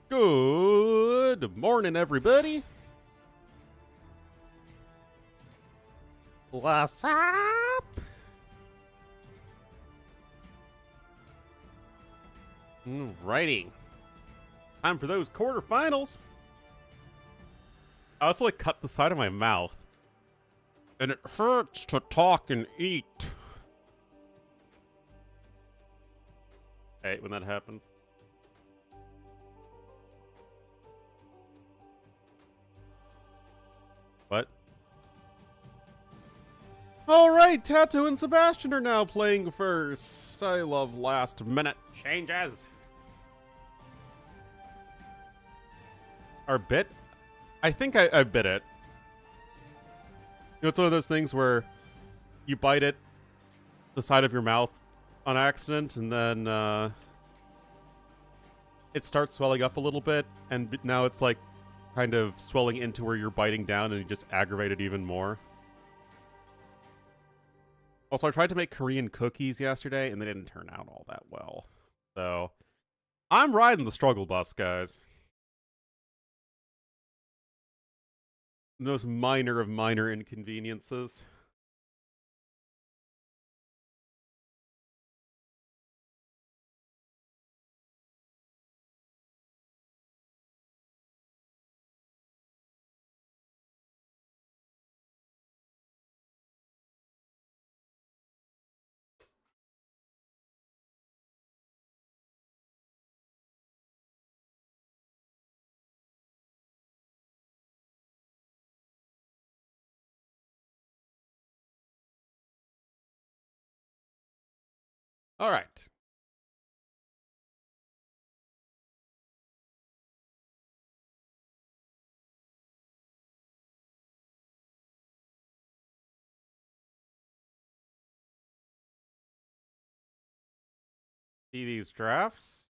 Good morning, everybody. What's up? Alrighty. Time for those quarterfinals. I also cut the side of my mouth. And it hurts to talk and eat. Hey, when that happens. What? Alright, Tato and Sebastian are now playing first. I love last minute changes. Our bit? I think I bit it. You know, it's one of those things where you bite it, the side of your mouth, on accident, and then it starts swelling up a little bit, and now it's like kind of swelling into where you're biting down, and you just aggravate it even more. Also, I tried to make Korean cookies yesterday, and they didn't turn out all that well. So, I'm riding the struggle bus, guys. The most minor of minor inconveniences. All right. See these drafts.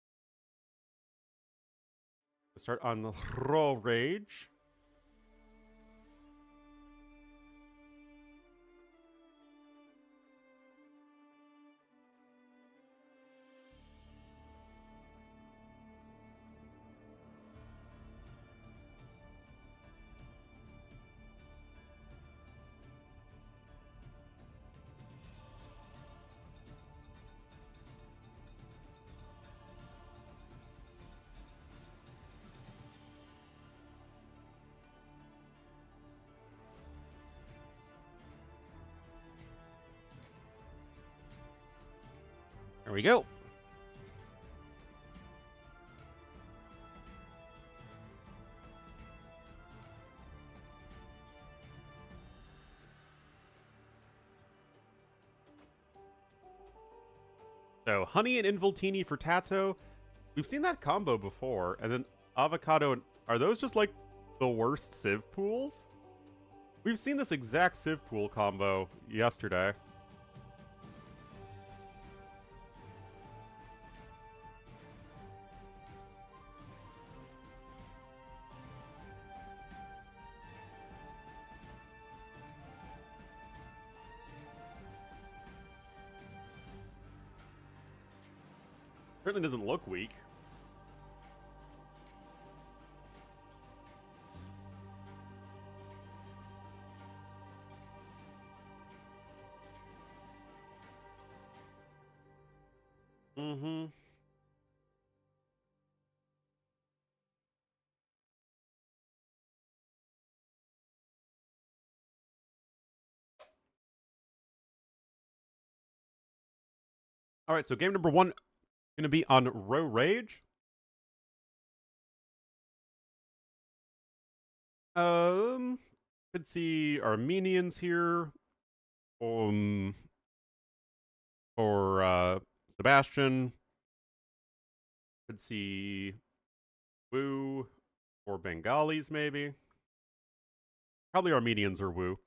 We'll start on the Ro8. There we go. So, honey and involtini for Tato. We've seen that combo before. And then avocado and... Are those just like the worst Civ pools? We've seen this exact Civ pool combo yesterday. Certainly doesn't look weak. Mm-hmm. All right, so game number one going to be on Ro8. Could see Armenians here. For Sebastian. Could see Wu or Bengalis, maybe. Probably Armenians or Wu.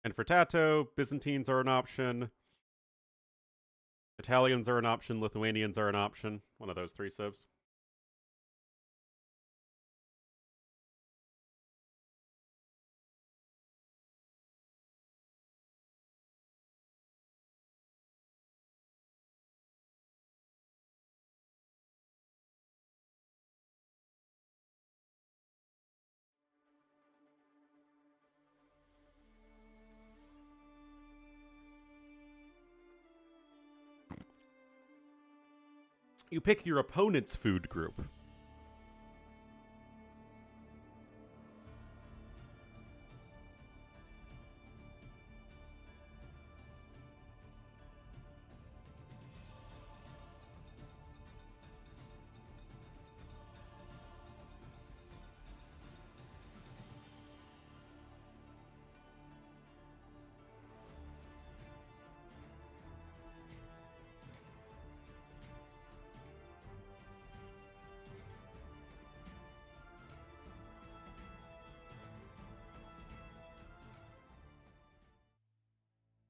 And for Tato, Byzantines are an option. Italians are an option. Lithuanians are an option. One of those three civs. you pick your opponent's food group.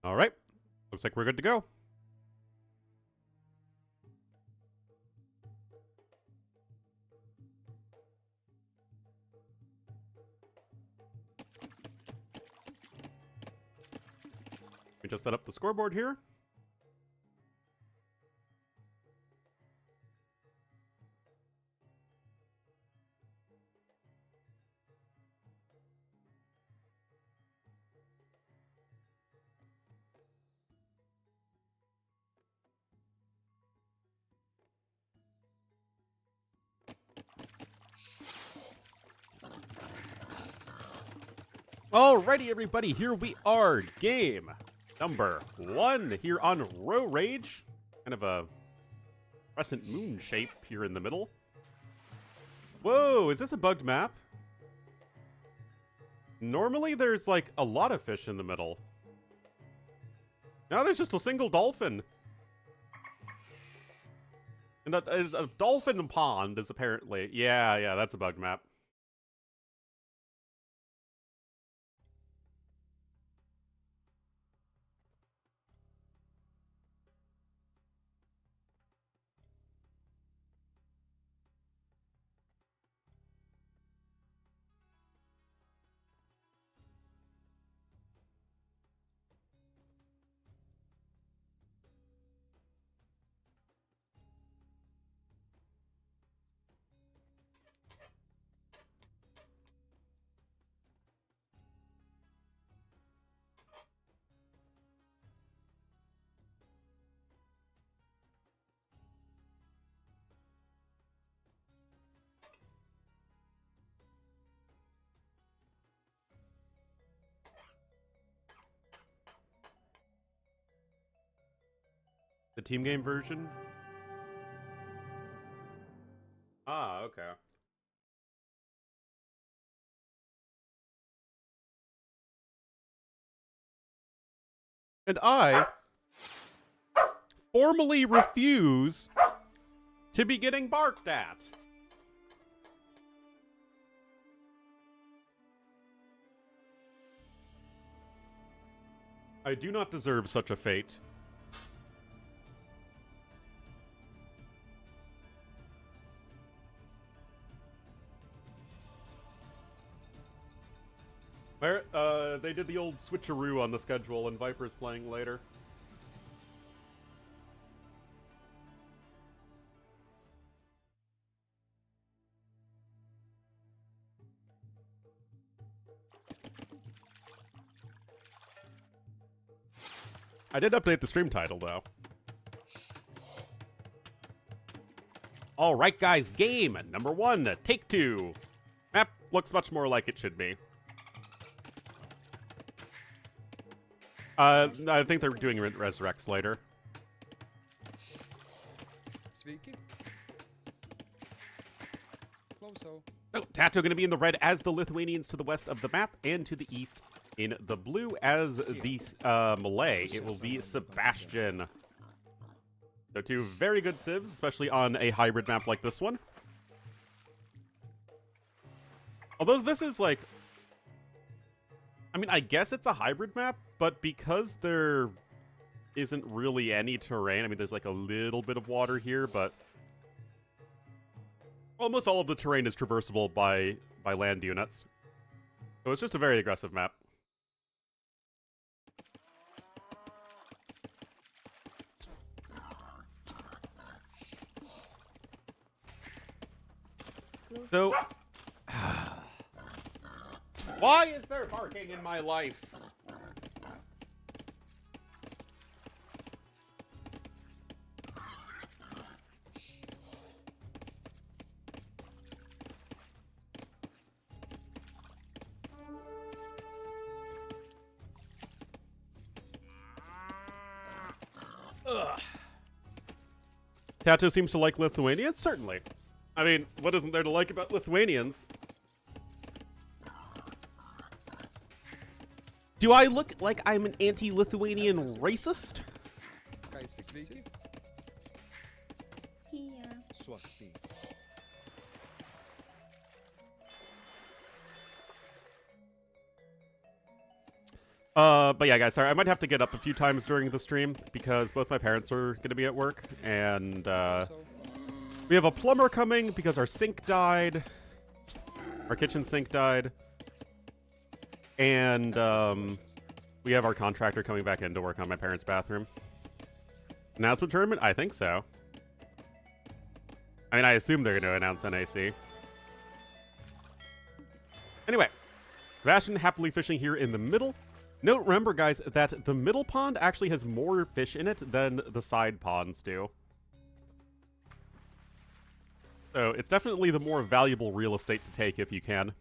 All right. Looks like we're good to go. We just set up the scoreboard here. Alrighty, everybody, here we are. Game number 1 here on Ro8. Kind of a crescent moon shape here in the middle. Whoa, is this a bugged map? Normally there's like a lot of fish in the middle. Now there's just a single dolphin. And a dolphin pond is apparently... Yeah, that's a bugged map. The team game version? Ah, okay. And I formally refuse to be getting barked at. I do not deserve such a fate. They did the old switcheroo on the schedule, and Viper's playing later. I did update the stream title, though. Alright, guys, game number 1, take 2. Map looks much more like it should be. I think they're doing Resurrects later. Speaking. Close-o. Oh, Tato going to be in the red as the Lithuanians to the west of the map, and to the east in the blue as the Malay. It will be Sebastian. So 2 very good civs, especially on a hybrid map like this one. Although this is like... I mean, I guess it's a hybrid map, but because there isn't really any terrain, I mean, there's like a little bit of water here, but almost all of the terrain is traversable by land units. So it's just a very aggressive map. So... Why is there barking in my life? Ugh. Tato seems to like Lithuanians? Certainly. I mean, what isn't there to like about Lithuanians? Do I look like I'm an anti-Lithuanian racist? Speaking. Here. Swasti. But yeah, guys, sorry, I might have to get up a few times during the stream because both my parents are going to be at work, and we have a plumber coming because our sink died. Our kitchen sink died. And we have our contractor coming back in to work on my parents' bathroom. Announcement tournament? I think so. I mean, I assume they're going to announce NAC. Anyway, Sebastian happily fishing here in the middle. Note, remember, guys, that the middle pond actually has more fish in it than the side ponds do. So it's definitely the more valuable real estate to take if you can.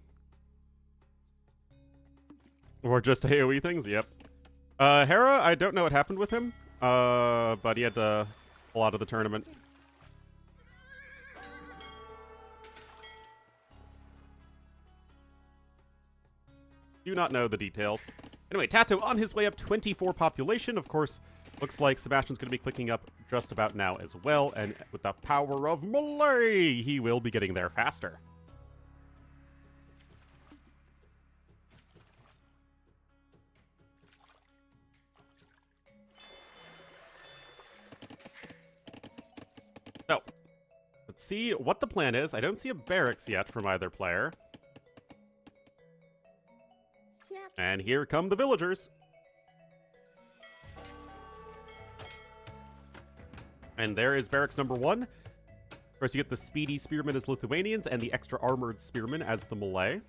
Or just AoE things, yep. Hera, I don't know what happened with him, but he had to pull out of the tournament. Do not know the details. Anyway, Tato on his way up, 24 population. Of course, looks like Sebastian's going to be clicking up just about now as well. And with the power of Malay, he will be getting there faster. So, let's see what the plan is. I don't see a barracks yet from either player. And here come the villagers. And there is barracks number 1. Of course, you get the speedy spearmen as Lithuanians and the extra armored spearmen as the Malay.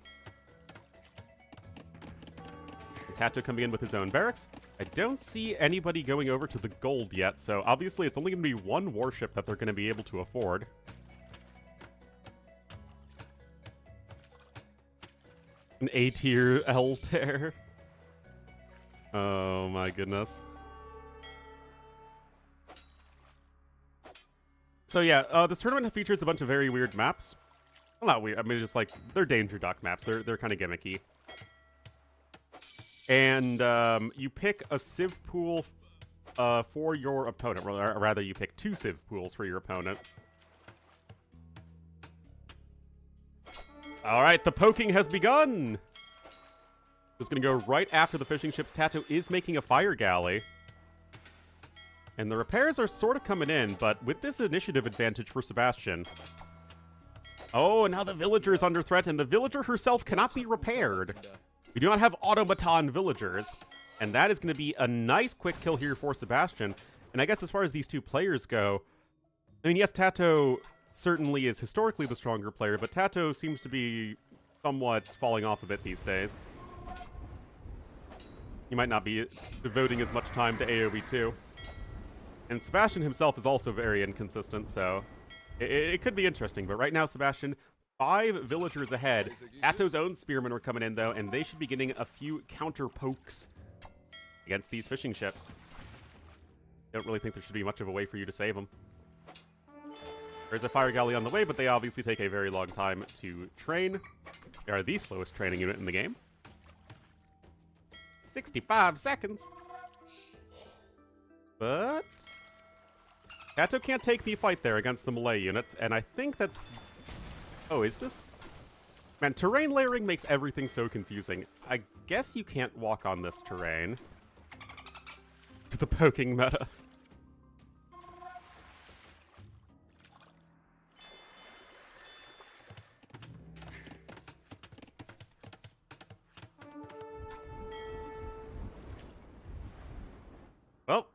Tato coming in with his own barracks. I don't see anybody going over to the gold yet, so obviously it's only going to be one warship that they're going to be able to afford. An A-tier Altair. Oh my goodness. So yeah, this tournament features a bunch of very weird maps. Well, not weird, I mean just like, they're Danger Dock maps, they're kind of gimmicky. And you pick a civ pool for your opponent, or rather you pick 2 civ pools for your opponent. Alright, the poking has begun! Just gonna go right after the fishing ships. Tato is making a fire galley. And the repairs are sort of coming in, but with this initiative advantage for Sebastian. Oh, and now the villager is under threat, and the villager herself cannot be repaired. We do not have automaton villagers. And that is gonna be a nice quick kill here for Sebastian. And I guess as far as these two players go, I mean, yes, Tato certainly is historically the stronger player, but Tato seems to be somewhat falling off a bit these days. He might not be devoting as much time to AoE too. And Sebastian himself is also very inconsistent, so it could be interesting. But right now, Sebastian, 5 villagers ahead. Tato's own spearmen are coming in, though, and they should be getting a few counter pokes against these fishing ships. Don't really think there should be much of a way for you to save them. There's a fire galley on the way, but they obviously take a very long time to train. They are the slowest training unit in the game. 65 seconds. But Tato can't take the fight there against the Malay units, and I think that... Oh, is this... Man, terrain layering makes everything so confusing. I guess you can't walk on this terrain. To the poking meta. Well,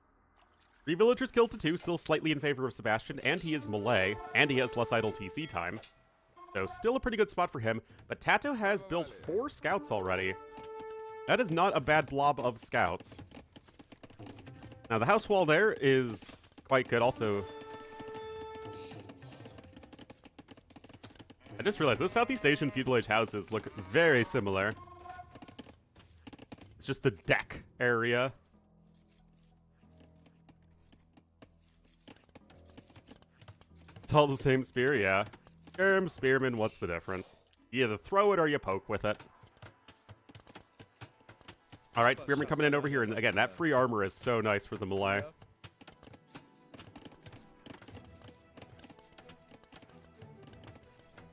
3 villagers killed to 2, still slightly in favor of Sebastian, and he is Malay, and he has less idle TC time. So still a pretty good spot for him, but Tato has built 4 scouts already. That is not a bad blob of scouts. Now the house wall there is quite good also. I just realized those Southeast Asian feudal age houses look very similar. It's just the deck area. all the same spear, yeah. Spearman, what's the difference? You either throw it or you poke with it. Alright, Spearman coming in over here, and again, that free armor is so nice for the melee.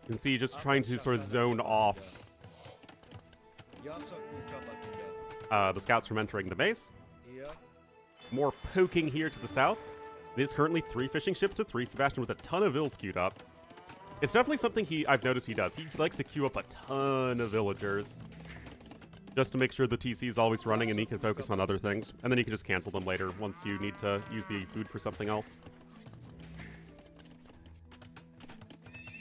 You can see just trying to sort of zone off the scouts from entering the base. More poking here to the south. It is currently 3 fishing ships to 3. Sebastian with a ton of vills queued up. It's definitely something I've noticed he does. He likes to queue up a ton of villagers, just to make sure the TC is always running and he can focus on other things. And then you can just cancel them later once you need to use the food for something else.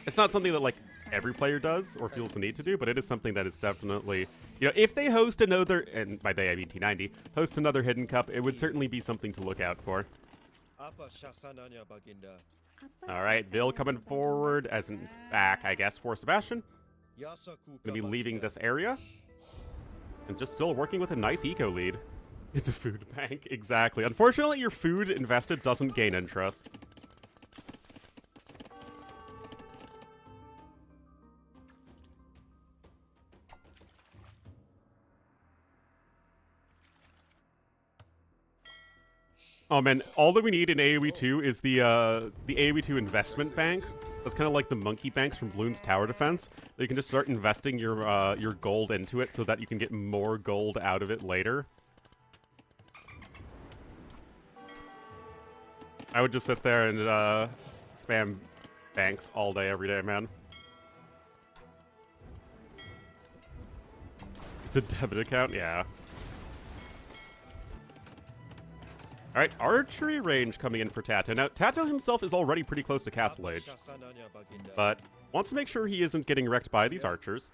It's not something that, like, every player does or feels the need to do, but it is something that is definitely, you know, if they host another, and by they I mean T90, host another Hidden Cup, it would certainly be something to look out for. Alright, Bill coming forward, as in back, I guess, for Sebastian. Gonna be leaving this area. And just still working with a nice eco lead. It's a food bank, exactly. Unfortunately, your food invested doesn't gain interest. Oh man, all that we need in AoE 2 is the AoE 2 investment bank. That's kind of like the monkey banks from Bloons Tower Defense. You can just start investing your gold into it so that you can get more gold out of it later. I would just sit there and spam banks all day, every day, man. It's a debit account? Yeah. Alright, archery range coming in for Tato. Now, Tato himself is already pretty close to Castle Age, but wants to make sure he isn't getting wrecked by these archers.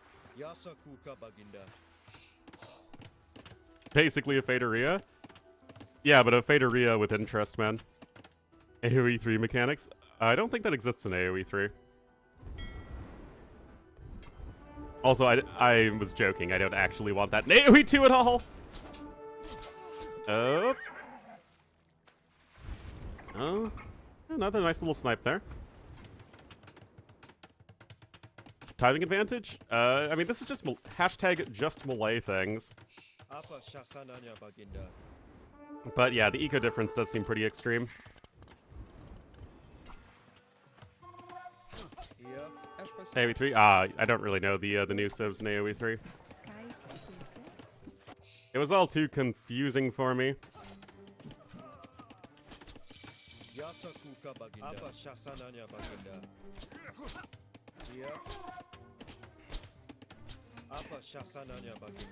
Basically a Faderia. Yeah, but a Faderia with interest, man. AoE 3 mechanics? I don't think that exists in AoE 3. Also, I was joking. I don't actually want that in AoE 2 at all. Oh. Oh, another nice little snipe there. Timing advantage? I mean, this is just hashtag just melee things. But yeah, the eco difference does seem pretty extreme. AoE 3? I don't really know the new civs in AoE 3. It was all too confusing for me.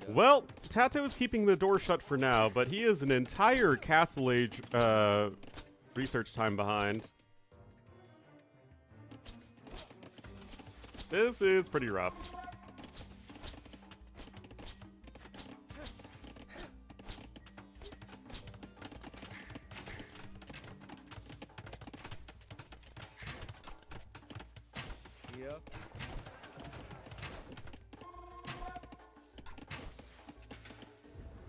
Well, Tato is keeping the door shut for now, but he is an entire Castle Age research time behind. This is pretty rough.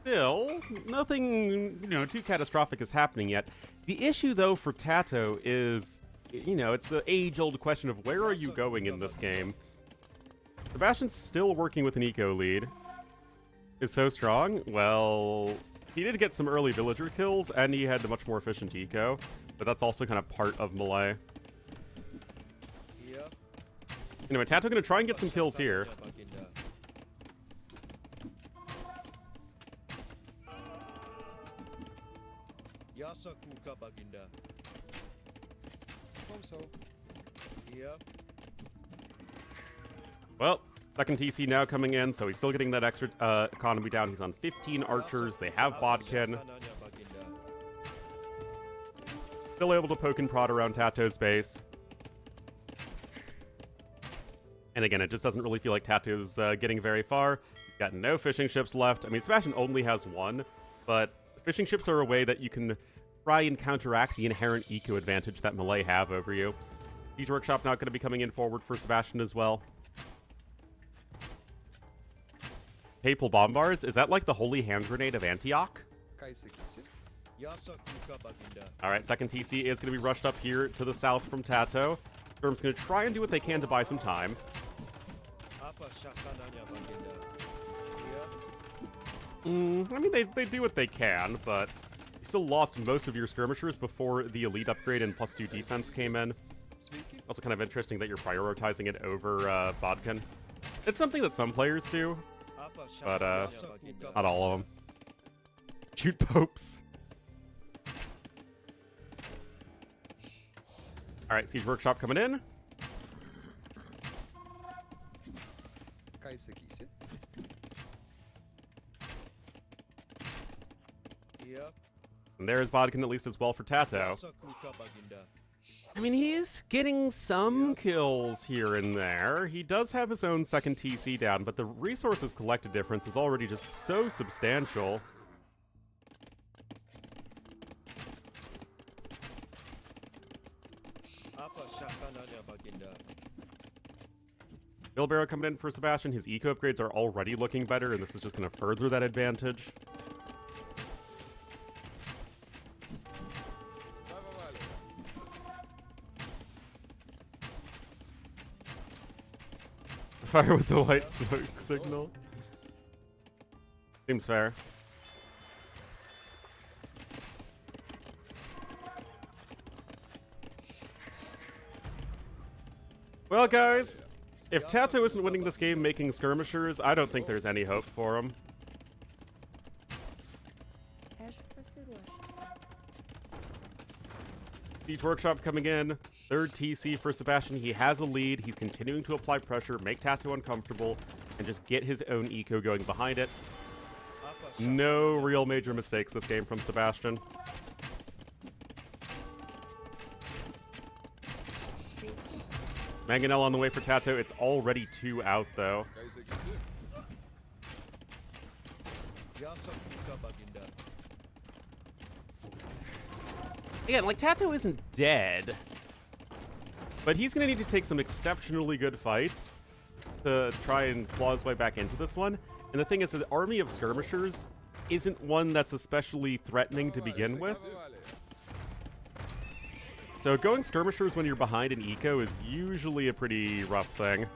Still, nothing, too catastrophic is happening yet. The issue, though, for Tato is, it's the age-old question of where are you going in this game? Sebastian's still working with an eco lead. Is so strong? Well, he did get some early villager kills, and he had a much more efficient eco, but that's also kind of part of melee. Anyway, Tato gonna try and get some kills here. Well, second TC now coming in, so he's still getting that extra economy down. He's on 15 archers. They have bodkin. Still able to poke and prod around Tato's base. And again, it just doesn't really feel like Tato's getting very far. He's got no fishing ships left. I mean, Sebastian only has one, but fishing ships are a way that you can try and counteract the inherent eco advantage that melee have over you. Siege Workshop not going to be coming in forward for Sebastian as well. Papal Bombards? Is that like the holy hand grenade of Antioch? Alright, second TC is going to be rushed up here to the south from Tato. Storm's going to try and do what they can to buy some time. I mean, they do what they can, but you still lost most of your skirmishers before the elite upgrade and +2 defense came in. Also kind of interesting that you're prioritizing it over Bodkin. It's something that some players do, but not all of them. Shoot popes. Alright, Siege Workshop coming in. And there's Bodkin at least as well for Tato. I mean, he's getting some kills here and there. He does have his own second TC down, but the resources collected difference is already just so substantial. Wheelbarrow coming in for Sebastian. His eco upgrades are already looking better, and this is just going to further that advantage. Fire with the white smoke signal. Seems fair. Well, guys, if Tato isn't winning this game making skirmishers, I don't think there's any hope for him. Siege Workshop coming in. Third TC for Sebastian. He has a lead. He's continuing to apply pressure, make Tato uncomfortable, and just get his own eco going behind it. No real major mistakes this game from Sebastian. Mangonel on the way for Tato. It's already 2 out, though. Again, like, Tato isn't dead, but he's going to need to take some exceptionally good fights to try and claw his way back into this one. And the thing is, the army of skirmishers isn't one that's especially threatening to begin with. So going skirmishers when you're behind an eco is usually a pretty rough thing.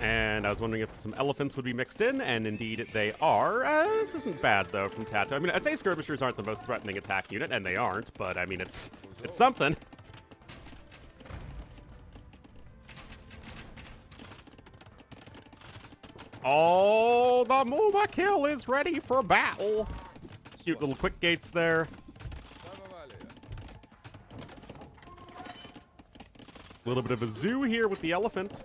And I was wondering if some elephants would be mixed in, and indeed they are. This isn't bad, though, from Tato. I mean, I'd say skirmishers aren't the most threatening attack unit, and they aren't, but I mean, it's something. Oh, the Muma kill is ready for battle. Cute little quick gates there. A little bit of a zoo here with the elephant.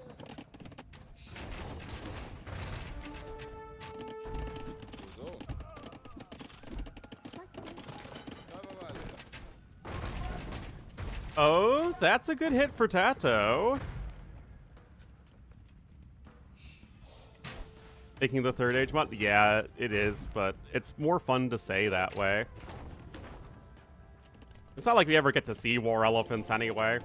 Oh, that's a good hit for Tato. Taking the third age mod? Yeah, it is, but it's more fun to say that way. It's not like we ever get to see war elephants anyway.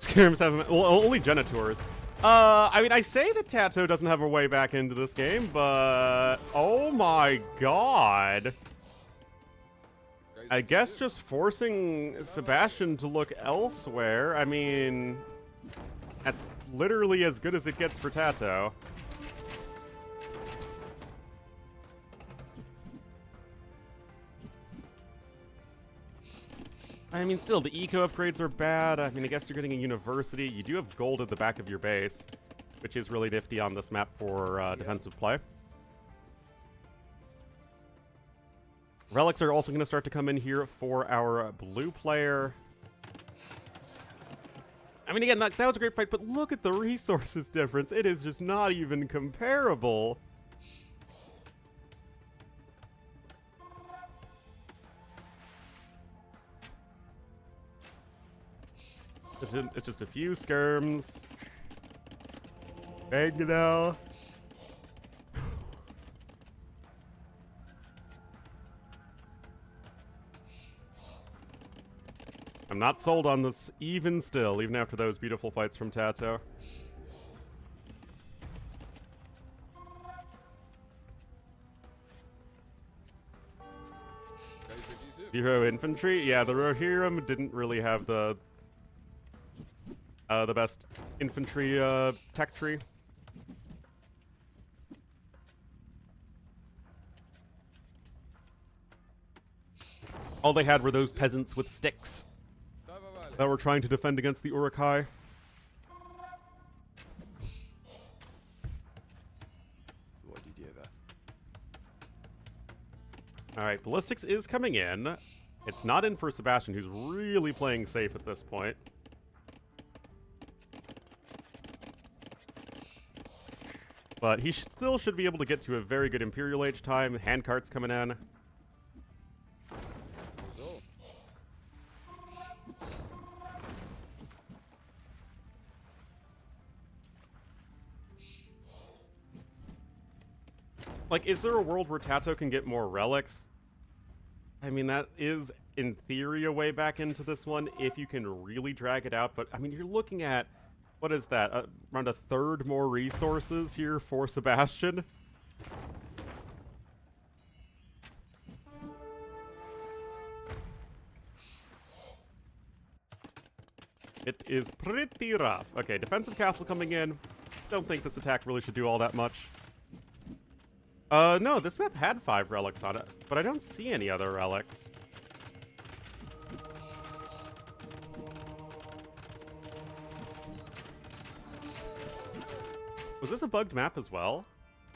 Skirms have, well, only Genitors. I mean, I say that Tato doesn't have a way back into this game, but oh my god. I guess just forcing Sebastian to look elsewhere, I mean, that's literally as good as it gets for Tato. I mean, still, the eco upgrades are bad. I mean, I guess you're getting a university. You do have gold at the back of your base, which is really nifty on this map for defensive play. Relics are also going to start to come in here for our blue player. I mean, again, that was a great fight, but look at the resources difference. It is just not even comparable. It's just a few skirms. Mangonel. I'm not sold on this even still, even after those beautiful fights from Tato. Zero infantry? Yeah, the Rohirrim didn't really have the best infantry tech tree. All they had were those peasants with sticks that were trying to defend against the Uruk-hai. Alright, Ballistics is coming in. It's not in for Sebastian, who's really playing safe at this point. But he still should be able to get to a very good Imperial Age time. Handcart's coming in. Like, is there a world where Tato can get more relics? I mean, that is, in theory, a way back into this one, if you can really drag it out. But, I mean, you're looking at, what is that, around a third more resources here for Sebastian? It is pretty rough. Okay, defensive castle coming in. Don't think this attack really should do all that much. No, this map had 5 relics on it, but I don't see any other relics. Was this a bugged map as well?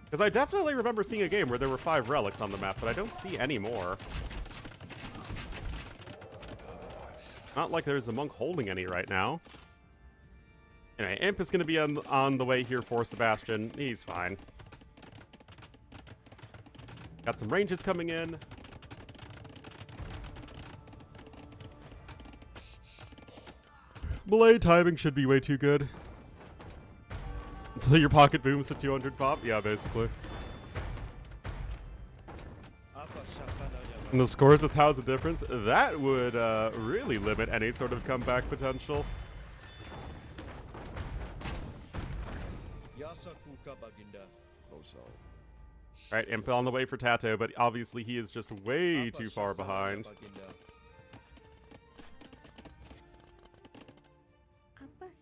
Because I definitely remember seeing a game where there were 5 relics on the map, but I don't see any more. Not like there's a monk holding any right now. Anyway, Imp is going to be on the way here for Sebastian. He's fine. Got some ranges coming in. Melee timing should be way too good. Until your pocket booms to 200 pop? Yeah, basically. And the score's 1,000 difference? That would really limit any sort of comeback potential. Right, Imp on the way for Tato, but obviously he is just way too far behind.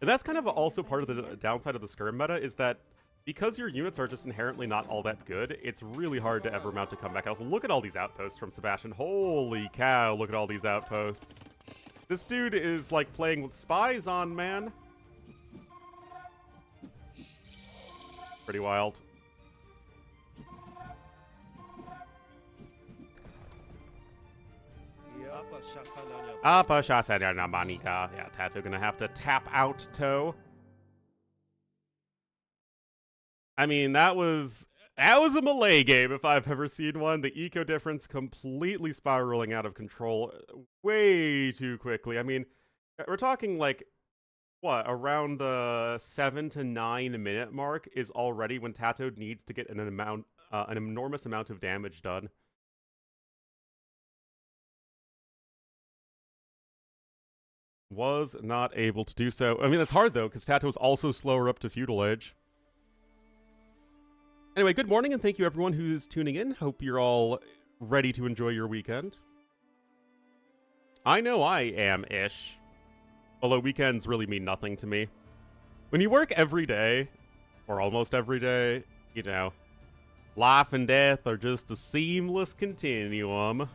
And that's kind of also part of the downside of the skirm meta, is that because your units are just inherently not all that good, it's really hard to ever mount a comeback. Also, look at all these outposts from Sebastian. Holy cow, look at all these outposts. This dude is like playing with spies on, man. Pretty wild. Yeah, Tato gonna have to tap out toe. I mean, that was a melee game if I've ever seen one. The eco difference completely spiraling out of control way too quickly. I mean, we're talking like, what, around the 7 to 9 minute mark is already when Tato needs to get an enormous amount of damage done. Was not able to do so. I mean, it's hard, though, because Tato is also slower up to Feudal Age. Anyway, good morning, and thank you everyone who's tuning in. Hope you're all ready to enjoy your weekend. I know I am-ish. Although weekends really mean nothing to me. When you work every day, or almost every day, you know, life and death are just a seamless continuum.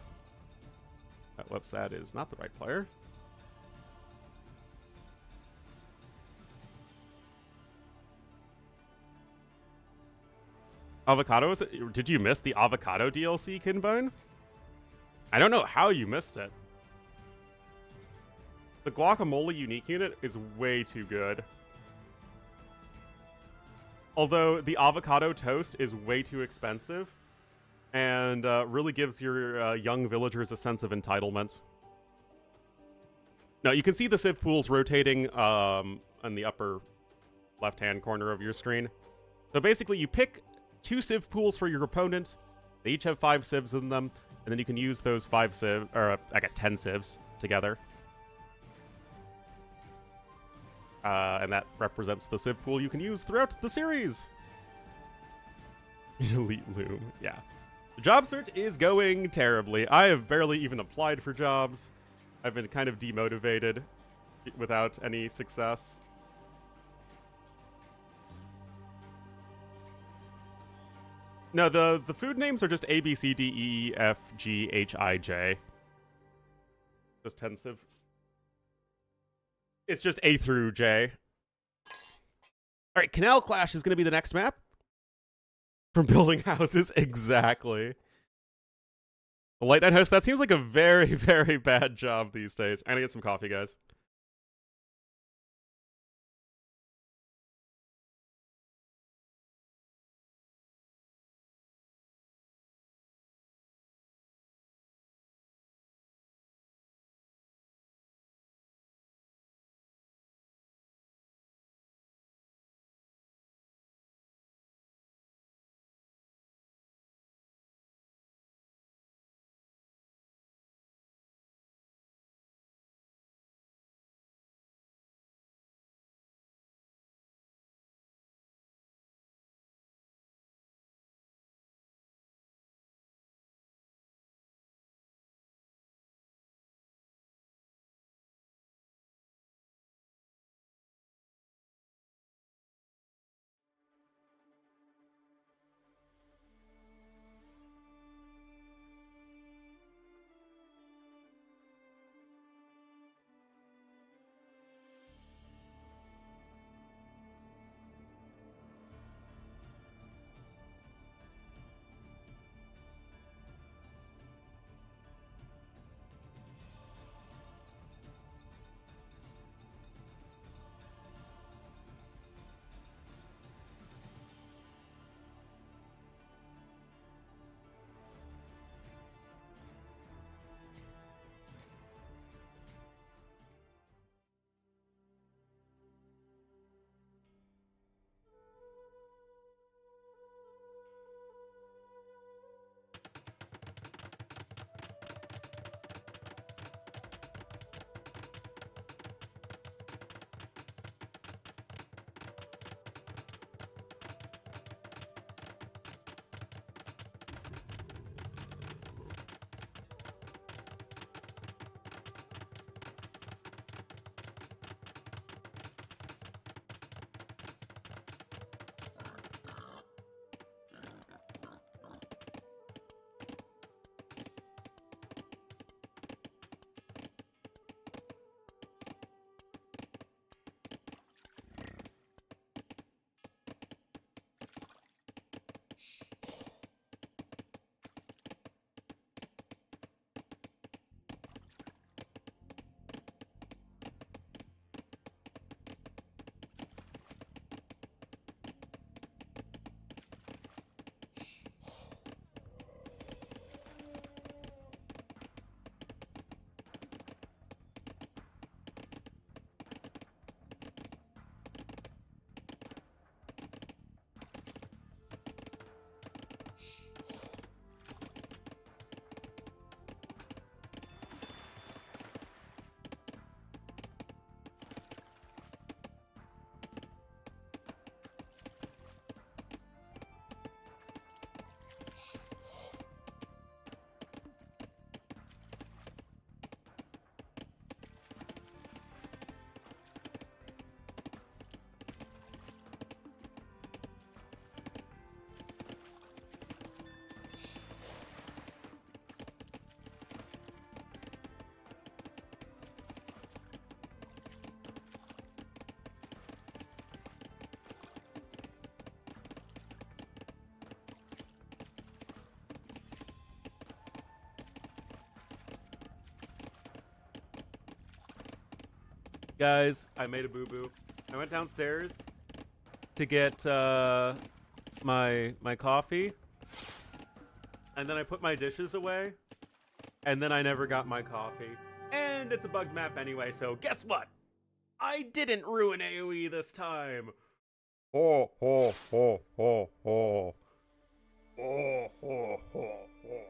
Whoops, that is not the right player. Avocado, did you miss the Avocado DLC, Kinbone? I don't know how you missed it. The guacamole unique unit is way too good. Although the avocado toast is way too expensive and really gives your young villagers a sense of entitlement. Now, you can see the civ pools rotating in the upper left-hand corner of your screen. So basically, you pick 2 civ pools for your opponent. They each have 5 civs in them, and then you can use those 5 civ, or I guess 10 civs together. And that represents the Civ pool you can use throughout the series. Elite Loom, yeah. The job search is going terribly. I have barely even applied for jobs. I've been kind of demotivated without any success. No, the food names are just A, B, C, D, E, F, G, H, I, J. Just tensive. It's just A through J. All right, Canal Clash is going to be the next map. From building houses, exactly. The Light Night House, that seems like a very, very bad job these days. I'm going to get some coffee, guys. Guys, I made a boo-boo. I went downstairs to get my coffee, and then I put my dishes away, and then I never got my coffee. And it's a bugged map anyway, so guess what? I didn't ruin AoE this time. Oh, oh, oh, oh, oh. Oh, oh, oh, oh.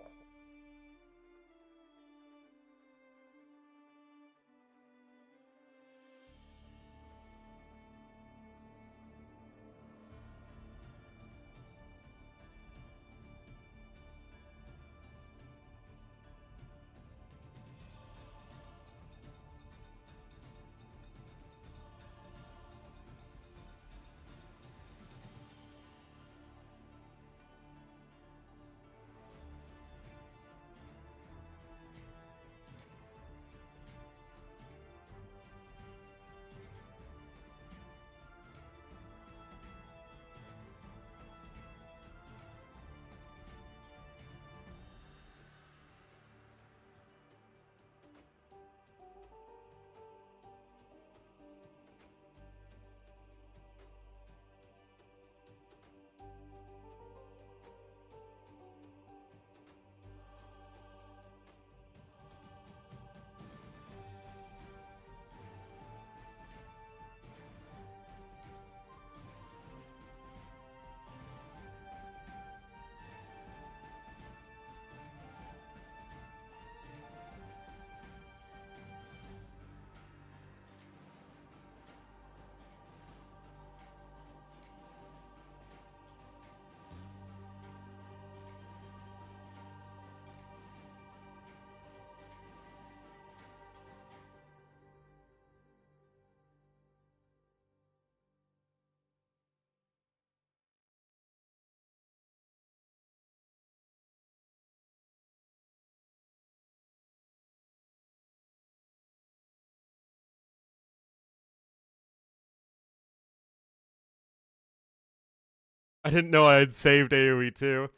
I didn't know I had saved AoE too.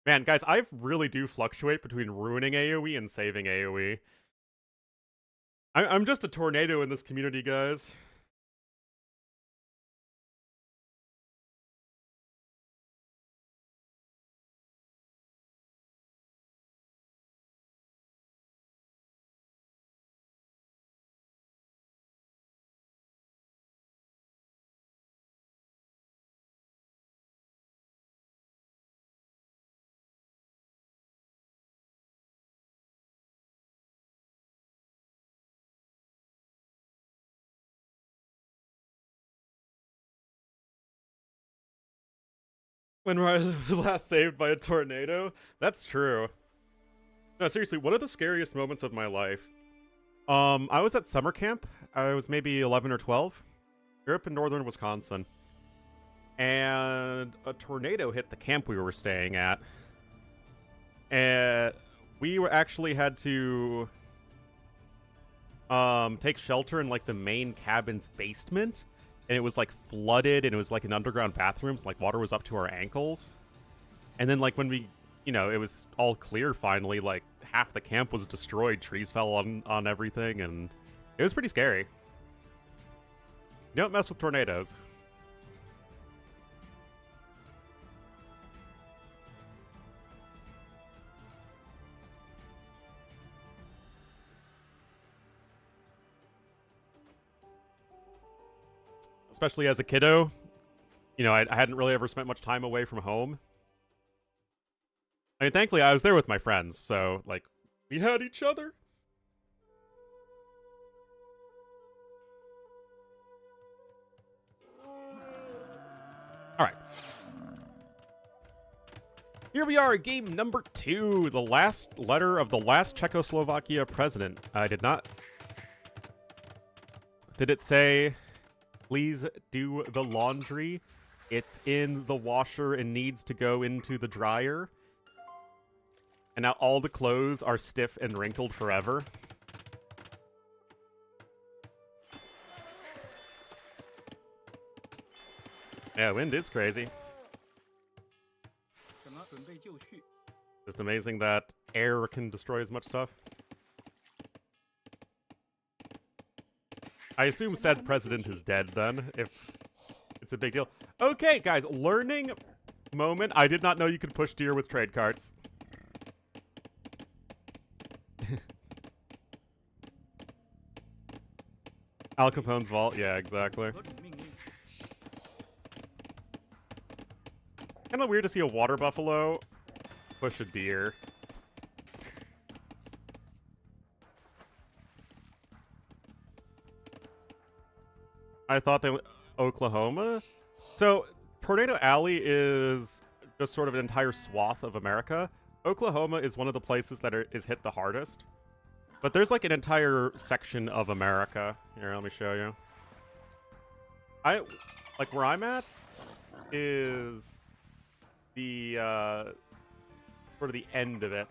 Man, guys, I really do fluctuate between ruining AoE and saving AoE. I'm just a tornado in this community, guys. When I was last saved by a tornado? That's true. No, seriously, one of the scariest moments of my life. I was at summer camp. I was maybe 11 or 12. Grew up in northern Wisconsin. And a tornado hit the camp we were staying at. And we actually had to take shelter in like the main cabin's basement. And it was like flooded, and it was like an underground bathroom, so like water was up to our ankles. And then like when we, you know, it was all clear finally, like half the camp was destroyed, trees fell on everything, and it was pretty scary. You don't mess with tornadoes. Especially as a kiddo, you know, I hadn't really ever spent much time away from home. I mean, thankfully, I was there with my friends, so, like, we had each other. Alright. Here we are, game number 2, the last letter of the last Czechoslovakia president. I did not... Did it say... Please do the laundry. It's in the washer and needs to go into the dryer. And now all the clothes are stiff and wrinkled forever. Yeah, wind is crazy. Just amazing that air can destroy as much stuff. I assume said president is dead then, if it's a big deal. Okay, guys, learning moment. I did not know you could push deer with trade carts. Al Capone's vault, yeah, exactly. Kind of weird to see a water buffalo push a deer. I thought they went Oklahoma. So Tornado Alley is just sort of an entire swath of America. Oklahoma is one of the places that is hit the hardest. But there's like an entire section of America. Here, let me show you. Like where I'm at is the sort of the end of it.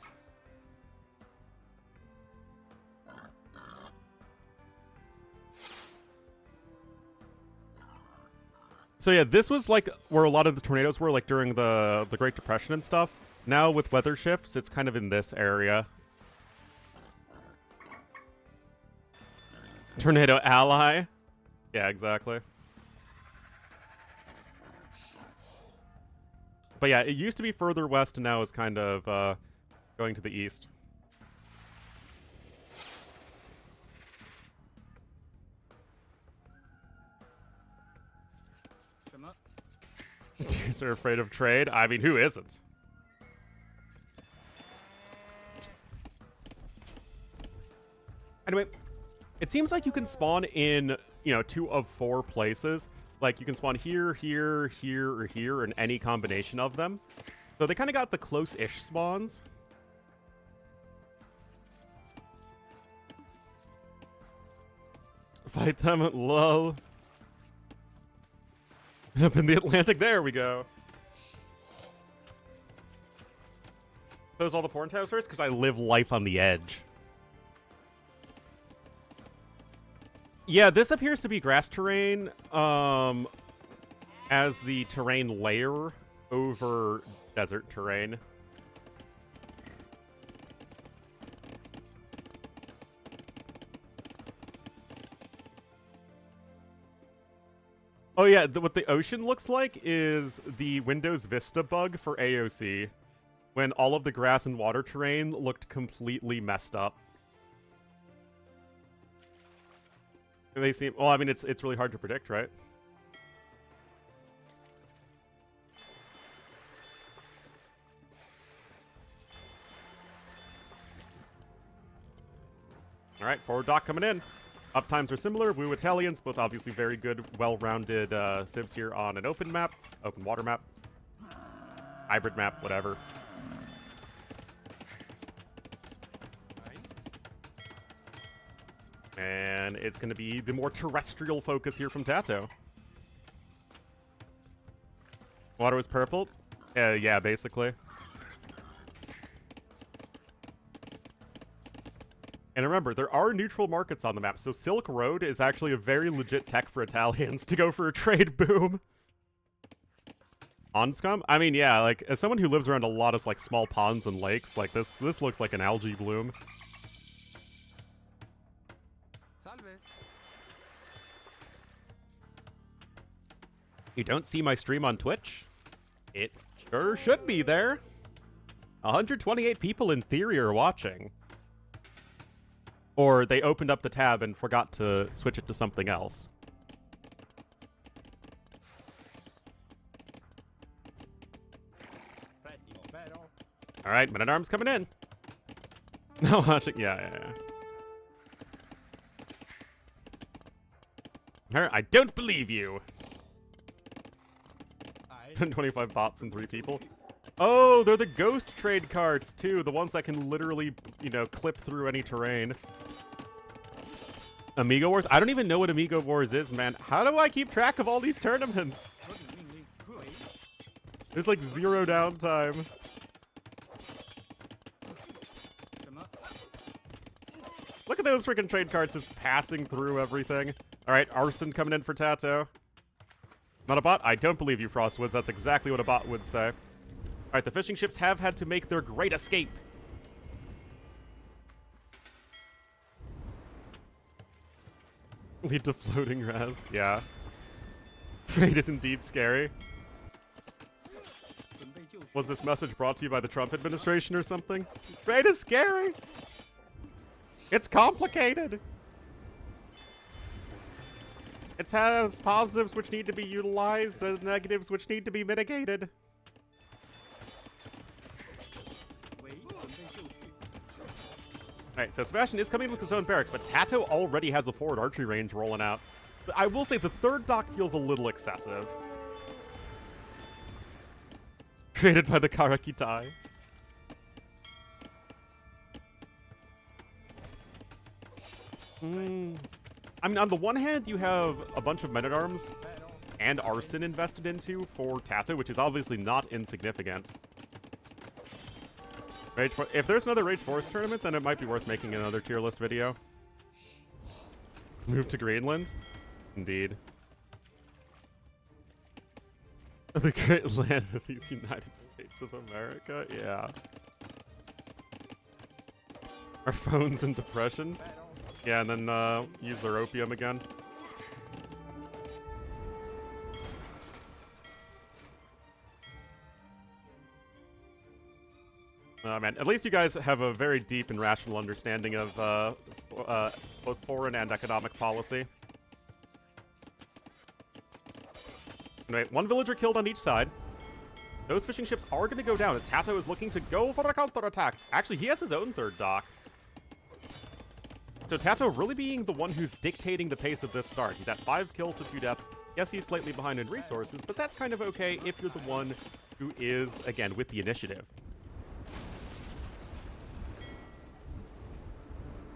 So yeah, this was like where a lot of the tornadoes were, like during the Great Depression and stuff. Now with weather shifts, it's kind of in this area. Tornado ally. Yeah, exactly. But yeah, it used to be further west and now is kind of going to the east. Deers are afraid of trade? I mean, who isn't? Anyway, it seems like you can spawn in, you know, 2 of 4 places. Like, you can spawn here, here, here, or here, in any combination of them. So they kind of got the close-ish spawns. Fight them, lol. Up in the Atlantic, there we go. Those all the porn tabs first? Because I live life on the edge. Yeah, this appears to be grass terrain, as the terrain layer over desert terrain. Oh yeah, what the ocean looks like is the Windows Vista bug for AOC, when all of the grass and water terrain looked completely messed up. They seem, well, I mean, it's really hard to predict, right? All right, forward dock coming in. Uptimes are similar. Blue Italians, both obviously very good, well-rounded civs here on an open map, open water map, hybrid map, whatever. And it's going to be the more terrestrial focus here from Tato. Water was purple? Yeah, basically. And remember, there are neutral markets on the map, so Silk Road is actually a very legit tech for Italians to go for a trade boom. On scum? I mean, yeah, like, as someone who lives around a lot of, like, small ponds and lakes, like, this looks like an algae bloom. You don't see my stream on Twitch? It sure should be there. 128 people in theory are watching. Or they opened up the tab and forgot to switch it to something else. All right, Men-at-Arms coming in. No watching, yeah. I don't believe you. 25 bots and 3 people. Oh, they're the ghost trade carts, too. The ones that can literally, you know, clip through any terrain. Amigo Wars? I don't even know what Amigo Wars is, man. How do I keep track of all these tournaments? There's like 0 downtime. Look at those freaking trade carts just passing through everything. All right, Arson coming in for Tato. Not a bot? I don't believe you, Frostwoods. That's exactly what a bot would say. All right, the fishing ships have had to make their great escape. Lead to floating res. Yeah. Trade is indeed scary. Was this message brought to you by the Trump administration or something? Trade is scary. It's complicated. It has positives which need to be utilized and negatives which need to be mitigated. Alright, so Sebastian is coming with his own barracks, but Tato already has a forward archery range rolling out. I will say the third dock feels a little excessive. Created by the Karakitai. I mean, on the one hand, you have a bunch of men-at-arms and arson invested into for Tato, which is obviously not insignificant. If there's another Rage Forest tournament, then it might be worth making another tier list video. Move to Greenland? Indeed. The great land of these United States of America? Yeah. Our phones in depression? Yeah, and then use their opium again. Oh man, at least you guys have a very deep and rational understanding of both foreign and economic policy. Anyway, 1 villager killed on each side. Those fishing ships are going to go down as Tato is looking to go for a counterattack. Actually, he has his own third dock. So Tato really being the one who's dictating the pace of this start. He's at 5 kills to 2 deaths. Yes, he's slightly behind in resources, but that's kind of okay if you're the one who is, again, with the initiative.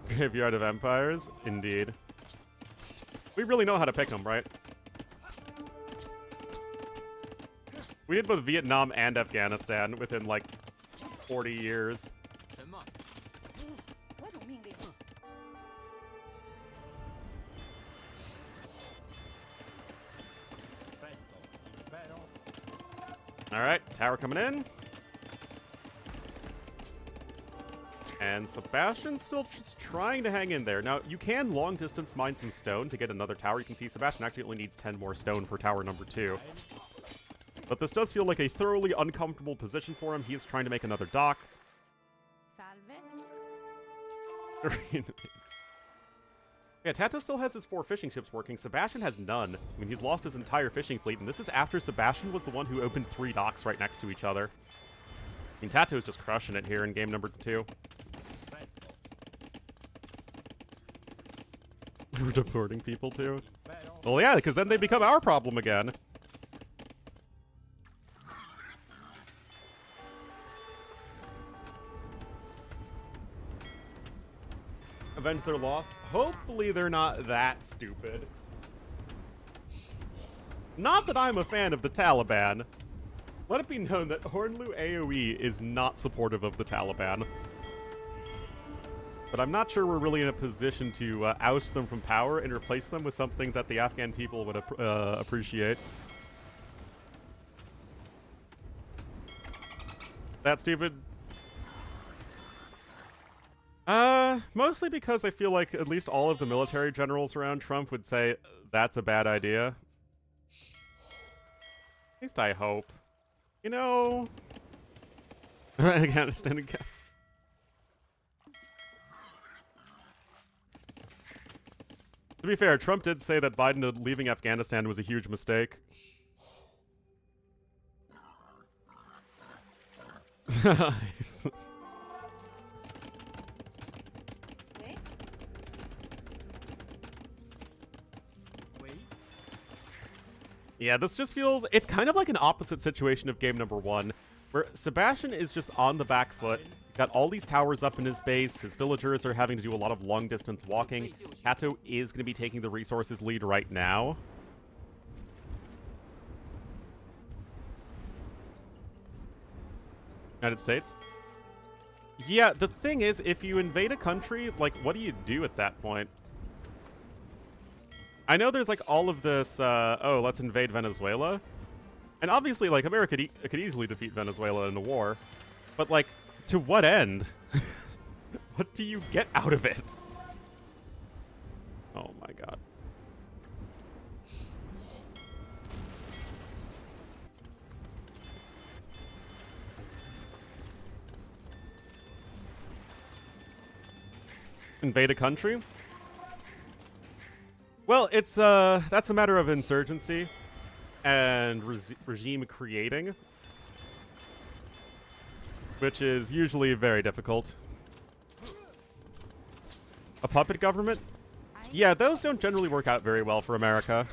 Graveyard of Empires? Indeed. We really know how to pick them, right? We did both Vietnam and Afghanistan within, like, 40 years. Alright, tower coming in. And Sebastian's still just trying to hang in there. Now, you can long-distance mine some stone to get another tower. You can see Sebastian actually only needs 10 more stone for tower number 2. But this does feel like a thoroughly uncomfortable position for him. He is trying to make another dock. Salve. Yeah, Tato still has his 4 fishing ships working. Sebastian has none. I mean, he's lost his entire fishing fleet, and this is after Sebastian was the one who opened 3 docks right next to each other. I mean, Tato is just crushing it here in game number 2. We're deporting people too? Well, yeah, because then they become our problem again. Avenge their loss. Hopefully they're not that stupid. Not that I'm a fan of the Taliban. Let it be known that Ornlu AoE is not supportive of the Taliban. But I'm not sure we're really in a position to oust them from power and replace them with something that the Afghan people would appreciate. That stupid? Mostly because I feel like at least all of the military generals around Trump would say that's a bad idea. At least I hope. You know... Afghanistan again. To be fair, Trump did say that Biden leaving Afghanistan was a huge mistake. Nice. Yeah, this just feels... It's kind of like an opposite situation of game number 1, where Sebastian is just on the back foot. He's got all these towers up in his base. His villagers are having to do a lot of long-distance walking. Kato is going to be taking the resources lead right now. United States. Yeah, the thing is, if you invade a country, like, what do you do at that point? I know there's, like, all of this, oh, let's invade Venezuela. And obviously, like, America could easily defeat Venezuela in a war. But, like, to what end? What do you get out of it? Oh my god. Invade a country? Well, it's, that's a matter of insurgency and regime creating, which is usually very difficult. A puppet government? Yeah, those don't generally work out very well for America.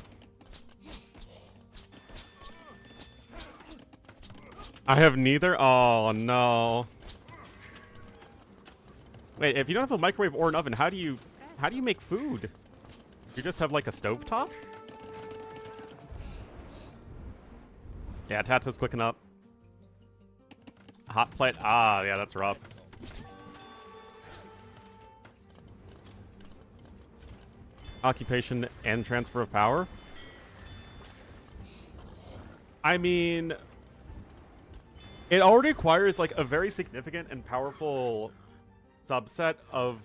I have neither? Oh, no. Wait, if you don't have a microwave or an oven, how do you make food? You just have, like, a stovetop? Yeah, Tato's clicking up. Hot plate. Ah, yeah, that's rough. Occupation and transfer of power? I mean... It already requires, like, a very significant and powerful subset of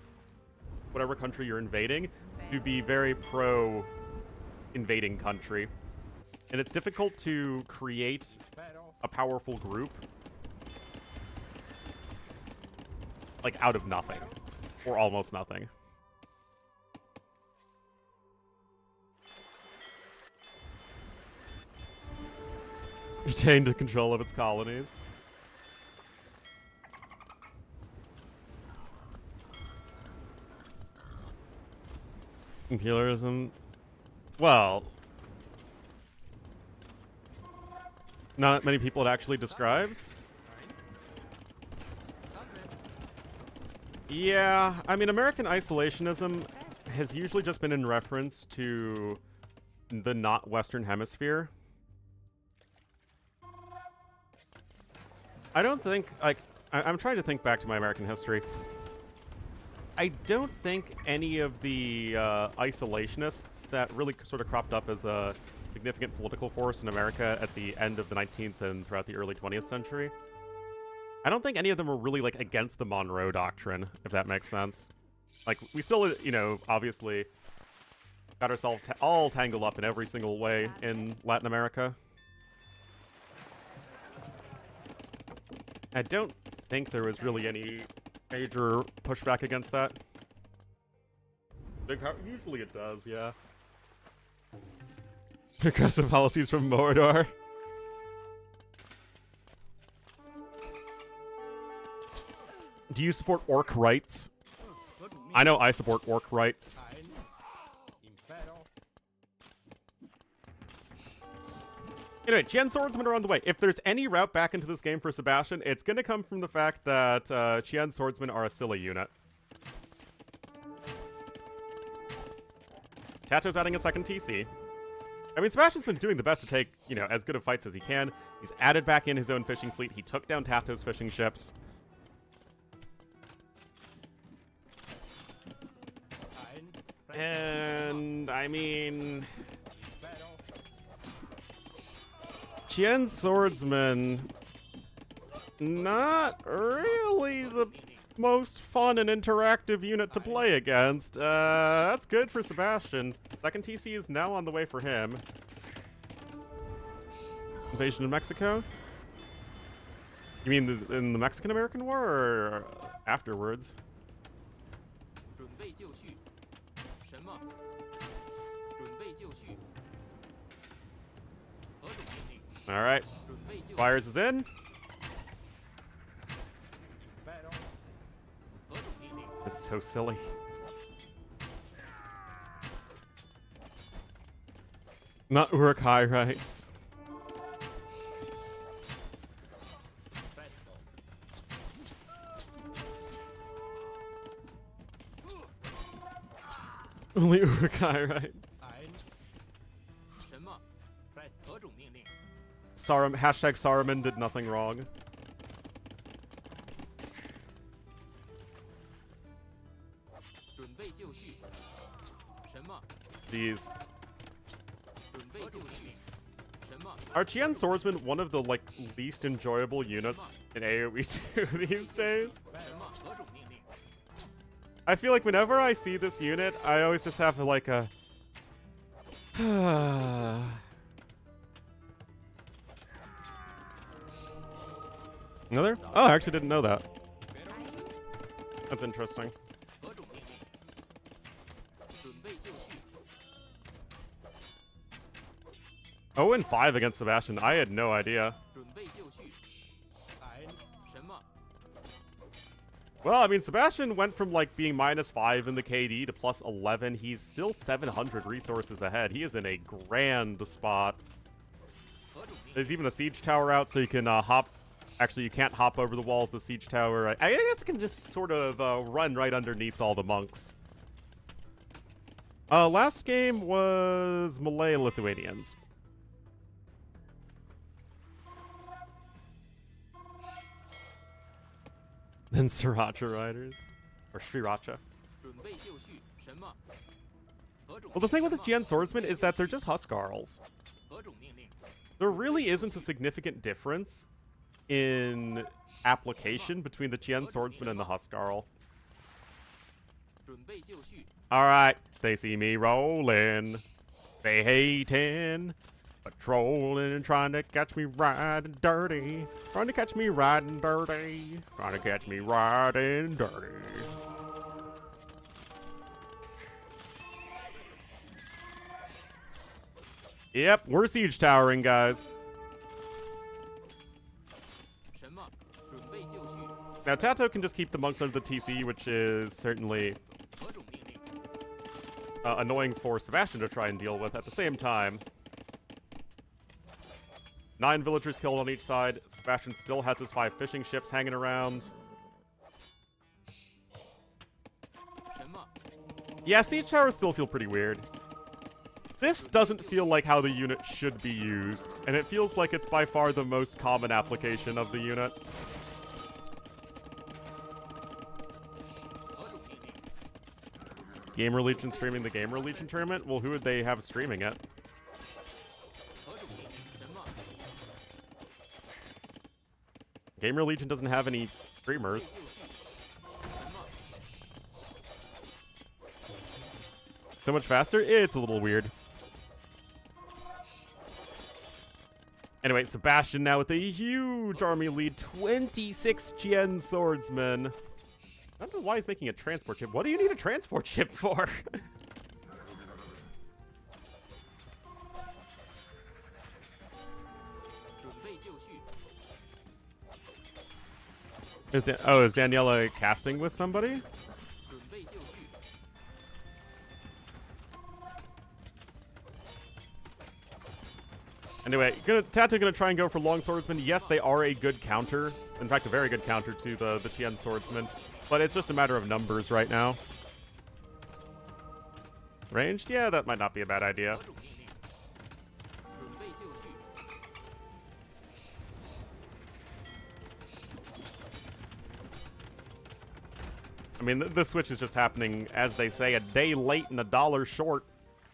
whatever country you're invading to be very pro-invading country. And it's difficult to create a powerful group, like, out of nothing. Or almost nothing. Retained control of its colonies. Imperialism. Well, not many people it actually describes. Yeah, I mean, American isolationism has usually just been in reference to the not Western Hemisphere. I don't think, like, I'm trying to think back to my American history. I don't think any of the isolationists that really sort of cropped up as significant political force in America at the end of the 19th and throughout the early 20th century. I don't think any of them were really, like, against the Monroe Doctrine, if that makes sense. Like, we still, you know, obviously got ourselves all tangled up in every single way in Latin America. I don't think there was really any major pushback against that. Usually it does, yeah. Aggressive policies from Mordor. Do you support orc rights? I know I support orc rights. Anyway, Qian Swordsmen are on the way. If there's any route back into this game for Sebastian, it's going to come from the fact that Qian Swordsmen are a silly unit. Tato's adding a second TC. I mean, Sebastian's been doing the best to take, you know, as good of fights as he can. He's added back in his own fishing fleet. He took down Tato's fishing ships. And, I mean... Qian Swordsman, not really the most fun and interactive unit to play against. That's good for Sebastian. Second TC is now on the way for him. Invasion of Mexico? You mean in the Mexican-American War, or afterwards? Alright. Fires is in. It's so silly. Not Urukai rights. Only Urukai rights. Hashtag Saruman did nothing wrong. Jeez. Are Qian Swordsmen one of the, like, least enjoyable units in AoE 2 these days? I feel like whenever I see this unit, I always just have, like, a... Another? Oh, I actually didn't know that. That's interesting. Oh, and 5 against Sebastian. I had no idea. Well, I mean, Sebastian went from, like, being -5 in the KD to +11. He's still 700 resources ahead. He is in a grand spot. There's even a siege tower out, so you can hop. Actually, you can't hop over the walls of the siege tower. I guess it can just sort of run right underneath all the monks. Last game was Malay Lithuanians. Then Sriracha Riders. Or Sriracha. Well, the thing with the Qian Swordsmen is that they're just Huskarls. There really isn't a significant difference in application between the Qian Swordsman and the Huskarl. Alright, they see me rolling. They hating. Patrolling and trying to catch me riding dirty. Trying to catch me riding dirty. Trying to catch me riding dirty. Yep, we're siege towering, guys. Now, Tato can just keep the monks under the TC, which is certainly annoying for Sebastian to try and deal with at the same time. 9 villagers killed on each side. Sebastian still has his 5 fishing ships hanging around. Yeah, siege towers still feel pretty weird. This doesn't feel like how the unit should be used, and it feels like it's by far the most common application of the unit. Gamer Legion streaming the Gamer Legion tournament? Well, who would they have streaming it? Gamer Legion doesn't have any streamers. So much faster? It's a little weird. Anyway, Sebastian now with a huge army lead. 26 Gen swordsmen. I don't know why he's making a transport ship. What do you need a transport ship for? Is Daniela casting with somebody? Anyway, Tattoo gonna try and go for long swordsman. Yes, they are a good counter. In fact, a very good counter to the Qian swordsman. But it's just a matter of numbers right now. Ranged? Yeah, that might not be a bad idea. I mean, the switch is just happening, as they say, a day late and $1 short.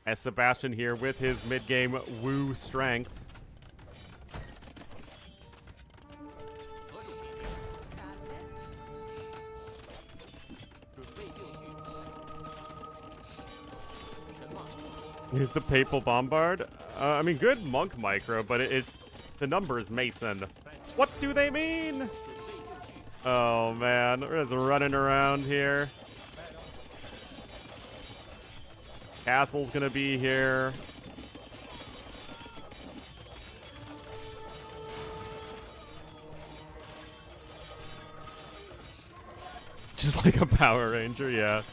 As Sebastian here with his mid-game woo strength. Here's the Papal Bombard. I mean, good monk micro, but the numbers Mason. What do they mean? Oh man, we're just running around here. Castle's gonna be here. Just like a Power Ranger, yeah.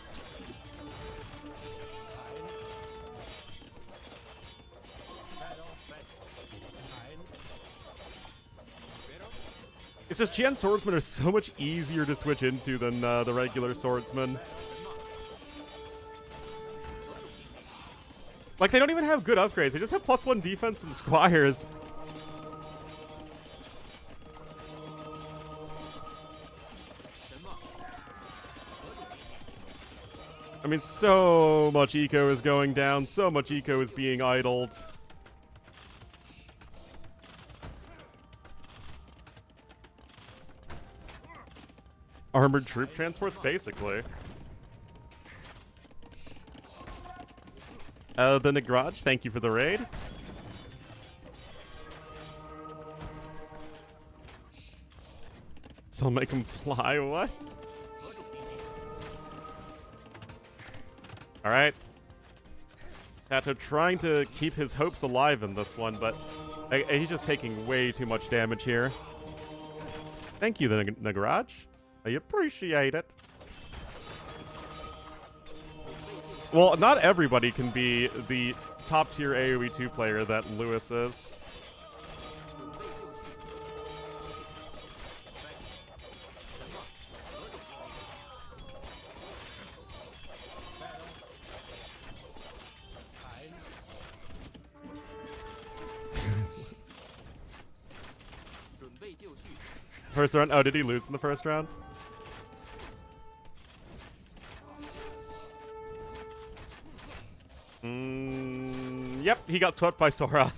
It's just Qian swordsmen are so much easier to switch into than the regular swordsmen. Like, they don't even have good upgrades. They just have +1 defense and squires. I mean, so much eco is going down. So much eco is being idled. Armored troop transports, basically. The Nagraj, thank you for the raid. So make him fly, what? Alright. Tato trying to keep his hopes alive in this one, but he's just taking way too much damage here. Thank you, the Nagraj. I appreciate it. Well, not everybody can be the top-tier AoE 2 player that Lewis is. First round? Oh, did he lose in the first round? Yep, he got swept by Sora.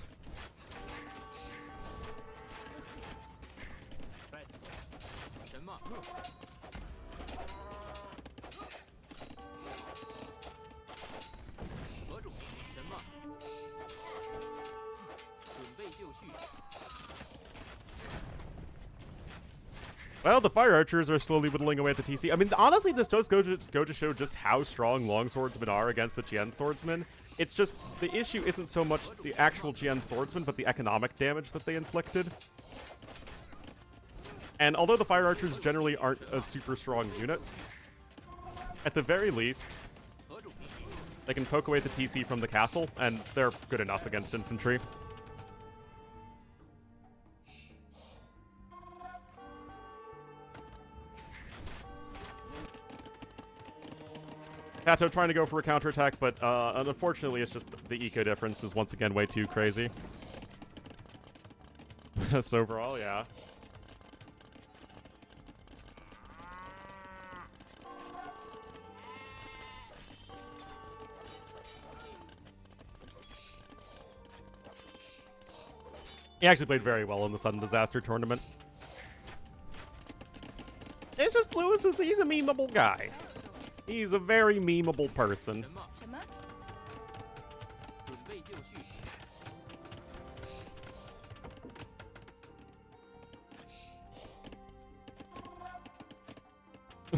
Well, the Fire Archers are slowly whittling away at the TC. I mean, honestly, this does go to show just how strong Long Swordsmen are against the Qian Swordsmen. It's just, the issue isn't so much the actual Qian Swordsmen, but the economic damage that they inflicted. And although the Fire Archers generally aren't a super strong unit, at the very least, they can poke away at the TC from the castle, and they're good enough against infantry. Kato trying to go for a counterattack, but unfortunately it's just the eco difference is once again way too crazy. Best overall, yeah. He actually played very well in the Sudden Disaster tournament. Lewis he's a memeable guy. He's a very memeable person.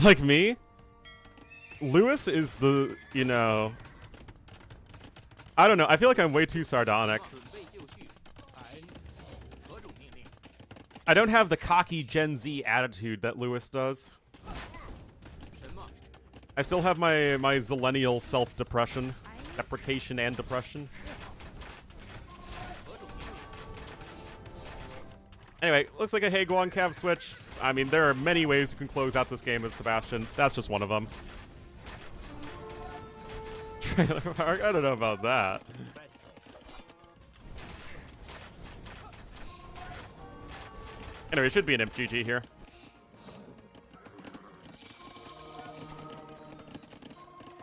Like me? Lewis is the, you know... I don't know, I feel like I'm way too sardonic. I don't have the cocky Gen Z attitude that Lewis does. I still have my zillennial self-depression. Deprecation and depression. Anyway, looks like a Haguan Cav switch. I mean, there are many ways you can close out this game as Sebastian. That's just one of them. Trailer park? I don't know about that. Anyway, it should be an imp GG here.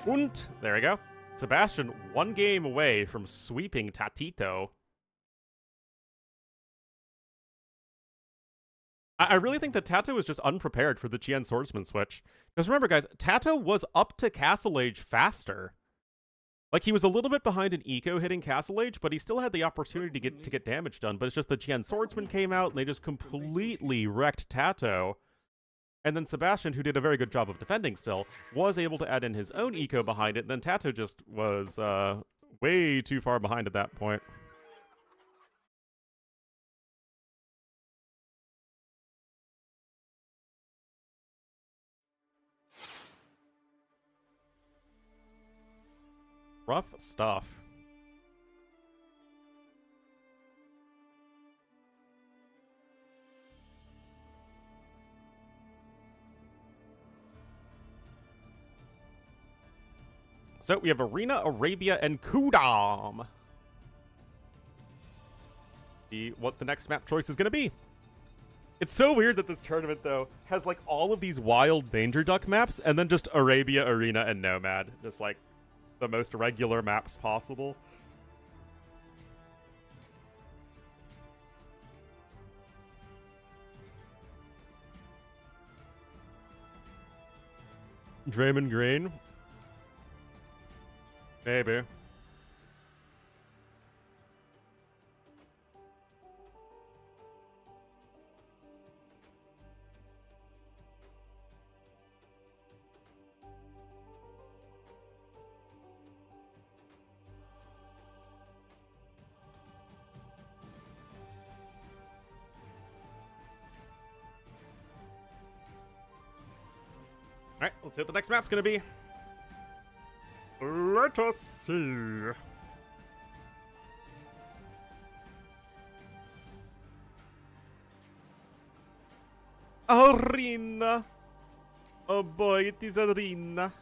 And there we go. Sebastian, one game away from sweeping Tatito. I really think that Tato was just unprepared for the Chien Swordsman switch. Because remember, guys, Tato was up to Castle Age faster. Like, he was a little bit behind in eco hitting Castle Age, but he still had the opportunity to get damage done. But it's just the Chien Swordsman came out, and they just completely wrecked Tato. And then Sebastian, who did a very good job of defending still, was able to add in his own eco behind it. And then Tato just was way too far behind at that point. Rough stuff. So we have Arena, Arabia, and Kudam. See what the next map choice is going to be. It's so weird that this tournament, though, has like all of these wild Danger Duck maps and then just Arabia, Arena, and Nomad. Just like the most regular maps possible. Draymond Green? Maybe. Alright, let's see what the next map's gonna be. Let us see. Arena. Oh boy, it is Arena.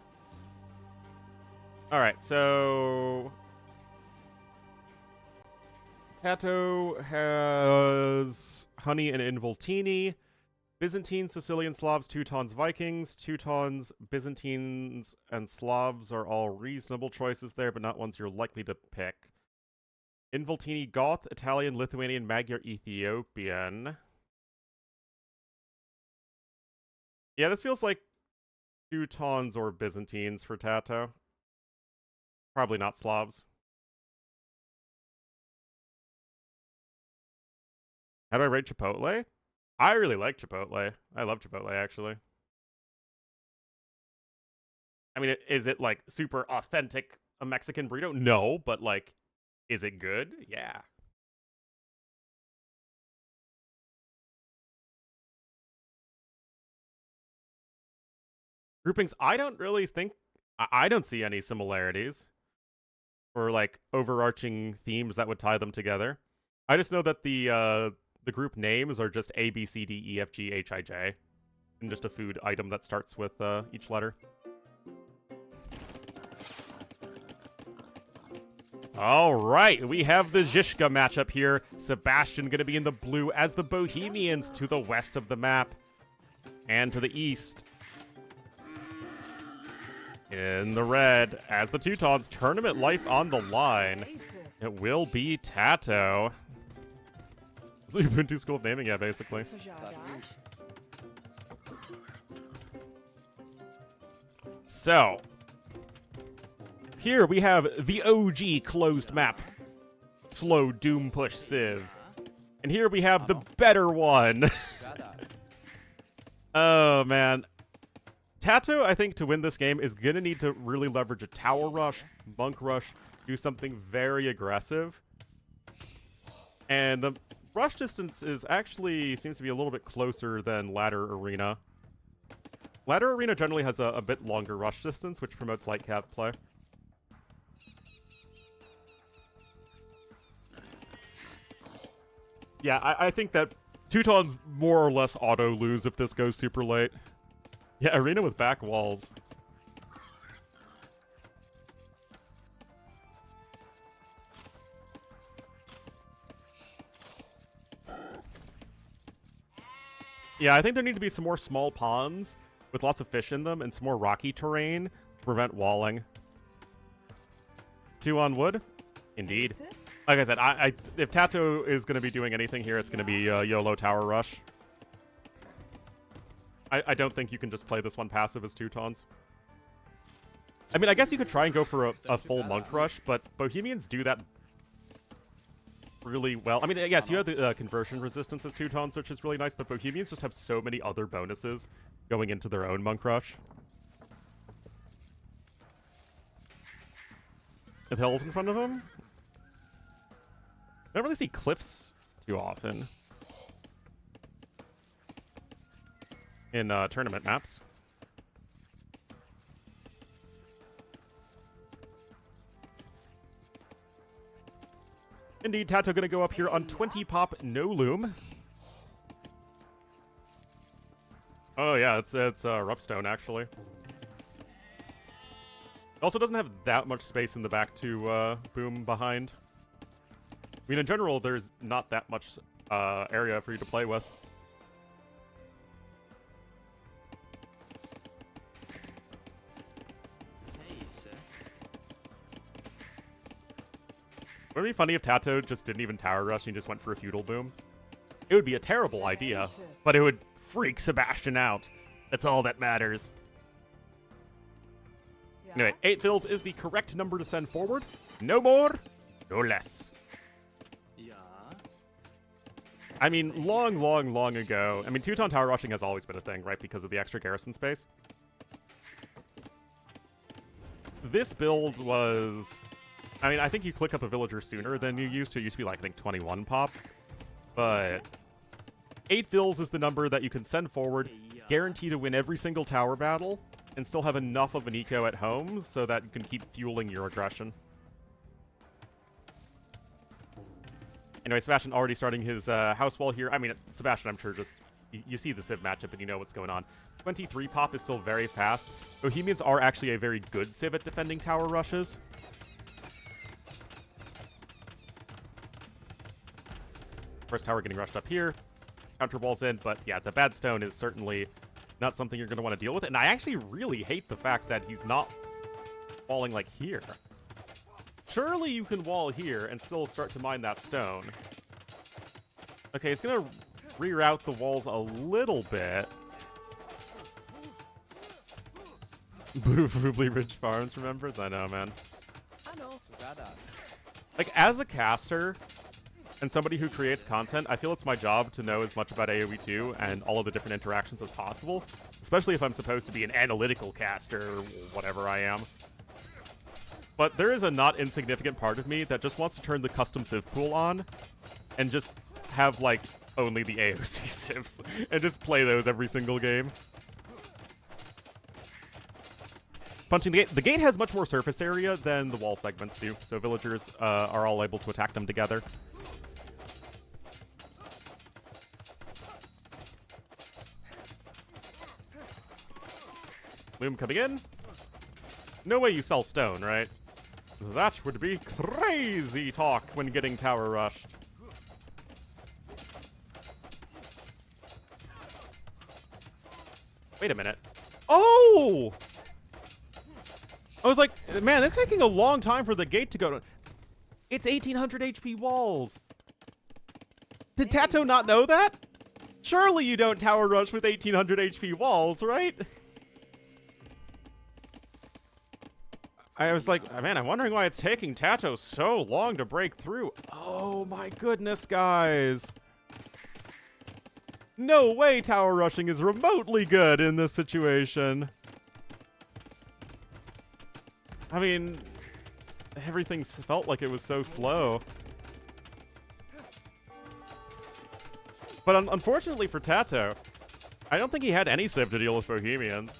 Alright, so... Tato has Honey and Involtini. Byzantine, Sicilian, Slavs, Teutons, Vikings. Teutons, Byzantines, and Slavs are all reasonable choices there, but not ones you're likely to pick. Involtini, Goth, Italian, Lithuanian, Magyar, Ethiopian. Yeah, this feels like Teutons or Byzantines for Tato. Probably not Slavs. How do I rate Chipotle? I really like Chipotle. I love Chipotle, actually. I mean, is it, like, super authentic a Mexican burrito? No, but, like, is it good? Yeah. Groupings, I don't really think... I don't see any similarities. Or, like, overarching themes that would tie them together. I just know that the group names are just A, B, C, D, E, F, G, H, I, J. And just a food item that starts with each letter. Alright, we have the Zizka matchup here. Sebastian gonna be in the blue as the Bohemians to the west of the map. And to the east. In the red, as the Teutons, tournament life on the line. It will be Tato. It's the Ubuntu School of Naming, yeah, basically. So, here we have the OG closed map. Slow Doom Push Civ. And here we have the better one. Oh, man. Tato, I think, to win this game is going to need to really leverage a tower rush, monk rush, do something very aggressive. And the rush distance is actually seems to be a little bit closer than Ladder Arena. Ladder Arena generally has a bit longer rush distance, which promotes light cap play. Yeah, I think that Teuton's more or less auto-lose if this goes super late. Yeah, Arena with back walls. Yeah, I think there need to be some more small ponds with lots of fish in them and some more rocky terrain to prevent walling. 2 on wood? Indeed. Like I said, if Tato is going to be doing anything here, it's going to be YOLO Tower Rush. I don't think you can just play this one passive as Teutons. I mean, I guess you could try and go for a full Monk Rush, but Bohemians do that really well. I mean, yes, you have the conversion resistance as Teutons, which is really nice, but Bohemians just have so many other bonuses going into their own Monk Rush. With hills in front of him? I don't really see cliffs too often in tournament maps. Indeed, Tato gonna go up here on 20 pop, no loom. Oh yeah, it's rough stone actually. Also doesn't have that much space in the back to boom behind. I mean, in general, there's not that much area for you to play with. Would it be funny if Tato just didn't even tower rush and he just went for a feudal boom? It would be a terrible idea, but it would freak Sebastian out. That's all that matters. Yeah. Anyway, 8 fills is the correct number to send forward. No more, no less. Yeah. I mean, long ago. I mean, Teuton tower rushing has always been a thing, right? Because of the extra garrison space. This build was... I mean, I think you click up a villager sooner than you used to. It used to be like, I think, 21 pop. But 8 fills is the number that you can send forward, guarantee to win every single tower battle, and still have enough of an eco at home so that you can keep fueling your aggression. Anyway, Sebastian already starting his house wall here. I mean, Sebastian, I'm sure just... You see the Civ matchup and you know what's going on. 23 pop is still very fast. Bohemians are actually a very good Civ at defending tower rushes. First tower getting rushed up here. Counter balls in, but yeah, the bad stone is certainly not something you're going to want to deal with. And I actually really hate the fact that he's not walling like here. Surely you can wall here and still start to mine that stone. Okay, he's going to reroute the walls a little bit. Brubly Ridge Farms remembers? I know, man. I know. Like, as a caster... and somebody who creates content, I feel it's my job to know as much about AoE 2 and all of the different interactions as possible, especially if I'm supposed to be an analytical caster or whatever I am. But there is a not insignificant part of me that just wants to turn the custom Civ pool on and just have, like, only the AOC Civs and just play those every single game. Punching the gate. The gate has much more surface area than the wall segments do, so villagers are all able to attack them together. Loom coming in. No way you sell stone, right? That would be crazy talk when getting tower rushed. Wait a minute. Oh! I was like, man, it's taking a long time for the gate to go to... It's 1800 HP walls. Did Tato not know that? Surely you don't tower rush with 1800 HP walls, right? I was like, man, I'm wondering why it's taking Tato so long to break through. Oh my goodness, guys. No way tower rushing is remotely good in this situation. I mean, everything felt like it was so slow. But unfortunately for Tato, I don't think he had any civ to deal with Bohemians.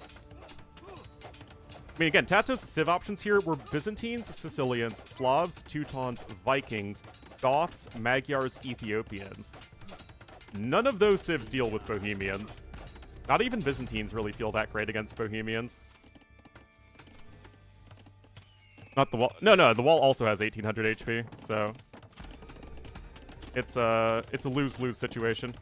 I mean, again, Tato's civ options here were Byzantines, Sicilians, Slavs, Teutons, Vikings, Goths, Magyars, Ethiopians. None of those civs deal with Bohemians. Not even Byzantines really feel that great against Bohemians. Not the wall. No, the wall also has 1800 HP, so it's a lose-lose situation.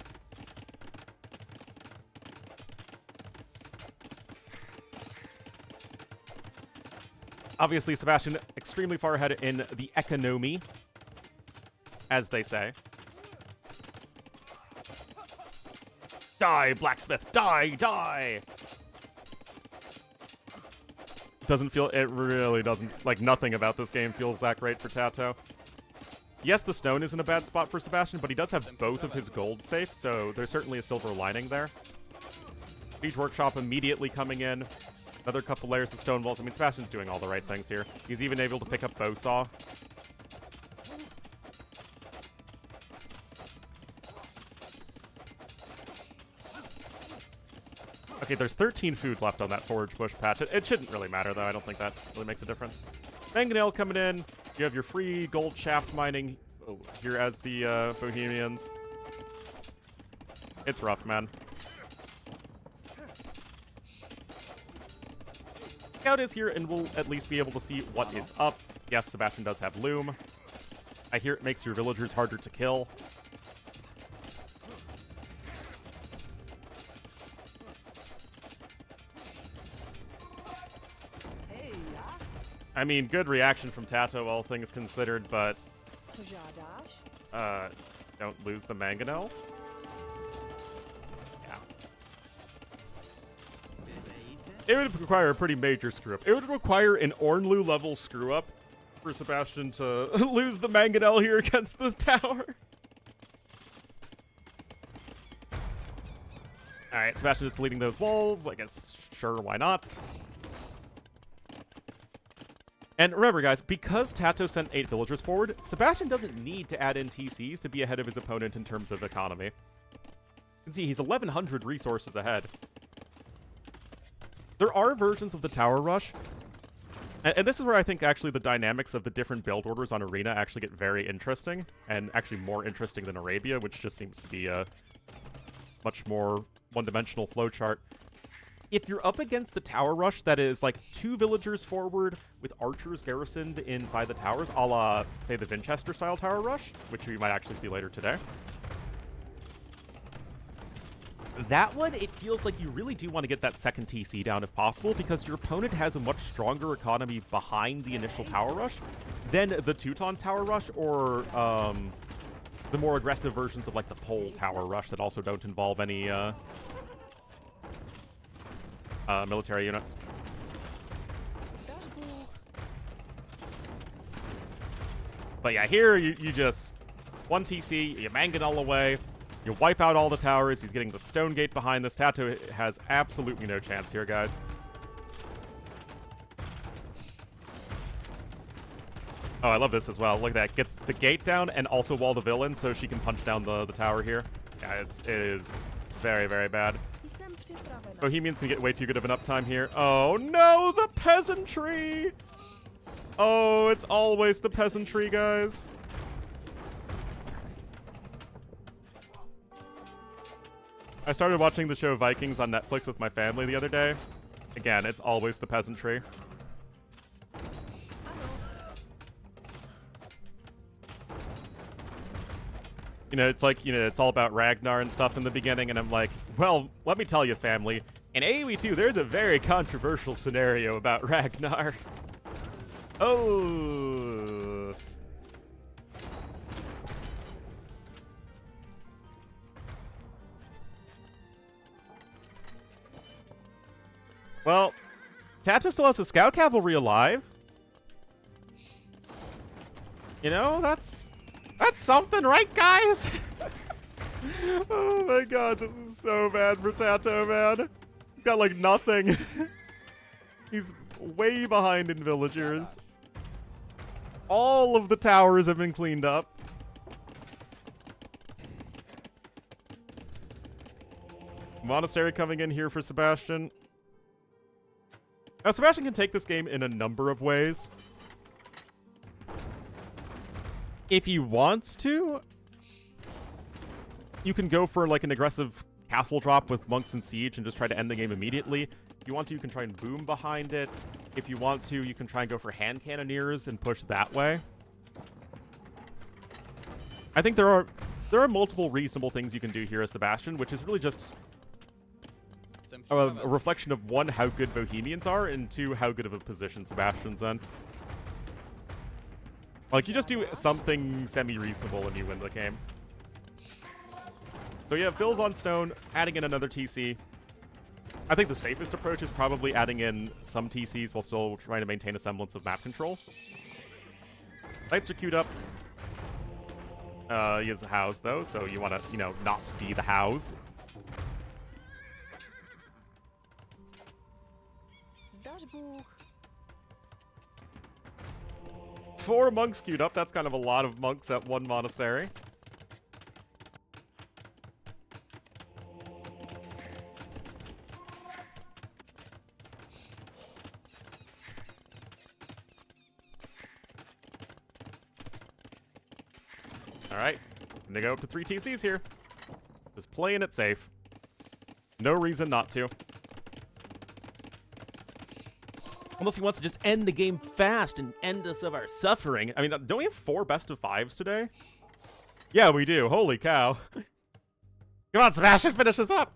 Obviously, Sebastian extremely far ahead in the economy, as they say. Die, blacksmith! Die, die! It really doesn't, like, nothing about this game feels that great for Tato. Yes, the stone is in a bad spot for Sebastian, but he does have both of his gold safe, so there's certainly a silver lining there. Siege Workshop immediately coming in. Another couple layers of stone walls. I mean, Sebastian's doing all the right things here. He's even able to pick up Bowsaw. Okay, there's 13 food left on that forage bush patch. It shouldn't really matter, though. I don't think that really makes a difference. Mangonel coming in. You have your free gold shaft mining here as the Bohemians. It's rough, man. Scout is here, and we'll at least be able to see what is up. Yes, Sebastian does have Loom. I hear it makes your villagers harder to kill. I mean, good reaction from Tato, all things considered, but don't lose the Mangonel. Yeah. It would require a pretty major screw-up. It would require an Ornlu level screw-up for Sebastian to lose the Mangonel here against the tower. Alright, Sebastian is deleting those walls. I guess, sure, why not? And remember, guys, because Tato sent 8 villagers forward, Sebastian doesn't need to add in TCs to be ahead of his opponent in terms of economy. You can see he's 1,100 resources ahead. There are versions of the Tower Rush, and this is where I think actually the dynamics of the different build orders on Arena actually get very interesting, and actually more interesting than Arabia, which just seems to be a much more one-dimensional flowchart. If you're up against the Tower Rush that is like 2 villagers forward with archers garrisoned inside the towers, a la, say, the Vinchester style Tower Rush, which we might actually see later today. That one, it feels like you really do want to get that second TC down if possible, because your opponent has a much stronger economy behind the initial Tower Rush than the Teuton Tower Rush or the more aggressive versions of like the Pole Tower Rush that also don't involve any military units. But yeah, here you just 1 TC, you Mangonel away, you wipe out all the towers. He's getting the stone gate behind this. Tato has absolutely no chance here, guys. Oh, I love this as well. Look at that. Get the gate down and also wall the villain so she can punch down the tower here. Yeah, it is very, very bad. Bohemians can get way too good of an uptime here. Oh no, the peasantry! Oh, it's always the peasantry, guys. I started watching the show Vikings on Netflix with my family the other day. Again, it's always the peasantry. You know, it's like, you know, it's all about Ragnar and stuff in the beginning, and I'm like, well, let me tell you, family, in AoE 2, there's a very controversial scenario about Ragnar. Oh. Well, Tato still has a scout cavalry alive. You know, that's something, right, guys? Oh my god, this is so bad for Tato, man. He's got, like, nothing. He's way behind in villagers. All of the towers have been cleaned up. Monastery coming in here for Sebastian. Now, Sebastian can take this game in a number of ways. If he wants to, you can go for like an aggressive castle drop with monks and siege and just try to end the game immediately. If you want to, you can try and boom behind it. If you want to, you can try and go for hand cannoneers and push that way. I think there are multiple reasonable things you can do here as Sebastian, which is really just a reflection of, one, how good Bohemians are, and two, how good of a position Sebastian's in. Like, you just do something semi-reasonable and you win the game. So yeah, Phil's on stone, adding in another TC. I think the safest approach is probably adding in some TCs while still trying to maintain a semblance of map control. Knights are queued up. He is housed, though, so you want to, you know, not be the housed. Four monks queued up. That's kind of a lot of monks at one monastery. All right, I'm gonna go up to 3 TCs here. Just playing it safe. No reason not to. Unless he wants to just end the game fast and end us of our suffering. I mean, don't we have 4 best of 5s today? Yeah, we do. Holy cow. Come on, Sebastian, finish this up.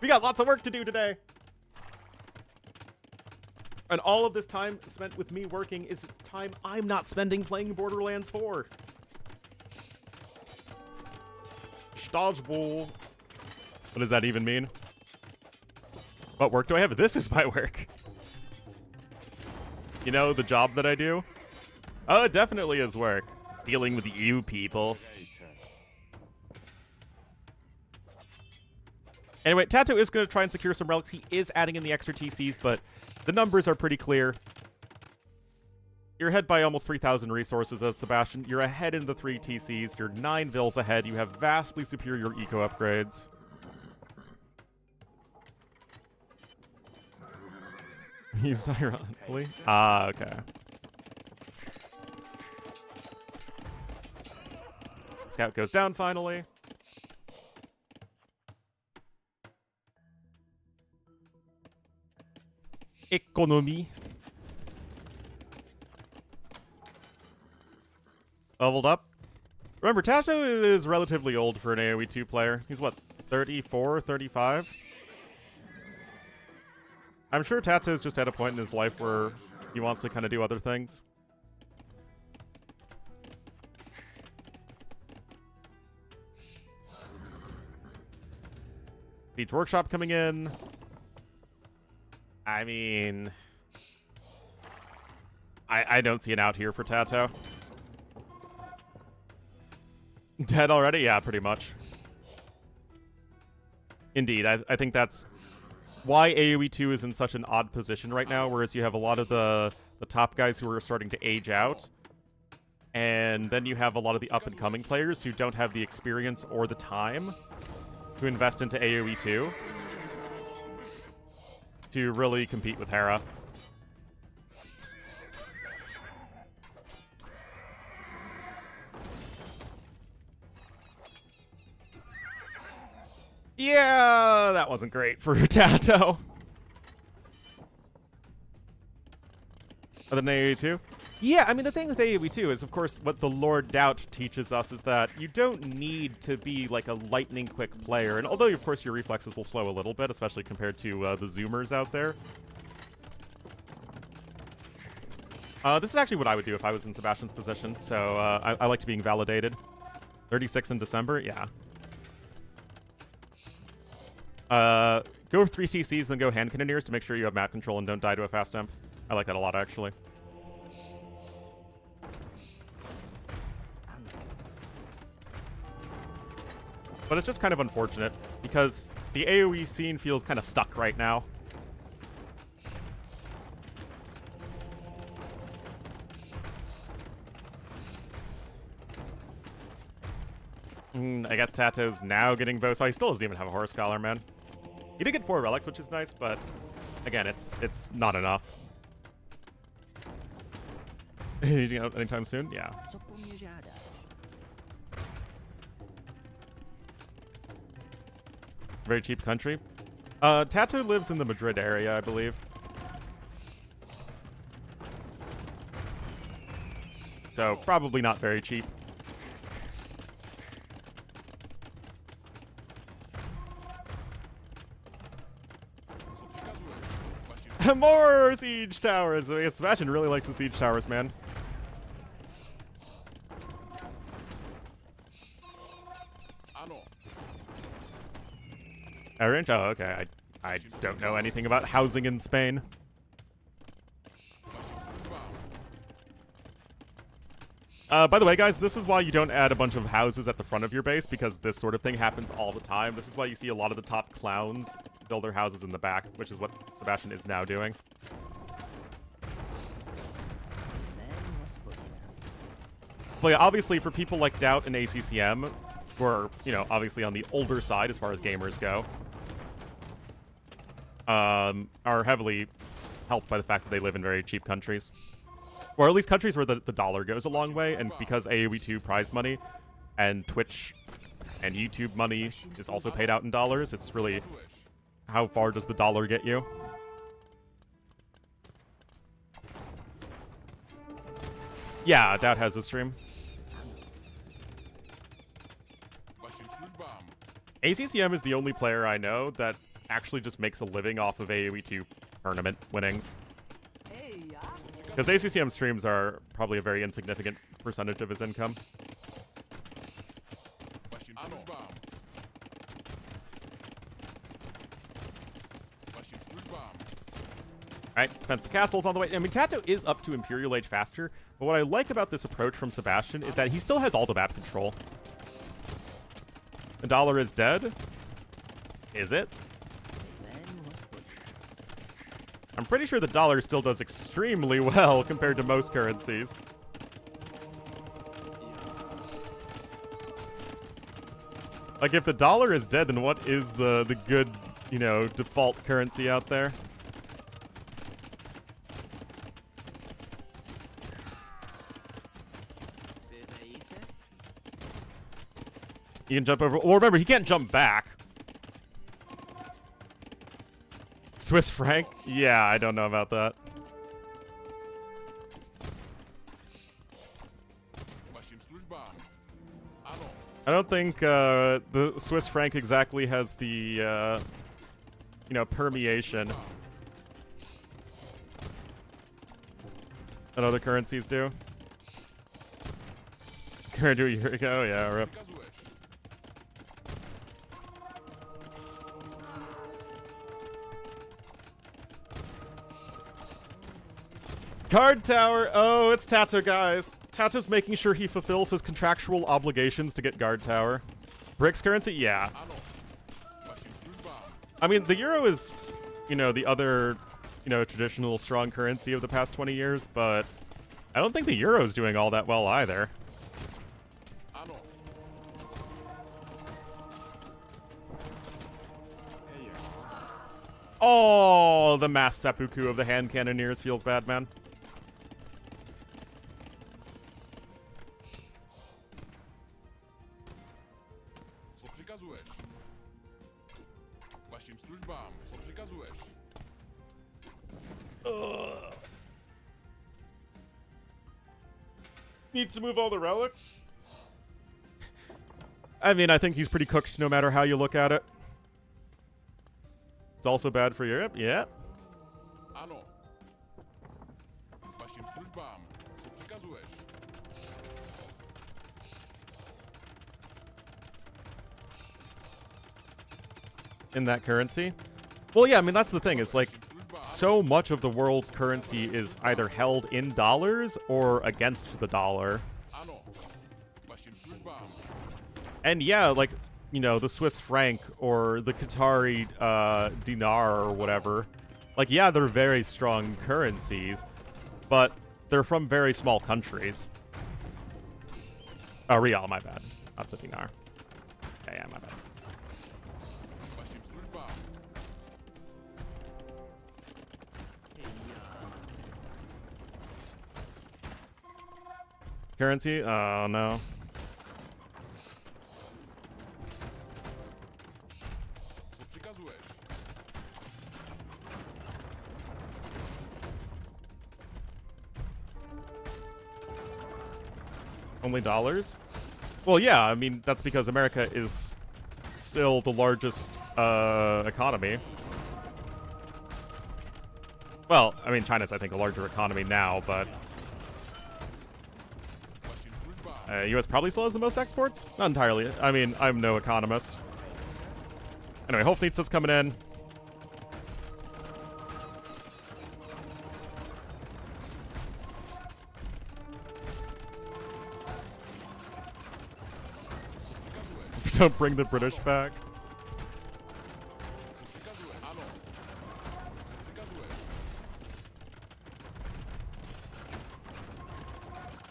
We got lots of work to do today. And all of this time spent with me working is time I'm not spending playing Borderlands 4. Dodgeball. What does that even mean? What work do I have? This is my work. You know, the job that I do? Oh, it definitely is work. Dealing with you people. Anyway, Tato is going to try and secure some relics. He is adding in the extra TCs, but the numbers are pretty clear. You're ahead by almost 3,000 resources as Sebastian. You're ahead in the 3 TCs. You're 9 vills ahead. You have vastly superior eco upgrades. Used ironically. Ah, okay. Scout goes down finally. Economy. Leveled up. Remember, Tato is relatively old for an AoE 2 player. He's what, 34, 35? I'm sure Tato's just at a point in his life where he wants to kind of do other things. Beach Workshop coming in. I mean, I don't see an out here for Tato. Dead already? Yeah, pretty much. Indeed, I think that's why AoE 2 is in such an odd position right now, whereas you have a lot of the top guys who are starting to age out, and then you have a lot of the up-and-coming players who don't have the experience or the time to invest into AoE 2 to really compete with Hera. Yeah, that wasn't great for Tato. Other than AoE 2? Yeah, I mean, the thing with AoE 2 is, of course, what the Lord Doubt teaches us is that you don't need to be, like, a lightning-quick player. And although, of course, your reflexes will slow a little bit, especially compared to the Zoomers out there. This is actually what I would do if I was in Sebastian's position, so I liked being validated. 36 in December? Yeah. Go for 3 TCs, then go hand cannoneers to make sure you have map control and don't die to a fast temp. I like that a lot, actually. But it's just kind of unfortunate because the AoE scene feels kind of stuck right now. I guess Tato's now getting bow, so he still doesn't even have a Horse Collar, man. He did get 4 relics, which is nice, but again, it's not enough. Eating out anytime soon? Yeah. Very cheap country. Tato lives in the Madrid area, I believe. So probably not very cheap. More siege towers! I guess Sebastian really likes the siege towers, man. Orange? Oh, okay. I don't know anything about housing in Spain. By the way, guys, this is why you don't add a bunch of houses at the front of your base, because this sort of thing happens all the time. This is why you see a lot of the top clowns build their houses in the back, which is what Sebastian is now doing. Well, yeah, obviously, for people like Doubt and ACCM, who are, you know, obviously on the older side as far as gamers go, are heavily helped by the fact that they live in very cheap countries. Or at least countries where the dollar goes a long way, and because AoE 2 prize money and Twitch and YouTube money is also paid out in dollars, it's really how far does the dollar get you? Yeah, Doubt has a stream. ACCM is the only player I know that actually just makes a living off of AoE 2 tournament winnings. Because ACCM streams are probably a very insignificant percentage of his income. Alright, defensive castle's on the way. I mean, Tato is up to Imperial Age faster, but what I like about this approach from Sebastian is that he still has all the map control. The dollar is dead? Is it? I'm pretty sure the dollar still does extremely well compared to most currencies. Like, if the dollar is dead, then what is the good, you know, default currency out there? You can jump over. Well, remember, he can't jump back. Swiss franc? Yeah, I don't know about that. I don't think the Swiss franc exactly has the, you know, permeation that other currencies do. Compared to a year ago, yeah, rip. Guard tower! Oh, it's Tato, guys. Tato's making sure he fulfills his contractual obligations to get guard tower. Bricks currency? Yeah. I mean, the euro is, you know, the other, you know, traditional strong currency of the past 20 years, but I don't think the euro's doing all that well either. Oh, the mass seppuku of the hand cannoneers feels bad, man. Needs to move all the relics? I mean, I think he's pretty cooked no matter how you look at it. It's also bad for Europe, yeah. In that currency? Well, yeah, I mean, that's the thing, is like, so much of the world's currency is either held in dollars or against the dollar. And yeah, like, you know, the Swiss franc or the Qatari dinar or whatever. Like, yeah, they're very strong currencies, but they're from very small countries. Oh, Rial, my bad. Not the dinar. Yeah, my bad. Currency? Oh, no. Only dollars? Well, yeah, I mean, that's because America is still the largest economy. Well, I mean, China's, I think, a larger economy now, but... US probably still has the most exports? Not entirely. I mean, I'm no economist. Anyway, Hofnitza's coming in. Don't bring the British back.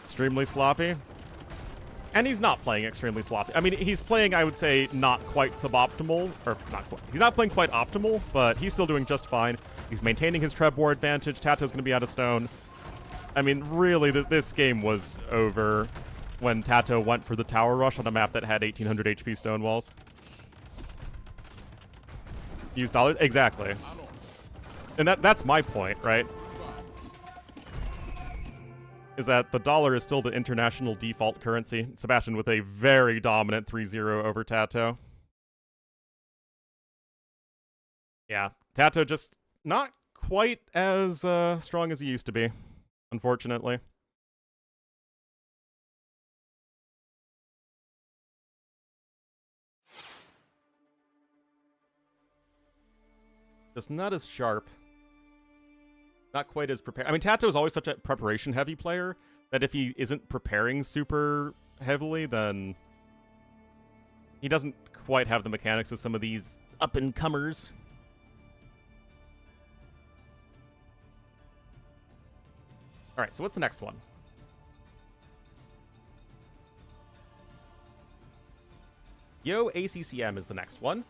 Extremely sloppy. And he's not playing extremely sloppy. I mean, he's playing, I would say, not quite suboptimal. Or, not quite. He's not playing quite optimal, but he's still doing just fine. He's maintaining his treb war advantage. Tato's going to be out of stone. I mean, really, this game was over when Tato went for the tower rush on a map that had 1800 HP stone walls. Use dollars? Exactly. And that's my point, right? Is that the dollar is still the international default currency. Sebastian with a very dominant 3-0 over Tato. Yeah, Tato just not quite as strong as he used to be, unfortunately. Just not as sharp. Not quite as prepared. I mean, Tato is always such a preparation-heavy player that if he isn't preparing super heavily, then he doesn't quite have the mechanics of some of these up-and-comers. All right, so what's the next one? Yo ACCM is the next one.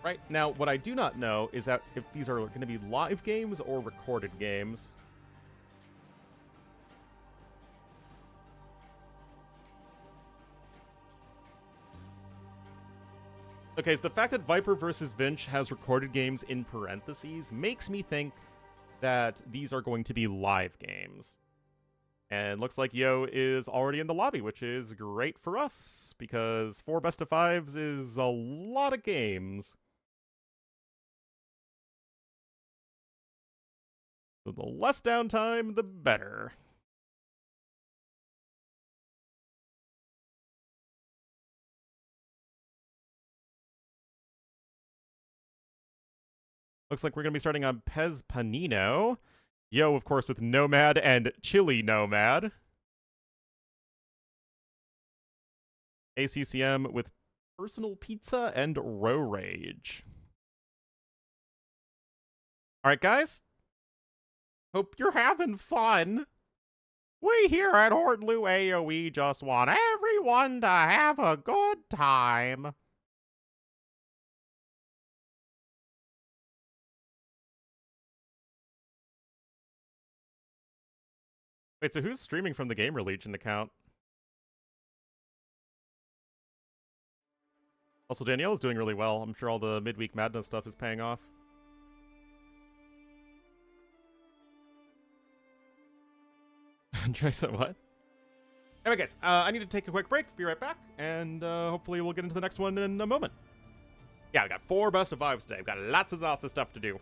Right, now what I do not know is that if these are going to be live games or recorded games. Okay, so the fact that Viper versus Vinch has recorded games in parentheses makes me think that these are going to be live games. And looks like Yo is already in the lobby, which is great for us, because 4 best of 5s is a lot of games. So the less downtime, the better. Looks like we're going to be starting on Pez Panino. Yo, of course, with Nomad and Chili Nomad. ACCM with Personal Pizza and Ro8. All right, guys. Hope you're having fun. We here at Ornlu AoE just want everyone to have a good time. Wait, so who's streaming from the Gamer Legion account? Also, Danielle is doing really well. I'm sure all the midweek madness stuff is paying off. Try some what? Anyway, guys, I need to take a quick break. Be right back, and hopefully we'll get into the next one in a moment. Yeah, we got 4 Best of 5s today. We've got lots and lots of stuff to do.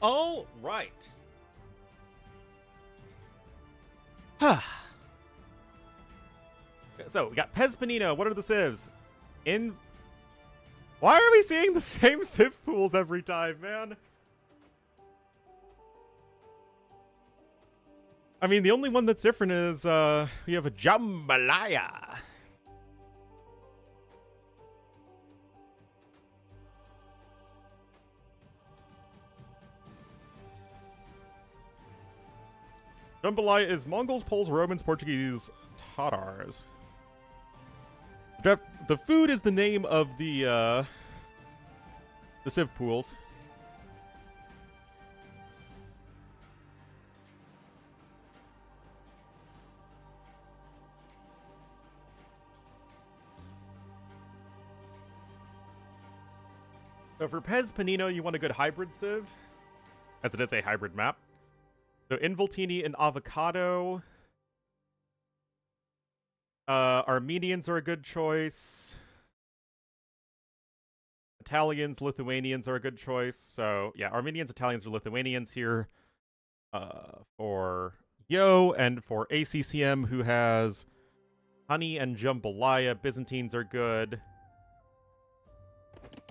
All right. So, we got Pez Panino. What are the civs? Why are we seeing the same civ pools every time, man? I mean, the only one that's different is, we have a Jambalaya. Jambalaya is Mongols, Poles, Romans, Portuguese, Tatars. The food is the name of the civ pools. So for Pez Panino, you want a good hybrid civ, as it is a hybrid map. So Involtini and Avocado. Armenians are a good choice. Italians, Lithuanians are a good choice. So yeah, Armenians, Italians, or Lithuanians here for Yo, and for ACCM, who has Honey and Jambalaya. Byzantines are good.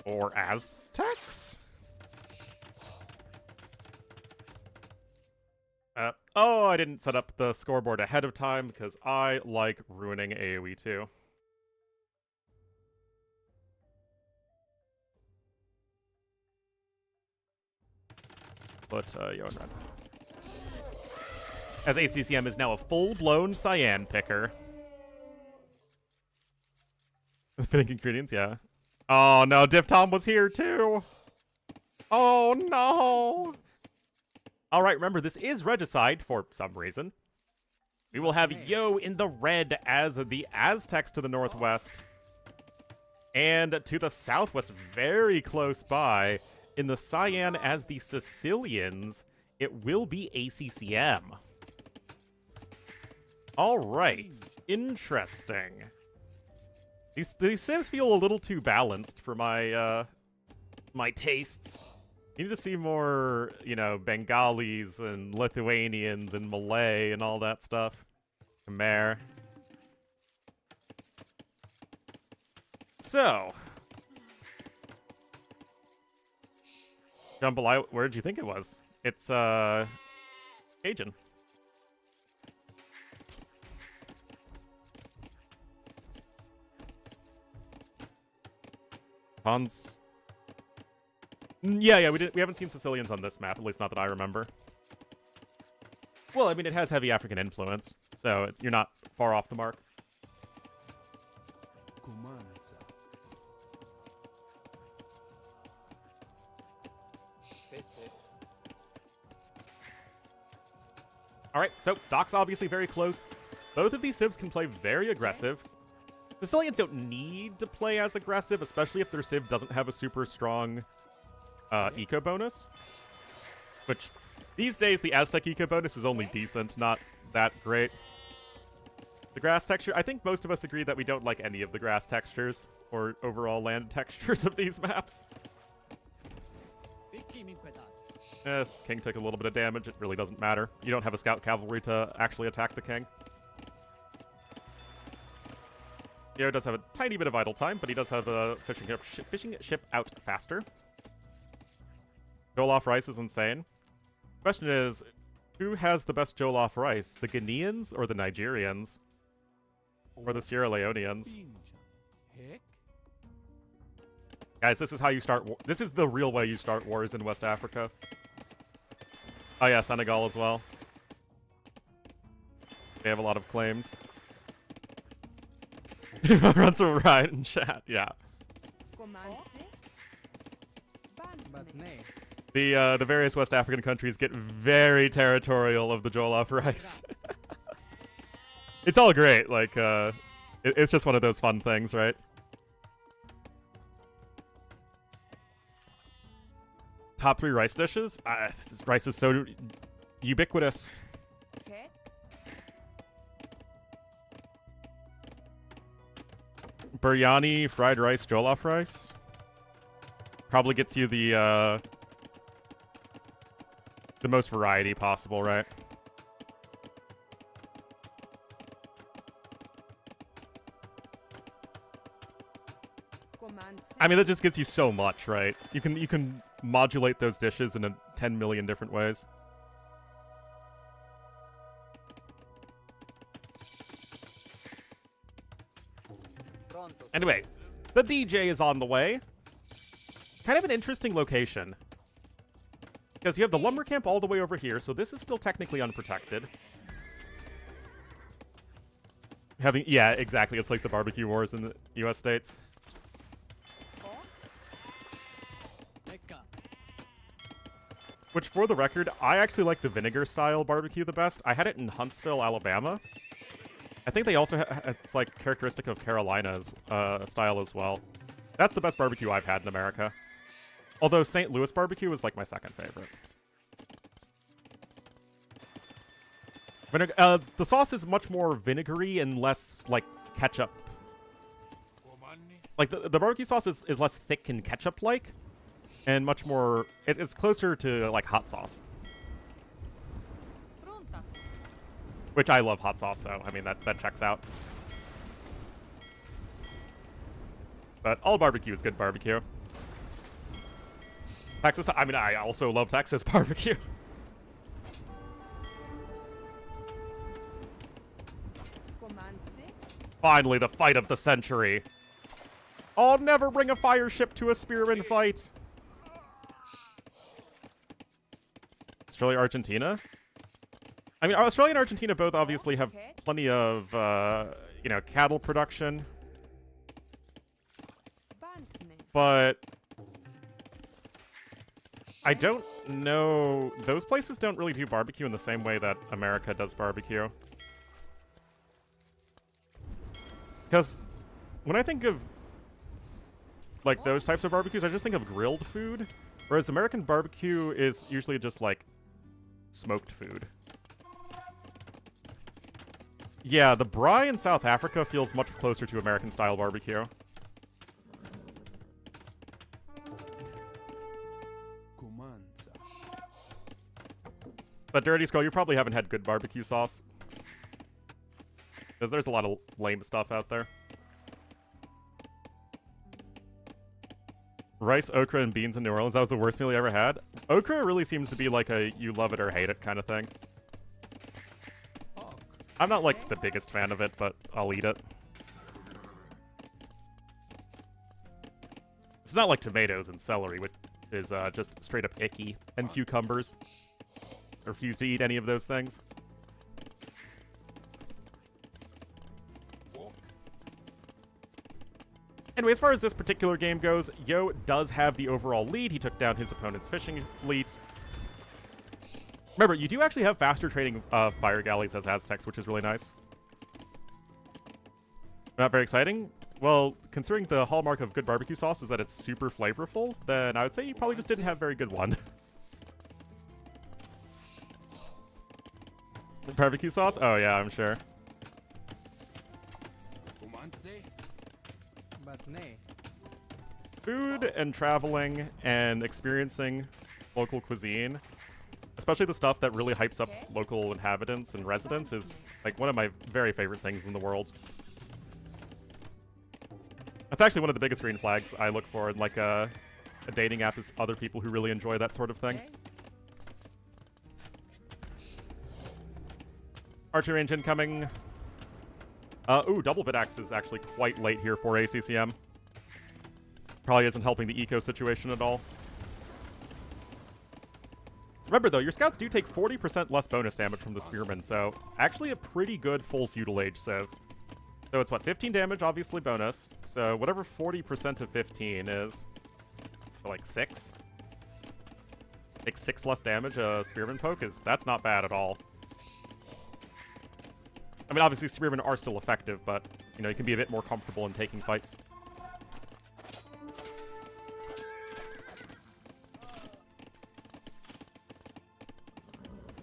Or Aztecs? Oh, I didn't set up the scoreboard ahead of time because I like ruining AoE too. But, yo, and red. As ACCM is now a full-blown cyan picker. Fitting ingredients, yeah. Oh no, Div Tom was here too! Oh no! Alright, remember, this is Regicide for some reason. We will have Yo in the red as the Aztecs to the northwest. And to the southwest, very close by, in the cyan as the Sicilians, it will be ACCM. Alright, interesting. These Civs feel a little too balanced for my, my tastes. Need to see more, you know, Bengalis and Lithuanians and Malay and all that stuff. Khmer. So. Jambalaya, where did you think it was? It's, Cajun. Hans. Yeah, we haven't seen Sicilians on this map, at least not that I remember. Well, I mean, it has heavy African influence, so you're not far off the mark. Alright, so Doc's obviously very close. Both of these Civs can play very aggressive. Sicilians don't need to play as aggressive, especially if their Civ doesn't have a super strong eco bonus. Which, these days, the Aztec eco bonus is only decent, not that great. The grass texture, I think most of us agree that we don't like any of the grass textures or overall land textures of these maps. King took a little bit of damage, it really doesn't matter. You don't have a scout cavalry to actually attack the king. Yo does have a tiny bit of idle time, but he does have a fishing ship out faster. Jollof rice is insane. Question is, who has the best jollof rice? The Ghanaians or the Nigerians? Or the Sierra Leoneans? Guys, this is how you start this is the real way you start wars in West Africa. Oh yeah, Senegal as well. They have a lot of claims. Runs a riot in chat, yeah. The various West African countries get very territorial of the jollof rice. It's all great, like, it's just one of those fun things, right? Top 3 rice dishes? This rice is so ubiquitous. Okay. Biryani, fried rice, jollof rice. Probably gets you the most variety possible, right? I mean, that just gets you so much, right? You can modulate those dishes in 10 million different ways. Anyway, the DJ is on the way. Kind of an interesting location. Because you have the lumber camp all the way over here, so this is still technically unprotected. Yeah, exactly. It's like the barbecue wars in the US states. Which, for the record, I actually like the vinegar-style barbecue the best. I had it in Huntsville, Alabama. I think they also it's like characteristic of Carolina's style as well. That's the best barbecue I've had in America. Although St. Louis barbecue is like my second favorite. The sauce is much more vinegary and less like ketchup. Like the barbecue sauce is less thick and ketchup-like, and much more. It's closer to like hot sauce. Which I love hot sauce, so I mean that checks out. But all barbecue is good barbecue. Texas, I mean, I also love Texas barbecue. Finally, the fight of the century. I'll never bring a fire ship to a spearman fight. Australia, Argentina? I mean, Australia and Argentina both obviously have plenty of, you know, cattle production. But I don't know. Those places don't really do barbecue in the same way that America does barbecue. Because when I think of, like, those types of barbecues, I just think of grilled food. Whereas American barbecue is usually just, like, smoked food. Yeah, the braai in South Africa feels much closer to American-style barbecue. But Dirty Scroll, you probably haven't had good barbecue sauce. Because there's a lot of lame stuff out there. Rice, okra, and beans in New Orleans. That was the worst meal you ever had. Okra really seems to be like a you love it or hate it kind of thing. I'm not like the biggest fan of it, but I'll eat it. It's not like tomatoes and celery, which is just straight up icky. And cucumbers. I refuse to eat any of those things. Anyway, as far as this particular game goes, Yo does have the overall lead. He took down his opponent's fishing fleet. Remember, you do actually have faster trading fire galleys as Aztecs, which is really nice. Not very exciting? Well, considering the hallmark of good barbecue sauce is that it's super flavorful, then I would say you probably just didn't have a very good one. Barbecue sauce? Oh yeah, I'm sure. Food and traveling and experiencing local cuisine, especially the stuff that really hypes up local inhabitants and residents, is like one of my very favorite things in the world. That's actually one of the biggest green flags I look for in like a dating app, is other people who really enjoy that sort of thing. Archer range incoming. Ooh, double bit axe is actually quite late here for ACCM. Probably isn't helping the eco situation at all. Remember though, your scouts do take 40% less bonus damage from the spearmen, so actually a pretty good full feudal age civ. So it's what, 15 damage, obviously bonus. So whatever 40% of 15 is, so like 6. Take 6 less damage a spearman poke that's not bad at all. I mean, obviously, spearmen are still effective, but, you know, you can be a bit more comfortable in taking fights.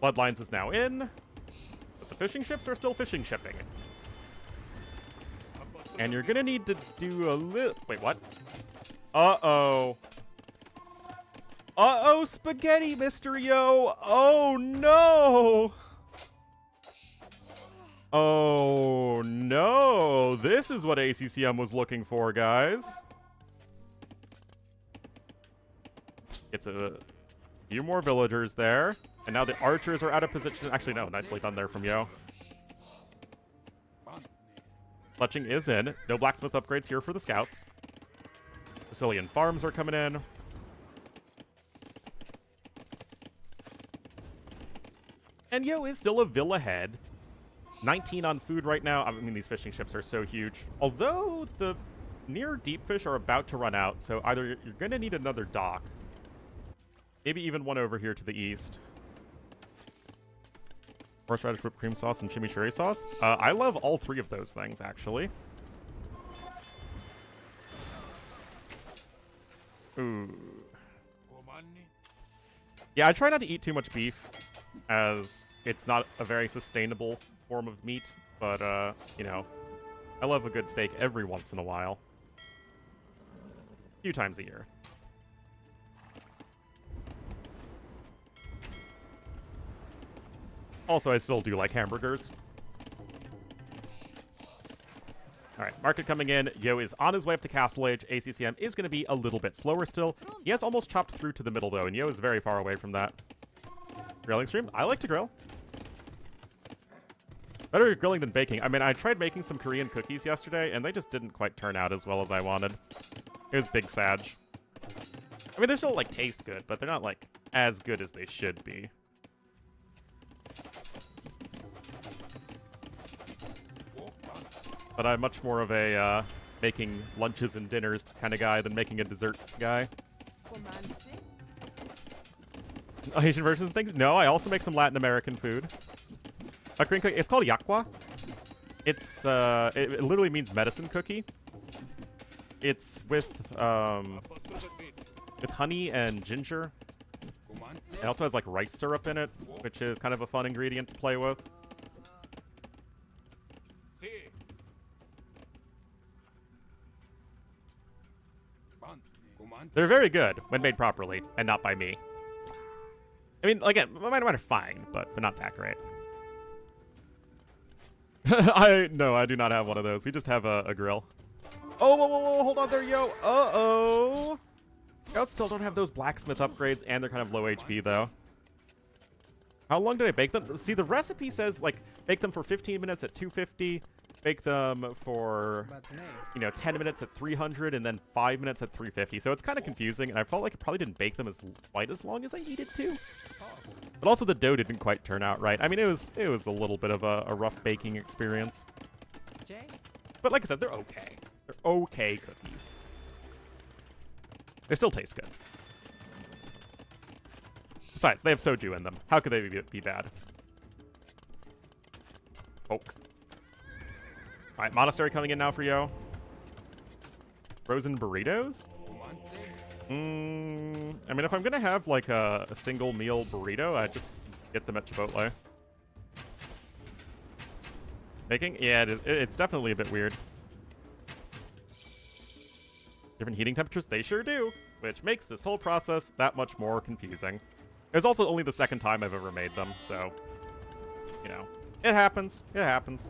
Bloodlines is now in, but the fishing ships are still fishing shipping. And you're gonna need to do a little... Wait, what? Uh-oh. Uh-oh, spaghetti, Mr. Yo! Oh, no! Oh, no. This is what ACCM was looking for, guys. It's a few more villagers there. And now the archers are out of position. Actually, no. Nicely done there from Yo. Fletching is in. No blacksmith upgrades here for the scouts. Sicilian farms are coming in. And Yo is still a vill ahead. 19 on food right now. I mean, these fishing ships are so huge. Although the near deep fish are about to run out, so either you're going to need another dock. Maybe even one over here to the east. Horseradish whipped cream sauce and chimichurri sauce. I love all three of those things, actually. Ooh. Yeah, I try not to eat too much beef, as it's not a very sustainable form of meat, but, you know, I love a good steak every once in a while. A few times a year. Also, I still do like hamburgers. Alright, market coming in. Yo is on his way up to Castle Age. ACCM is going to be a little bit slower still. He has almost chopped through to the middle, though, and Yo is very far away from that. Grilling stream? I like to grill. Better grilling than baking. I mean, I tried making some Korean cookies yesterday, and they just didn't quite turn out as well as I wanted. It was big sag. I mean, they still, like, taste good, but they're not, like, as good as they should be. But I'm much more of a, making lunches and dinners kind of guy than making a dessert guy. Asian versions of things? No, I also make some Latin American food. A Korean cookie. It's called yakwa. It's it literally means medicine cookie. It's with honey and ginger. It also has like rice syrup in it, which is kind of a fun ingredient to play with. They're very good when made properly and not by me. I mean, again, mine are fine, but not that great. No, I do not have one of those. We just have a grill. Oh, whoa, whoa, whoa, hold on there, yo. Uh-oh. Scouts still don't have those blacksmith upgrades, and they're kind of low HP, though. How long did I bake them? See, the recipe says, like, bake them for 15 minutes at 250, bake them for, 10 minutes at 300, and then 5 minutes at 350. So it's kind of confusing, and I felt like I probably didn't bake them quite as long as I needed to. But also the dough didn't quite turn out right. I mean, it was a little bit of a rough baking experience. But like I said, they're okay. They're okay cookies. They still taste good. Besides, they have soju in them. How could they be bad? Poke. Alright, monastery coming in now for yo. Frozen burritos? I mean, if I'm gonna have like a single meal burrito, I just get them at Chipotle. Baking? Yeah, it's definitely a bit weird. Different heating temperatures? They sure do, which makes this whole process that much more confusing. It's also only the second time I've ever made them, so, you know, it happens. It happens.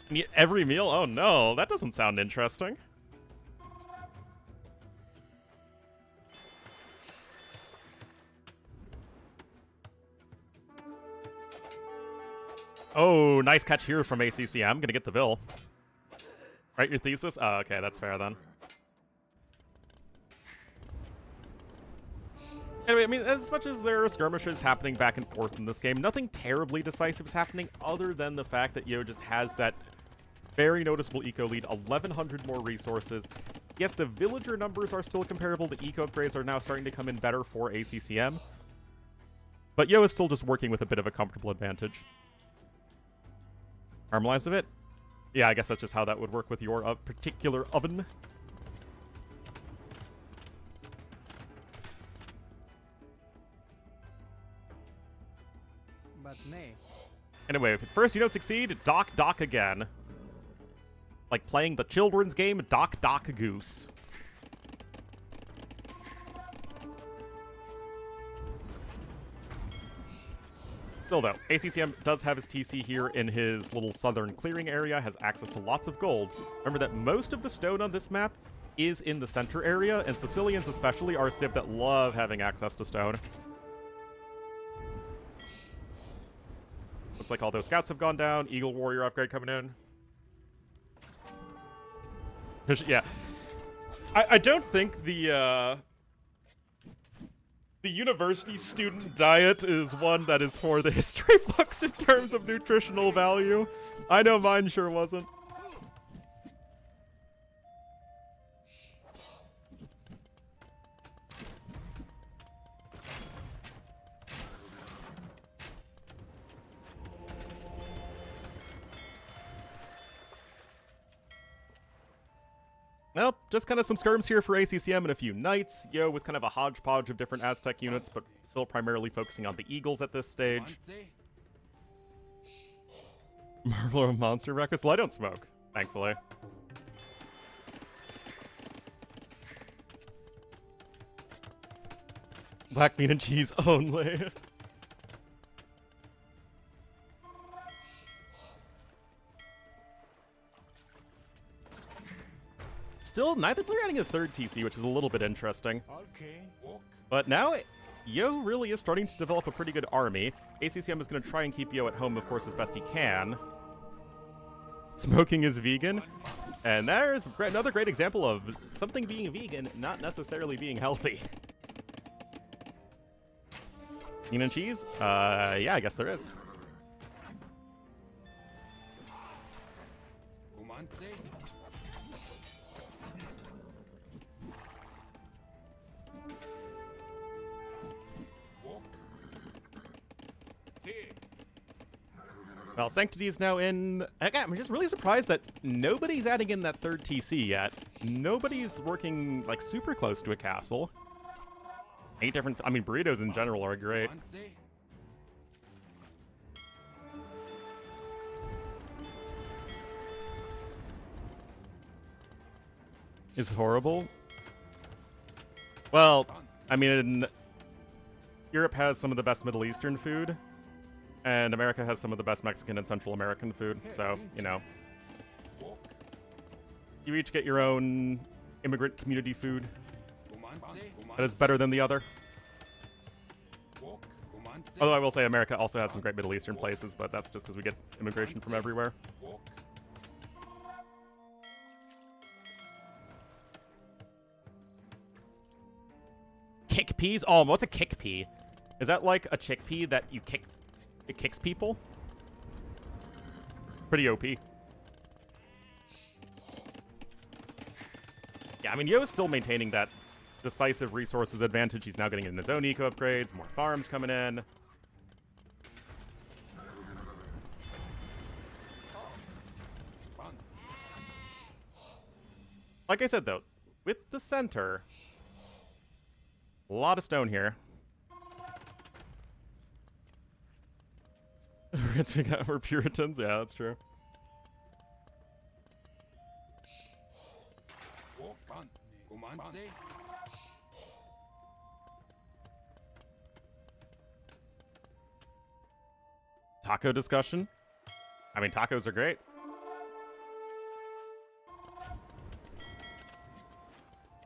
And every meal? Oh no, that doesn't sound interesting. Oh, nice catch here from ACCM. Gonna get the bill. Write your thesis? Oh, okay, that's fair then. Anyway, I mean, as much as there are skirmishes happening back and forth in this game, nothing terribly decisive is happening other than the fact that Yo just has that very noticeable eco lead, 1,100 more resources. Yes, the villager numbers are still comparable. The eco upgrades are now starting to come in better for ACCM. But Yo is still just working with a bit of a comfortable advantage. Caramelize of it? Yeah, I guess that's just how that would work with your particular oven. But nay. Anyway, if at first you don't succeed, dock again. Like playing the children's game Dock Goose. Still though, ACCM does have his TC here in his little southern clearing area, has access to lots of gold. Remember that most of the stone on this map is in the center area, and Sicilians especially are a civ that love having access to stone. Looks like all those scouts have gone down. Eagle Warrior upgrade coming in. Yeah. I don't think the university student diet is one that is for the history books in terms of nutritional value. I know mine sure wasn't. Well, just kind of some skirms here for ACCM and a few knights. Yo, with kind of a hodgepodge of different Aztec units, but still primarily focusing on the Eagles at this stage. Marble Monster Breakfast? Well, I don't smoke, thankfully. Black bean and cheese only. Still, neither player adding a third TC, which is a little bit interesting. But now, Yo really is starting to develop a pretty good army. ACCM is going to try and keep Yo at home, of course, as best he can. Smoking is vegan. And there's another great example of something being vegan, not necessarily being healthy. Bean and cheese? Yeah, I guess there is. Well, Sanctity is now in. Again, I'm just really surprised that nobody's adding in that third TC yet. Nobody's working, like, super close to a castle. 8 different. I mean, burritos in general are great. Is horrible? Well, I mean, Europe has some of the best Middle Eastern food. And America has some of the best Mexican and Central American food, so, you know. You each get your own immigrant community food that is better than the other. Although I will say America also has some great Middle Eastern places, but that's just because we get immigration from everywhere. Kickpeas? Oh, what's a kickpea? Is that like a chickpea that you kick? It kicks people? Pretty OP. Yeah, I mean, Yo is still maintaining that decisive resources advantage. He's now getting in his own eco upgrades, more farms coming in. Like I said, though, with the center, a lot of stone here. We're Puritans? Yeah, that's true. Taco discussion? I mean, tacos are great.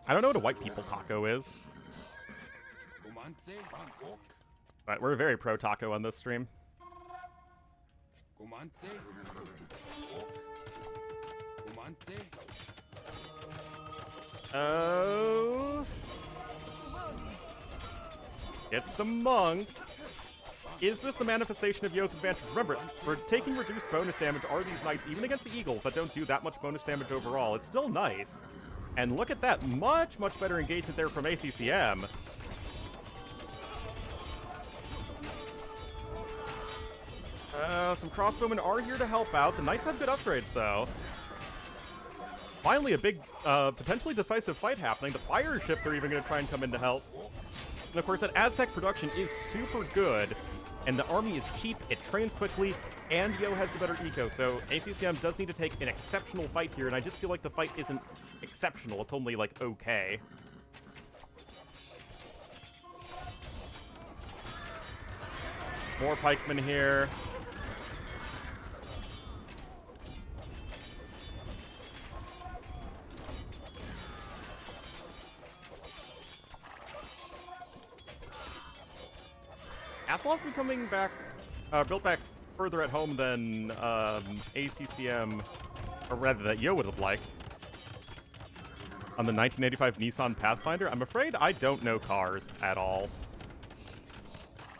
I don't know what a white people taco is. But we're very pro taco on this stream. Oh, it's the monks. Is this the manifestation of Yo's advantage? Remember, for taking reduced bonus damage are these knights, even against the eagles that don't do that much bonus damage overall. It's still nice. And look at that, much better engagement there from ACCM. Some crossbowmen are here to help out. The knights have good upgrades, though. Finally, a big, potentially decisive fight happening. The fire ships are even going to try and come in to help. And of course, that Aztec production is super good, and the army is cheap, it trains quickly, and Yo has the better eco, so ACCM does need to take an exceptional fight here, and I just feel like the fight isn't exceptional, it's only, like, okay. More pikemen here. Assal's becoming back, built back further at home than ACCM, or rather that Yo would have liked. On the 1985 Nissan Pathfinder, I'm afraid I don't know cars at all.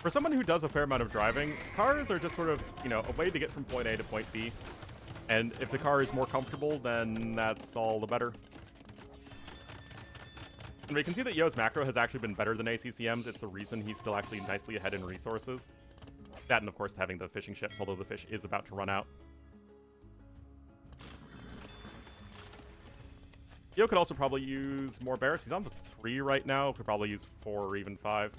For someone who does a fair amount of driving, cars are just sort of, you know, a way to get from point A to point B. And if the car is more comfortable, then that's all the better. And we can see that Yo's macro has actually been better than ACCM's. It's the reason he's still actually nicely ahead in resources. That and, of course, having the fishing ships, although the fish is about to run out. Yo could also probably use more barracks. He's on the 3 right now. Could probably use 4 or even 5.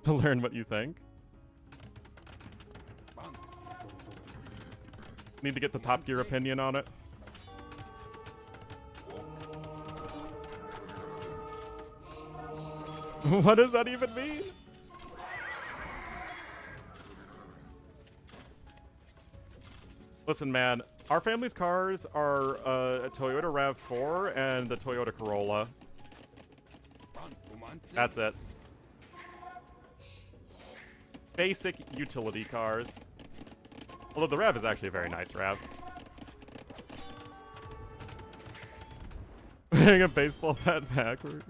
To learn what you think. Need to get the Top Gear opinion on it. What does that even mean? Listen, man, our family's cars are a Toyota RAV4 and the Toyota Corolla. That's it. Basic utility cars. Although the Rev is actually a very nice Rev. Wearing a baseball bat backward.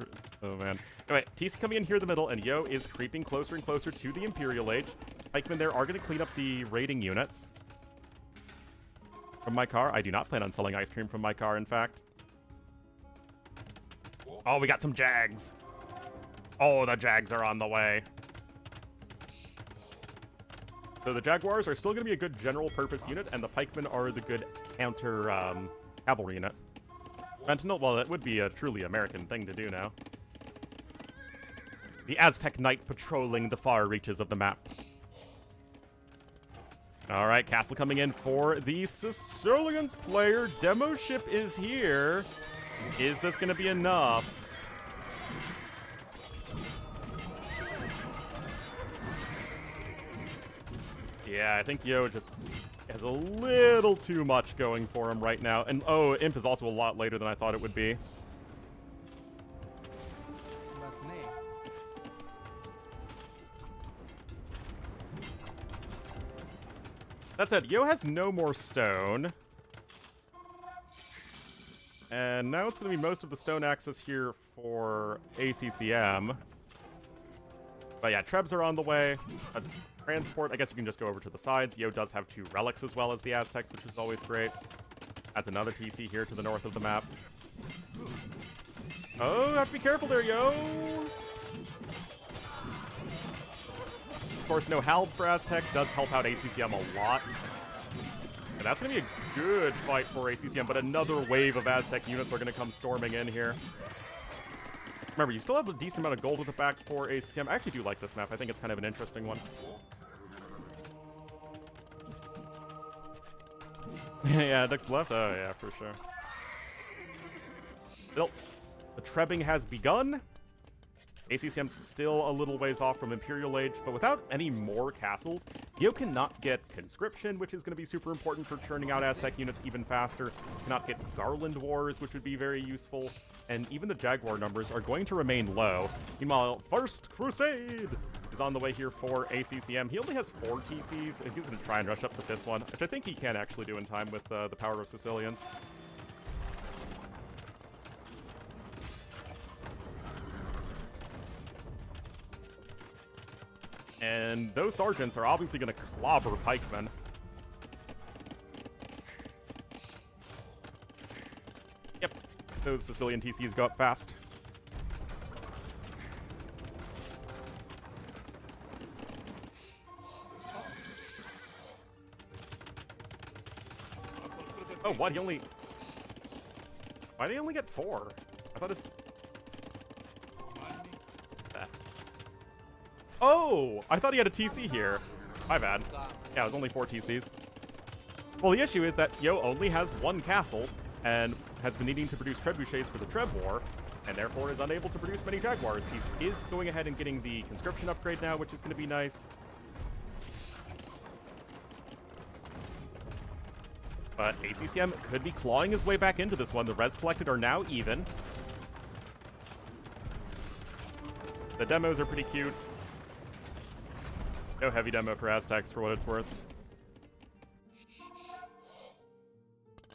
Oh, man. Anyway, TC coming in here in the middle, and Yo is creeping closer and closer to the Imperial Age. Pikemen there are going to clean up the raiding units. From my car. I do not plan on selling ice cream from my car, in fact. Oh, we got some Jags. Oh, the Jags are on the way. So the Jaguars are still going to be a good general-purpose unit, and the Pikemen are the good counter cavalry unit. Sentinel, well, that would be a truly American thing to do now. The Aztec Knight patrolling the far reaches of the map. All right, Castle coming in for the Sicilians player. Demo ship is here. Is this going to be enough? Yeah, I think Yo just has a little too much going for him right now. And, oh, Imp is also a lot later than I thought it would be. That said, Yo has no more stone. And now it's going to be most of the stone access here for ACCM. But yeah, Trebs are on the way. Transport, I guess you can just go over to the sides. Yo does have 2 relics as well as the Aztecs, which is always great. Adds another TC here to the north of the map. Oh, have to be careful there, Yo! Of course, no Halb for Aztec does help out ACCM a lot. And that's going to be a good fight for ACCM, but another wave of Aztec units are going to come storming in here. Remember, you still have a decent amount of gold at the back for ACCM. I actually do like this map. I think it's kind of an interesting one. Yeah, next left? Oh, yeah, for sure. Still, the trebbing has begun. ACCM's still a little ways off from Imperial Age, but without any more castles, Yo cannot get Conscription, which is going to be super important for churning out Aztec units even faster. Cannot get Garland Wars, which would be very useful. And even the Jaguar numbers are going to remain low. Meanwhile, First Crusade is on the way here for ACCM. He only has 4 TCs, and he's going to try and rush up the 5th one, which I think he can actually do in time with the power of Sicilians. And those sergeants are obviously going to clobber pikemen. Yep, those Sicilian TCs go up fast. Oh, what? Why'd he only get 4? I thought it's... Oh! I thought he had a TC here. My bad. Yeah, it was only 4 TCs. Well, the issue is that Yo only has 1 castle, and has been needing to produce trebuchets for the Treb War, and therefore is unable to produce many Jaguars. He is going ahead and getting the conscription upgrade now, which is going to be nice. But ACCM could be clawing his way back into this one. The res collected are now even. The demos are pretty cute. No heavy demo for Aztecs for what it's worth.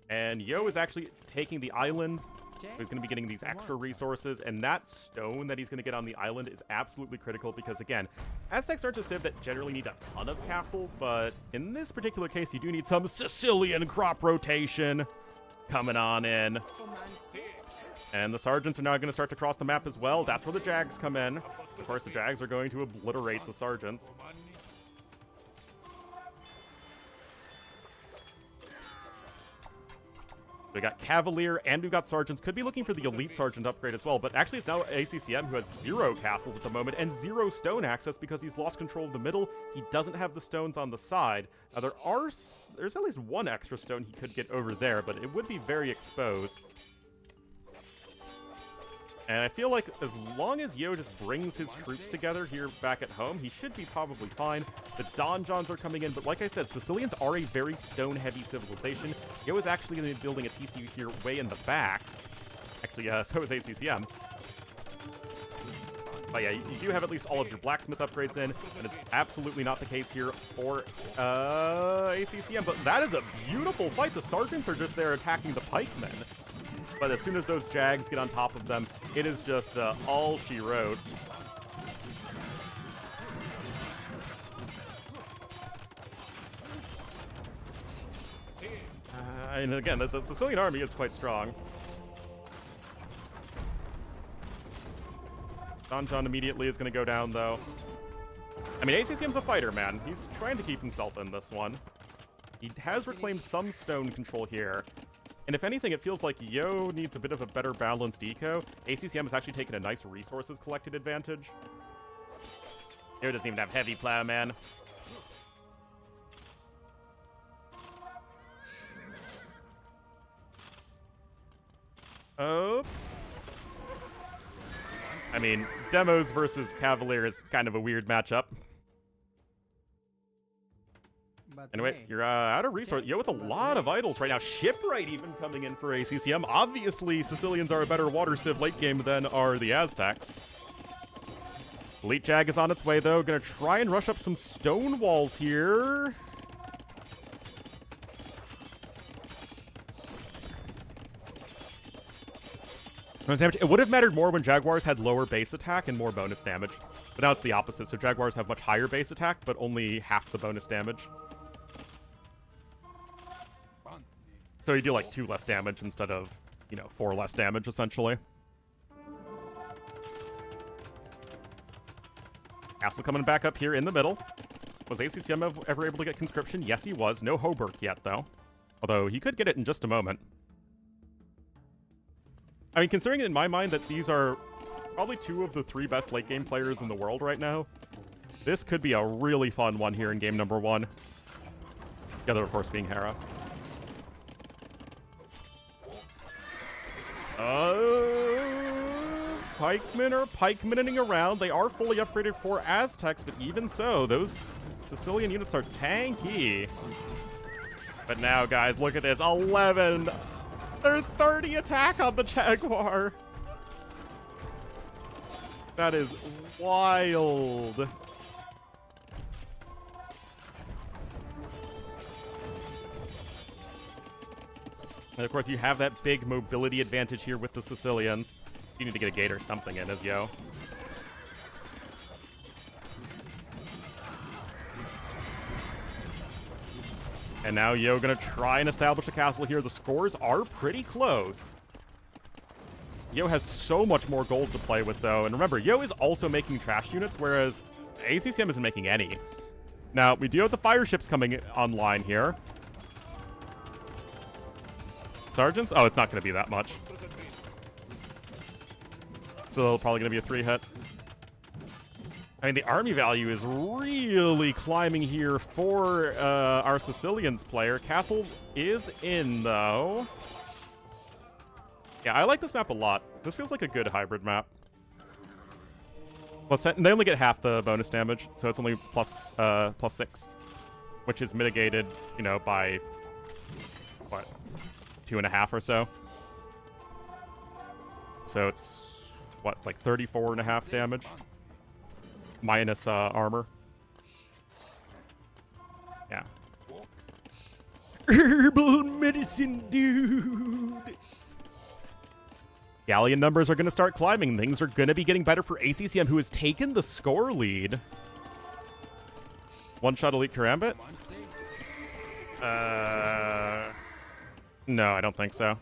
And Yo is actually taking the island. So he's going to be getting these extra resources, and that stone that he's going to get on the island is absolutely critical because, again, Aztecs aren't a civ that generally need a ton of castles, but in this particular case, you do need some Sicilian crop rotation coming on in. And the sergeants are now going to start to cross the map as well. That's where the Jags come in. Of course, the Jags are going to obliterate the sergeants. We got Cavalier and we've got Sergeants. Could be looking for the Elite Sergeant upgrade as well, but actually it's now ACCM who has 0 castles at the moment and 0 stone access because he's lost control of the middle. He doesn't have the stones on the side. Now there's at least 1 extra stone he could get over there, but it would be very exposed. And I feel like as long as Yo just brings his troops together here back at home, he should be probably fine. The Donjons are coming in, but like I said, Sicilians are a very stone-heavy civilization. Yo is actually going to be building a TC here way in the back. Actually, so is ACCM. But yeah, you do have at least all of your blacksmith upgrades in, and it's absolutely not the case here for ACCM. But that is a beautiful fight. The sergeants are just there attacking the pikemen. But as soon as those jags get on top of them, it is just all she wrote. And again, the Sicilian army is quite strong. Don immediately is going to go down, though. I mean, ACCM's a fighter, man. He's trying to keep himself in this one. He has reclaimed some stone control here. And if anything, it feels like Yo needs a bit of a better balanced eco. ACCM has actually taken a nice resources collected advantage. Yo doesn't even have heavy plow, man. Oh. I mean, Demos versus Cavalier is kind of a weird matchup. Anyway, you're out of resource. Yo, with a lot of idols right now. Shipwright even coming in for ACCM. Obviously, Sicilians are a better water civ late game than are the Aztecs. Elite Jag is on its way, though. Gonna try and rush up some stone walls here. It would have mattered more when Jaguars had lower base attack and more bonus damage. But now it's the opposite, so Jaguars have much higher base attack, but only half the bonus damage. So you do like 2 less damage instead of, 4 less damage, essentially. Castle coming back up here in the middle. Was ACCM ever able to get conscription? Yes, he was. No Hoburg yet, though. Although he could get it in just a moment. I mean, considering in my mind that these are probably 2 of the 3 best late game players in the world right now, this could be a really fun one here in game number 1. The other, of course, being Hera. Pikemen are pikemening around. They are fully upgraded for Aztecs, but even so, those Sicilian units are tanky. But now, guys, look at this. 11. They're 30 attack on the Jaguar. That is wild. And of course, you have that big mobility advantage here with the Sicilians. You need to get a gate or something in as Yo. And now Yo gonna try and establish a castle here. The scores are pretty close. Yo has so much more gold to play with, though. And remember, Yo is also making trash units, whereas ACCM isn't making any. Now, we do have the fire ships coming online here. Sergeants? Oh, it's not going to be that much. So probably going to be a 3-hit. I mean, the army value is really climbing here for our Sicilians player. Castle is in, though. Yeah, I like this map a lot. This feels like a good hybrid map. Plus 10, they only get half the bonus damage, so it's only plus 6, which is mitigated, by, what, 2.5 or so. So it's, what, like 34.5 damage? Minus armor. Yeah. Herbal medicine, dude! Galleon numbers are going to start climbing. Things are going to be getting better for ACCM, who has taken the score lead. One-shot Elite Karambit? No, I don't think so.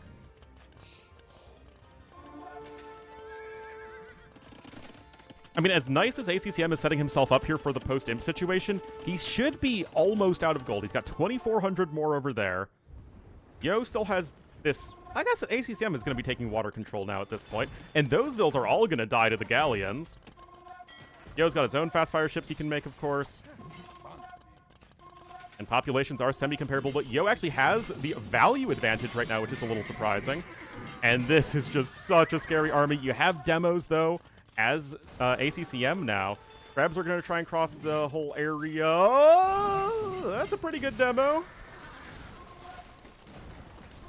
I mean, as nice as ACCM is setting himself up here for the post-imp situation, he should be almost out of gold. He's got 2,400 more over there. Yo still has this... I guess ACCM is going to be taking water control now at this point, and those vills are all going to die to the Galleons. Yo's got his own fast-fire ships he can make, of course. And populations are semi-comparable, but Yo actually has the value advantage right now, which is a little surprising. And this is just such a scary army. You have demos, though, as ACCM now. Crabs are going to try and cross the whole area. Oh, that's a pretty good demo.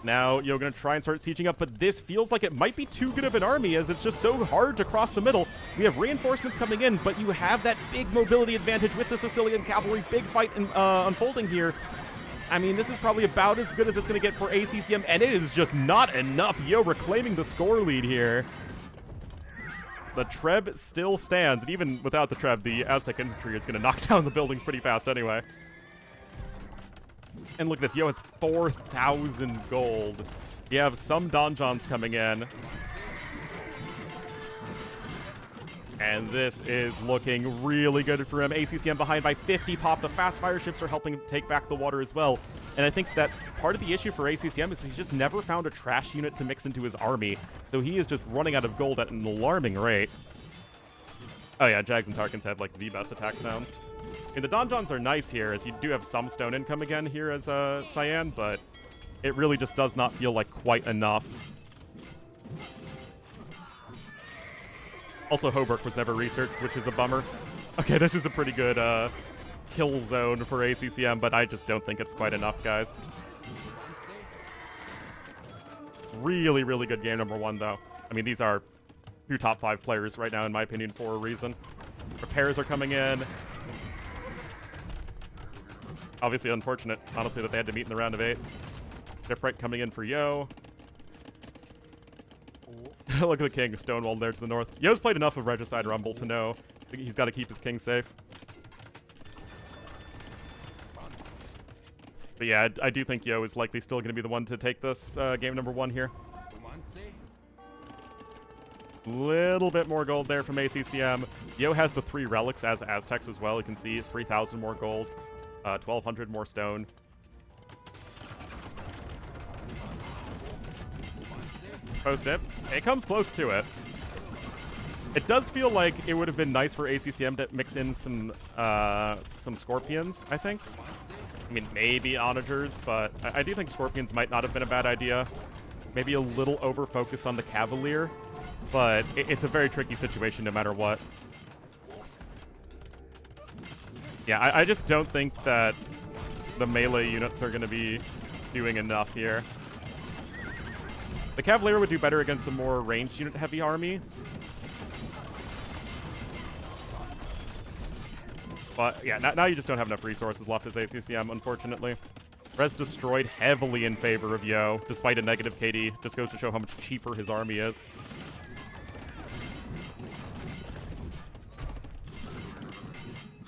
Now, Yo gonna try and start sieging up, but this feels like it might be too good of an army as it's just so hard to cross the middle. We have reinforcements coming in, but you have that big mobility advantage with the Sicilian cavalry. Big fight unfolding here. I mean, this is probably about as good as it's going to get for ACCM, and it is just not enough. Yo reclaiming the score lead here. The Treb still stands, and even without the Treb, the Aztec infantry is going to knock down the buildings pretty fast anyway. And look at this, Yo has 4,000 gold. You have some donjons coming in. And this is looking really good for him. ACCM behind by 50 pop. The fast fire ships are helping take back the water as well. And I think that part of the issue for ACCM is he's just never found a trash unit to mix into his army. So he is just running out of gold at an alarming rate. Oh yeah, Jags and Tarkins have like the best attack sounds. I mean, the donjons are nice here, as you do have some stone income again here as Cyan, but it really just does not feel like quite enough. Also, Hoburg was never researched, which is a bummer. Okay, this is a pretty good kill zone for ACCM, but I just don't think it's quite enough, guys. Really, really good game number one, though. I mean, these are two top 5 players right now, in my opinion, for a reason. Repairs are coming in. Obviously unfortunate, honestly, that they had to meet in the round of 8. Shipwright coming in for Yo. Look at the king, Stonewall there to the north. Yo's played enough of Regicide Rumble to know he's got to keep his king safe. But yeah, I do think Yo is likely still going to be the one to take this game number 1 here. Little bit more gold there from ACCM. Yo has the 3 relics as Aztecs as well. You can see 3,000 more gold, 1,200 more stone. Post it. It comes close to it. It does feel like it would have been nice for ACCM to mix in some Scorpions, I think. I mean, maybe Onagers, but I do think Scorpions might not have been a bad idea. Maybe a little over-focused on the Cavalier, but it's a very tricky situation no matter what. Yeah, I just don't think that the melee units are going to be doing enough here. The Cavalier would do better against a more ranged unit-heavy army. But yeah, now you just don't have enough resources left as ACCM, unfortunately. Res destroyed heavily in favor of Yo, despite a negative KD. Just goes to show how much cheaper his army is.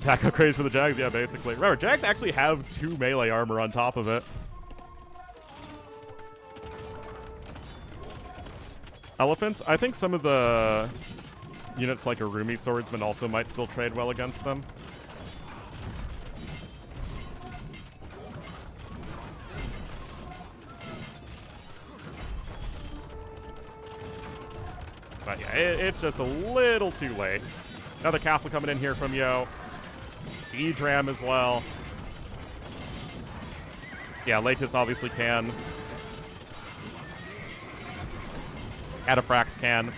Tackle craze for the Jags, yeah, basically. Remember, Jags actually have 2 melee armor on top of it. Elephants, I think some of the units like Arumi Swordsman also might still trade well against them. But yeah, it's just a little too late. Another castle coming in here from Yo. Edram as well. Yeah, Latus obviously can. Cataphracts can.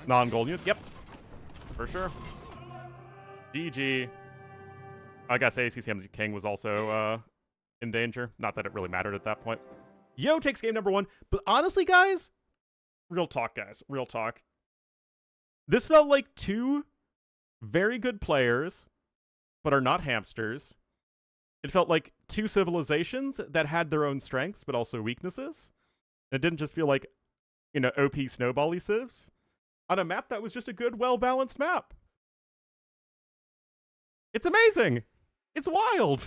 Non-gold units, yep. For sure. GG. I guess ACCM's king was also in danger. Not that it really mattered at that point. Yo takes game number 1. But honestly, guys, real talk, guys. Real talk. This felt like 2 very good players, but are not hamsters. It felt like 2 civilizations that had their own strengths, but also weaknesses. It didn't just feel like, you know, OP snowbally civs. On a map that was just a good, well-balanced map. It's amazing! It's wild!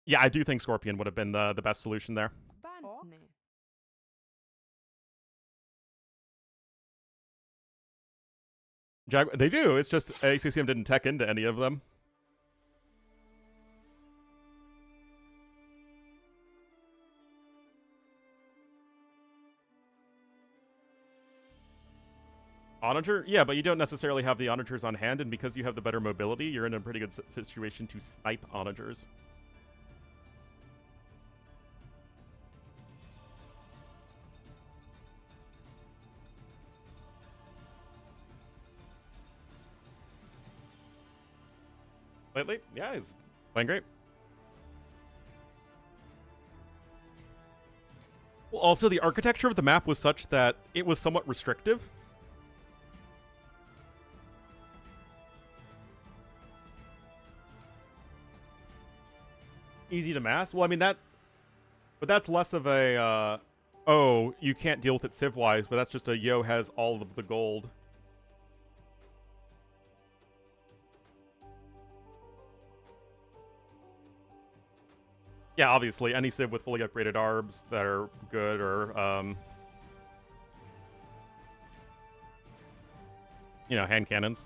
Yeah, I do think Scorpion would have been the best solution there. They do, it's just ACCM didn't tech into any of them. Onager? Yeah, but you don't necessarily have the Onagers on hand, and because you have the better mobility, you're in a pretty good situation to snipe Onagers. lately. Yeah, he's playing great. Well, also, the architecture of the map was such that it was somewhat restrictive. Easy to mass? Well, I mean, but that's less of a, oh, you can't deal with it civ-wise, but that's just a yo has all of the gold. Yeah, obviously, any civ with fully upgraded arbs that are good or, you know, hand cannons.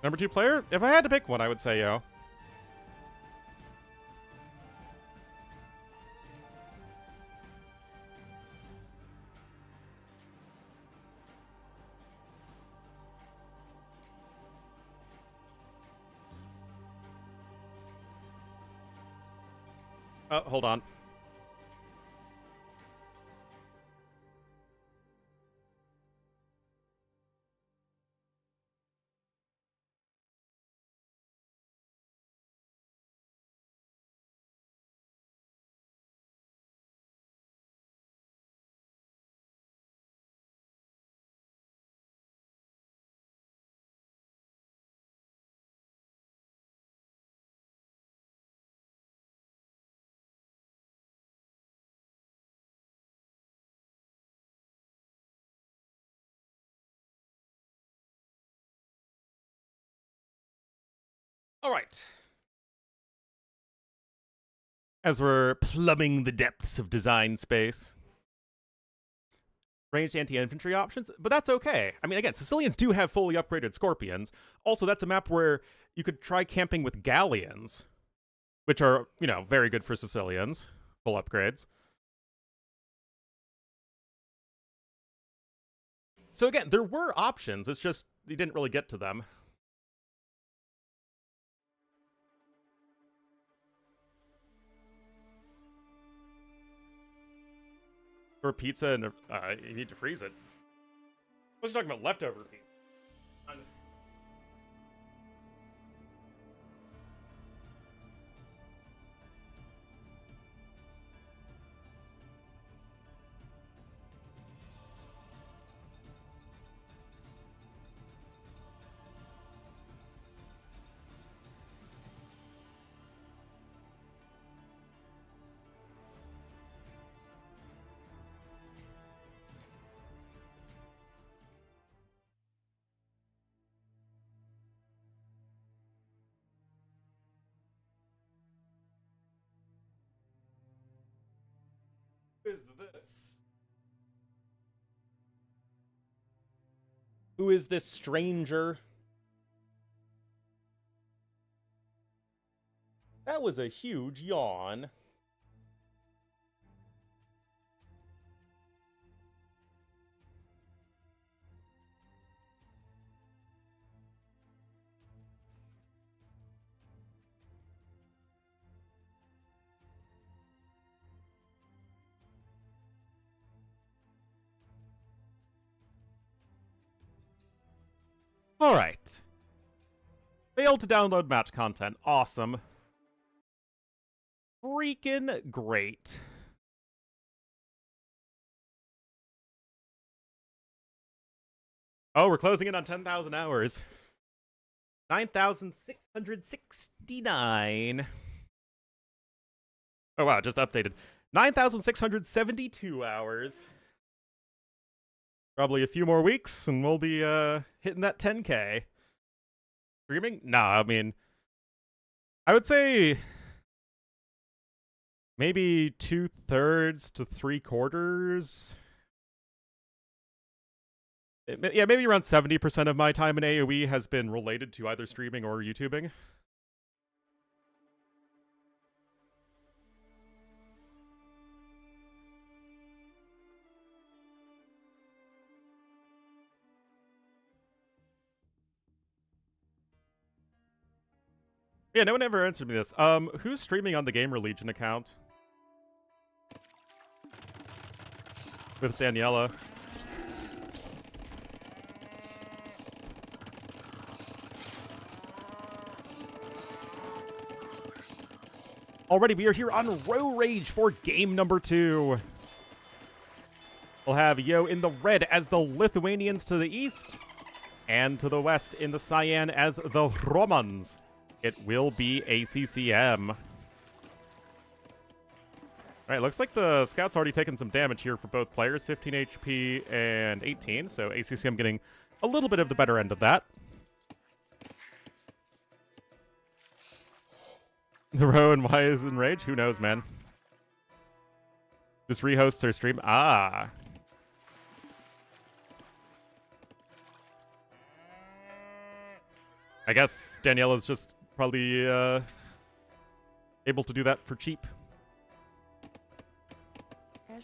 Number 2 player? If I had to pick one, I would say yo. Oh, hold on. All right. As we're plumbing the depths of design space. Ranged anti-infantry options, but that's okay. I mean, again, Sicilians do have fully upgraded Scorpions. Also, that's a map where you could try camping with Galleons, which are, you know, very good for Sicilians. Full upgrades. So again, there were options. It's just you didn't really get to them. For pizza, and you need to freeze it. What are you talking about? Leftover pizza? Who is this? Who is this stranger? That was a huge yawn. All right. Failed to download match content. Awesome. Freaking great. Oh, we're closing in on 10,000 hours. 9,669. Oh, wow, just updated. 9,672 hours. Probably a few more weeks, and we'll be hitting that 10K. Streaming? Nah, I mean, I would say maybe 2/3 to 3/4. Yeah, maybe around 70% of my time in AoE has been related to either streaming or YouTubing. Yeah, no one ever answered me this. Who's streaming on the Gamer Legion account? With Daniela. Alrighty, we are here on Ro8 for game number 2. We'll have Yo in the red as the Lithuanians to the east, and to the west in the cyan as the Romans. It will be ACCM. Alright, looks like the scout's already taken some damage here for both players, 15 HP and 18, so ACCM getting a little bit of the better end of that. The Ro and Y is in rage? Who knows, man? Just rehosts her stream. Ah. I guess Daniela's just probably able to do that for cheap.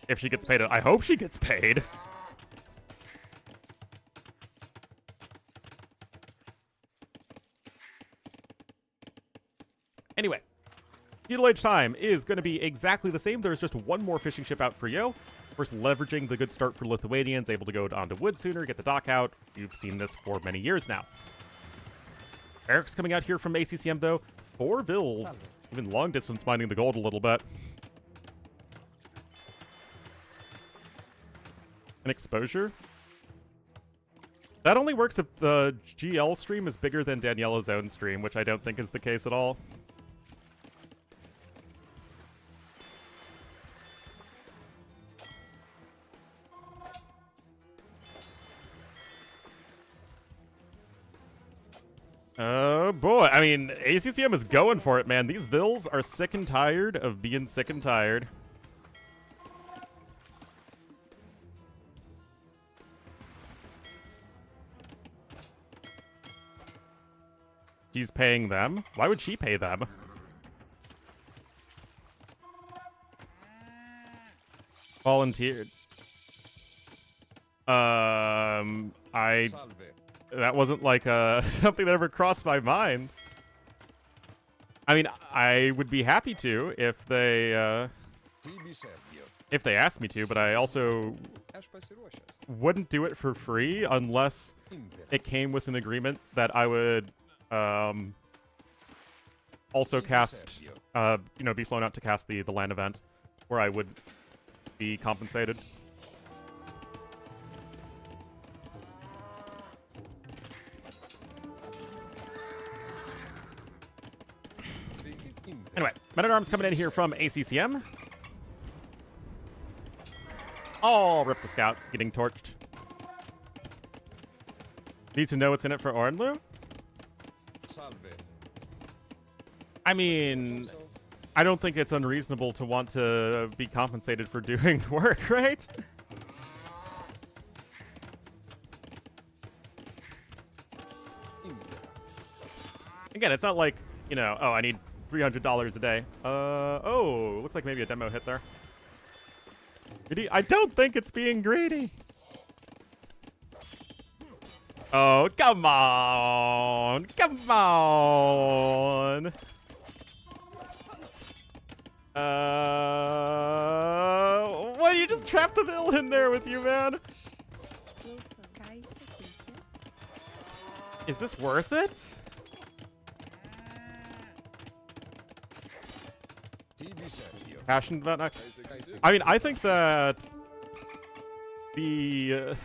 If she gets paid. I hope she gets paid. Anyway, feudal age time is going to be exactly the same. There's just one more fishing ship out for Yo. First, leveraging the good start for Lithuanians, able to go onto wood sooner, get the dock out. You've seen this for many years now. Eric's coming out here from ACCM, though. 4 bills. Even long distance mining the gold a little bit. An exposure? That only works if the GL stream is bigger than Daniela's own stream, which I don't think is the case at all. Oh boy, I mean, ACCM is going for it, man. These vills are sick and tired of being sick and tired. She's paying them? Why would she pay them? Volunteered. That wasn't like something that ever crossed my mind. I mean, I would be happy to if they asked me to, but I also wouldn't do it for free unless it came with an agreement that I would also cast, be flown out to cast the LAN event, where I would be compensated. Anyway, Men-at-Arms coming in here from ACCM. Oh, rip the scout, getting torched. Need to know what's in it for Ornlu? I mean, I don't think it's unreasonable to want to be compensated for doing work, right? Again, it's not like, oh, I need $300 a day. Oh, looks like maybe a demo hit there. I don't think it's being greedy. Oh, come on. Come on. Why do you just trap the vill in there with you, man? Is this worth it? Passionate about that? I mean, I think that the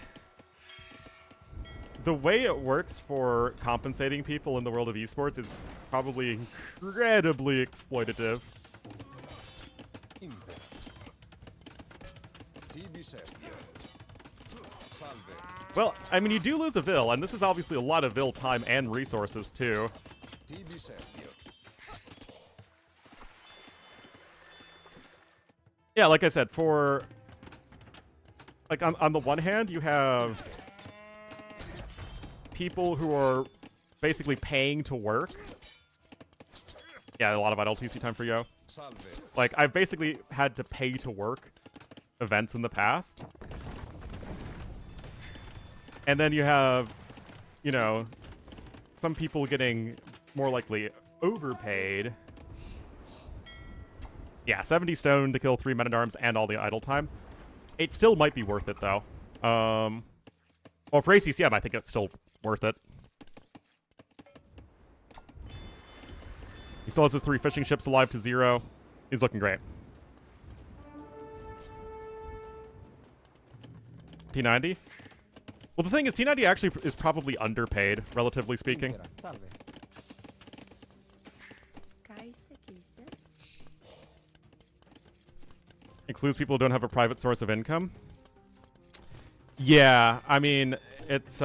way it works for compensating people in the world of esports is probably incredibly exploitative. Well, I mean, you do lose a vill, and this is obviously a lot of vill time and resources, too. Yeah, like I said, on the one hand, you have people who are basically paying to work. Yeah, a lot of idle TC time for Yo. Like, I've basically had to pay to work events in the past. And then you have, some people getting more likely overpaid. Yeah, 70 stone to kill 3 Men-at-Arms and all the idle time. It still might be worth it, though. Well, for ACCM, I think it's still worth it. He still has his 3 fishing ships alive to 0. He's looking great. T90? Well, the thing is, T90 actually is probably underpaid, relatively speaking. Salve. Excludes people who don't have a private source of income. Yeah, I mean, it's,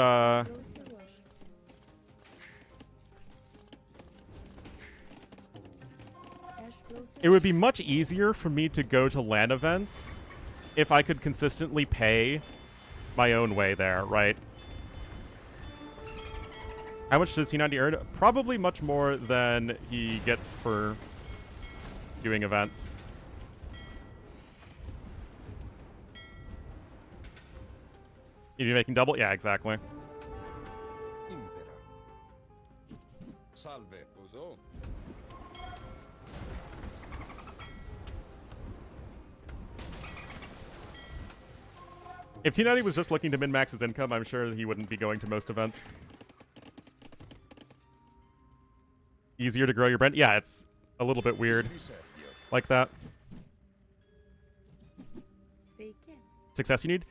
it would be much easier for me to go to LAN events if I could consistently pay my own way there, right? How much does T90 earn? Probably much more than he gets for doing events. You'd be making double? Yeah, exactly. Impera. Salve. Bozo. If T90 was just looking to min-max his income, I'm sure he wouldn't be going to most events. Easier to grow your brand? Yeah, it's a little bit weird like that. Success you need?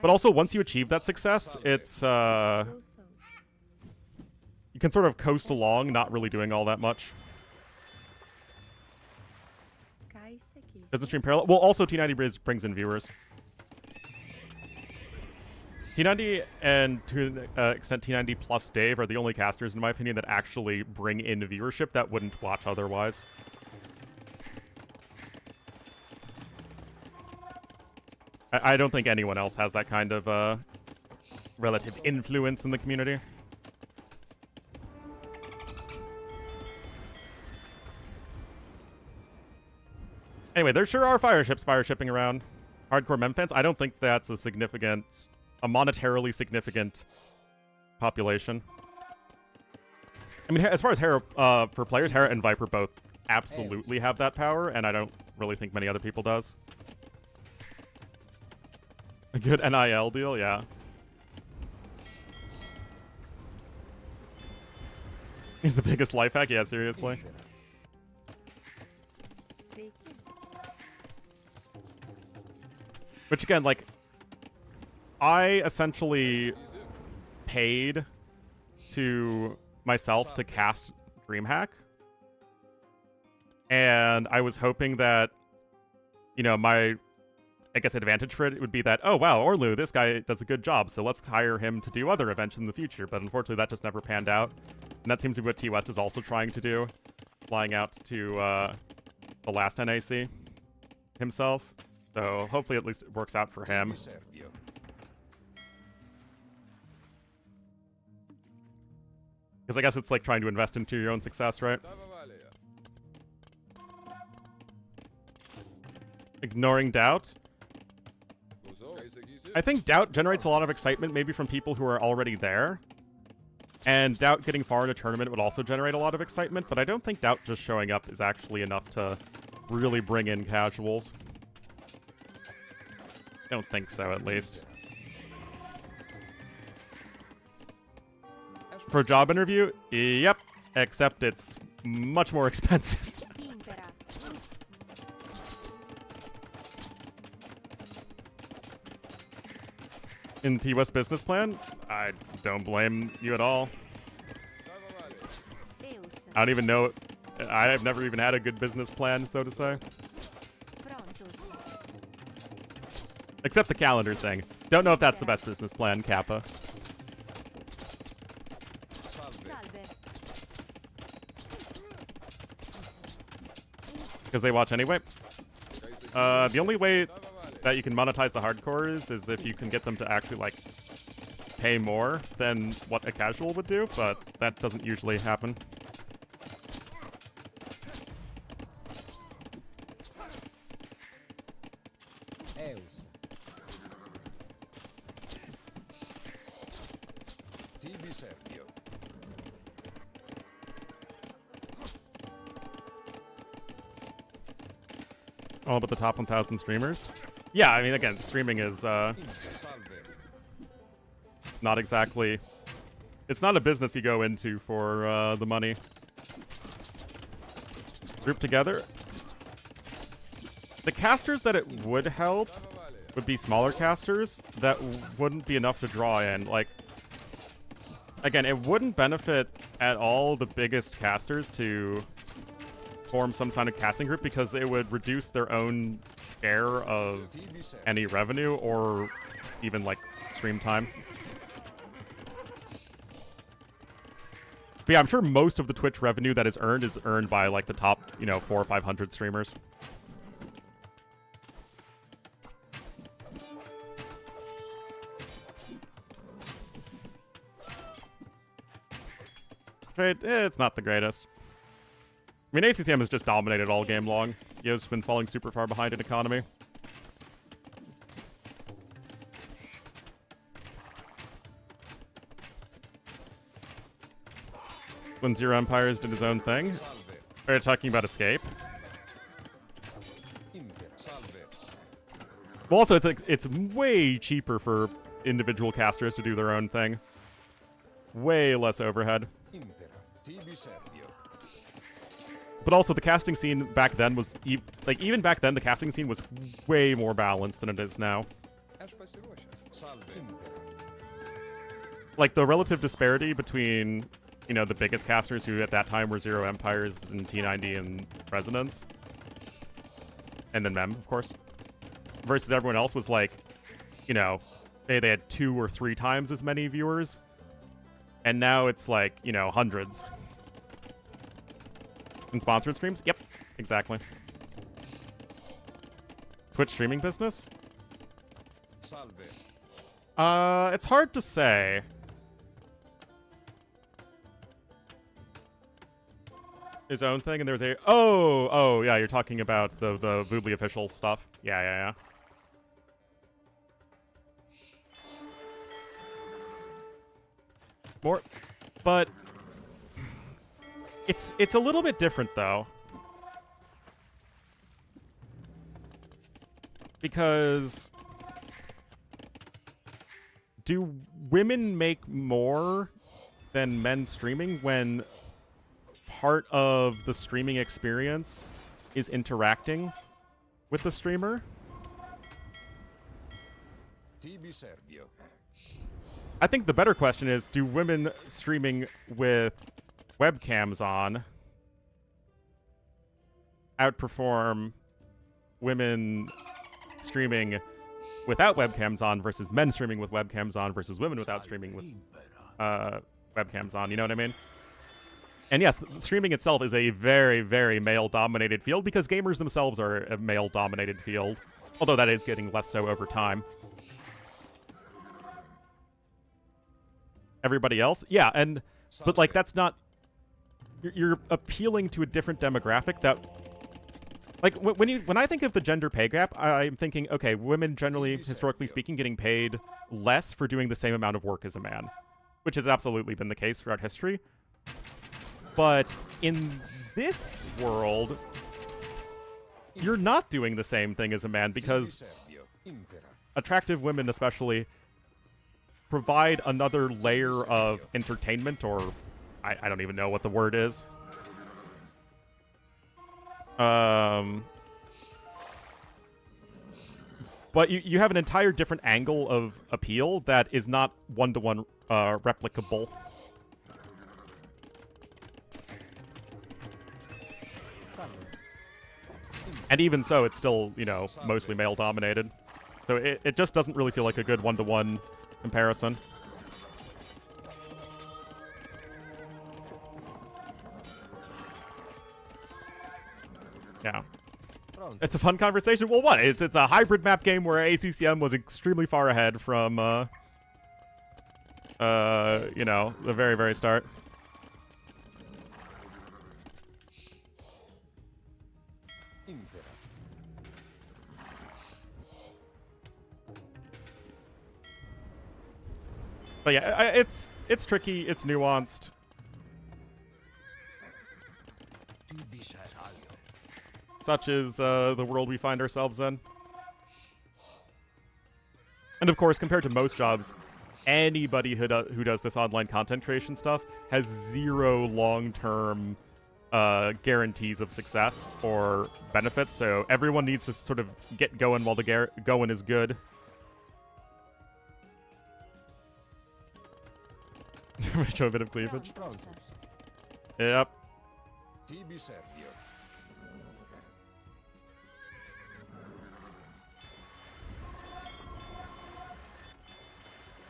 But also, once you achieve that success, it's, you can sort of coast along, not really doing all that much. Doesn't stream parallel? Well, also T90 brings in viewers. T90 and, to an extent, T90 plus Dave are the only casters, in my opinion, that actually bring in viewership that wouldn't watch otherwise. I don't think anyone else has that kind of relative influence in the community. Anyway, there sure are fire shipping around. Hardcore mem fans. I don't think that's a monetarily significant population. I mean, as far as Hera, for players, Hera and Viper both absolutely have that power, and I don't really think many other people does. A good NIL deal, yeah. He's the biggest life hack? Yeah, seriously. Which again, like, I essentially paid to myself to cast DreamHack. And I was hoping that, you know, my, I guess, advantage for it would be that, oh, wow, Ornlu, this guy does a good job, so let's hire him to do other events in the future. But unfortunately, that just never panned out. And that seems to be what T-West is also trying to do, flying out to the last NAC himself. So hopefully at least it works out for him. Because I guess it's like trying to invest into your own success, right? Ignoring doubt. I think doubt generates a lot of excitement, maybe from people who are already there. And doubt getting far in a tournament would also generate a lot of excitement, but I don't think doubt just showing up is actually enough to really bring in casuals. Don't think so, at least. For a job interview? Yep. Except it's much more expensive. In T-West business plan? I don't blame you at all. I don't even know. I've never even had a good business plan, so to say. Except the calendar thing. Don't know if that's the best business plan, Kappa. Because they watch anyway. The only way that you can monetize the hardcores is if you can get them to actually, like, pay more than what a casual would do, but that doesn't usually happen. All about the top 1,000 streamers? Yeah, I mean, again, streaming is not exactly... It's not a business you go into for the money. Group together? The casters that it would help would be smaller casters that wouldn't be enough to draw in. Like, again, it wouldn't benefit at all the biggest casters to form some kind of casting group because it would reduce their own share of any revenue or even, like, stream time. But yeah, I'm sure most of the Twitch revenue that is earned by, like, the top, 400 or 500 streamers. It's not the greatest. I mean, ACCM has just dominated all game long. Yo's been falling super far behind in economy. When Zero Empires did his own thing. Are you talking about Escape? Well, also, it's way cheaper for individual casters to do their own thing. Way less overhead. But also, the casting scene back then was... even back then, the casting scene was way more balanced than it is now. Like, the relative disparity between... the biggest casters who at that time were Zero Empires and T90 and Resonance. And then Mem, of course. Versus everyone else was like, they had 2 or 3 times as many viewers. And now it's like, hundreds. And sponsored streams? Yep, exactly. Twitch streaming business? It's hard to say. His own thing, and there's a... Oh, yeah, you're talking about the Voobly official stuff. Yeah. More... But... It's a little bit different, though. Because... Do women make more than men streaming when... part of the streaming experience is interacting with the streamer? I think the better question is, do women streaming with webcams on outperform women streaming without webcams on versus men streaming with webcams on versus women without streaming with webcams on? You know what I mean? And yes, streaming itself is a very, very male-dominated field because gamers themselves are a male-dominated field. Although that is getting less so over time. Everybody else? Yeah, but like that's not... You're appealing to a different demographic that... Like, when I think of the gender pay gap, I'm thinking, okay, women generally, historically speaking, getting paid less for doing the same amount of work as a man. Which has absolutely been the case throughout history. But in this world, you're not doing the same thing as a man because attractive women especially provide another layer of entertainment, or I don't even know what the word is. But you have an entire different angle of appeal that is not one-to-one replicable. And even so, it's still, mostly male-dominated. So it just doesn't really feel like a good one-to-one comparison. Yeah. It's a fun conversation. Well, what? It's a hybrid map game where ACCM was extremely far ahead from, the very, very start. But yeah, it's tricky, it's nuanced. Such is the world we find ourselves in. And of course, compared to most jobs, anybody who does this online content creation stuff has zero long-term guarantees of success or benefits, so everyone needs to sort of get going while the going is good. Show a bit of cleavage. Yep. Tibi Servio.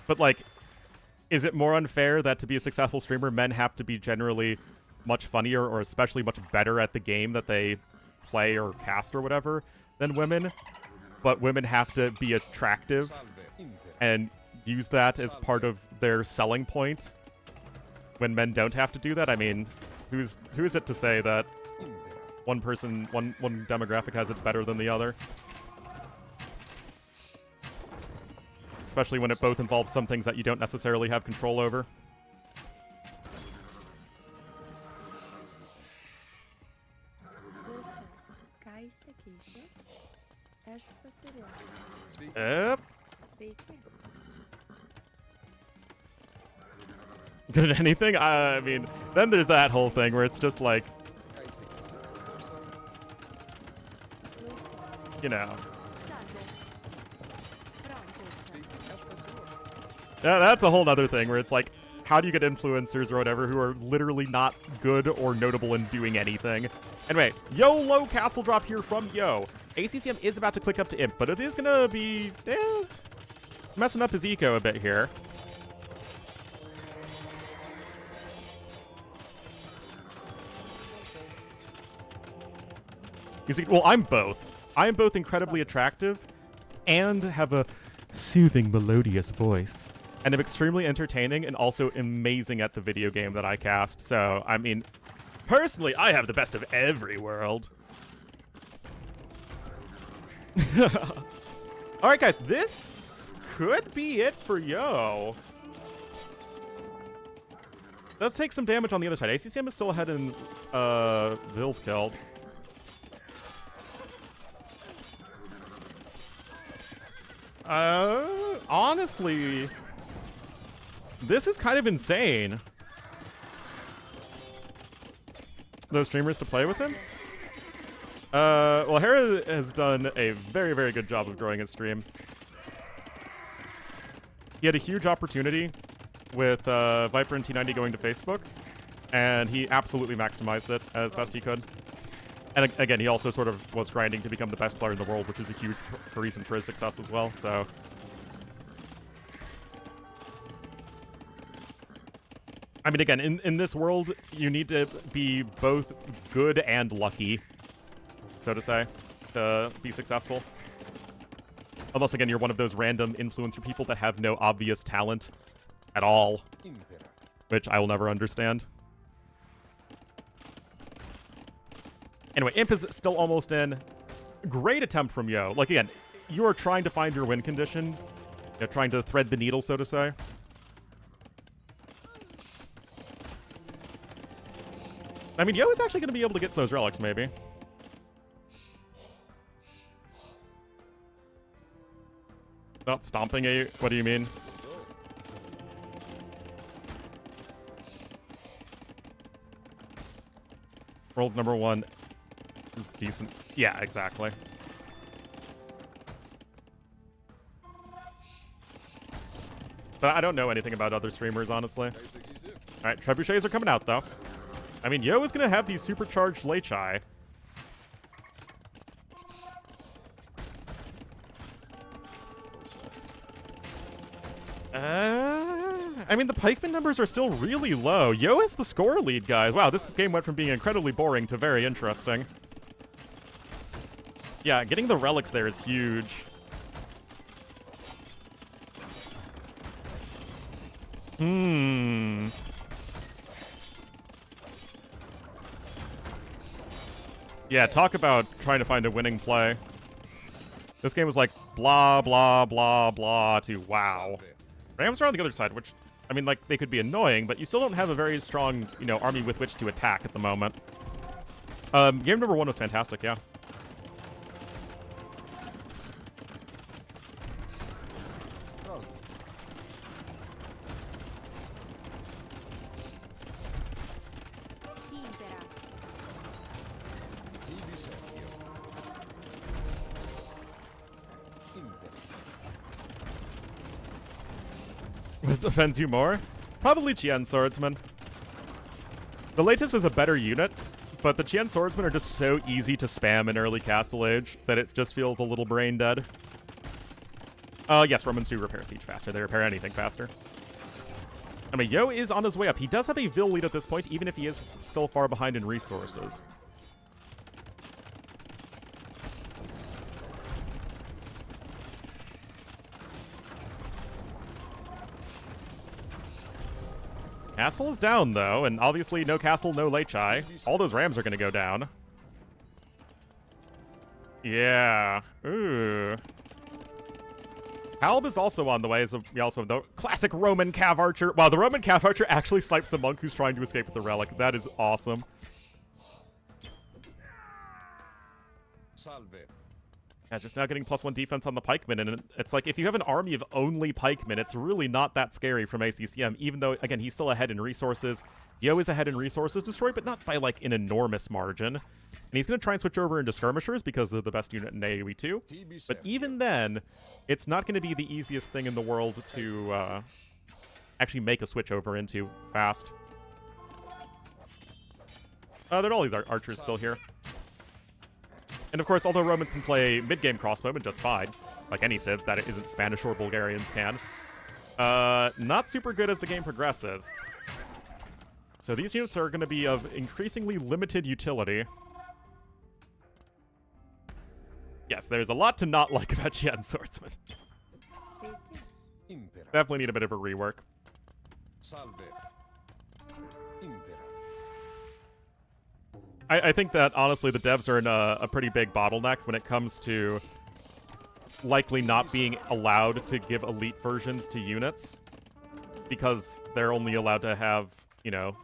But, like, is it more unfair that to be a successful streamer, men have to be generally much funnier or especially much better at the game that they play or cast or whatever than women? But women have to be attractive and use that as part of their selling point when men don't have to do that? I mean, who is it to say that one demographic has it better than the other? Especially when it both involves some things that you don't necessarily have control over. Yep. Good at anything? I mean, then there's that whole thing where it's just like, you know. Yeah, that's a whole other thing where it's like, how do you get influencers or whatever who are literally not good or notable in doing anything? Anyway, YOLO Castle Drop here from Yo. ACCM is about to click up to Imp, but it is going to be messing up his eco a bit here. You see, well, I'm both. I am both incredibly attractive and have a soothing, melodious voice. And I'm extremely entertaining and also amazing at the video game that I cast. So, I mean, personally, I have the best of every world. Alright, guys, this could be it for Yo. Does take some damage on the other side. ACCM is still ahead in Vill's killed. Honestly, this is kind of insane. Those streamers to play with him? Well, Hera has done a very, very good job of growing his stream. He had a huge opportunity with Viper and T90 going to Facebook, and he absolutely maximized it as best he could. And again, he also sort of was grinding to become the best player in the world, which is a huge reason for his success as well, so. I mean, again, in this world, you need to be both good and lucky, so to say, to be successful. Unless, again, you're one of those random influencer people that have no obvious talent at all, which I will never understand. Anyway, Imp is still almost in. Great attempt from Yo. Like, again, you are trying to find your win condition. You're trying to thread the needle, so to say. I mean, Yo is actually going to be able to get to those relics, maybe. Not stomping a... What do you mean? Rolls number 1 is decent. Yeah, exactly. But I don't know anything about other streamers, honestly. Alright, trebuchets are coming out, though. I mean, Yo is going to have these supercharged Lechai. I mean, the pikeman numbers are still really low. Yo is the score lead, guys. Wow, this game went from being incredibly boring to very interesting. Yeah, getting the relics there is huge. Yeah, talk about trying to find a winning play. This game was like blah, blah, blah, blah to wow. Rams are on the other side, which, I mean, like, they could be annoying, but you still don't have a very strong, you know, army with which to attack at the moment. Game number 1 was fantastic, yeah. What defends you more? Probably Qian Swordsman. The latest is a better unit, but the Qian Swordsmen are just so easy to spam in early Castle Age that it just feels a little brain dead. Yes, Romans do repair siege faster. They repair anything faster. I mean, Yo is on his way up. He does have a Vil lead at this point, even if he is still far behind in resources. Castle is down, though, and obviously no castle, no Lei Chai. All those rams are going to go down. Yeah. Ooh. Halb is also on the way, so we also have the classic Roman Cav Archer. Wow, the Roman Cav Archer actually snipes the monk who's trying to escape with the relic. That is awesome. Salve. Yeah, just now getting +1 defense on the pikemen, and it's like if you have an army of only pikemen, it's really not that scary from ACCM, even though, again, he's still ahead in resources. Yo is ahead in resources destroyed, but not by, like, an enormous margin. And he's going to try and switch over into skirmishers because they're the best unit in AoE 2. But even then, it's not going to be the easiest thing in the world to actually make a switch over into fast. There are all these archers still here. And of course, although Romans can play mid-game crossbowmen just fine, like any civ that isn't Spanish or Bulgarians can, not super good as the game progresses. So these units are going to be of increasingly limited utility. Yes, there's a lot to not like about Qian Swordsman. Definitely need a bit of a rework. Salve. Impera. I think that, honestly, the devs are in a pretty big bottleneck when it comes to likely not being allowed to give elite versions to units. Because they're only allowed to have, you know,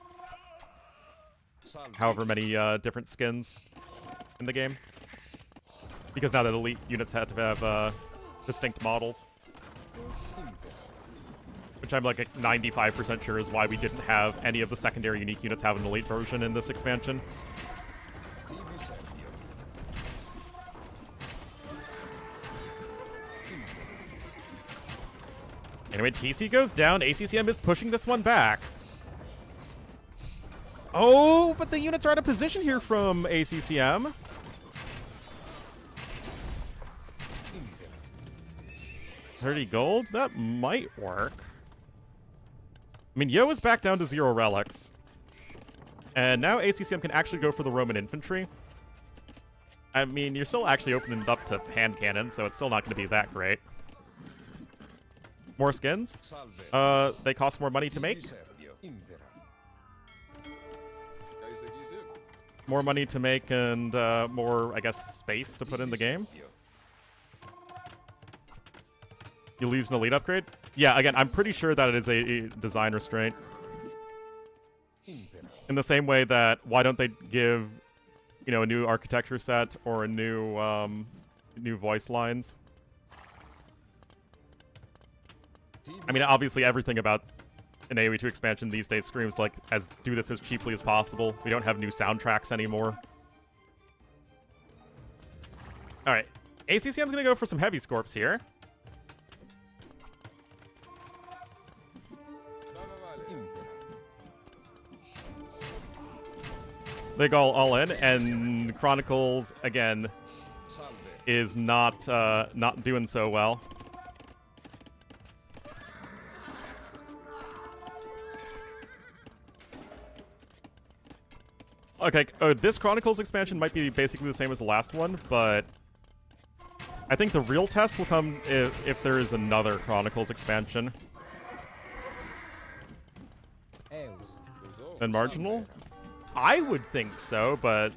however many different skins in the game. Because now that elite units have to have distinct models. Which I'm like 95% sure is why we didn't have any of the secondary unique units have an elite version in this expansion. Anyway, TC goes down. ACCM is pushing this one back. Oh, but the units are out of position here from ACCM. $30 gold? That might work. I mean, Yo is back down to 0 relics. And now ACCM can actually go for the Roman infantry. I mean, you're still actually opening it up to hand cannon, so it's still not going to be that great. More skins? They cost more money to make. More money to make and more, I guess, space to put in the game. You lose an elite upgrade? Yeah, again, I'm pretty sure that it is a design restraint. In the same way that, why don't they give, you know, a new architecture set or a new, new voice lines? I mean, obviously everything about an AoE 2 expansion these days screams like, do this as cheaply as possible. We don't have new soundtracks anymore. Alright, ACCM's gonna go for some heavy scorps here. They go all in, and Chronicles, again, is not doing so well. Okay, this Chronicles expansion might be basically the same as the last one, but I think the real test will come if there is another Chronicles expansion. And Marginal? I would think so, but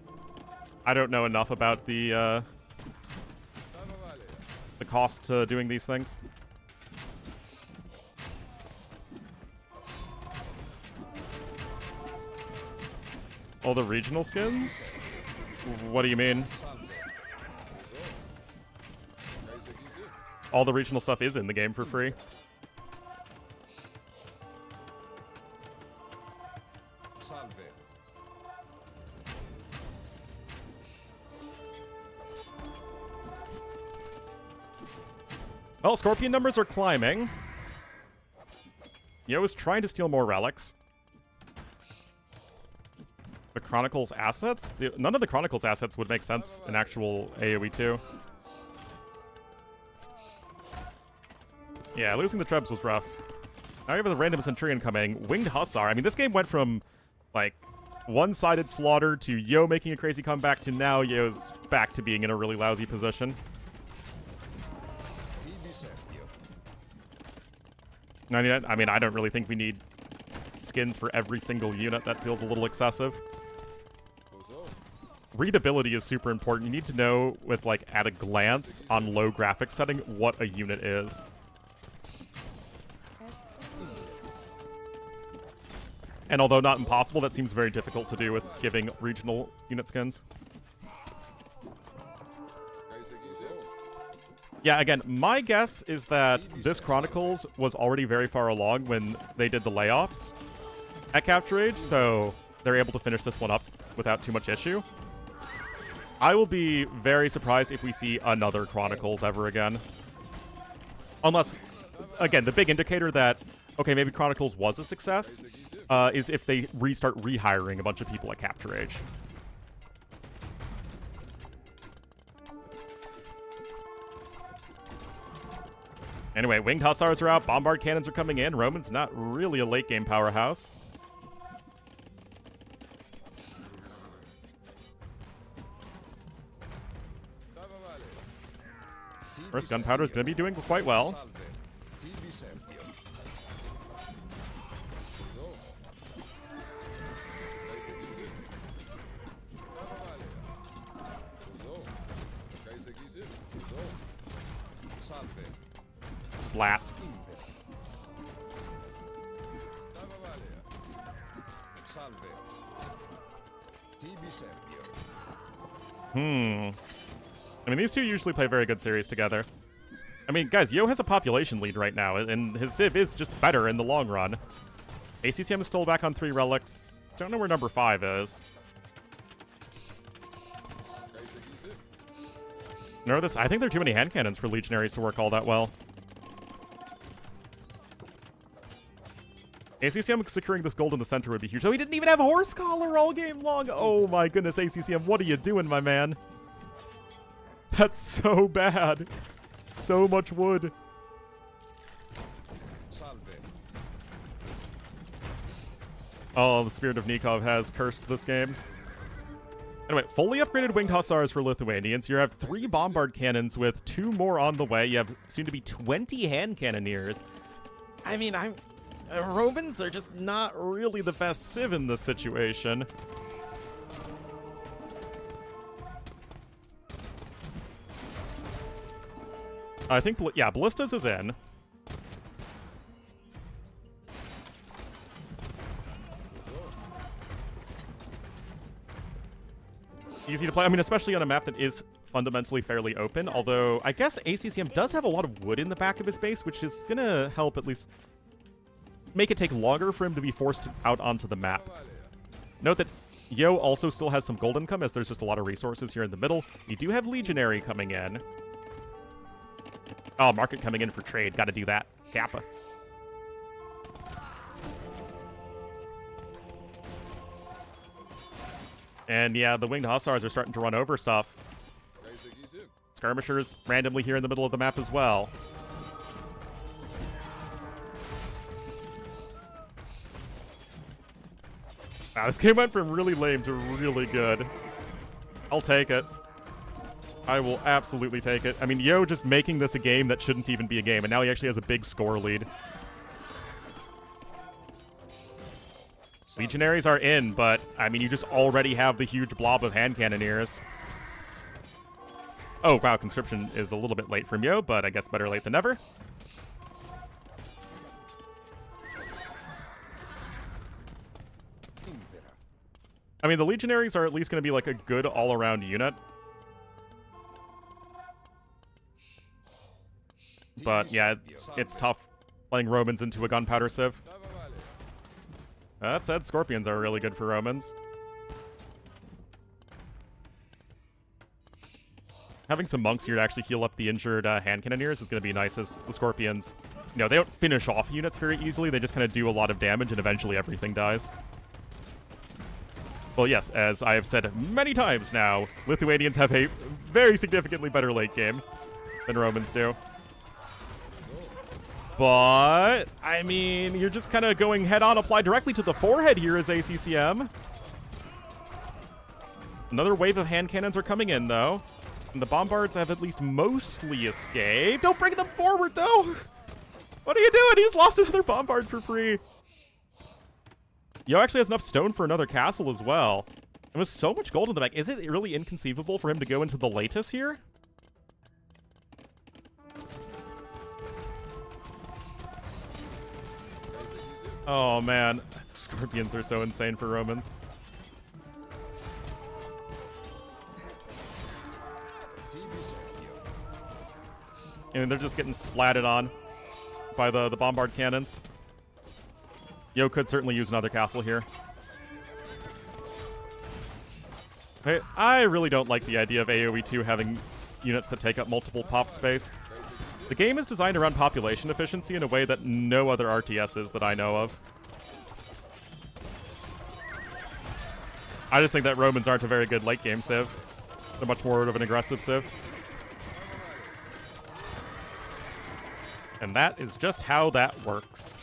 I don't know enough about the cost to doing these things. All the regional skins? What do you mean? All the regional stuff is in the game for free. Well, Scorpion numbers are climbing. Yo is trying to steal more relics. The Chronicles assets? None of the Chronicles assets would make sense in actual AoE 2. Yeah, losing the Trebs was rough. Now you have the random Centurion coming. Winged Hussar. I mean, this game went from, like, one-sided slaughter to Yo making a crazy comeback to now Yo's back to being in a really lousy position. I mean, I don't really think we need skins for every single unit. That feels a little excessive. Readability is super important. You need to know with, like, at a glance on low graphics setting what a unit is. And although not impossible, that seems very difficult to do with giving regional unit skins. Yeah, again, my guess is that this Chronicles was already very far along when they did the layoffs at Capture Age, so they're able to finish this one up without too much issue. I will be very surprised if we see another Chronicles ever again. Unless, again, the big indicator that, okay, maybe Chronicles was a success, is if they restart rehiring a bunch of people at Capture Age. Anyway, Winged Hussars are out, Bombard Cannons are coming in. Roman's not really a late-game powerhouse. First Gunpowder is going to be doing quite well. Splat. I mean, these two usually play very good series together. I mean, guys, Yo has a population lead right now, and his Civ is just better in the long run. ACCM is still back on 3 relics. Don't know where number 5 is. No, I think there are too many hand cannons for Legionaries to work all that well. ACCM securing this gold in the center would be huge. Oh, he didn't even have a horse collar all game long. Oh my goodness, ACCM, what are you doing, my man? That's so bad. So much wood. Oh, the Spirit of Nikov has cursed this game. Anyway, fully upgraded Winged Hussars for Lithuanians. You have 3 Bombard Cannons with 2 more on the way. You have soon to be 20 Hand Cannoneers. I mean, Romans are just not really the best Civ in this situation. I think, yeah, Ballistas is in. Easy to play. I mean, especially on a map that is fundamentally fairly open, although I guess ACCM does have a lot of wood in the back of his base, which is going to help at least make it take longer for him to be forced out onto the map. Note that Yo also still has some gold income, as there's just a lot of resources here in the middle. You do have Legionary coming in. Oh, market coming in for trade. Gotta do that. Kappa. And yeah, the Winged Hussars are starting to run over stuff. Skirmishers randomly here in the middle of the map as well. Wow, this game went from really lame to really good. I'll take it. I will absolutely take it. I mean, Yo just making this a game that shouldn't even be a game, and now he actually has a big score lead. Legionaries are in, but, I mean, you just already have the huge blob of hand cannoneers. Oh, wow, Conscription is a little bit late from Yo, but I guess better late than never. I mean, the Legionaries are at least going to be, like, a good all-around unit. But, yeah, it's tough playing Romans into a Gunpowder Civ. That said, Scorpions are really good for Romans. Having some monks here to actually heal up the injured hand cannoneers is going to be nice, as the Scorpions, you know, they don't finish off units very easily. They just kind of do a lot of damage, and eventually everything dies. Well, yes, as I have said many times now, Lithuanians have a very significantly better late game than Romans do. But, I mean, you're just kind of going head-on, apply directly to the forehead here as ACCM. Another wave of hand cannons are coming in, though. And the bombards have at least mostly escaped. Don't bring them forward, though! What are you doing? He just lost another bombard for free. Yo actually has enough stone for another castle as well. And with so much gold in the back, is it really inconceivable for him to go into the latest here? Oh, man. Scorpions are so insane for Romans. And they're just getting splatted on by the bombard cannons. Yo could certainly use another castle here. Hey, I really don't like the idea of AoE 2 having units that take up multiple pop space. The game is designed around population efficiency in a way that no other RTS is that I know of. I just think that Romans aren't a very good late game civ. They're much more of an aggressive civ. And that is just how that works.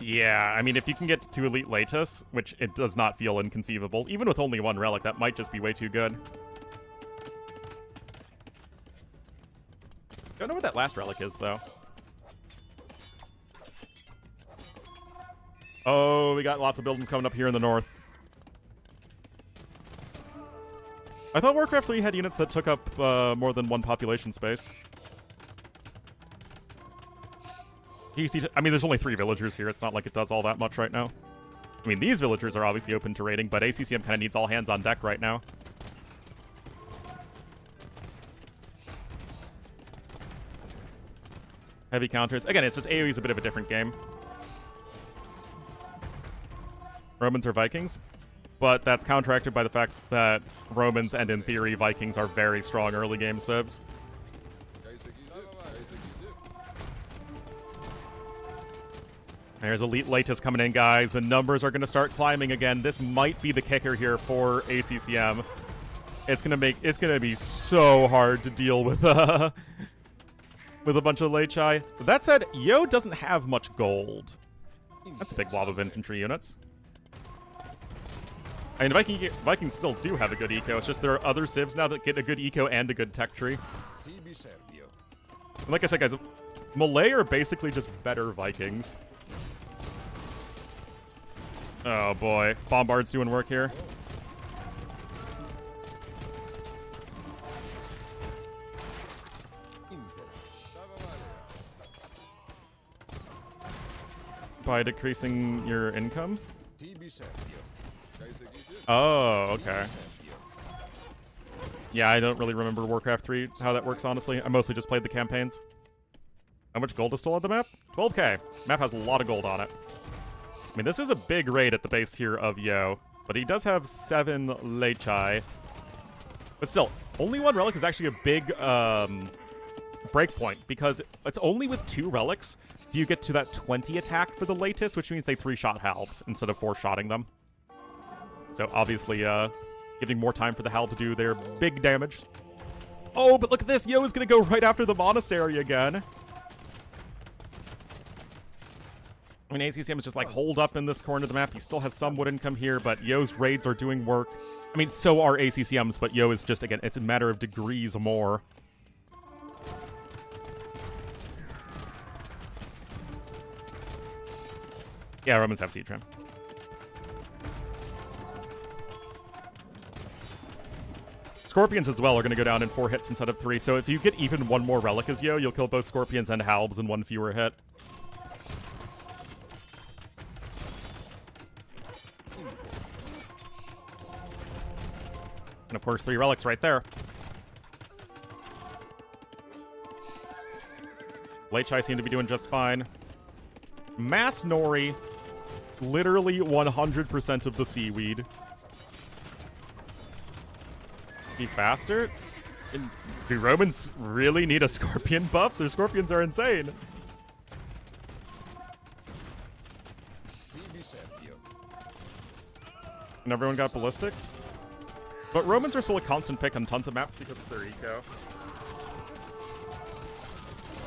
Yeah, I mean, if you can get to Elite Latus, which it does not feel inconceivable, even with only one relic, that might just be way too good. Don't know what that last relic is, though. Oh, we got lots of buildings coming up here in the north. I thought Warcraft 3 had units that took up more than one population space. I mean, there's only 3 villagers here. It's not like it does all that much right now. I mean, these villagers are obviously open to raiding, but ACCM kind of needs all hands on deck right now. Heavy counters. Again, it's just AoE's a bit of a different game. Romans are Vikings, but that's counteracted by the fact that Romans and, in theory, Vikings are very strong early game civs. There's Elite Latus coming in, guys. The numbers are going to start climbing again. This might be the kicker here for ACCM. It's gonna be so hard to deal with a bunch of Lechai. That said, Yo doesn't have much gold. That's a big blob of infantry units. I mean, Vikings still do have a good eco. It's just there are other civs now that get a good eco and a good tech tree. And like I said, guys, Malay are basically just better Vikings. Oh boy, Bombard's doing work here. By decreasing your income? Oh, okay. Yeah, I don't really remember Warcraft 3, how that works, honestly. I mostly just played the campaigns. How much gold is still on the map? 12k. Map has a lot of gold on it. I mean, this is a big raid at the base here of Yo, but he does have 7 Lechai. But still, only 1 relic is actually a big breakpoint, because it's only with 2 relics do you get to that 20 attack for the latest, which means they 3-shot halbs instead of 4-shotting them. So obviously, giving more time for the halb to do their big damage. Oh, but look at this! Yo is gonna go right after the monastery again. I mean, ACCM is just like holed up in this corner of the map. He still has some wood income here, but Yo's raids are doing work. I mean, so are ACCM's, but Yo is just, again, it's a matter of degrees more. Yeah, Romans have siege ram. Scorpions as well are going to go down in 4 hits instead of 3, so if you get even 1 more relic as Yo, you'll kill both Scorpions and halbs in 1 fewer hit. And of course, 3 relics right there. Lechai seem to be doing just fine. Mass Nori Literally 100% of the seaweed. Be faster? And do Romans really need a scorpion buff? Their scorpions are insane. Vi servio. And everyone got ballistics? But Romans are still a constant pick on tons of maps because of their eco.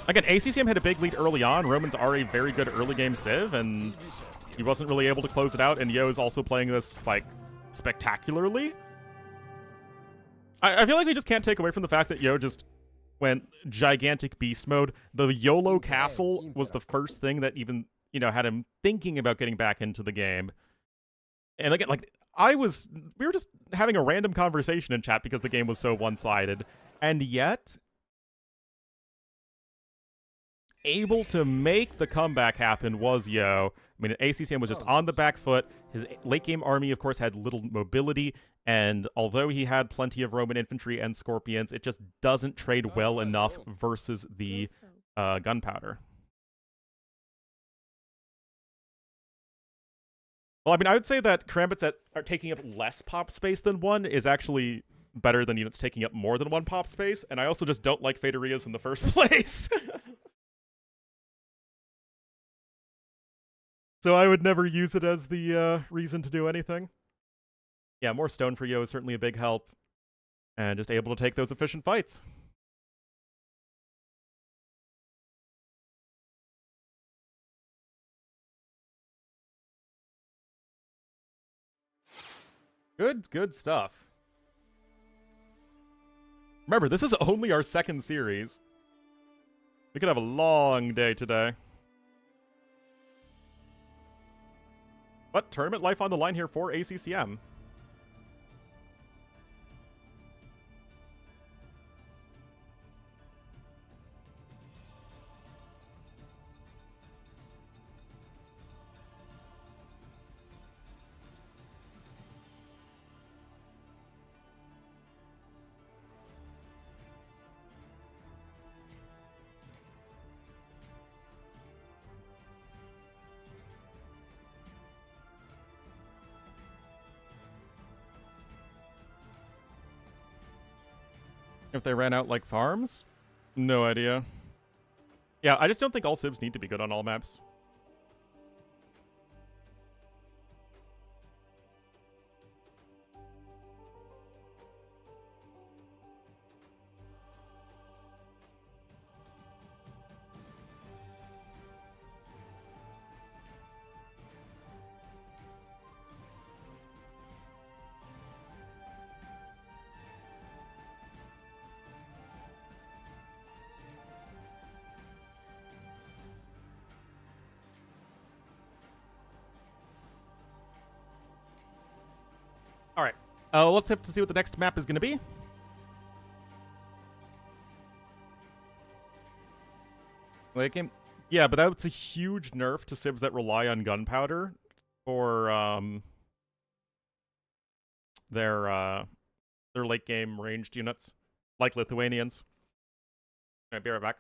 Again, ACCM had a big lead early on. Romans are a very good early game civ, and he wasn't really able to close it out, and Yo is also playing this, like, spectacularly. I feel like we just can't take away from the fact that Yo just went gigantic beast mode. The YOLO castle was the first thing that even, you know, had him thinking about getting back into the game. And again, like, we were just having a random conversation in chat because the game was so one-sided. And yet, able to make the comeback happen was Yo. I mean, ACCM was just on the back foot. His late-game army, of course, had little mobility, and although he had plenty of Roman infantry and scorpions, it just doesn't trade well enough versus the gunpowder. Well, I mean, I would say that Karambits that are taking up less pop space than one is actually better than units taking up more than one pop space, and I also just don't like Faderias in the first place. So I would never use it as the reason to do anything. Yeah, more stone for Yo is certainly a big help. And just able to take those efficient fights. Good stuff. Remember, this is only our second series. We could have a long day today. But tournament life on the line here for ACCM. If they ran out like farms? No idea. Yeah, I just don't think all civs need to be good on all maps. Alright. Let's have to see what the next map is going to be. Late game? Yeah, but that's a huge nerf to civs that rely on gunpowder for their late game ranged units, like Lithuanians. Alright, be right back.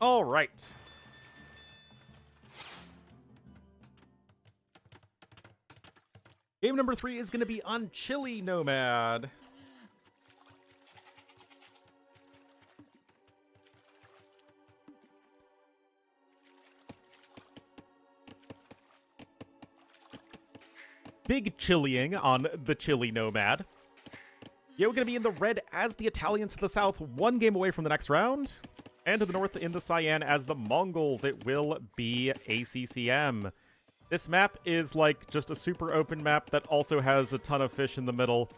All right. Game number 3 is going to be on Chili Nomad. Big chillying on the Chili Nomad. Yeah, we're going to be in the red as the Italians to the south, 1 game away from the next round. And to the north in the cyan as the Mongols, it will be ACCM. This map is like just a super open map that also has a ton of fish in the middle.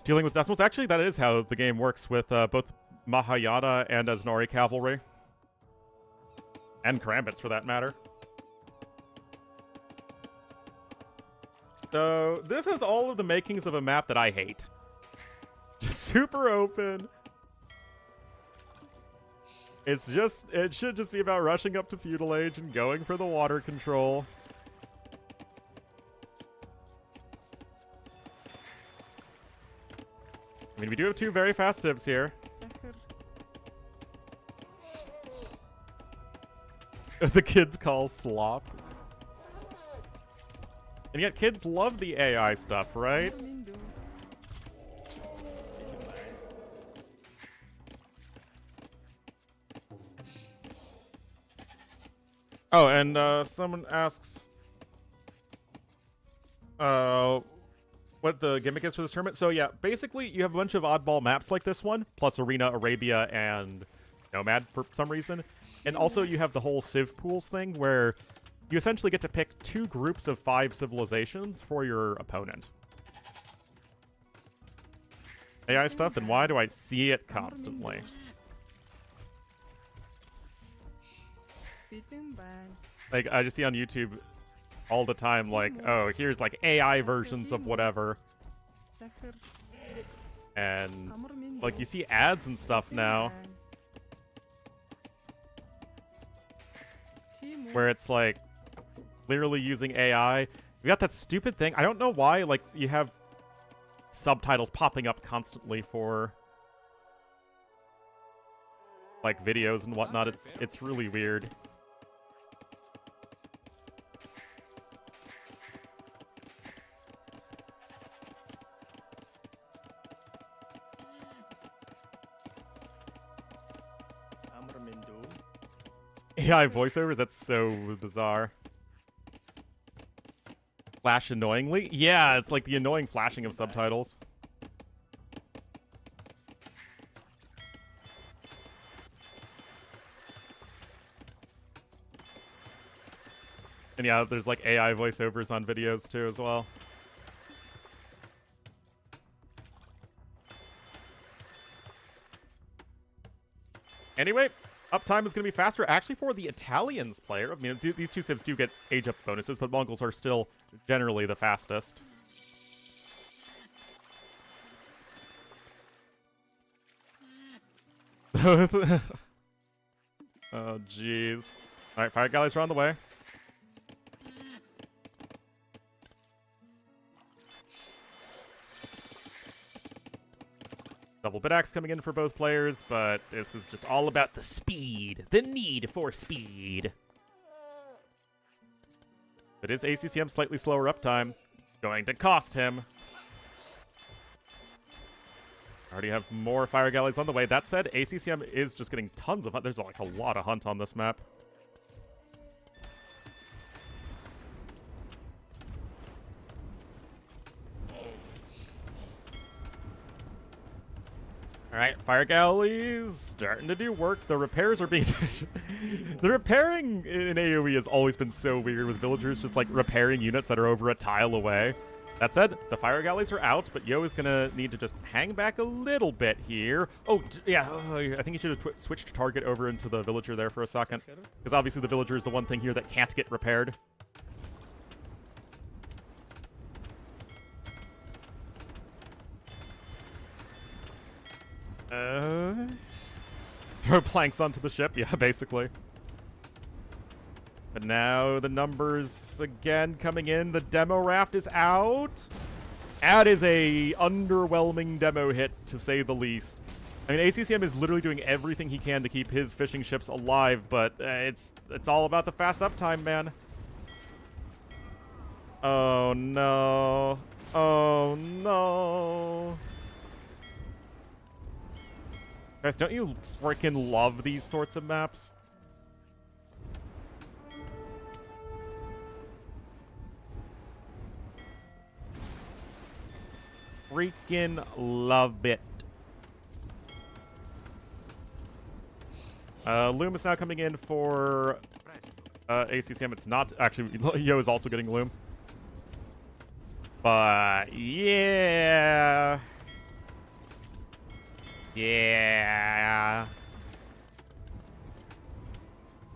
Dealing with decimals. Actually, that is how the game works with both Mahayana and Asnari Cavalry. And Karambits, for that matter. So, this has all of the makings of a map that I hate. Just super open. It should just be about rushing up to Feudal Age and going for the water control. I mean, we do have 2 very fast civs here. The kids call slop. And yet kids love the AI stuff, right? Oh, and someone asks what the gimmick is for this tournament. So yeah, basically you have a bunch of oddball maps like this one, plus Arena, Arabia, and Nomad for some reason. And also you have the whole Civ Pools thing where you essentially get to pick 2 groups of 5 civilizations for your opponent. AI stuff, and why do I see it constantly? Like, I just see on YouTube all the time, like, oh, here's, like, AI versions of whatever. And, like, you see ads and stuff now. Where it's, like, clearly using AI. We got that stupid thing. I don't know why, like, you have subtitles popping up constantly for, like, videos and whatnot. It's really weird. AI voiceovers? That's so bizarre. Flash annoyingly? Yeah, it's like the annoying flashing of subtitles. And yeah, there's like AI voiceovers on videos too as well. Anyway, uptime is going to be faster, actually, for the Italians player. I mean, these 2 civs do get age-up bonuses, but Mongols are still generally the fastest. Oh, jeez. All right, fire galleys are on the way. Double bit axe coming in for both players, but this is just all about the speed. The need for speed. It is ACCM slightly slower uptime. Going to cost him. Already have more fire galleys on the way. That said, ACCM is just getting tons of hunt. There's like a lot of hunt on this map. Alright, fire galleys starting to do work. The repairs are being... The repairing in AoE has always been so weird with villagers just like repairing units that are over a tile away. That said, the fire galleys are out, but Yo is going to need to just hang back a little bit here. Oh, yeah, I think he should have switched target over into the villager there for a second. Because obviously the villager is the one thing here that can't get repaired. Throw planks onto the ship, yeah, basically. But now the numbers again coming in. The demo raft is out. That is a underwhelming demo hit, to say the least. I mean, ACCM is literally doing everything he can to keep his fishing ships alive, but it's all about the fast uptime, man. Oh, no. Oh, no. Guys, don't you freaking love these sorts of maps? Freaking love it. Loom is now coming in for ACCM. It's not actually. Yo is also getting Loom. But yeah. Yeah.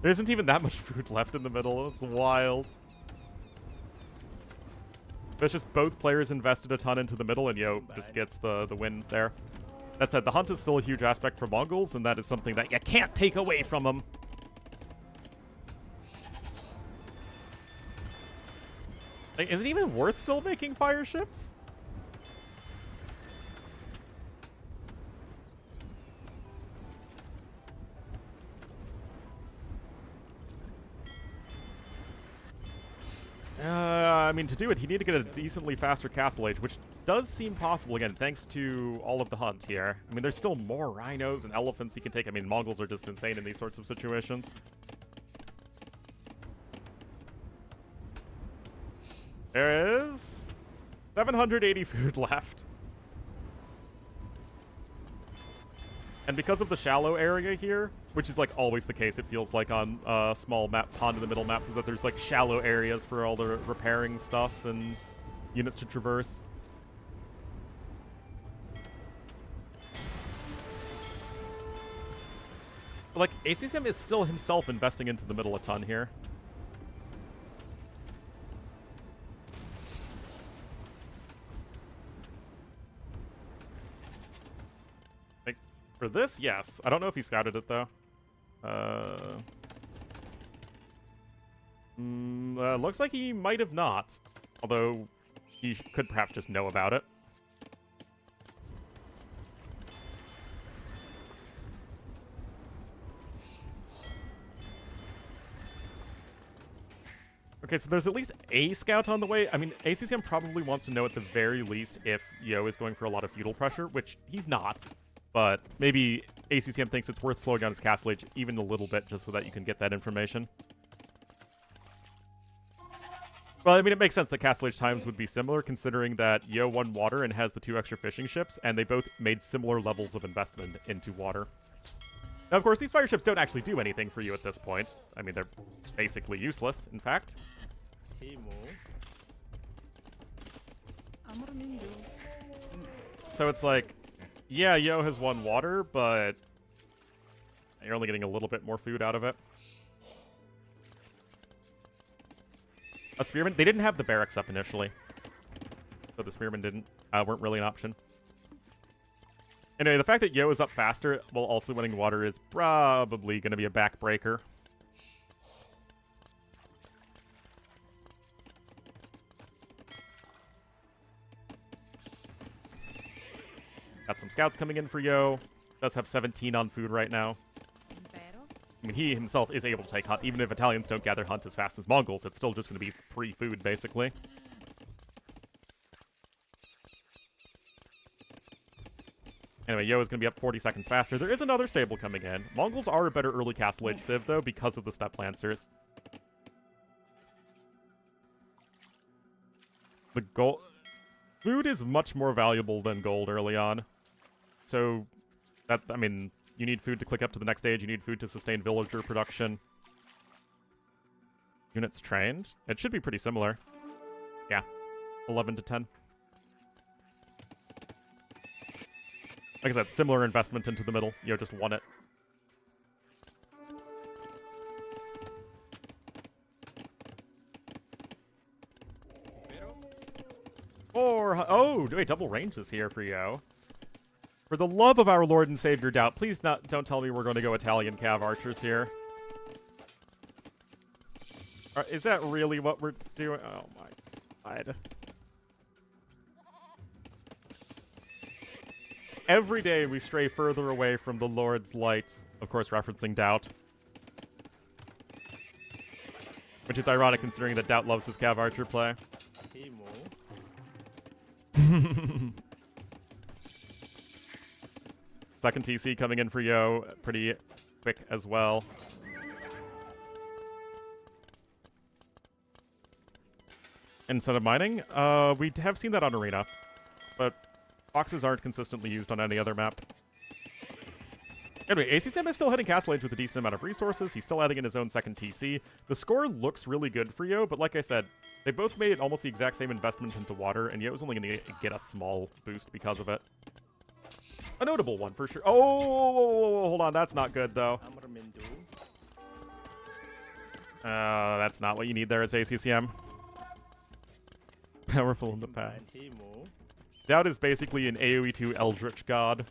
There isn't even that much food left in the middle. It's wild. But it's just both players invested a ton into the middle, and Yo just gets the win there. That said, the hunt is still a huge aspect for Mongols, and that is something that you can't take away from them. Like, is it even worth still making fire ships? I mean, to do it, he need to get a decently faster castle age, which does seem possible, again, thanks to all of the hunt here. I mean, there's still more rhinos and elephants he can take. I mean, Mongols are just insane in these sorts of situations. There is 780 food left. And because of the shallow area here, which is like always the case, it feels like on small map pond in the middle maps, is that there's like shallow areas for all the repairing stuff and units to traverse. But like ACCM is still himself investing into the middle a ton here. Like for this, yes. I don't know if he scouted it though. Looks like he might have not. Although, he could perhaps just know about it. Okay, so there's at least a scout on the way. I mean, ACCM probably wants to know at the very least if Yo is going for a lot of feudal pressure, which he's not. But maybe ACCM thinks it's worth slowing down his castle age even a little bit just so that you can get that information. Well, I mean, it makes sense that castle age times would be similar, considering that Yo won water and has the 2 extra fishing ships, and they both made similar levels of investment into water. Now, of course, these fire ships don't actually do anything for you at this point. I mean, they're basically useless, in fact. So it's like, yeah, Yo has won water, but you're only getting a little bit more food out of it. A spearman? They didn't have the barracks up initially. So the spearmen weren't really an option. Anyway, the fact that Yo is up faster while also winning water is probably going to be a backbreaker. Got some scouts coming in for Yo. Does have 17 on food right now. I mean, he himself is able to take hunt. Even if Italians don't gather hunt as fast as Mongols, it's still just going to be free food, basically. Anyway, Yo is going to be up 40 seconds faster. There is another stable coming in. Mongols are a better early castle age civ, though, because of the steppe lancers. The gold... Food is much more valuable than gold early on. So, that, I mean... You need food to click up to the next stage. You need food to sustain villager production. Units trained? It should be pretty similar. Yeah. 11 to 10. Like I said, similar investment into the middle. Yo just won it. Oh, wait, double range is here for Yo. For the love of our Lord and Savior Doubt, please don't tell me we're going to go Italian cav archers here. Is that really what we're doing? Oh my god. Every day we stray further away from the Lord's light. Of course, referencing Doubt. Which is ironic considering that Doubt loves his Cav Archer play. Second TC coming in for Yo, pretty quick as well. Instead of mining, we have seen that on Arena, but boxes aren't consistently used on any other map. Anyway, ACCM is still heading Castle Age with a decent amount of resources. He's still adding in his own second TC. The score looks really good for Yo, but like I said, they both made almost the exact same investment into water, and Yo's only going to get a small boost because of it. A notable one, for sure. Oh, hold on. That's not good, though. That's not what you need there as ACCM. Powerful in the past. Doubt is basically an AoE2 Eldritch God.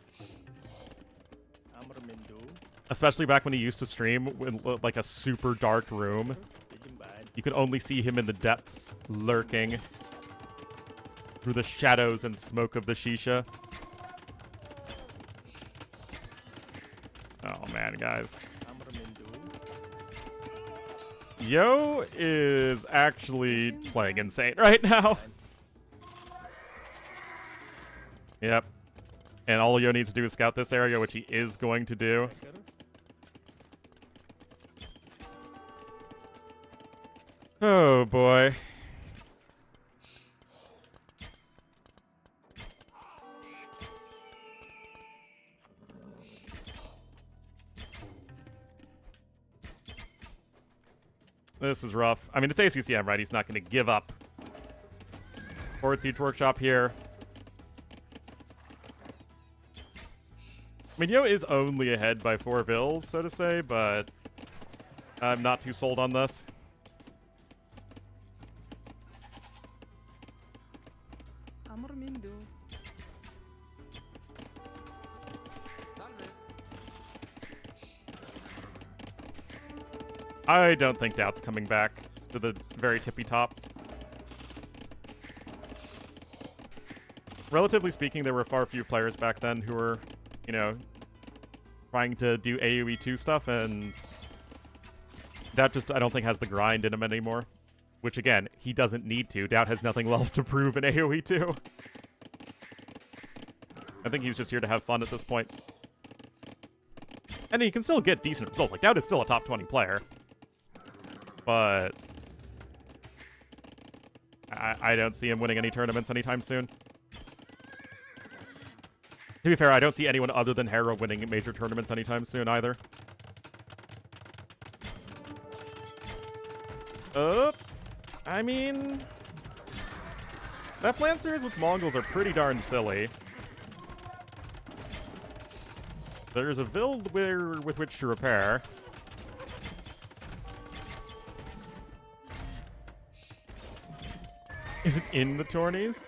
Especially back when he used to stream in like a super dark room. You could only see him in the depths, lurking through the shadows and smoke of the shisha. Oh man, guys. Yo is actually playing insane right now. Yep. And all Yo needs to do is scout this area, which he is going to do. Oh boy. This is rough. I mean, it's ACCM, right? He's not going to give up. Forward Siege Workshop here. I mean, Yo is only ahead by 4 bills, so to say, but I'm not too sold on this. I don't think Doubt's coming back to the very tippy top. Relatively speaking, there were far few players back then who were, you know, trying to do AoE2 stuff, and Doubt just, I don't think, has the grind in him anymore. Which, again, he doesn't need to. Doubt has nothing left to prove in AoE2. I think he's just here to have fun at this point. And he can still get decent results. Like, Doubt is still a top 20 player. But I don't see him winning any tournaments anytime soon. To be fair, I don't see anyone other than Hera winning major tournaments anytime soon either. I mean, Death Lancers with Mongols are pretty darn silly. There's a build with which to repair. Is it in the tourneys?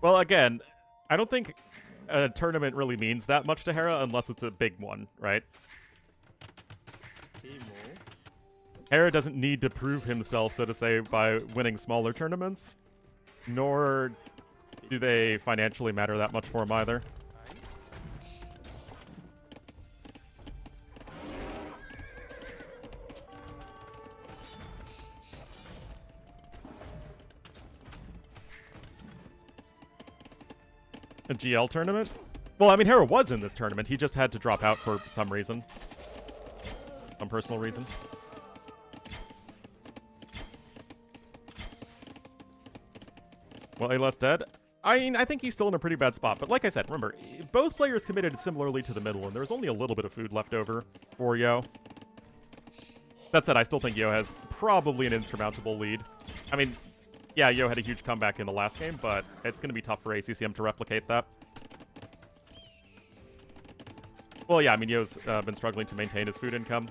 Well, again, I don't think a tournament really means that much to Hera unless it's a big one, right? Hera doesn't need to prove himself, so to say, by winning smaller tournaments, nor do they financially matter that much for him either. A GL tournament? Well, I mean, Hera was in this tournament. He just had to drop out for some reason. Some personal reason. Well, A-Less dead? I mean, I think he's still in a pretty bad spot. But like I said, remember, both players committed similarly to the middle, and there's only a little bit of food left over for Yo. That said, I still think Yo has probably an insurmountable lead. I mean, yeah, Yo had a huge comeback in the last game, but it's going to be tough for ACCM to replicate that. Well, yeah, I mean, Yo's been struggling to maintain his food income.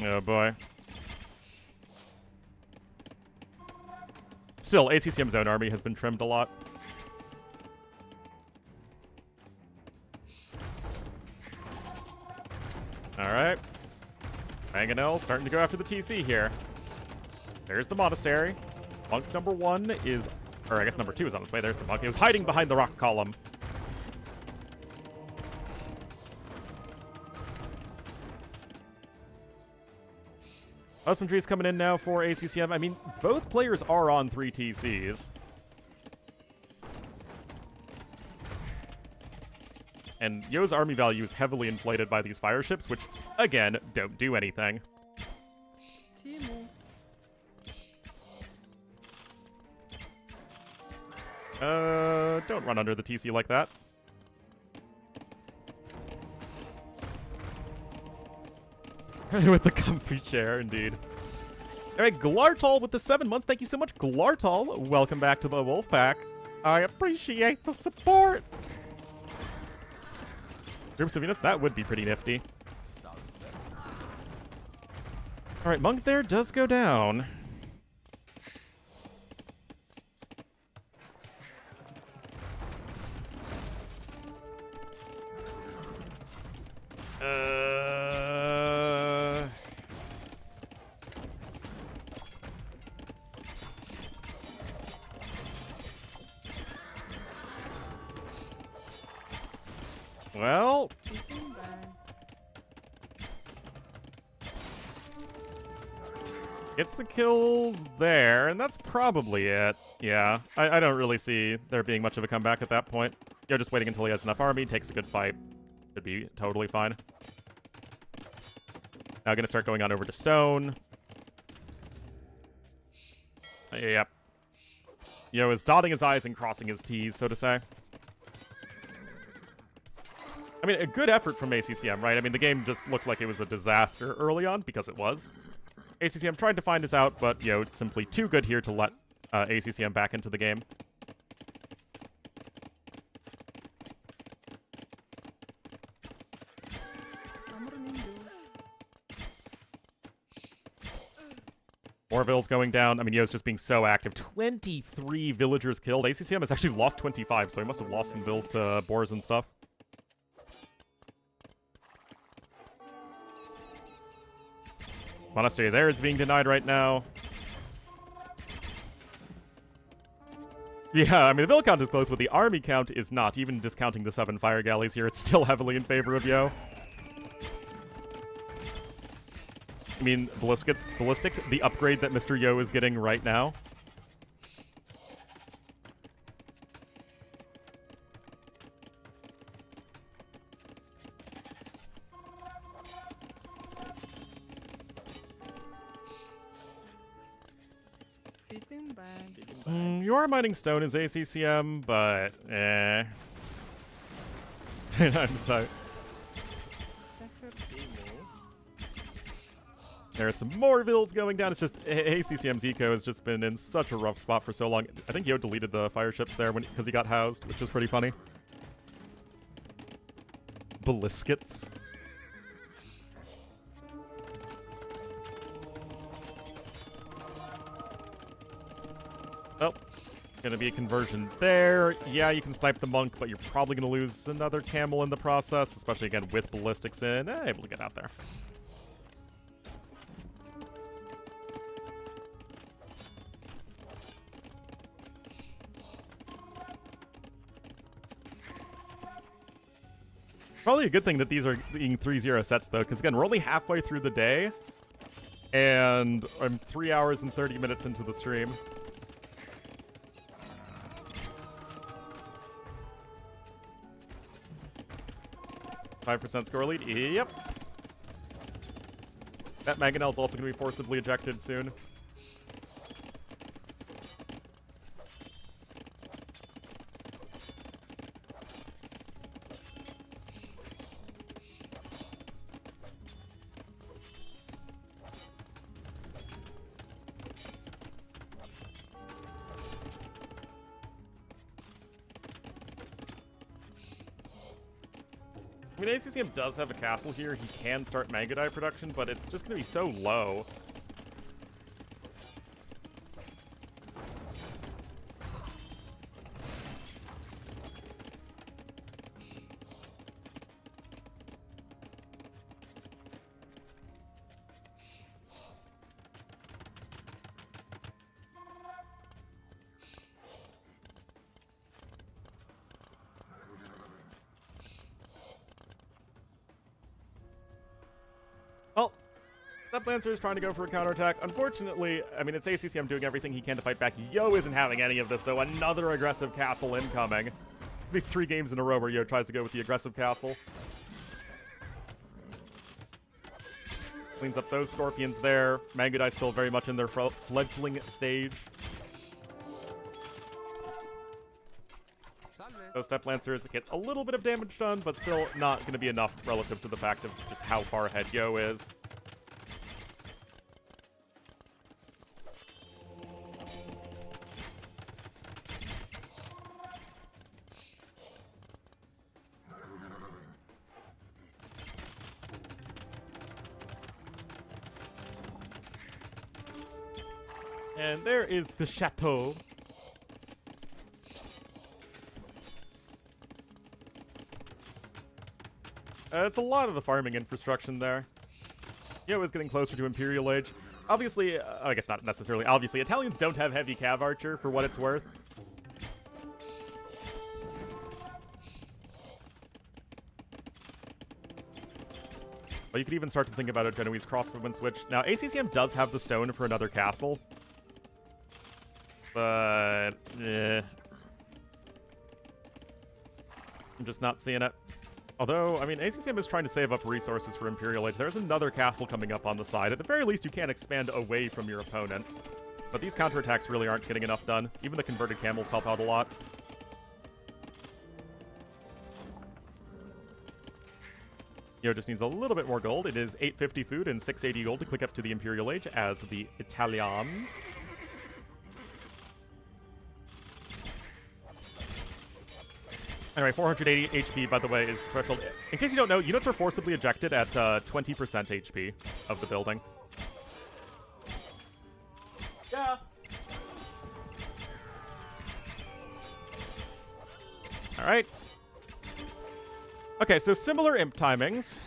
Oh, boy. Still, ACCM's own army has been trimmed a lot. Alright. Mangonel starting to go after the TC here. There's the monastery. Monk number 1 is, or I guess number 2 is on its way. There's the monk. He was hiding behind the rock column. Husbandry's coming in now for ACCM. I mean, both players are on 3 TCs. And Yo's army value is heavily inflated by these fire ships, which, again, don't do anything. Don't run under the TC like that. With the comfy chair, indeed. All right, Glartol with the 7 months. Thank you so much, Glartol. Welcome back to the Wolfpack. I appreciate the support. Groups of units, that would be pretty nifty. All right, Monk there does go down. Well, gets the kills there, and that's probably it. Yeah, I don't really see there being much of a comeback at that point. You're just waiting until he has enough army, takes a good fight. Should be totally fine. Now gonna start going on over to stone. Yep. Yo is dotting his I's and crossing his T's, so to say. I mean, a good effort from ACCM, right? I mean, the game just looked like it was a disaster early on, because it was. ACCM tried to find us out, but, Yo, it's simply too good here to let ACCM back into the game. Orville's going down. I mean, Yo's just being so active. 23 villagers killed. ACCM has actually lost 25, so he must have lost some vills to boars and stuff. Monastery there is being denied right now. Yeah, I mean, the vill count is close, but the army count is not. Even discounting the 7 fire galleys here, it's still heavily in favor of Yo. I mean, ballistics, the upgrade that Mr. Yo is getting right now. Your mining stone is ACCM, but I'm sorry. There are some more vills going down. It's just ACCM's eco has just been in such a rough spot for so long. I think Yo deleted the fire ships there because he got housed, which was pretty funny. Ballistics. Oh, gonna be a conversion there. Yeah, you can snipe the monk, but you're probably gonna lose another camel in the process, especially again with ballistics in. Able to get out there. Probably a good thing that these are being 3-0 sets, though, because, again, we're only halfway through the day, and I'm 3 hours and 30 minutes into the stream. %5 score lead? Yep. That Mangonel's also going to be forcibly ejected soon. I mean, ACCM does have a castle here. He can start Mangodai production, but it's just going to be so low. Step Lancer is trying to go for a counterattack. Unfortunately, I mean, it's ACCM doing everything he can to fight back. Yo isn't having any of this, though. Another aggressive castle incoming. It'll be 3 games in a row where Yo tries to go with the aggressive castle. Cleans up those scorpions there. Mangudai still very much in their fledgling stage. Those Step Lancers get a little bit of damage done, but still not going to be enough relative to the fact of just how far ahead Yo is. And there is the chateau. It's a lot of the farming infrastructure there. Yo is getting closer to Imperial Age. Obviously, I guess not necessarily. Obviously, Italians don't have heavy cav archer for what it's worth. But you could even start to think about a Genoese crossbowman switch. Now, ACCM does have the stone for another castle. But, I'm just not seeing it. Although, I mean, ACCM is trying to save up resources for Imperial Age. There's another castle coming up on the side. At the very least, you can expand away from your opponent. But these counterattacks really aren't getting enough done. Even the converted camels help out a lot. Yo just needs a little bit more gold. It is 850 food and 680 gold to click up to the Imperial Age as the Italians. Anyway, 480 HP, by the way, is the threshold. In case you don't know, units are forcibly ejected at 20% HP of the building. Yeah. All right. Okay, so similar imp timings.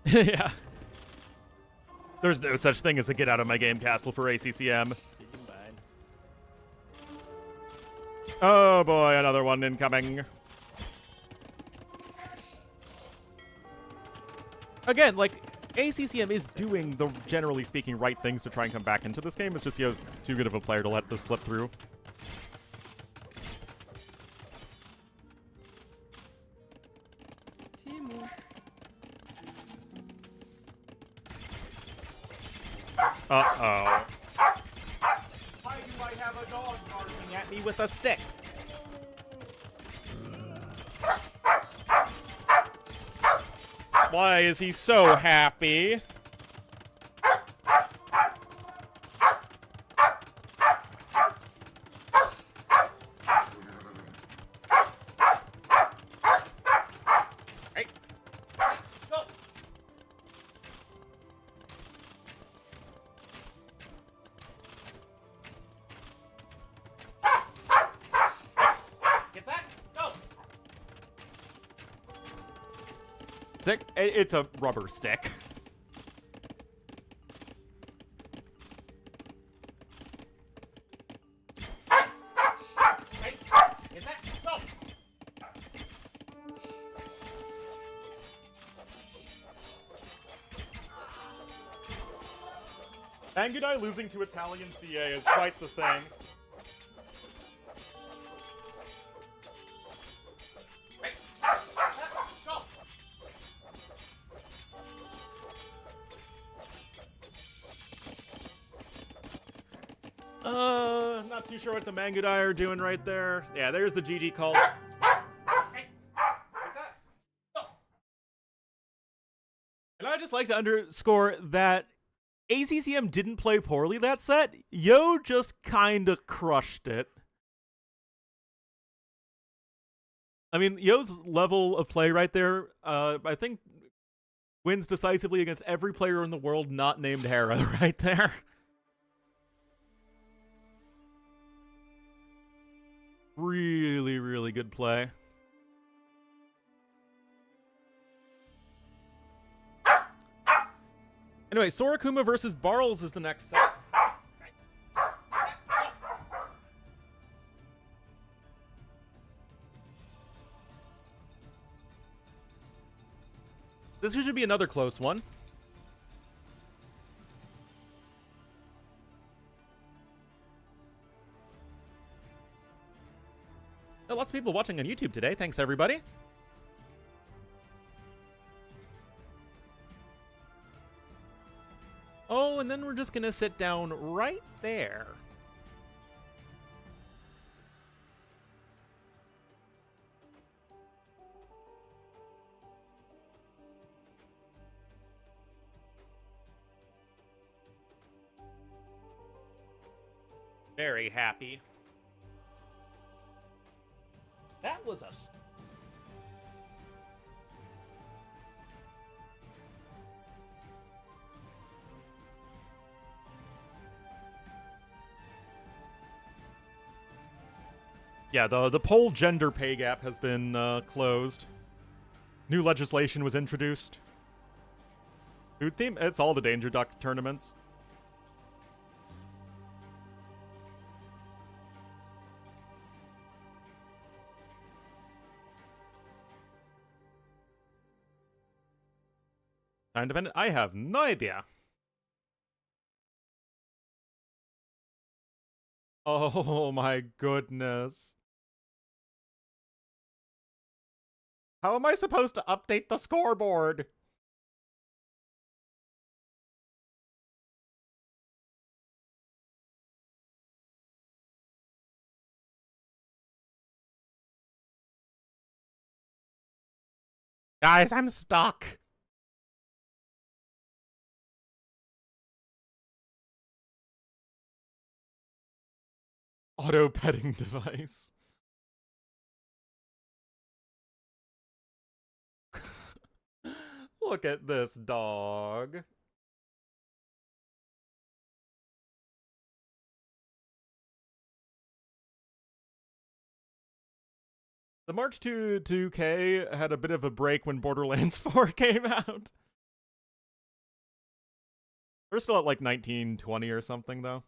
Yeah. There's no such thing as a get out of my game castle for ACCM. Oh boy, another one incoming. Again, like, ACCM is doing the, generally speaking, right things to try and come back into this game. It's just Yo's too good of a player to let this slip through. Uh-oh. Why do I have a dog barking at me with a stick? Why is he so happy? Hey. Go. Get that? Go. Stick? It's a rubber stick. Angudai losing to Italian CA is quite the thing. Not too sure what the Mangudai are doing right there. Yeah, there's the GG call. Hey, what's that? Oh. And I'd just like to underscore that ACCM didn't play poorly that set. Yo just kinda crushed it. I mean, Yo's level of play right there, I think, wins decisively against every player in the world not named Hera right there. Really, really good play. Anyway, Sorakuma versus Barles is the next set. This should be another close one. Lots of people watching on YouTube today. Thanks, everybody. Oh, and then we're just gonna sit down right there. Very happy. That was a... Yeah, the poll gender pay gap has been closed. New legislation was introduced. Food theme? It's all the Danger Duck tournaments. Time dependent? I have no idea. Oh my goodness. How am I supposed to update the scoreboard? Guys, I'm stuck. Auto petting device. Look at this dog. The March to 2K had a bit of a break when Borderlands 4 came out. We're still at like 1920 or something, though.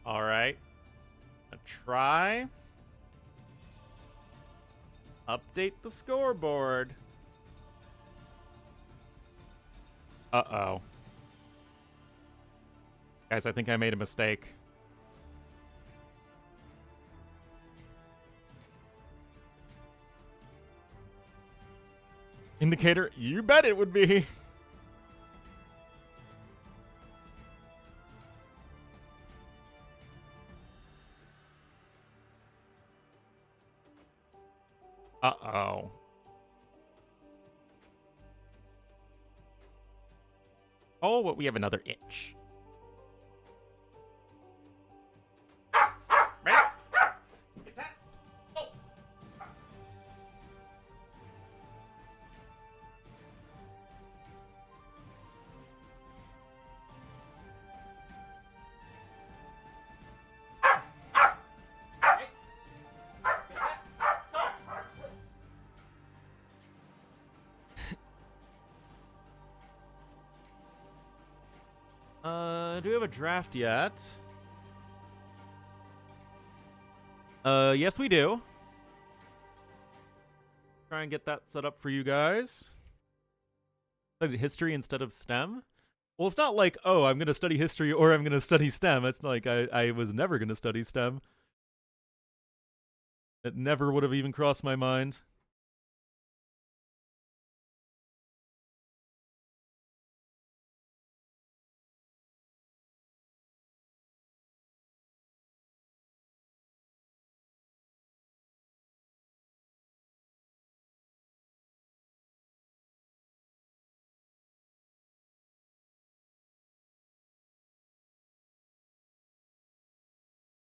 All right. Try. Update the scoreboard. Uh-oh. Guys, I think I made a mistake. Indicator? You bet it would be. Uh-oh. Oh, but we have another itch. Ready? It's that. Oh. Do we have a draft yet? Yes we do. Try and get that set up for you guys. Studied history instead of STEM? Well, it's not like, oh, I'm going to study history or I'm going to study STEM. It's like I was never going to study STEM. It never would have even crossed my mind.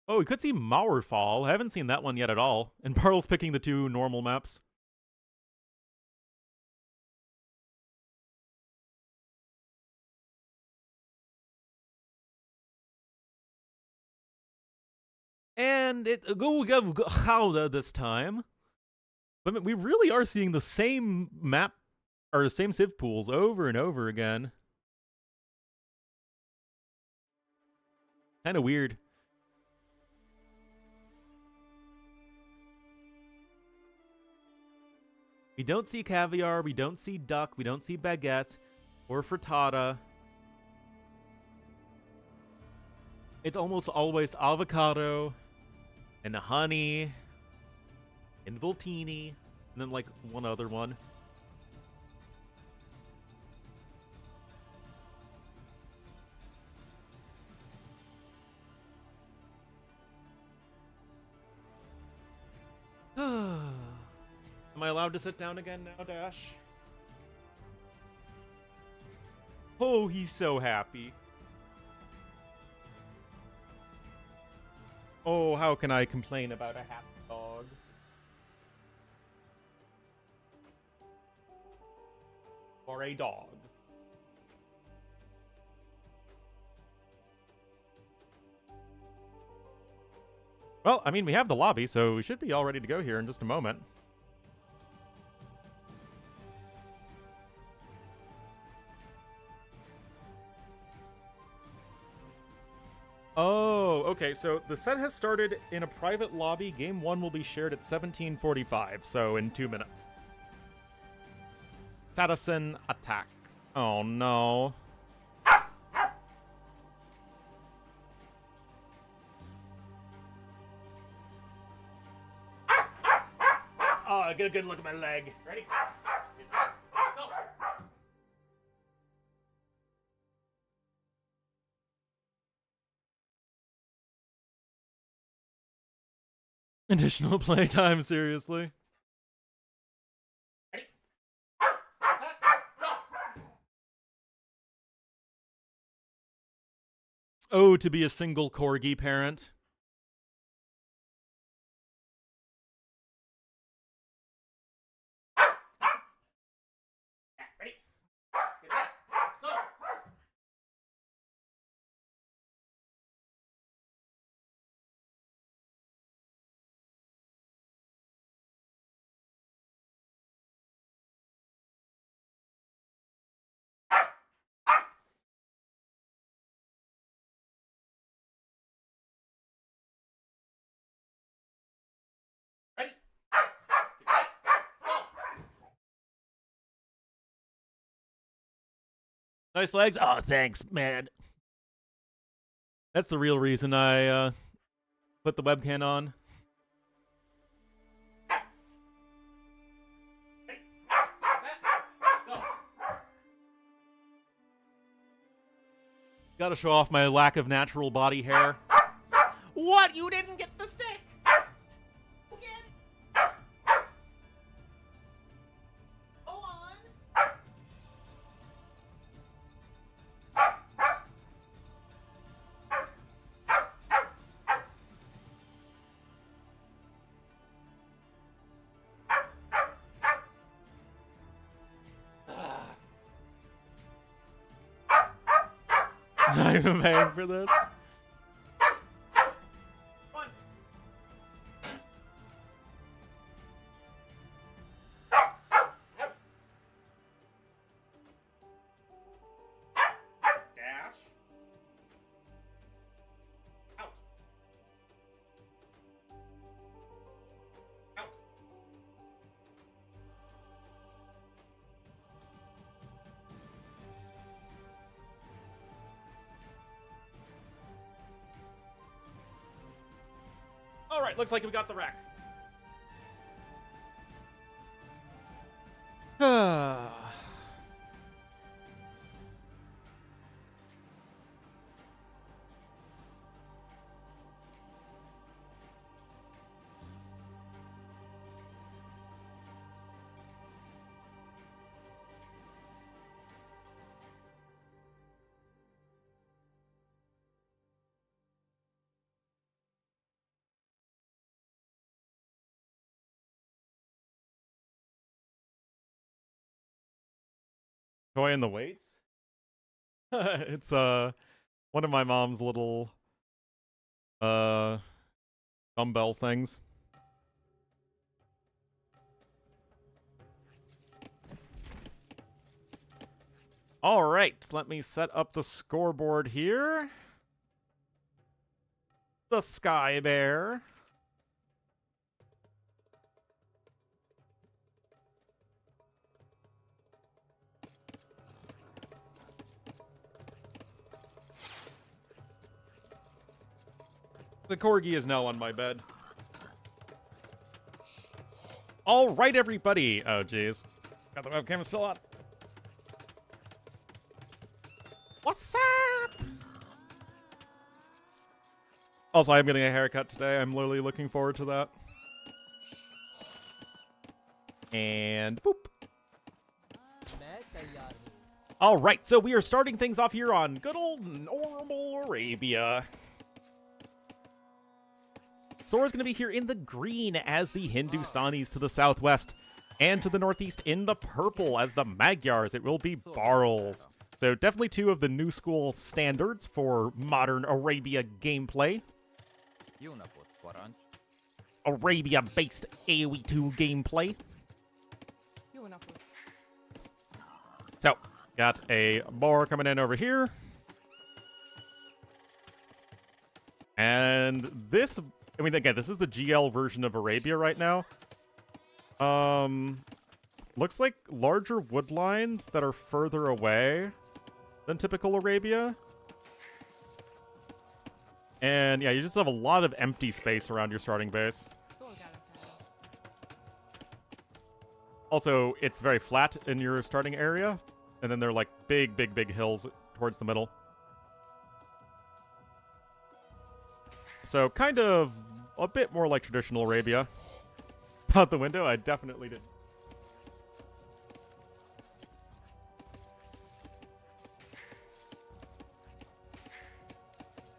Oh, we could see Mauerfall. I haven't seen that one yet at all. And Parl's picking the two normal maps. And it go how this time. But we really are seeing the same map, or the same civ pools over and over again. Kind of weird. We don't see caviar, we don't see duck, we don't see baguette or frittata. It's almost always avocado and honey and voltini, and then like one other one. Am I allowed to sit down again now, Dash? Oh, he's so happy. Oh, how can I complain about a happy dog? Or a dog. Well, I mean, we have the lobby, so we should be all ready to go here in just a moment. Oh, okay, so the set has started in a private lobby. Game 1 will be shared at 17:45, so in 2 minutes. Sadison attack. Oh, no. Oh, get a good look at my leg. Ready? Go. Additional playtime, seriously. Ready? Go. Oh, to be a single corgi parent. Ready? Go. Ready? Go. Nice legs. Oh, thanks, man. That's the real reason I put the webcam on. Gotta show off my lack of natural body hair. What? You didn't get the stick? Again? Go on. Not even paying for this. One. Dash. Out. Out. All right, looks like we got the rack. Toy in the weights? It's one of my mom's little dumbbell things. All right, let me set up the scoreboard here. The Sky Bear. The corgi is now on my bed. All right, everybody. Oh, jeez. Got the webcam still on. What's up? Also, I'm getting a haircut today. I'm literally looking forward to that. And boop. All right, so we are starting things off here on good old normal Arabia. Sora's going to be here in the green as the Hindustanis to the southwest, and to the northeast in the purple as the Magyars. It will be Barls. So definitely two of the new school standards for modern Arabia gameplay. Arabia-based AoE 2 gameplay. So, got a bar coming in over here. And this, I mean, again, this is the GL version of Arabia right now. Looks like larger wood lines that are further away than typical Arabia. And yeah, you just have a lot of empty space around your starting base. Also, it's very flat in your starting area, and then there are like big, big, big hills towards the middle. So kind of a bit more like traditional Arabia. Out the window, I definitely did.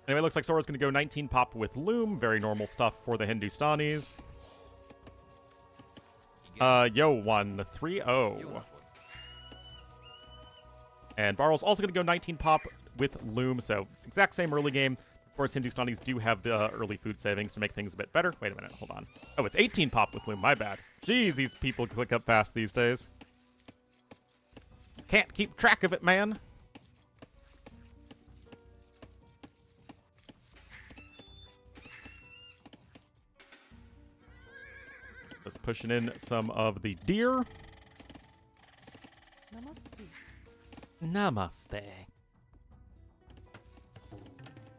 Anyway, looks like Sora's going to go 19 pop with Loom. Very normal stuff for the Hindustanis. Yo, 1-3-0. And Barl's also going to go 19 pop with Loom, so exact same early game. Of course, Hindustanis do have the early food savings to make things a bit better. Wait a minute, hold on. Oh, it's 18 pop with Loom, my bad. Jeez, these people click up fast these days. Can't keep track of it, man. Just pushing in some of the deer. Namaste.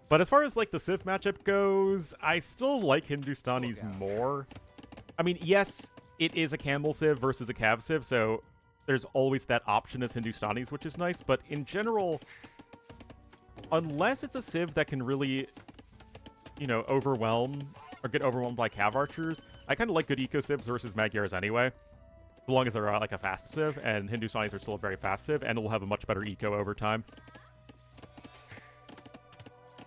But as far as like the Civ matchup goes, I still like Hindustanis more. I mean, yes, it is a Camel Civ versus a Cav Civ, so there's always that option as Hindustanis, which is nice. But in general, unless it's a Civ that can really, you know, overwhelm or get overwhelmed by Cav Archers, I kind of like good eco Civs versus Magyars anyway. As long as they're like a fast Civ, and Hindustanis are still a very fast Civ, and it'll have a much better eco over time.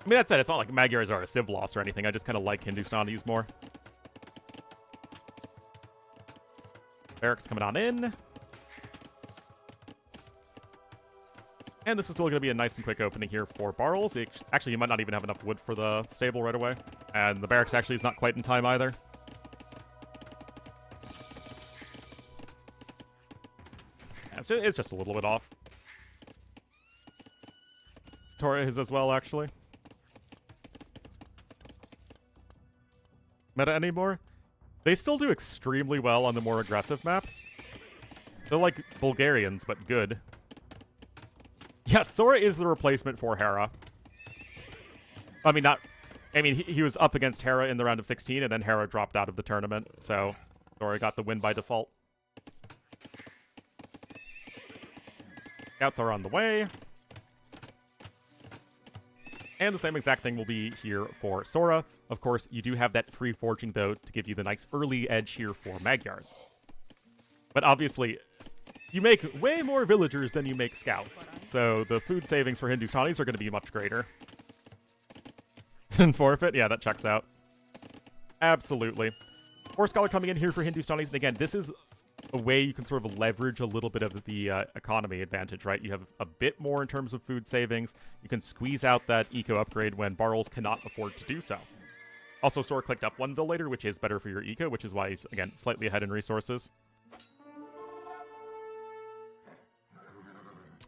I mean, that said, it's not like Magyars are a Civ loss or anything. I just kind of like Hindustanis more. Barracks coming on in. And this is still going to be a nice and quick opening here for Barls. Actually, you might not even have enough wood for the stable right away. And the barracks actually is not quite in time either. It's just a little bit off. Tora is as well, actually. Meta anymore? They still do extremely well on the more aggressive maps. They're like Bulgarians, but good. Yeah, Sora is the replacement for Hera. I mean, not... I mean, he was up against Hera in the round of 16, and then Hera dropped out of the tournament, so Sora got the win by default. Scouts are on the way. And the same exact thing will be here for Sora. Of course, you do have that free forging, though, to give you the nice early edge here for Magyars. But obviously, you make way more villagers than you make scouts. So the food savings for Hindustanis are going to be much greater. And forfeit? Yeah, that checks out. Absolutely. Horse Scholar coming in here for Hindustanis. And again, this is a way you can sort of leverage a little bit of the economy advantage, right? You have a bit more in terms of food savings. You can squeeze out that eco upgrade when Barls cannot afford to do so. Also, Sora clicked up one bill later, which is better for your eco, which is why he's, again, slightly ahead in resources.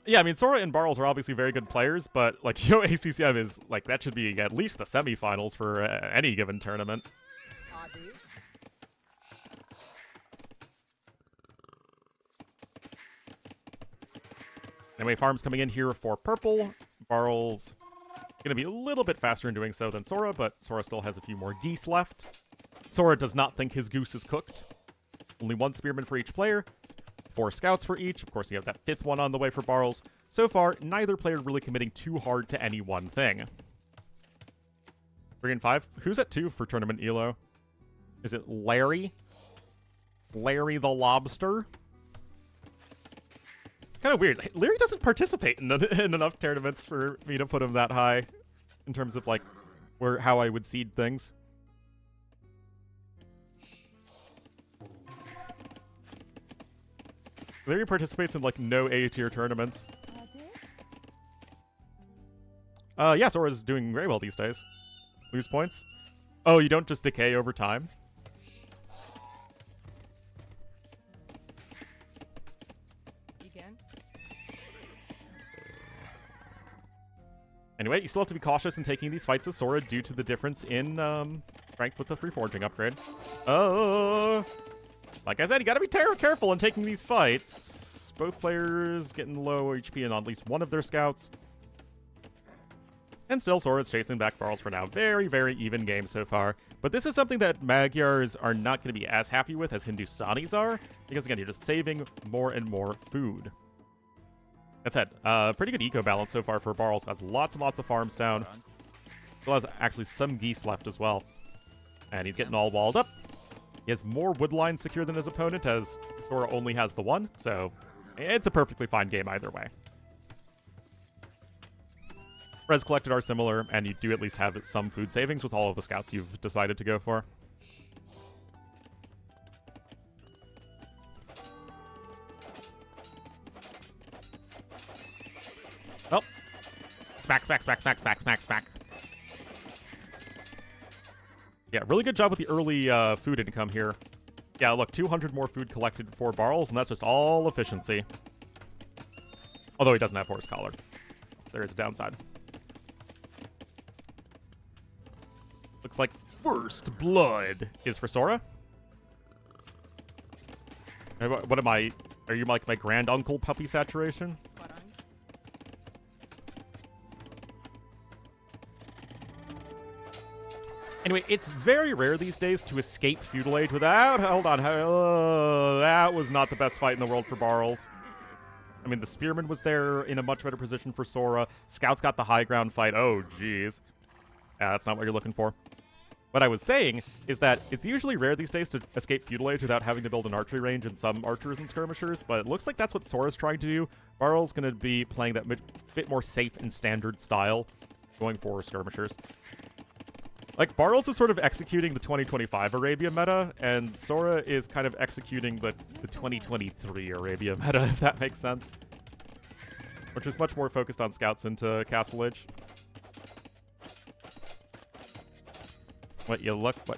Yeah, I mean, Sora and Barles are obviously very good players, but, like, Yo ACCM is, like, that should be at least the semifinals for any given tournament. Anyway, farms coming in here for purple. Barles going to be a little bit faster in doing so than Sora, but Sora still has a few more geese left. Sora does not think his goose is cooked. Only 1 spearman for each player. 4 scouts for each. Of course, you have that 5th one on the way for Barles. So far, neither player really committing too hard to any one thing. 3 and 5. Who's at 2 for tournament elo? Is it Larry? Larry the Lobster? Kind of weird. Larry doesn't participate in enough tournaments for me to put him that high in terms of, like, how I would seed things. Larry participates in, like, no A-tier tournaments. Yeah, Sora's doing very well these days. Lose points? Oh, you don't just decay over time? Anyway, you still have to be cautious in taking these fights as Sora due to the difference in strength with the free forging upgrade. Oh! Like I said, you gotta be careful in taking these fights. Both players getting low HP in at least one of their scouts. And still, Sora's chasing back Barles for now. Very, very even game so far. But this is something that Magyars are not going to be as happy with as Hindustanis are. Because, again, you're just saving more and more food. That said, pretty good eco balance so far for Barles. Has lots and lots of farms down. Still has actually some geese left as well. And he's getting all walled up. He has more wood lines secure than his opponent, as Sora only has the 1. So, it's a perfectly fine game either way. Res collected are similar, and you do at least have some food savings with all of the scouts you've decided to go for. Oh. Smack, smack, smack, smack, smack, smack, smack. Yeah, really good job with the early food income here. Yeah, look, 200 more food collected for Barles, and that's just all efficiency. Although he doesn't have horse collar. There is a downside. Looks like first blood is for Sora. What am I? Are you like my grand uncle puppy saturation? Anyway, it's very rare these days to escape feudal age without... Hold on. That was not the best fight in the world for Barles. I mean, the Spearman was there in a much better position for Sora. Scouts got the high ground fight. Oh, jeez. Yeah, that's not what you're looking for. What I was saying is that it's usually rare these days to escape feudal age without having to build an archery range in some archers and skirmishers, but it looks like that's what Sora's trying to do. Barles going to be playing that bit more safe and standard style, going for skirmishers. Like, Barles is sort of executing the 2025 Arabia meta, and Sora is kind of executing the 2023 Arabia meta, if that makes sense. Which is much more focused on scouts into Castle Age. What you look for.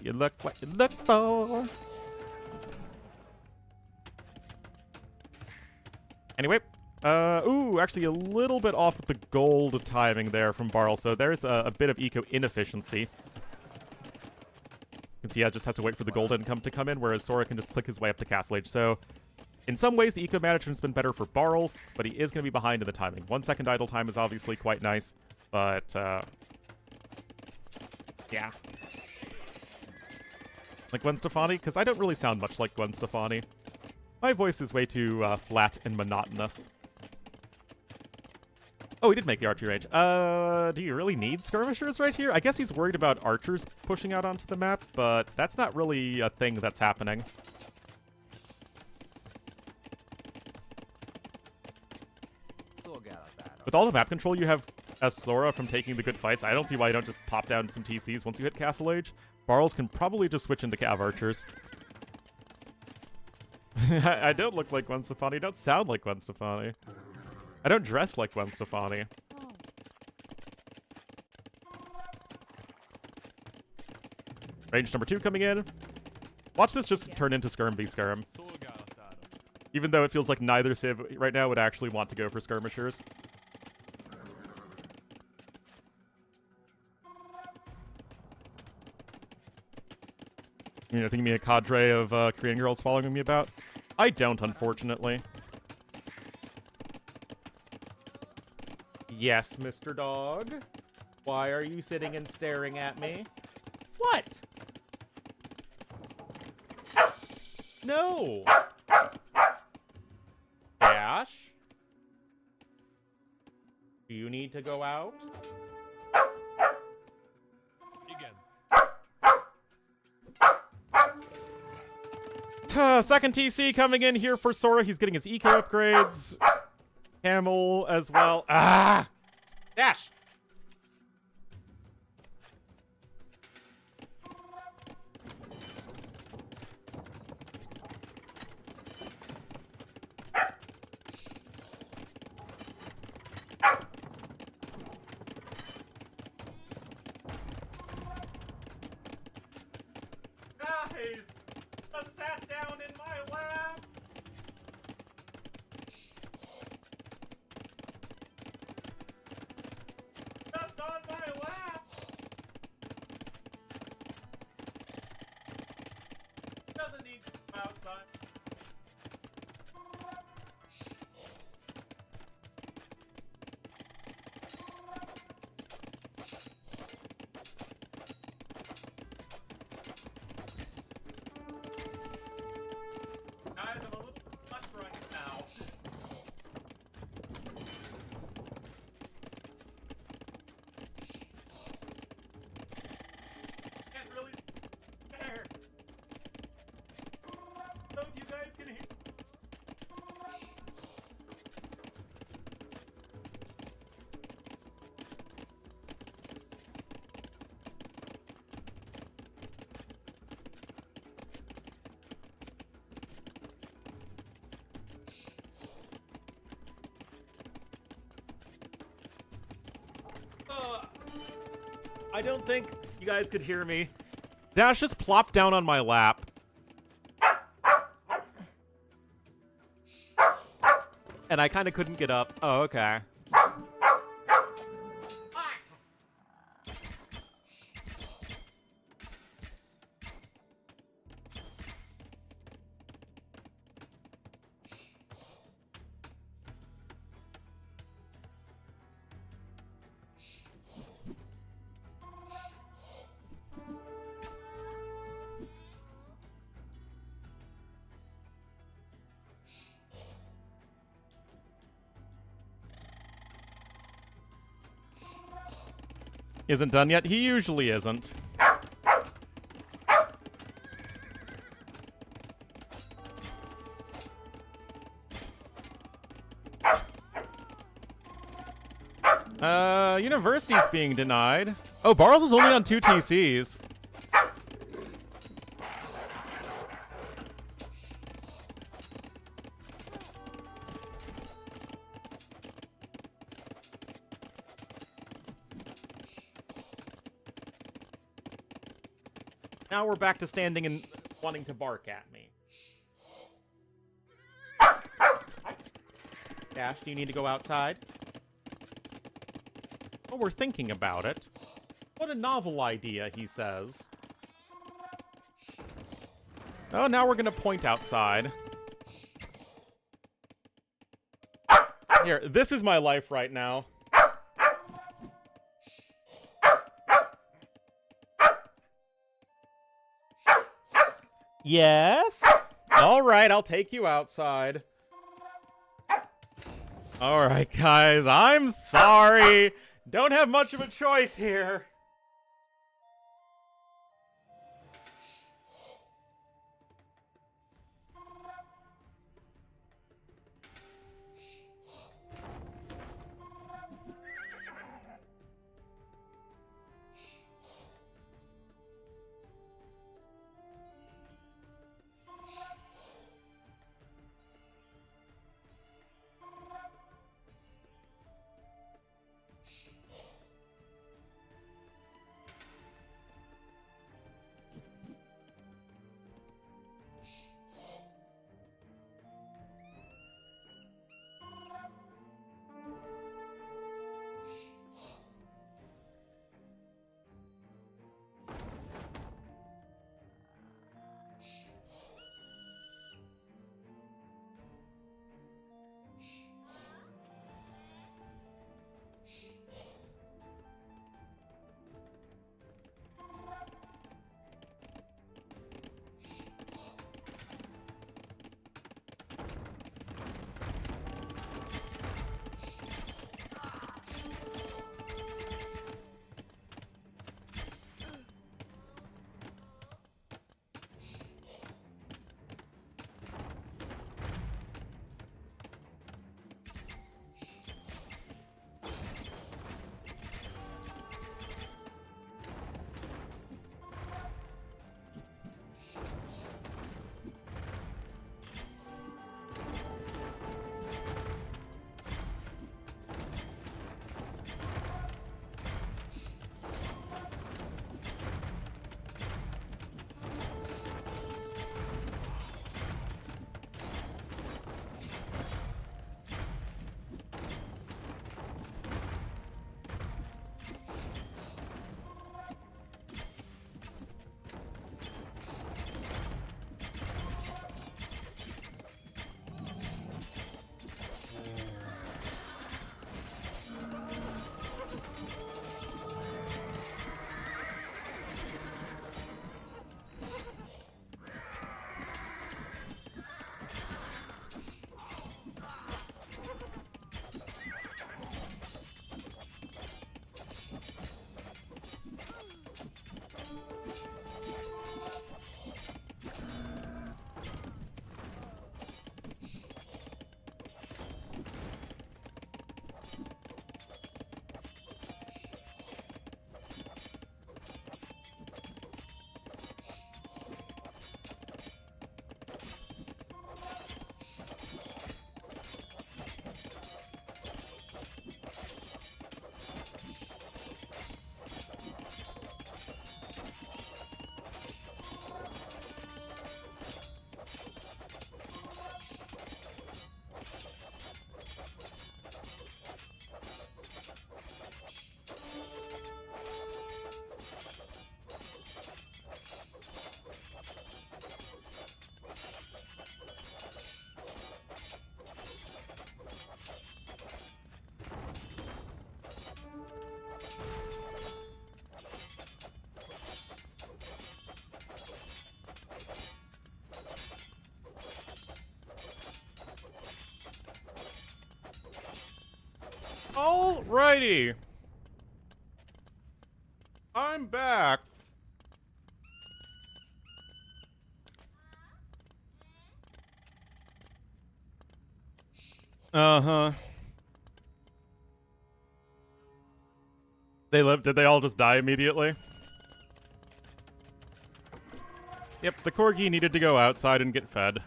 Anyway, ooh, actually a little bit off with the gold timing there from Barles, so there's a bit of eco inefficiency. You can see, just has to wait for the gold income to come in, whereas Sora can just click his way up to Castle Age. So, in some ways, the eco management's been better for Barles, but he is going to be behind in the timing. 1 second idle time is obviously quite nice, but, yeah. Like Gwen Stefani? Because I don't really sound much like Gwen Stefani. My voice is way too flat and monotonous. Oh, he did make the archery range. Do you really need skirmishers right here? I guess he's worried about archers pushing out onto the map, but that's not really a thing that's happening. With all the map control you have as Sora from taking the good fights, I don't see why you don't just pop down some TCs once you hit Castle Age. Barles can probably just switch into Cav archers. I don't look like Gwen Stefani. I don't sound like Gwen Stefani. I don't dress like Gwen Stefani. Range number 2 coming in. Watch this just turn into Skirm v Skirm. Even though it feels like neither civ right now would actually want to go for skirmishers. You know, thinking me a cadre of Korean girls following me about? I don't, unfortunately. Yes, Mr. Dog? Why are you sitting and staring at me? What? No! Dash? Do you need to go out? Second TC coming in here for Sora. He's getting his eco upgrades. Camel as well. Ah! Dash! Guys! Just sat down in my lap! Just on my lap! Doesn't need to go outside. Guys, I'm a little much right now. Can't really bear. So if you guys can hear. I don't think you guys could hear me. Dash just plopped down on my lap. And I kind of couldn't get up. Oh, okay. Isn't done yet? He usually isn't. University's being denied. Oh, Barles is only on 2 TCs. Now we're back to standing and wanting to bark at me. Dash, do you need to go outside? Oh, we're thinking about it. What a novel idea, he says. Oh, now we're gonna point outside. Here, this is my life right now. Yes? All right, I'll take you outside. All right, guys, I'm sorry. Don't have much of a choice here. Alrighty. I'm back. Uh-huh. They lived? Did they all just die immediately? Yep, the corgi needed to go outside and get fed.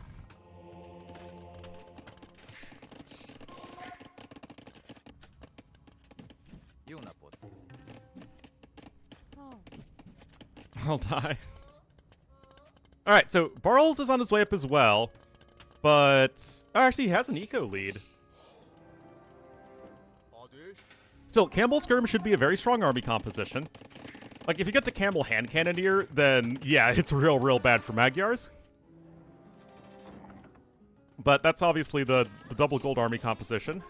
I'll die. Alright, so Barles is on his way up as well, but... Oh, actually, he has an eco lead. Still, Camel Skirm should be a very strong army composition. Like, if you get to Camel Hand Cannoneer, then, yeah, it's real bad for Magyars. But that's obviously the double gold army composition.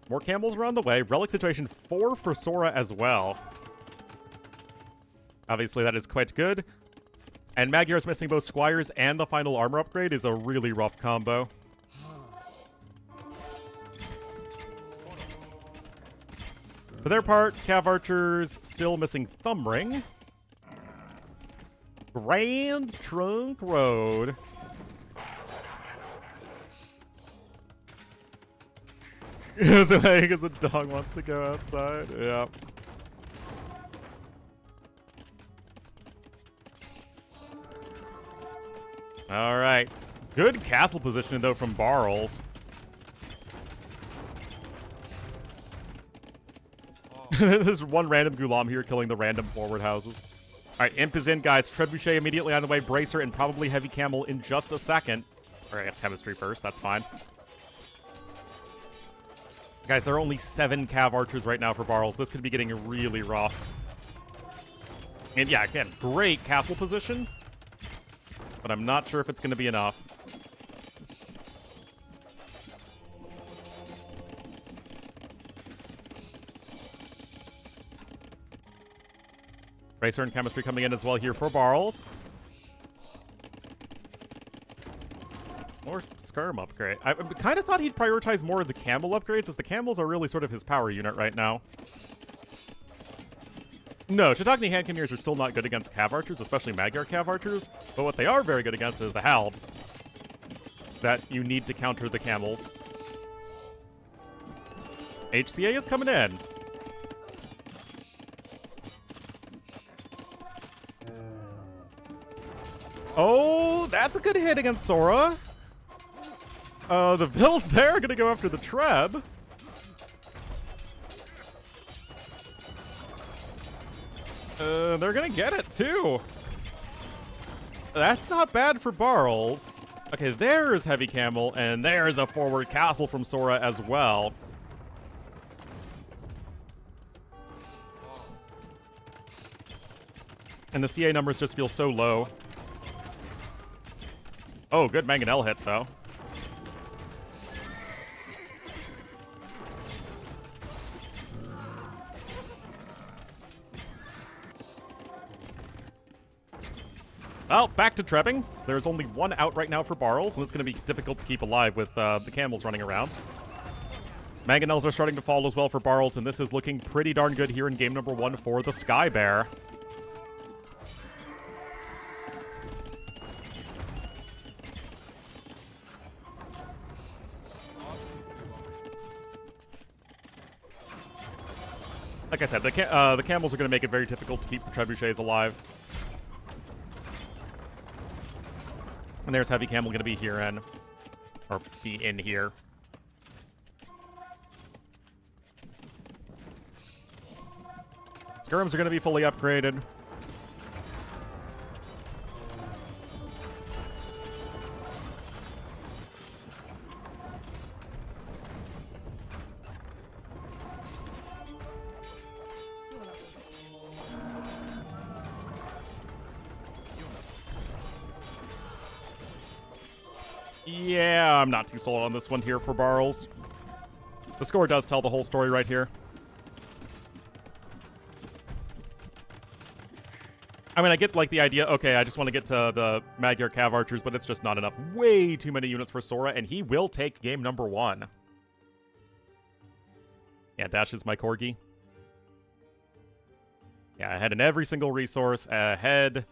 More camels are on the way. Relic situation 4 for Sora as well. Obviously, that is quite good. And Magyar's missing both Squires and the final armor upgrade is a really rough combo. For their part, Cav Archers still missing Thumb Ring. Grand Trunk Road. Because the dog wants to go outside. Yeah. All right. Good castle positioning, though, from Barles. There's one random Gulam here killing the random forward houses. All right, Imp is in, guys. Trebuchet immediately on the way. Bracer and probably Heavy Camel in just a second. Or I guess Chemistry first. That's fine. Guys, there are only 7 Cav Archers right now for Barles. This could be getting really rough. And yeah, again, great castle position. But I'm not sure if it's going to be enough. Racer and Chemistry coming in as well here for Barles. More Skirm upgrade. I kind of thought he'd prioritize more of the Camel upgrades, as the Camels are really sort of his power unit right now. No, Shiitake Hand Cannoneers are still not good against Cav Archers, especially Magyar Cav Archers, but what they are very good against is the Halbs that you need to counter the Camels. HCA is coming in. Oh, that's a good hit against Sora. The Vills there are going to go after the Treb. They're going to get it, too. That's not bad for Barles. Okay, there's Heavy Camel, and there's a forward castle from Sora as well. And the CA numbers just feel so low. Oh, good Mangonel hit, though. Well, back to Trebbing. There's only one out right now for Barles, and it's going to be difficult to keep alive with the camels running around. Mangonels are starting to fall as well for Barles, and this is looking pretty darn good here in game number 1 for the Sky Bear. Like I said, the camels are going to make it very difficult to keep the trebuchets alive. And there's Heavy Camel going to be here in, or be in here. Skirms are going to be fully upgraded. Yeah, I'm not too sold on this one here for Barles. The score does tell the whole story right here. I mean, I get, like, the idea, okay, I just want to get to the Magyar Cav Archers, but it's just not enough. Way too many units for Sora, and he will take game number 1. Yeah, Dash is my corgi. Yeah, ahead in every single resource, ahead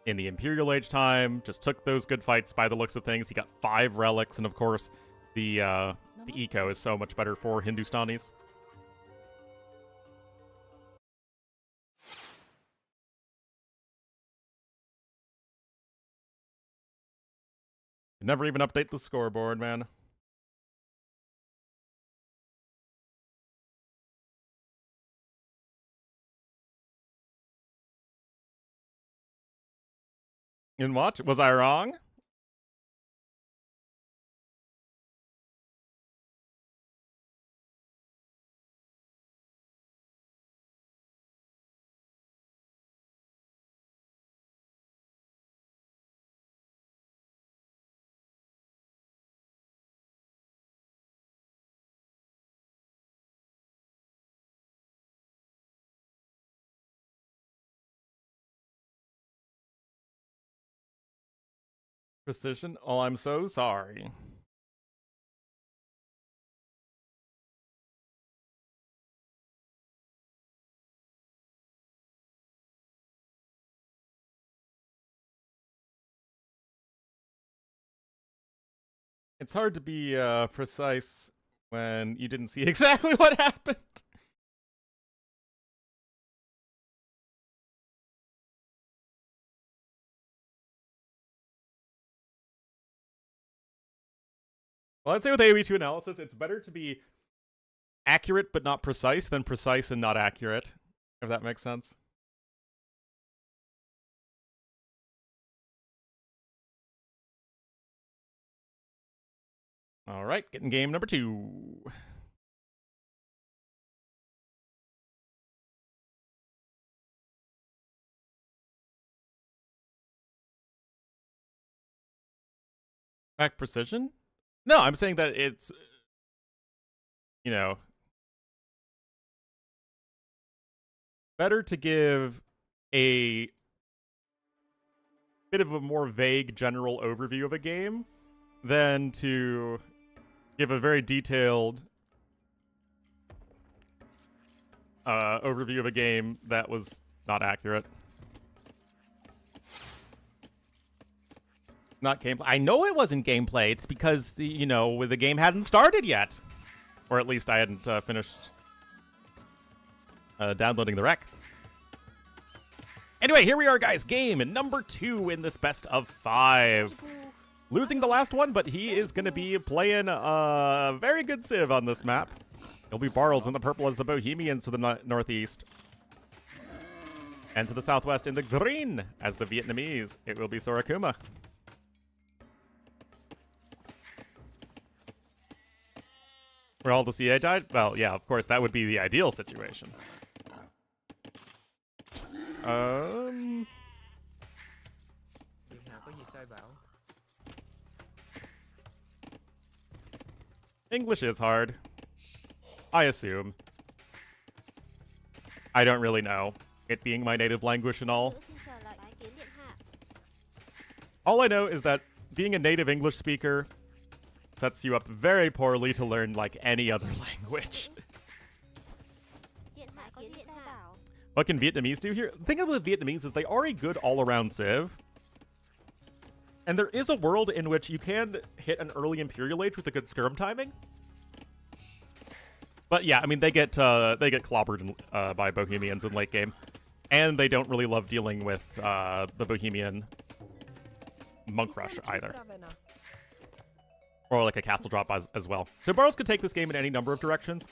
in the Imperial Age time, just took those good fights by the looks of things. He got 5 relics, and of course, the eco is so much better for Hindustanis. Never even update the scoreboard, man. In what? Was I wrong? Precision? Oh, I'm so sorry. It's hard to be precise when you didn't see exactly what happened. Well, I'd say with AoE2 analysis, it's better to be accurate but not precise than precise and not accurate, if that makes sense. All right, getting game number 2. Back precision? No, I'm saying that it's, you know, better to give a bit of a more vague general overview of a game than to give a very detailed overview of a game that was not accurate. Not gameplay. I know it wasn't gameplay. It's because the game hadn't started yet, or at least I hadn't finished downloading the rec. Anyway, here we are, guys. Game number 2 in this best of 5. Losing the last one, but he is going to be playing a very good Civ on this map. He'll be Barles in the purple as the Bohemians to the northeast. And to the southwest in the green as the Vietnamese. It will be Sorakuma. Where all the CA died? Well, yeah, of course, that would be the ideal situation. English is hard. I assume. I don't really know. It being my native language and all. All I know is that being a native English speaker sets you up very poorly to learn like any other language. What can Vietnamese do here? The thing with Vietnamese is they are a good all-around Civ. And there is a world in which you can hit an early Imperial Age with a good skirm timing. But yeah, I mean, they get clobbered by Bohemians in late game. And they don't really love dealing with the Bohemian monk rush either. Or like a castle drop as well. So Barles could take this game in any number of directions.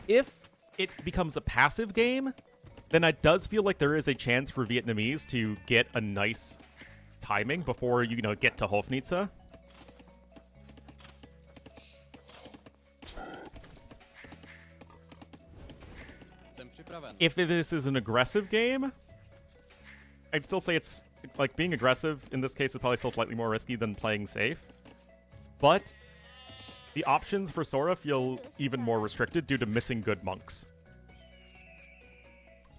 If it becomes a passive game, then it does feel like there is a chance for Vietnamese to get a nice timing before you get to Hofnitsa. If this is an aggressive game, I'd still say it's like being aggressive in this case is probably still slightly more risky than playing safe. But the options for Sora feel even more restricted due to missing good monks.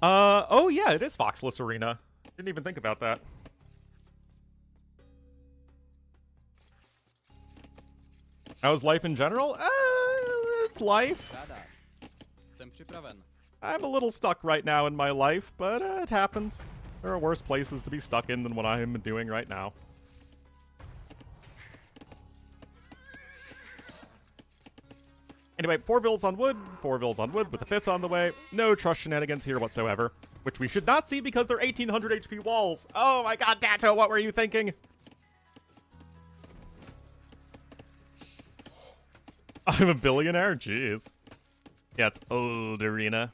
Oh yeah, it is Foxless Arena. Didn't even think about that. How's life in general? It's life. I'm a little stuck right now in my life, but it happens. There are worse places to be stuck in than what I am doing right now. Anyway, 4 vills on wood with a 5th on the way. No trust shenanigans here whatsoever, which we should not see because they're 1800 HP walls. Oh my god, Dato, what were you thinking? I'm a billionaire? Jeez. Yeah, it's old arena.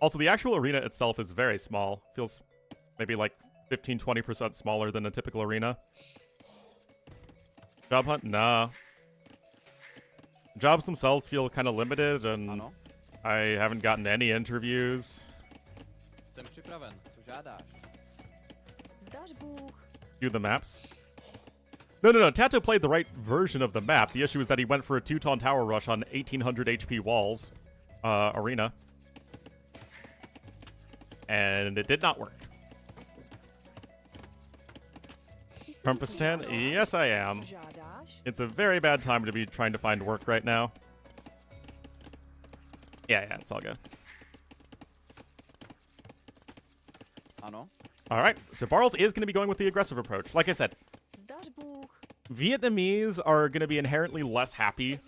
Also, the actual arena itself is very small. Feels maybe like 15-20% smaller than a typical arena. Job hunt? Nah. Jobs themselves feel kind of limited, and I haven't gotten any interviews. Do the maps? No. Tato played the right version of the map. The issue is that he went for a Teuton tower rush on 1800 HP walls arena. And it did not work. Trumpustan? Yes, I am. It's a very bad time to be trying to find work right now. Yeah, it's all good. Alright, so Barles is going to be going with the aggressive approach. Like I said, Vietnamese are going to be inherently less happy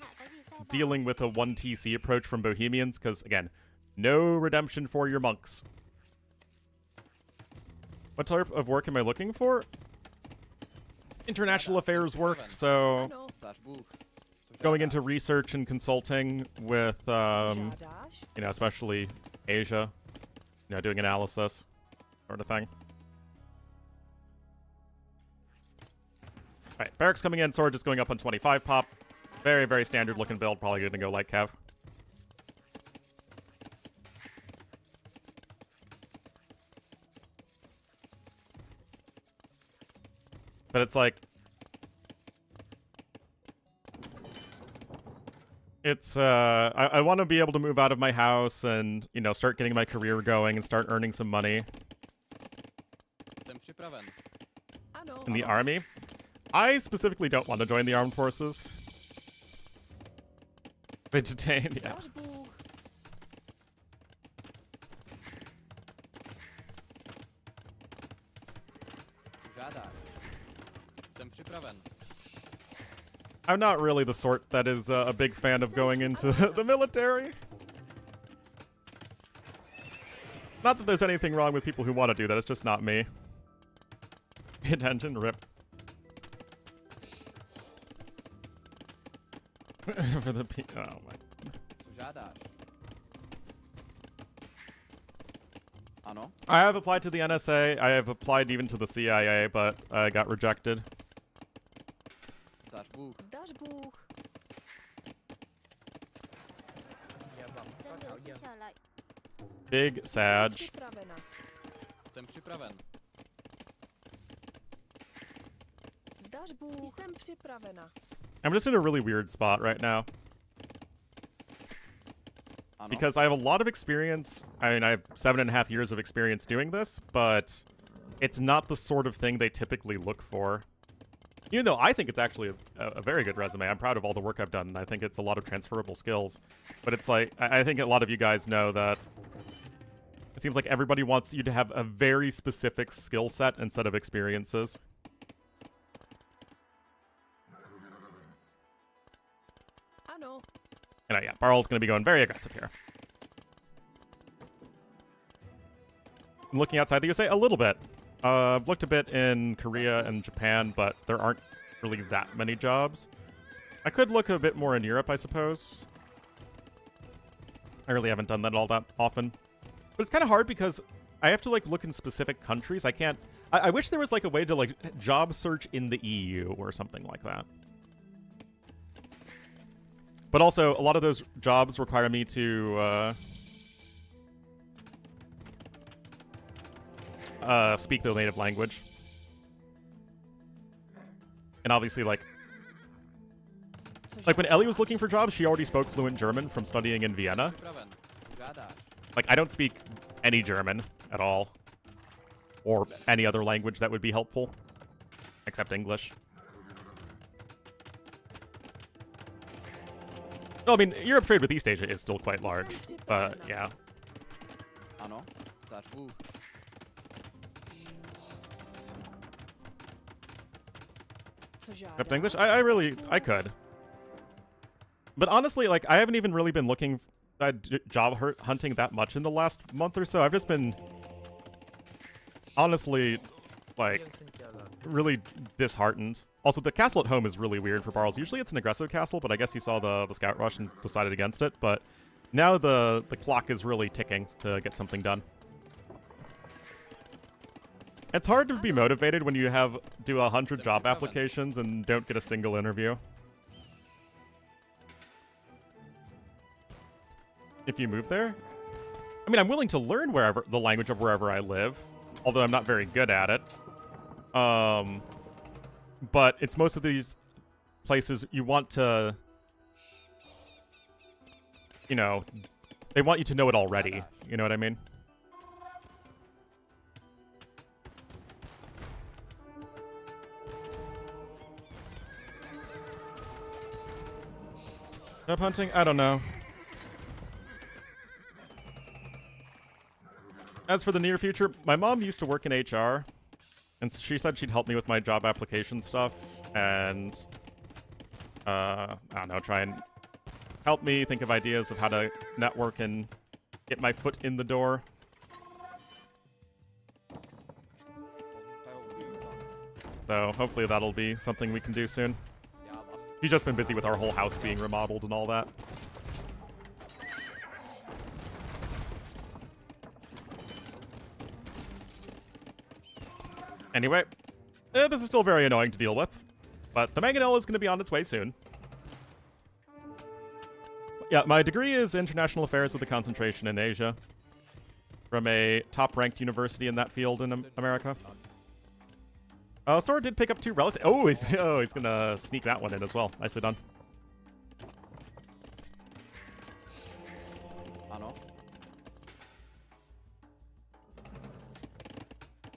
dealing with a 1TC approach from Bohemians, because, again, no redemption for your monks. What type of work am I looking for? International affairs work, so going into research and consulting with, you know, especially Asia, you know, doing analysis sort of thing. All right, barracks coming in, sword just going up on 25 pop. Very, very standard looking build, probably going to go like Cav. But it's like, I want to be able to move out of my house and, you know, start getting my career going and start earning some money. In the army? I specifically don't want to join the armed forces. Vegetain, yeah. I'm not really the sort that is a big fan of going into the military. Not that there's anything wrong with people who want to do that, it's just not me. Attention, rip. For the oh my. I have applied to the NSA, I have applied even to the CIA, but I got rejected. Big Sag. I'm just in a really weird spot right now. Because I have a lot of experience. I mean, I have 7.5 years of experience doing this, but it's not the sort of thing they typically look for. Even though I think it's actually a very good resume. I'm proud of all the work I've done, and I think it's a lot of transferable skills. But it's like, I think a lot of you guys know that it seems like everybody wants you to have a very specific skill set instead of experiences. And yeah, Barl's going to be going very aggressive here. I'm looking outside the USA a little bit. I've looked a bit in Korea and Japan, but there aren't really that many jobs. I could look a bit more in Europe, I suppose. I really haven't done that all that often. But it's kind of hard because I have to, like, look in specific countries. I can't... I wish there was, like, a way to, like, job search in the EU or something like that. But also, a lot of those jobs require me to speak the native language. And obviously, like when Ellie was looking for jobs, she already spoke fluent German from studying in Vienna. Like, I don't speak any German at all. Or any other language that would be helpful. Except English. Well, I mean, Europe trade with East Asia is still quite large, but yeah. Ano? Start. Ooh. Except English? I could. But honestly, like, I haven't even really been looking at job hunting that much in the last month or so. I've just been, honestly, like, really disheartened. Also, the castle at home is really weird for Barles. Usually it's an aggressive castle, but I guess he saw the scout rush and decided against it. But now the clock is really ticking to get something done. It's hard to be motivated when you do 100 job applications and don't get a single interview. If you move there? I mean, I'm willing to learn the language of wherever I live, although I'm not very good at it. But it's most of these places you want to, you know, they want you to know it already. You know what I mean? Job hunting? I don't know. As for the near future, my mom used to work in HR, and she said she'd help me with my job application stuff, and, I don't know, try and help me think of ideas of how to network and get my foot in the door. So hopefully that'll be something we can do soon. She's just been busy with our whole house being remodeled and all that. Anyway, this is still very annoying to deal with, but the mangonel is going to be on its way soon. Yeah, my degree is International Affairs with a concentration in Asia, from a top-ranked university in that field in America. Sora did pick up 2 relics. Oh, he's gonna sneak that one in as well. Nicely done. Ano?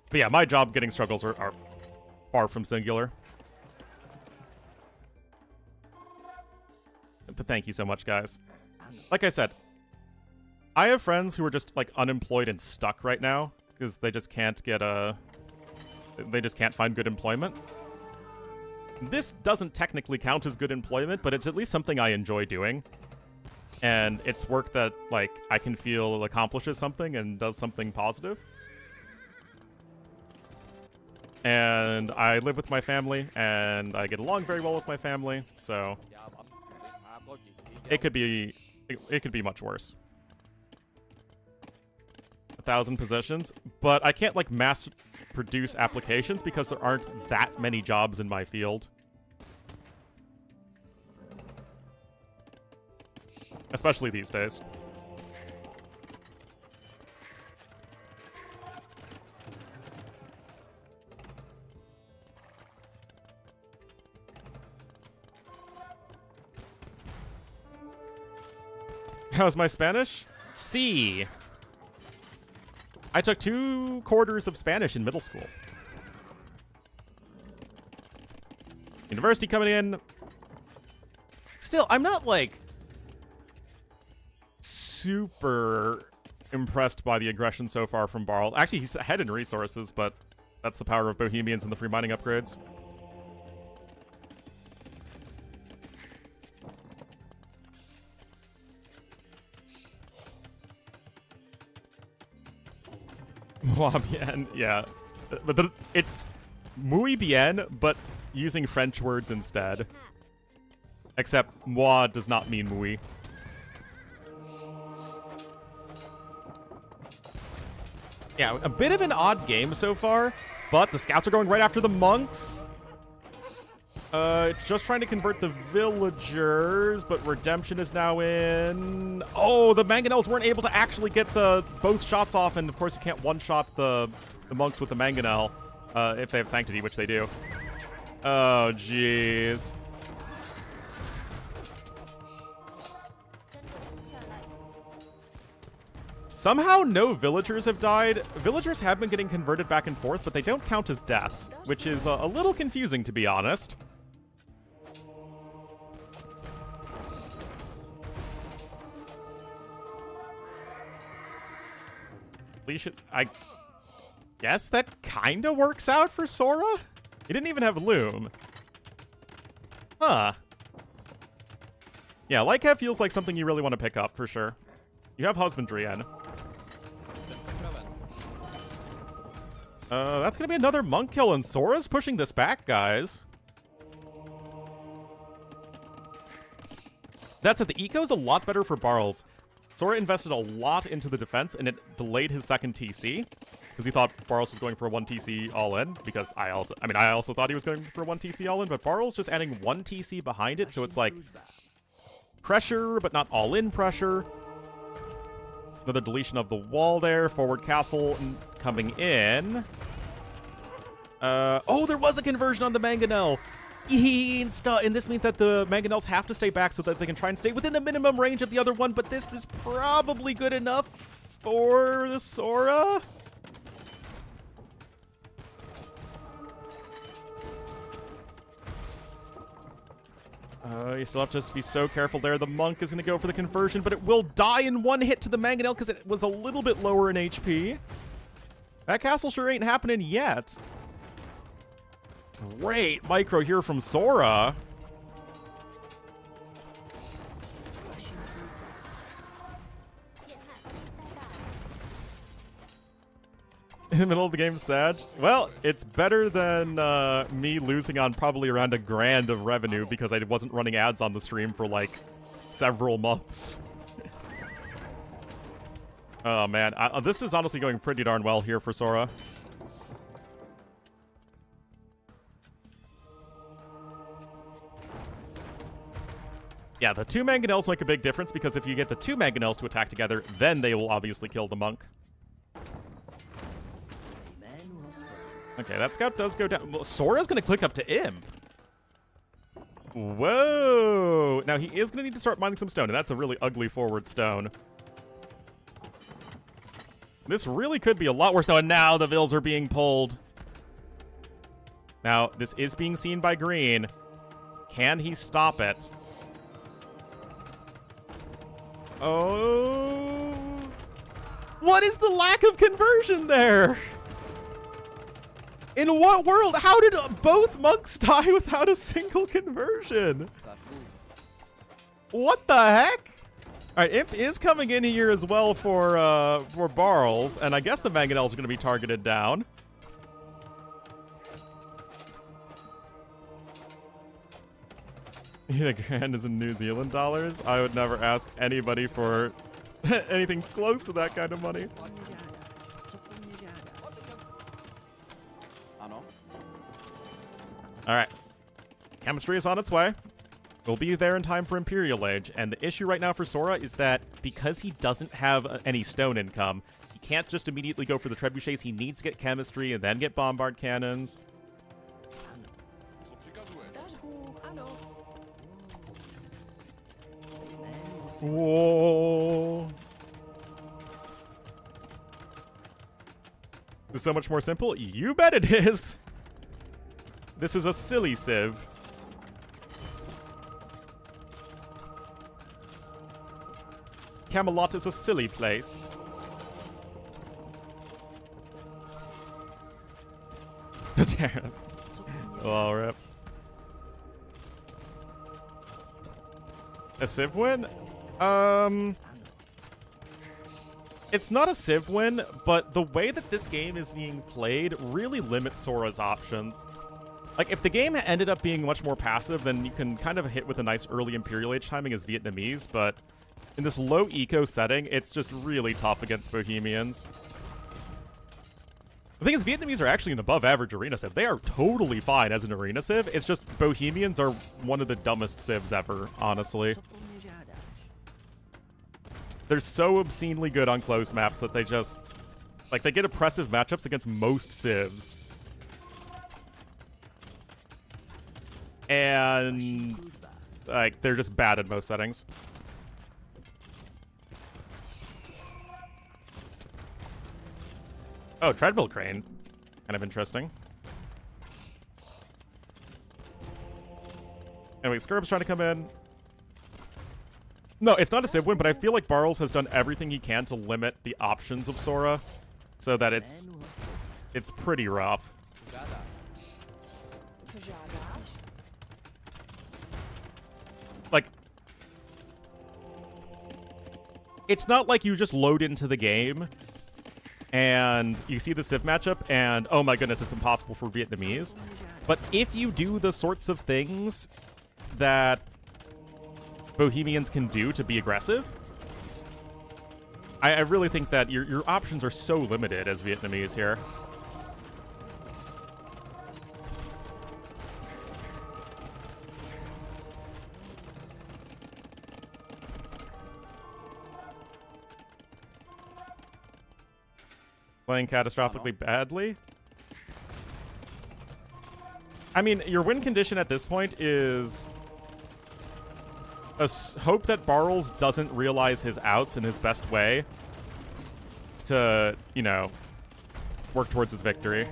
But yeah, my job getting struggles are far from singular. But thank you so much, guys. Like I said, I have friends who are just, like, unemployed and stuck right now because they just can't get they just can't find good employment. This doesn't technically count as good employment, but it's at least something I enjoy doing. And it's work that, like, I can feel accomplishes something and does something positive. And I live with my family, and I get along very well with my family, so it could be much worse. 1,000 positions, but I can't, like, mass produce applications because there aren't that many jobs in my field. Especially these days. How's my Spanish? C. I took 2 quarters of Spanish in middle school. University coming in. Still, I'm not, like, super impressed by the aggression so far from Barl. Actually, he's ahead in resources, but that's the power of Bohemians and the free mining upgrades. Moi bien, yeah. But it's muy bien, but using French words instead. Except moi does not mean muy. Yeah, a bit of an odd game so far, but the scouts are going right after the monks. Just trying to convert the villagers, but redemption is now in. Oh, the mangonels weren't able to actually get both shots off, and of course you can't one-shot the monks with the mangonel if they have sanctity, which they do. Oh, jeez. Somehow no villagers have died. Villagers have been getting converted back and forth, but they don't count as deaths, which is a little confusing, to be honest. I guess that kind of works out for Sora. He didn't even have Loom. Huh. Yeah, Lycat feels like something you really want to pick up, for sure. You have Husbandry in. That's going to be another monk kill, and Sora's pushing this back, guys. That said, the eco's a lot better for Barles. Sora invested a lot into the defense, and it delayed his second TC. Because he thought Barles was going for a 1 TC all-in. Because I also thought he was going for a 1 TC all-in, but Barles just adding 1 TC behind it, so it's like pressure, but not all-in pressure. Another deletion of the wall there. Forward castle coming in. Oh, there was a conversion on the Mangonel. And this means that the Mangonels have to stay back so that they can try and stay within the minimum range of the other one, but this is probably good enough for the Sora. You still have to just be so careful there. The Monk is going to go for the conversion, but it will die in 1 hit to the Mangonel because it was a little bit lower in HP. That castle sure ain't happening yet. Great micro here from Sora. In the middle of the game, Sag. Well, it's better than me losing on probably around $1,000 of revenue because I wasn't running ads on the stream for like several months. Oh man, this is honestly going pretty darn well here for Sora. Yeah, the 2 Mangonels make a big difference because if you get the 2 Mangonels to attack together, then they will obviously kill the Monk. Okay, that scout does go down. Well, Sora's going to click up to Imp. Whoa! Now, he is going to need to start mining some stone, and that's a really ugly forward stone. This really could be a lot worse. And now the Vils are being pulled. Now, this is being seen by Green. Can he stop it? Oh. What is the lack of conversion there? In what world? How did both monks die without a single conversion? What the heck? All right, Imp is coming in here as well for Barles, and I guess the Mangonels are going to be targeted down. $1,000 is in New Zealand dollars. I would never ask anybody for anything close to that kind of money. All right. Chemistry is on its way. We'll be there in time for Imperial Age. And the issue right now for Sora is that because he doesn't have any stone income, he can't just immediately go for the trebuchets. He needs to get chemistry and then get bombard cannons. Whoa. This is so much more simple. You bet it is. This is a silly civ. Camelot is a silly place. The tariffs. Oh, rip. A civ win? It's not a civ win, but the way that this game is being played really limits Sora's options. Like, if the game ended up being much more passive, then you can kind of hit with a nice early Imperial Age timing as Vietnamese, but in this low eco setting, it's just really tough against Bohemians. The thing is, Vietnamese are actually an above-average arena civ. They are totally fine as an arena civ. It's just Bohemians are one of the dumbest civs ever, honestly. They're so obscenely good on closed maps that they just... like, they get oppressive matchups against most civs. And... like, they're just bad at most settings. Oh, treadmill crane. Kind of interesting. Anyway, Scurb's trying to come in. No, it's not a civ win, but I feel like Barles has done everything he can to limit the options of Sora. so that it's pretty rough. Like, it's not like you just load into the game and you see the Civ matchup and, oh my goodness, it's impossible for Vietnamese. But if you do the sorts of things that Bohemians can do to be aggressive, I really think that your options are so limited as Vietnamese here. Playing catastrophically badly? I mean, your win condition at this point is hope that Barles doesn't realize his outs in his best way to, you know, work towards his victory.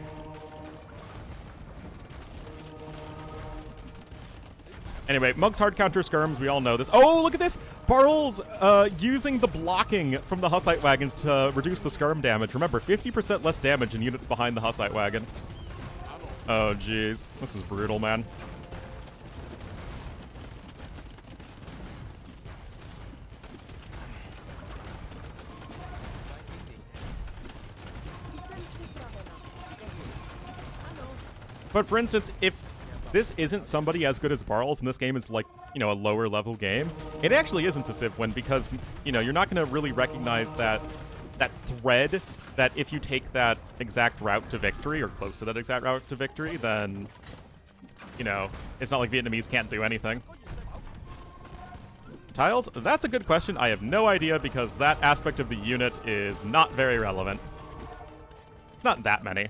Anyway, Monk's hard counter skirms, we all know this. Oh, look at this! Barles using the blocking from the Hussite wagons to reduce the skirm damage. Remember, 50% less damage in units behind the Hussite wagon. Oh, jeez. This is brutal, man. But for instance, if this isn't somebody as good as Barles, and this game is like, you know, a lower level game, it actually isn't a Civ win because, you know, you're not going to really recognize that thread that if you take that exact route to victory or close to that exact route to victory, then, you know, it's not like Vietnamese can't do anything. Tiles? That's a good question. I have no idea because that aspect of the unit is not very relevant. Not that many.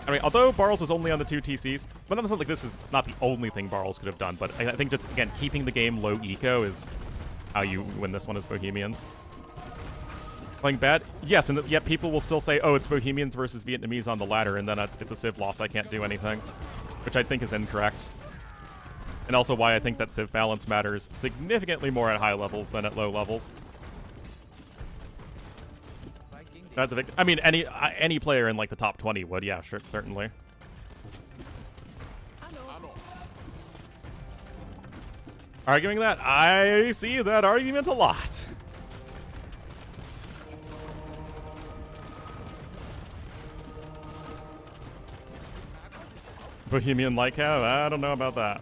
I mean, although Barles is only on the 2 TCs, but it's not like this is not the only thing Barles could have done, but I think just, again, keeping the game low eco is how you win this one as Bohemians. Playing bad? Yes, and yet people will still say, oh, it's Bohemians versus Vietnamese on the ladder, and then it's a Civ loss, I can't do anything, which I think is incorrect. And also why I think that Civ balance matters significantly more at high levels than at low levels. I mean, any player in like the top 20 would, yeah, sure, certainly. Arguing that? I see that argument a lot. Bohemian like how? I don't know about that.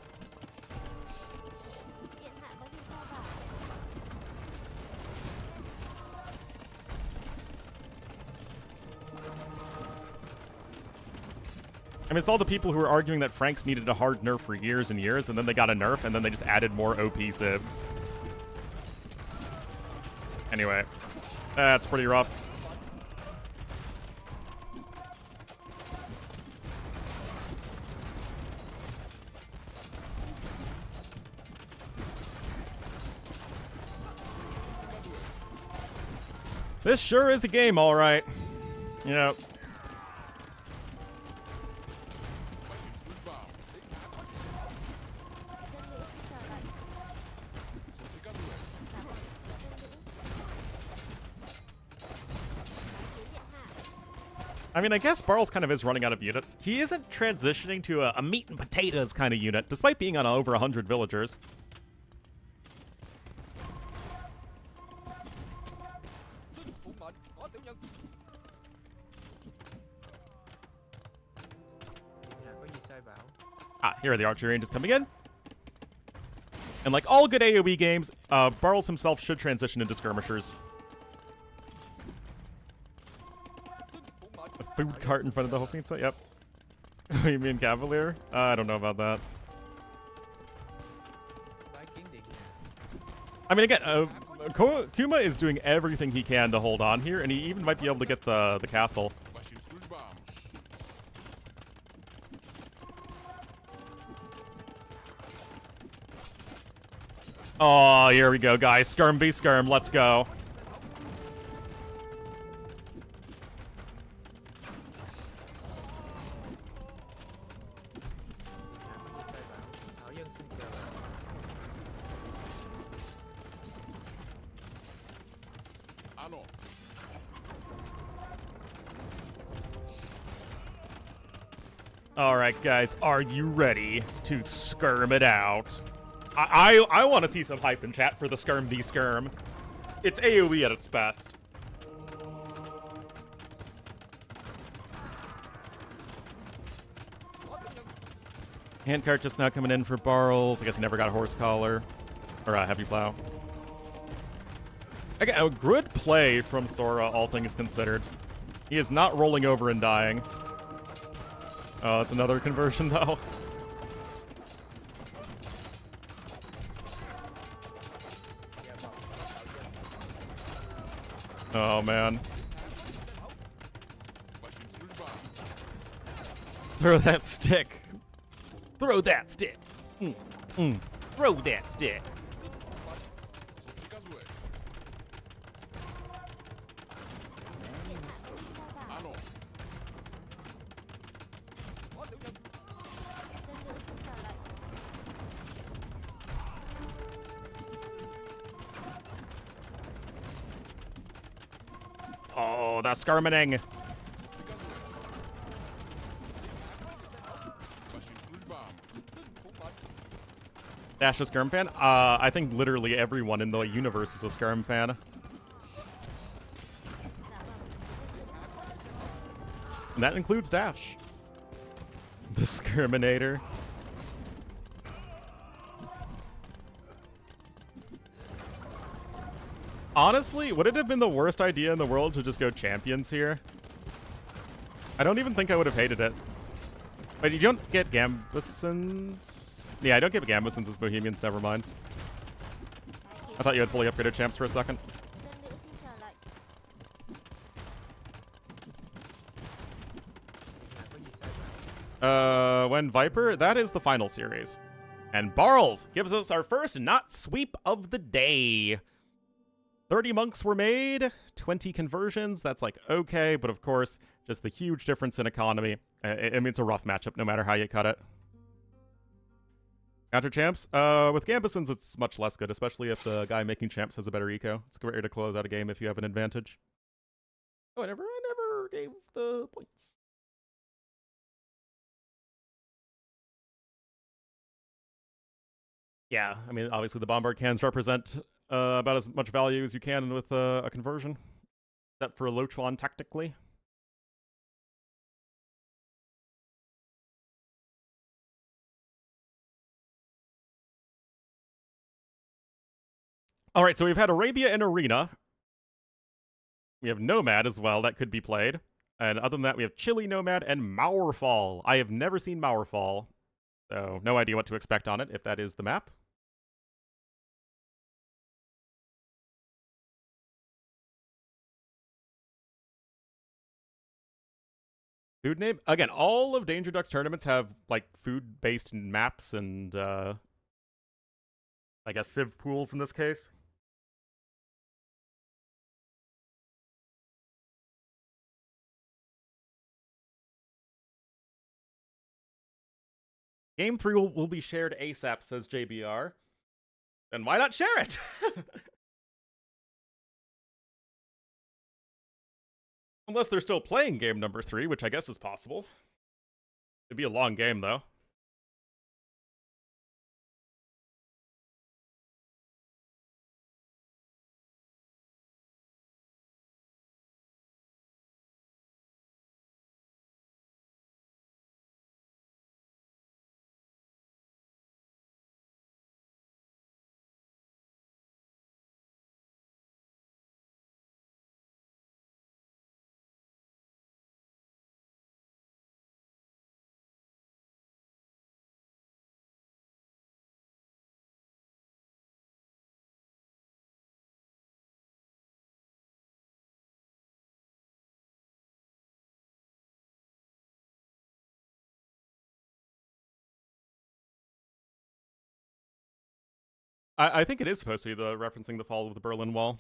I mean, it's all the people who are arguing that Franks needed a hard nerf for years and years, and then they got a nerf, and then they just added more OP civs. Anyway, that's pretty rough. This sure is a game, all right. Yep. I mean, I guess Barles kind of is running out of units. He isn't transitioning to a meat and potatoes kind of unit, despite being on over 100 villagers. Ah, here are the archery ranges coming in. And like all good AoE games, Barles himself should transition into skirmishers. A food cart in front of the whole pizza? Yep. You mean Cavalier? I don't know about that. I mean, again, Kuma is doing everything he can to hold on here, and he even might be able to get the castle. Oh, here we go, guys. Skirm v skirm. Let's go. All right, guys, are you ready to skirm it out? I want to see some hype in chat for the skirm v skirm. It's AoE at its best. Handcart just now coming in for Barrels. I guess he never got a horse collar or a heavy plow. Again, a good play from Sora, all things considered. He is not rolling over and dying. Oh, it's another conversion, though. Oh, man. Throw that stick. Throw that stick. Throw that stick. Oh, that's skirmining. Dash a skirm fan? I think literally everyone in the universe is a skirm fan. And that includes Dash. The Skirminator. Honestly, would it have been the worst idea in the world to just go champions here? I don't even think I would have hated it. Wait, you don't get Gambusons? Yeah, I don't get Gambusons as Bohemians, never mind. I thought you had fully upgraded champs for a second. When Viper, that is the final series. And Barls gives us our first not sweep of the day. 30 monks were made, 20 conversions. That's like okay, but of course, just the huge difference in economy. I mean, it's a rough matchup no matter how you cut it. Counter champs? With Gambusons, it's much less good, especially if the guy making champs has a better eco. It's a great way to close out a game if you have an advantage. Oh, I never gave the points. Yeah, I mean, obviously the bombard cans represent about as much value as you can with a conversion. Except for Lochuan, technically. Alright, so we've had Arabia and Arena. We have Nomad as well, that could be played. And other than that, we have Chili Nomad and Maurfall. I have never seen Maurfall, so no idea what to expect on it, if that is the map. Food name? Again, all of Danger Duck's tournaments have, like, food-based maps and, I guess civ pools in this case. Game 3 will be shared ASAP, says JBR. And why not share it? Unless they're still playing game number 3, which I guess is possible. It'd be a long game, though. I think it is supposed to be referencing the fall of the Berlin Wall.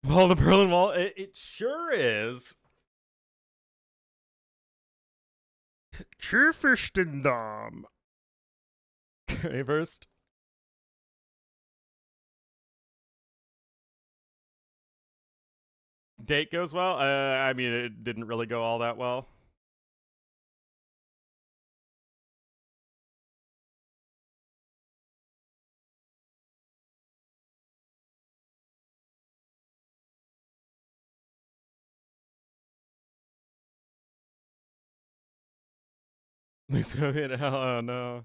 Well, the Berlin Wall, it sure is. Kurfürstendamm. Okay, first. Date goes well. I mean, it didn't really go all that well. Oh no.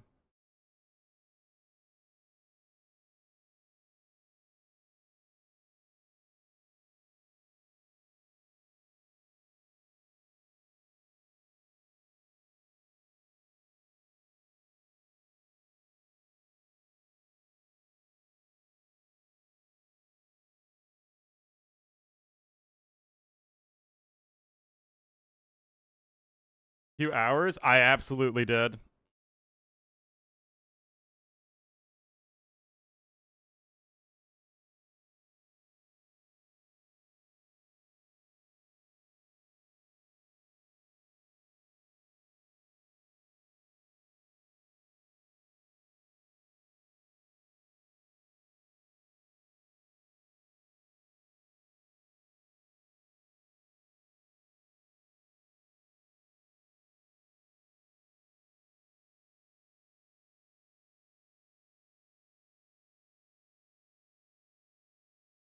Few hours? I absolutely did.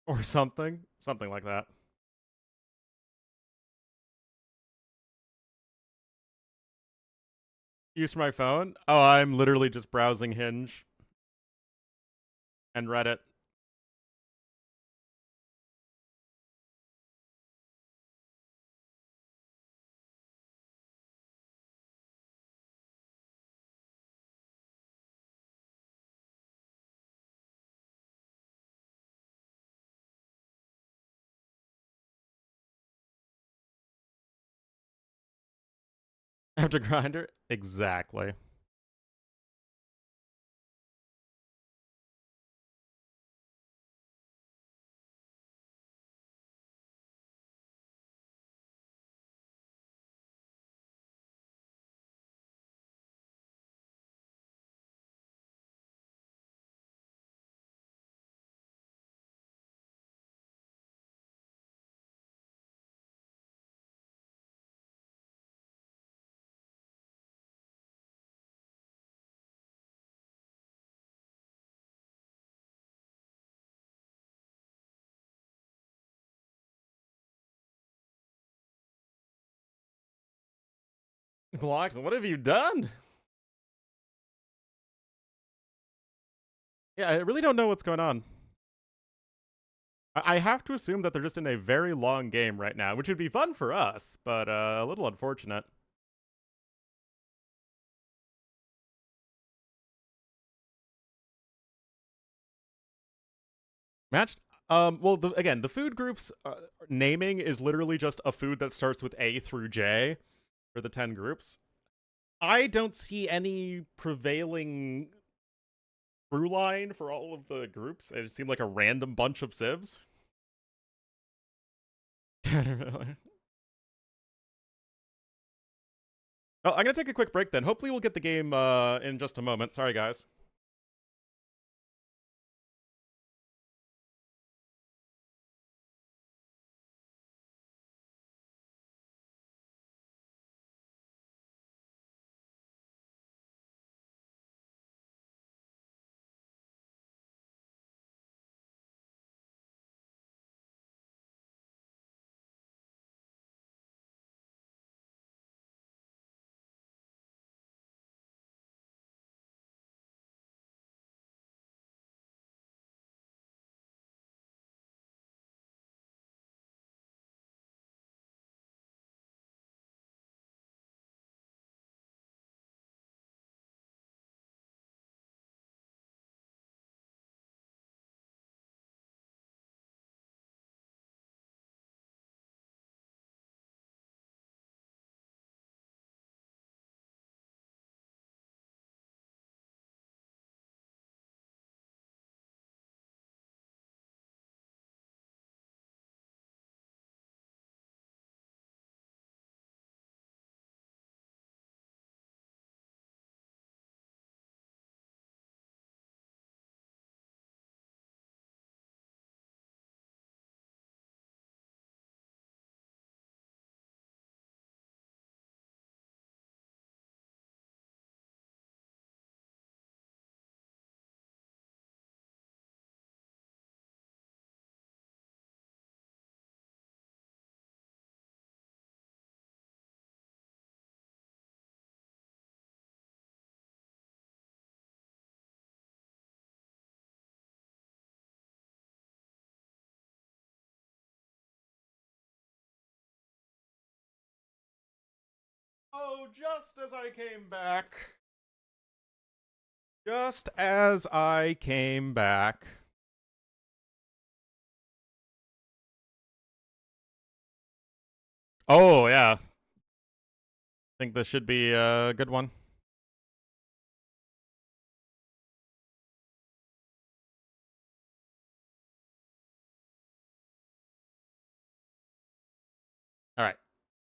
Or something. Something like that. Use for my phone? Oh, I'm literally just browsing Hinge and Reddit. After Grinder? Exactly. Blocked? What have you done? Yeah, I really don't know what's going on. I have to assume that they're just in a very long game right now, which would be fun for us, but a little unfortunate. Matched? Well, again, the food groups naming is literally just a food that starts with A through J for the 10 groups. I don't see any prevailing through line for all of the groups. It seemed like a random bunch of civs. Well, I'm gonna take a quick break then. Hopefully we'll get the game in just a moment. Sorry, guys. Oh, just as I came back. Just as I came back. Oh, yeah. I think this should be a good one. All right.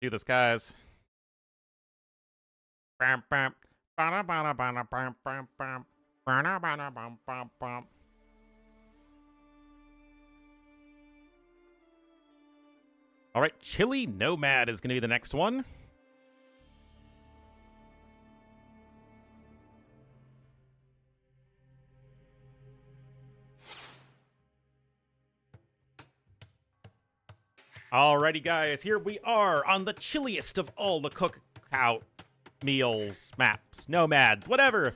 Do this, guys. Bam, bam. Bana, bana, bana, bam, bam, bam. Bana, bana, bam, bam, bam. All right, Chili Nomad is going to be the next one. Alrighty, guys, here we are on the chilliest of all the cookout meals, maps, nomads, whatever.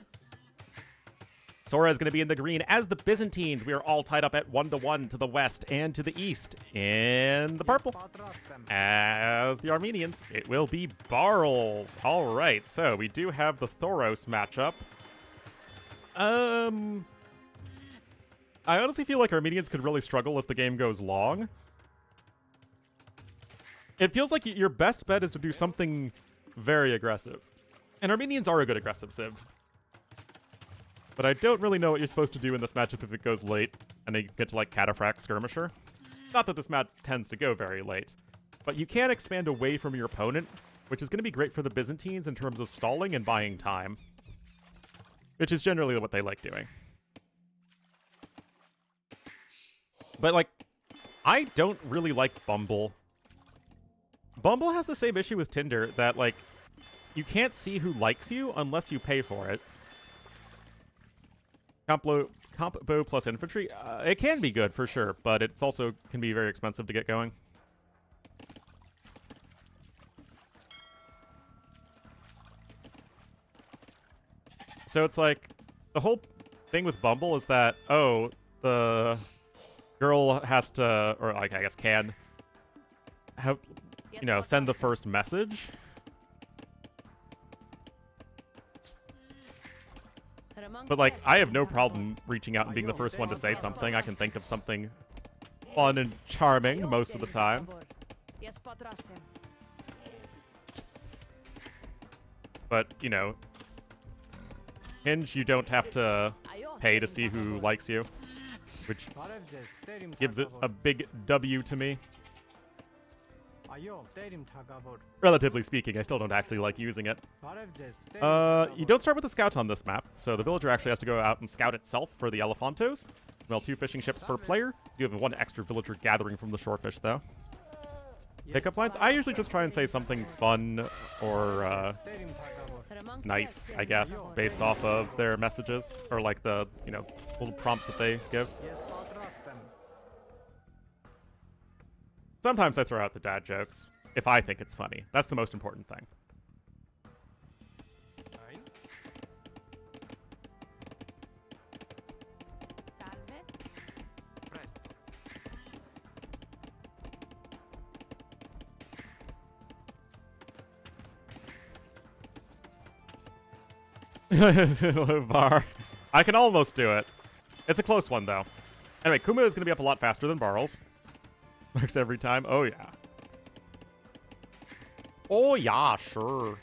Sora is going to be in the green as the Byzantines. We are all tied up at 1-1 to the west and to the east. In the purple, as the Armenians, it will be Barrels. All right, so we do have the Thoros matchup. I honestly feel like Armenians could really struggle if the game goes long. It feels like your best bet is to do something very aggressive. And Armenians are a good aggressive civ. But I don't really know what you're supposed to do in this matchup if it goes late, and then you get to, like, Cataphract Skirmisher. Not that this map tends to go very late. But you can expand away from your opponent, which is going to be great for the Byzantines in terms of stalling and buying time. Which is generally what they like doing. But, like, I don't really like Bumble. Bumble has the same issue with Tinder that, like, you can't see who likes you unless you pay for it. Combo plus infantry, it can be good for sure, but it's also can be very expensive to get going. So it's like, the whole thing with Bumble is that, oh, the girl has to, or like I guess can, have, you know, send the first message. But, like, I have no problem reaching out and being the first one to say something. I can think of something fun and charming most of the time. But, you know, Hinge, you don't have to pay to see who likes you, which gives it a big W to me. Relatively speaking, I still don't actually like using it. You don't start with a scout on this map, so the villager actually has to go out and scout itself for the Elephantos. Well, 2 fishing ships per player. You have 1 extra villager gathering from the shorefish, though. Pickup lines? I usually just try and say something fun or nice, I guess, based off of their messages, or like the, you know, little prompts that they give. Sometimes I throw out the dad jokes, if I think it's funny. That's the most important thing. Bar. I can almost do it. It's a close one, though. Anyway, Kuma is going to be up a lot faster than Barrels. Works every time. Oh, yeah. Oh, yeah, sure.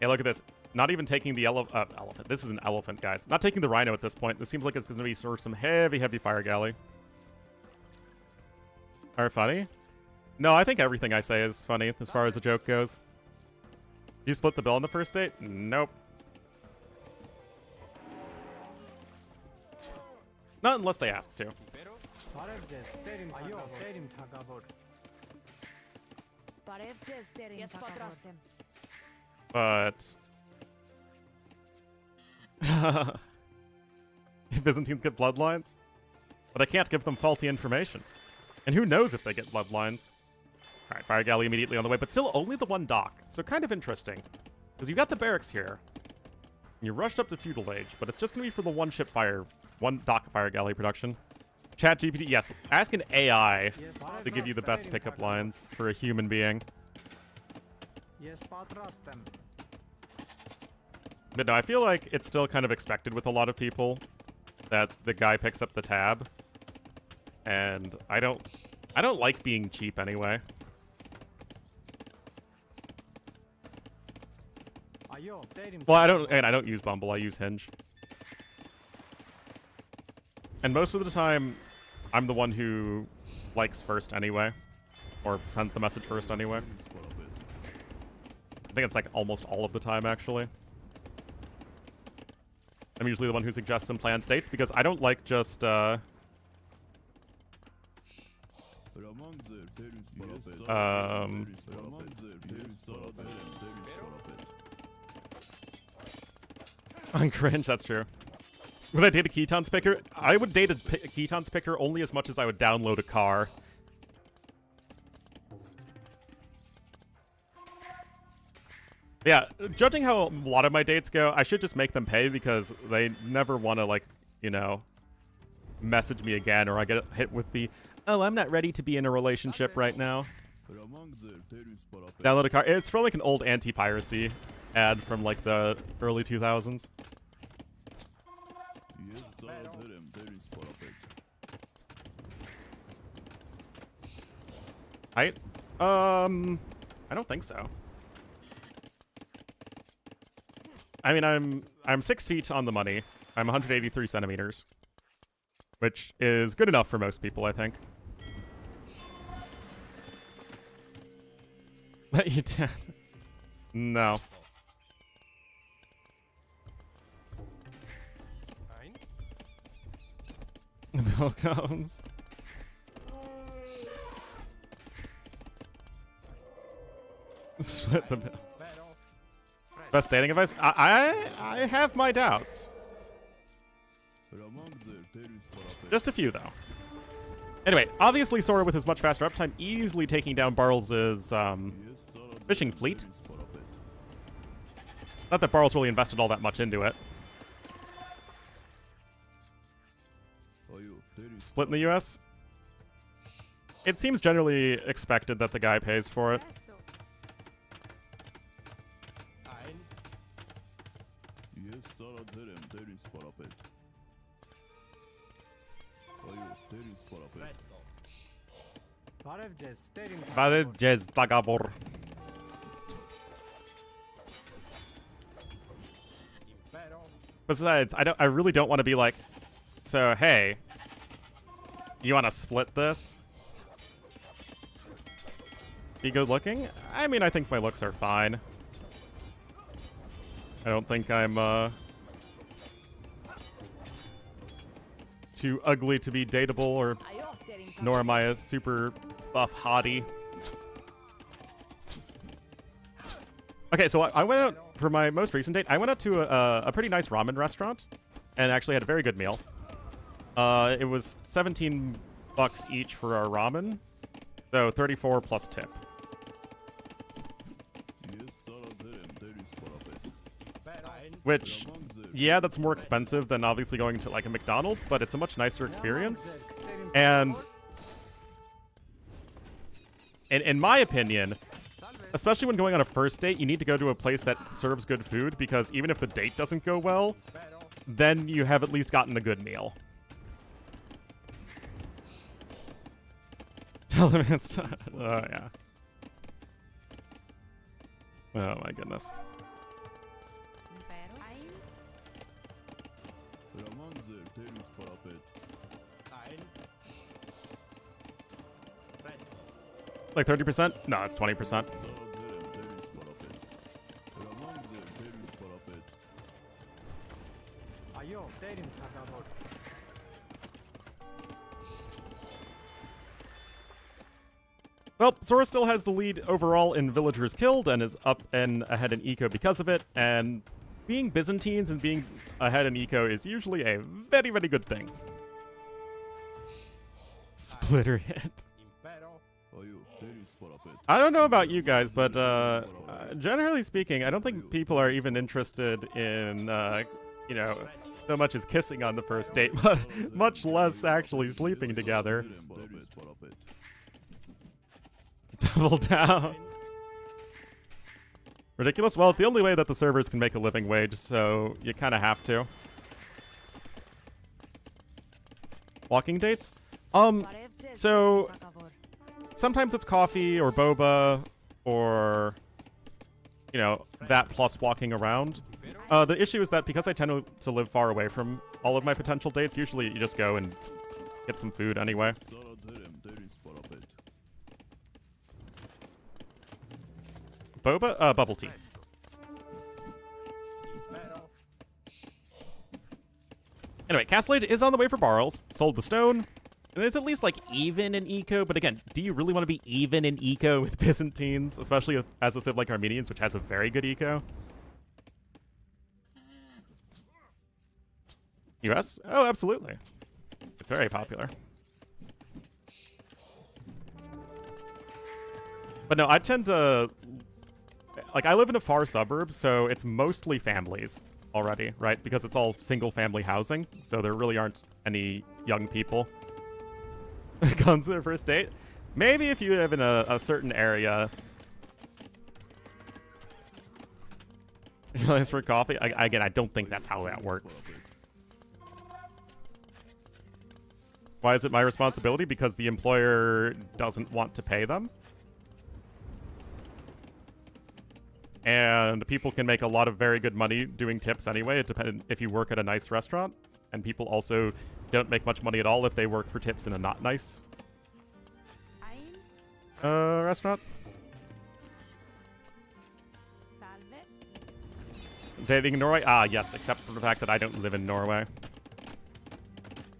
Hey, look at this. Not even taking the elephant. This is an elephant, guys. Not taking the rhino at this point. This seems like it's going to be sort of some heavy, heavy fire galley. Are funny? No, I think everything I say is funny as far as a joke goes. You split the bill on the first date? Nope. Not unless they ask to. But Byzantines get bloodlines? But I can't give them faulty information. And who knows if they get bloodlines? Alright, fire galley immediately on the way, but still only the 1 dock. So kind of interesting. Because you got the barracks here. And you rushed up to feudal age, but it's just going to be for the 1 ship fire, 1 dock fire galley production. Chat GPT, yes, ask an AI to give you the best pickup lines for a human being. Yes, patrastem. But no, I feel like it's still kind of expected with a lot of people that the guy picks up the tab. And I don't like being cheap anyway. Ayo, teidän Well, I don't use Bumble, I use Hinge. And most of the time, I'm the one who likes first anyway. Or sends the message first anyway. I think it's like almost all of the time, actually. I'm usually the one who suggests and plans dates because I don't like just, on cringe, that's true. Would I date a Ketons picker? I would date a Ketons picker only as much as I would download a car. Yeah, judging how a lot of my dates go, I should just make them pay because they never want to, like, you know, message me again or I get hit with the, oh, I'm not ready to be in a relationship right now. Download a car. It's from like an old anti-piracy ad from like the early 2000s. Height? I don't think so. I mean, I'm 6 feet on the money. I'm 183 centimeters, which is good enough for most people, I think. Let you down? No. Bill comes. Split the bill. Best dating advice? I have my doubts. Just a few, though. Anyway, obviously Sora with his much faster uptime easily taking down Barl's fishing fleet. Not that Barl's really invested all that much into it. Split in the US? It seems generally expected that the guy pays for it. Varevjes Tagabor. Besides, I really don't want to be like, so hey, you want to split this? Be good looking? I mean, I think my looks are fine. I don't think I'm too ugly to be dateable, or nor am I a super buff hottie. Okay, so I went out for my most recent date. I went out to a pretty nice ramen restaurant and actually had a very good meal. It was 17 bucks each for our ramen, so 34 plus tip. Which, yeah, that's more expensive than obviously going to like a McDonald's, but it's a much nicer experience. And in my opinion, especially when going on a first date, you need to go to a place that serves good food, because even if the date doesn't go well, then you have at least gotten a good meal. Tell them it's... Oh, yeah. Oh, my goodness. Like 30%? No, it's 20%. Well, Sora still has the lead overall in villagers killed and is up and ahead in eco because of it, and being Byzantines and being ahead in eco is usually a very, very good thing. Splitter hit. I don't know about you guys, but generally speaking, I don't think people are even interested in, you know, so much as kissing on the first date, but much less actually sleeping together. Double down. Ridiculous? Well, it's the only way that the servers can make a living wage, so you kind of have to. Walking dates? So sometimes it's coffee or boba or, you know, that plus walking around. The issue is that because I tend to live far away from all of my potential dates, usually you just go and get some food anyway. Boba? Bubble tea. Anyway, Castle Age is on the way for Barrels. Sold the stone. And it's at least, like, even in eco. But again, do you really want to be even in eco with Byzantines? Especially as a civ like Armenians, which has a very good eco. US? Oh, absolutely. It's very popular. But no, I tend to... Like, I live in a far suburb, so it's mostly families already, right? Because it's all single-family housing, so there really aren't any young people. Guns to their first date? Maybe if you live in a certain area. Realize for coffee? Again, I don't think that's how that works. Why is it my responsibility? Because the employer doesn't want to pay them. And people can make a lot of very good money doing tips anyway. It depends if you work at a nice restaurant. And people also don't make much money at all if they work for tips in a not nice restaurant. Dating in Norway? Ah, yes, except for the fact that I don't live in Norway.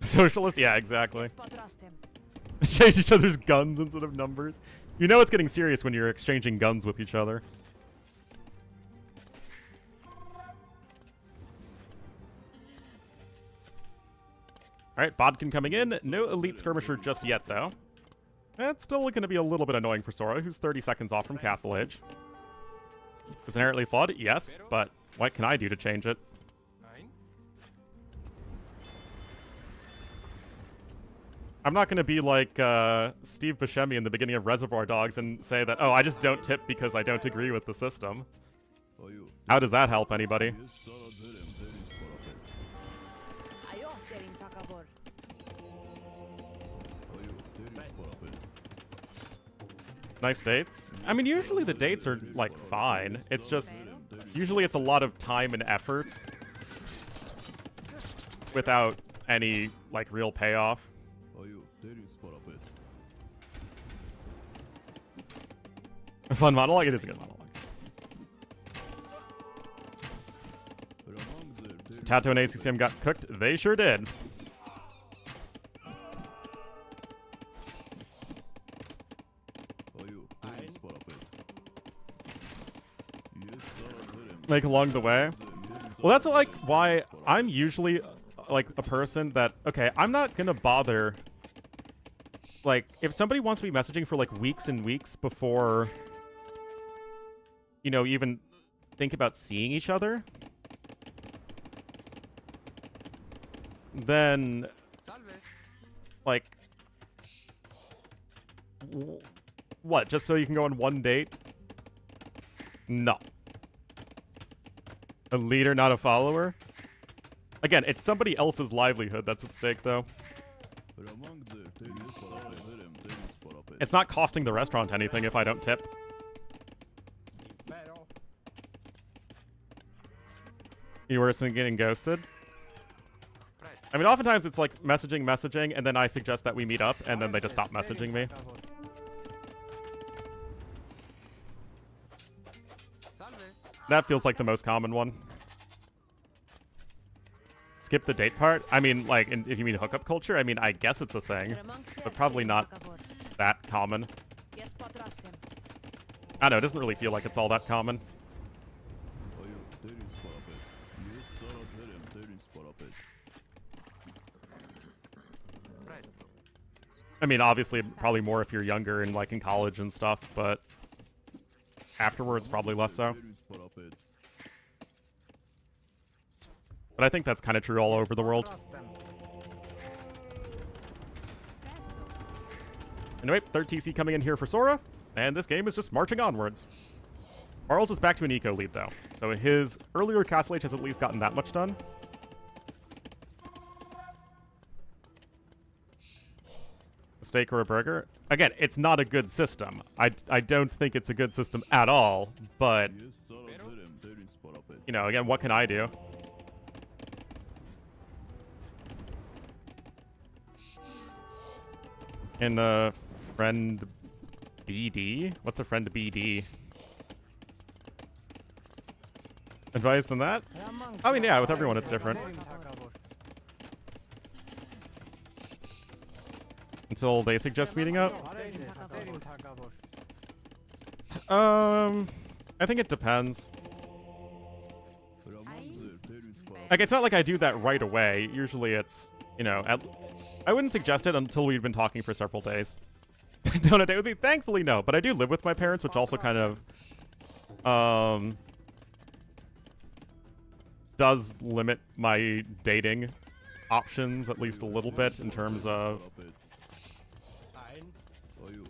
Socialist? Yeah, exactly. Exchange each other's guns instead of numbers. You know it's getting serious when you're exchanging guns with each other. Alright, Bodkin coming in. No elite skirmisher just yet, though. That's still going to be a little bit annoying for Sora, who's 30 seconds off from Castle Age. Is inherently flawed? Yes, but what can I do to change it? I'm not going to be like Steve Buscemi in the beginning of Reservoir Dogs and say that, oh, I just don't tip because I don't agree with the system. How does that help anybody? Nice dates. I mean, usually the dates are, like, fine. It's just, usually it's a lot of time and effort without any, like, real payoff. A fun monologue? It is a good monologue. Tato and ACCM got cooked? They sure did. Like along the way. Well, that's like why I'm usually like a person that, okay, I'm not gonna bother. Like, if somebody wants to be messaging for like weeks and weeks before, you know, even think about seeing each other, then like what, just so you can go on one date? No. A leader, not a follower? Again, it's somebody else's livelihood that's at stake, though. It's not costing the restaurant anything if I don't tip. You worse than getting ghosted? I mean, oftentimes it's like messaging, and then I suggest that we meet up, and then they just stop messaging me. That feels like the most common one. Skip the date part? I mean, like, if you mean hookup culture, I mean, I guess it's a thing, but probably not that common. I don't know, it doesn't really feel like it's all that common. I mean, obviously, probably more if you're younger and, like, in college and stuff, but afterwards, probably less so. But I think that's kind of true all over the world. Anyway, third TC coming in here for Sora, and this game is just marching onwards. Barles is back to an eco lead, though. So his earlier Castle Age has at least gotten that much done. A steak or a burger? Again, it's not a good system. I don't think it's a good system at all, but, you know, again, what can I do? And friend BD? What's a friend BD? Advice than that? I mean, yeah, with everyone it's different. Until they suggest meeting up? I think it depends. Like, it's not like I do that right away. Usually it's, you know, I wouldn't suggest it until we've been talking for several days. Don't date with me? Thankfully, no. But I do live with my parents, which also kind of, does limit my dating options at least a little bit in terms of,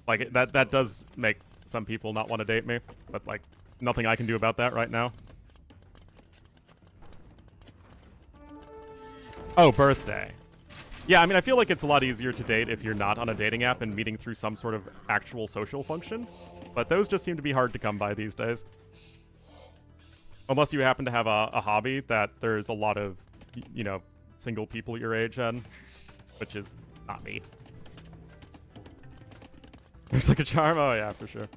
like, that does make some people not want to date me, but, like, nothing I can do about that right now. Oh, birthday. Yeah, I mean, I feel like it's a lot easier to date if you're not on a dating app and meeting through some sort of actual social function, but those just seem to be hard to come by these days. Unless you happen to have a hobby that there's a lot of, you know, single people your age in, which is not me. Looks like a charm? Oh, yeah, for sure.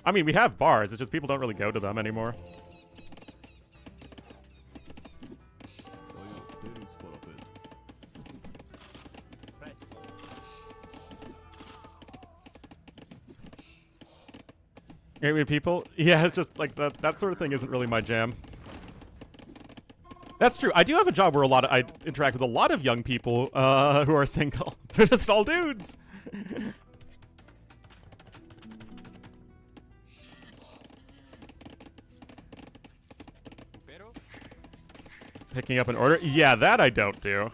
I mean, we have bars, it's just people don't really go to them anymore. Gateway people? Yeah, it's just like that sort of thing isn't really my jam. That's true. I do have a job where I interact with a lot of young people who are single. They're just all dudes. Picking up an order? Yeah, that I don't do.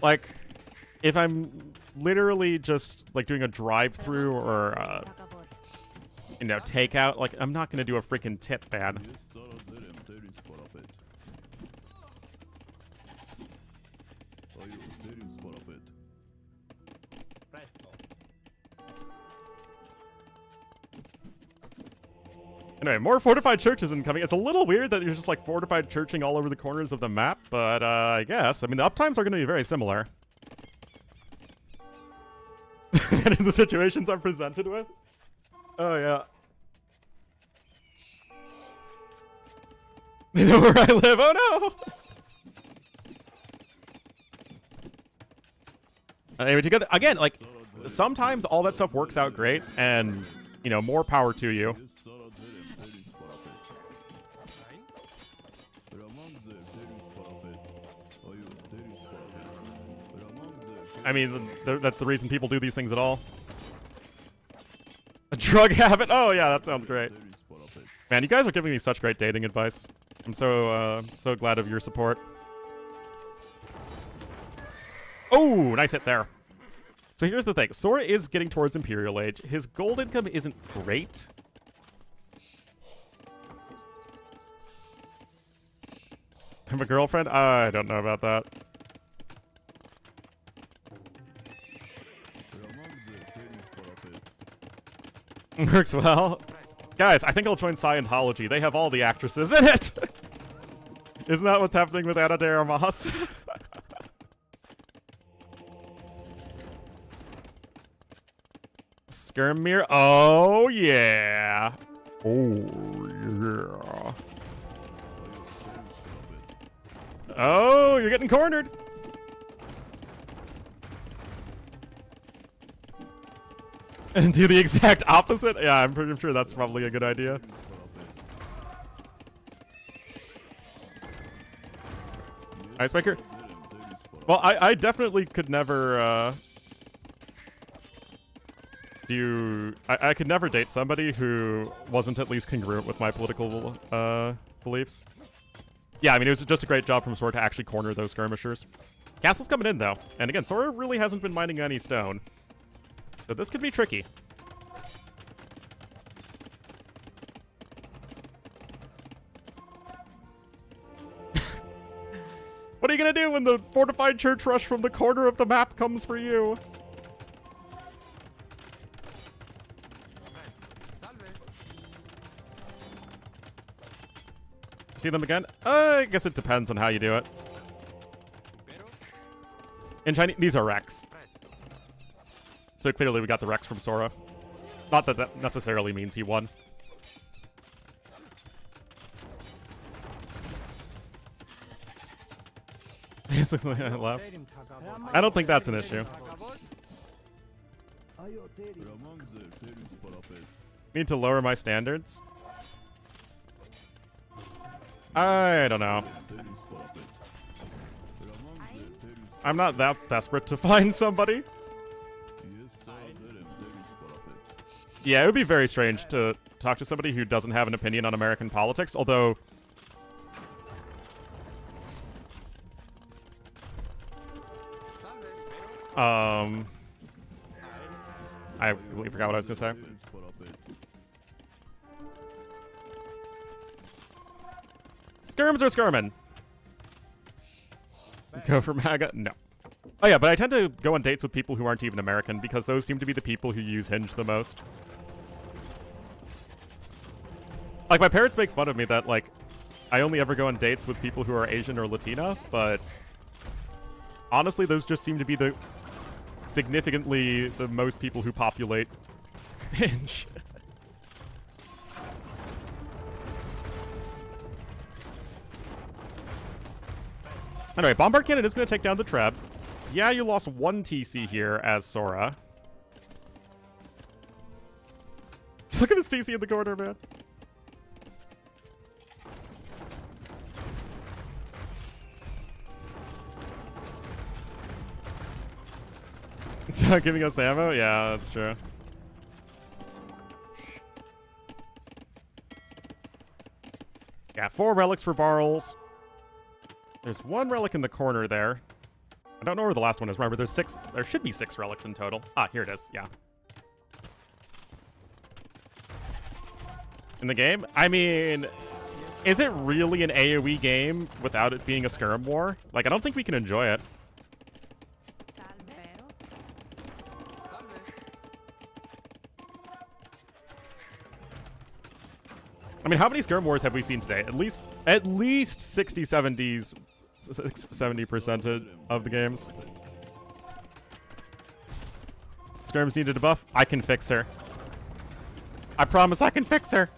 Like, if I'm literally just like doing a drive-through or you know, takeout, like, I'm not gonna do a freaking tip ban. Anyway, more fortified churches incoming. It's a little weird that you're just like fortified churching all over the corners of the map, but I guess. I mean, the uptimes are going to be very similar. And in the situations I'm presented with? Oh, yeah. They know where I live. Oh, no! Anyway, together, again, like, sometimes all that stuff works out great, and, you know, more power to you. I mean, that's the reason people do these things at all. A drug habit? Oh, yeah, that sounds great. Man, you guys are giving me such great dating advice. I'm so glad of your support. Oh, nice hit there. So here's the thing. Sora is getting towards Imperial Age. His gold income isn't great. I'm a girlfriend? I don't know about that. Works well. Guys, I think I'll join Scientology. They have all the actresses in it. Isn't that what's happening with Ana de Armas? Skirmir? Oh, yeah. Oh, yeah. Oh, you're getting cornered. And do the exact opposite? Yeah, I'm pretty sure that's probably a good idea. Icebreaker? Well, I definitely could never, I could never date somebody who wasn't at least congruent with my political, beliefs. Yeah, I mean, it was just a great job from Sora to actually corner those skirmishers. Castle's coming in, though. And again, Sora really hasn't been mining any stone. So this could be tricky. What are you gonna do when the fortified church rush from the corner of the map comes for you? See them again? I guess it depends on how you do it. In Chinese, these are Rex. So clearly we got the Rex from Sora. Not that that necessarily means he won. Basically, I left. I don't think that's an issue. Need to lower my standards? I don't know. I'm not that desperate to find somebody. Yeah, it would be very strange to talk to somebody who doesn't have an opinion on American politics, although... I completely forgot what I was gonna say. Skirms or skirmin? Go for MAGA? No. Oh yeah, but I tend to go on dates with people who aren't even American because those seem to be the people who use Hinge the most. Like, my parents make fun of me that, like, I only ever go on dates with people who are Asian or Latina, but honestly, those just seem to be the significantly the most people who populate Hinge. Anyway, Bombard Cannon is going to take down the Treb. Yeah, you lost 1 TC here as Sora. Look at this TC in the corner, man. It's not giving us ammo? Yeah, that's true. Yeah, 4 relics for Barrels. There's 1 relic in the corner there. I don't know where the last one is. Remember, there's 6. There should be 6 relics in total. Ah, here it is. Yeah. In the game? I mean, is it really an AoE game without it being a skirm war? Like, I don't think we can enjoy it. I mean, how many skirm wars have we seen today? At least 60, 70s, 70% of the games. Skirms needed a buff. I can fix her. I promise I can fix her.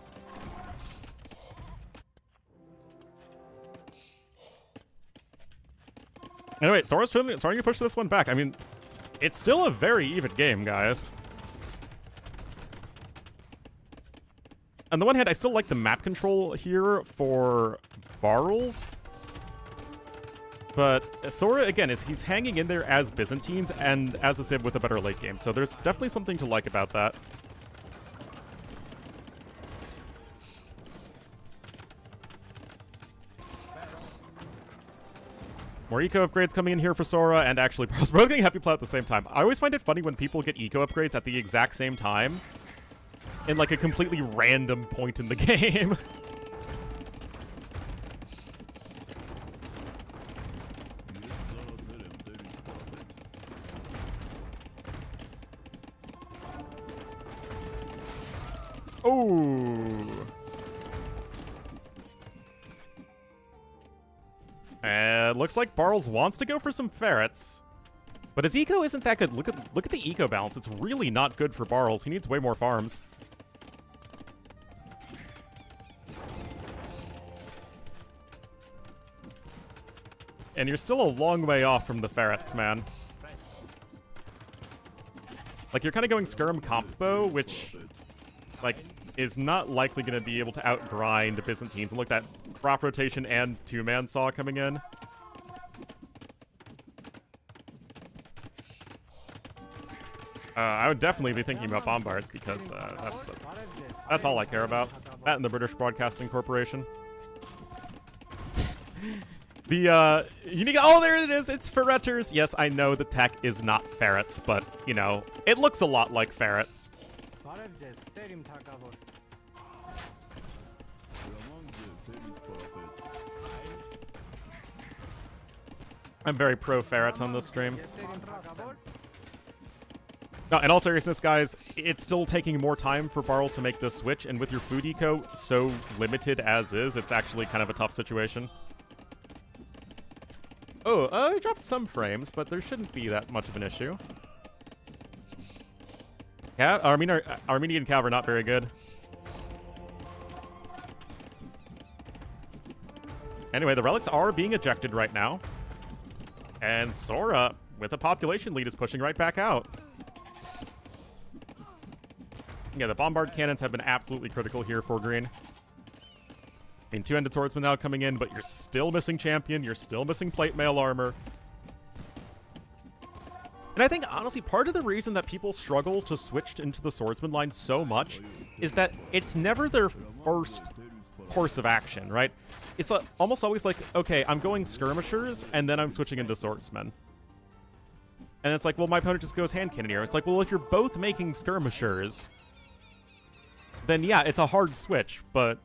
Anyway, Sora's starting to push this one back. I mean, it's still a very even game, guys. On the one hand, I still like the map control here for Barrels. But Sora, again, he's hanging in there as Byzantines and as a Civ with a better late game. So there's definitely something to like about that. More eco upgrades coming in here for Sora and actually Barrels. Both getting Happy Plow at the same time. I always find it funny when people get eco upgrades at the exact same time. In like a completely random point in the game. Oh. Looks like Barrels wants to go for some ferrets. But his eco isn't that good. Look at the eco balance. It's really not good for Barrels. He needs way more farms. And you're still a long way off from the ferrets, man. Like, you're kind of going skirm combo, which, like, is not likely going to be able to outgrind Byzantines. And look, that crop rotation and 2-man saw coming in. I would definitely be thinking about bombards because that's all I care about. That and the British Broadcasting Corporation. The unique. Oh, there it is. It's ferreters. Yes, I know the tech is not ferrets, but you know it looks a lot like ferrets. Barevce, sterim takavor. I'm very pro ferret on this stream. Sterim takavor. No, in all seriousness, guys, it's still taking more time for Barrels to make this switch, and with your food eco so limited as is, it's actually kind of a tough situation. Oh, I dropped some frames, but there shouldn't be that much of an issue. Yeah, Armenian Cav are not very good. Anyway, the relics are being ejected right now. And Sora, with a population lead, is pushing right back out. Yeah, the bombard cannons have been absolutely critical here for green. I mean, two-handed swordsman now coming in, but you're still missing champion. You're still missing plate mail armor. And I think, honestly, part of the reason that people struggle to switch into the swordsman line so much is that it's never their first course of action, right? It's almost always like, okay, I'm going skirmishers, and then I'm switching into swordsman. And it's like, well, my opponent just goes hand cannoneer. It's like, well, if you're both making skirmishers, then yeah, it's a hard switch, but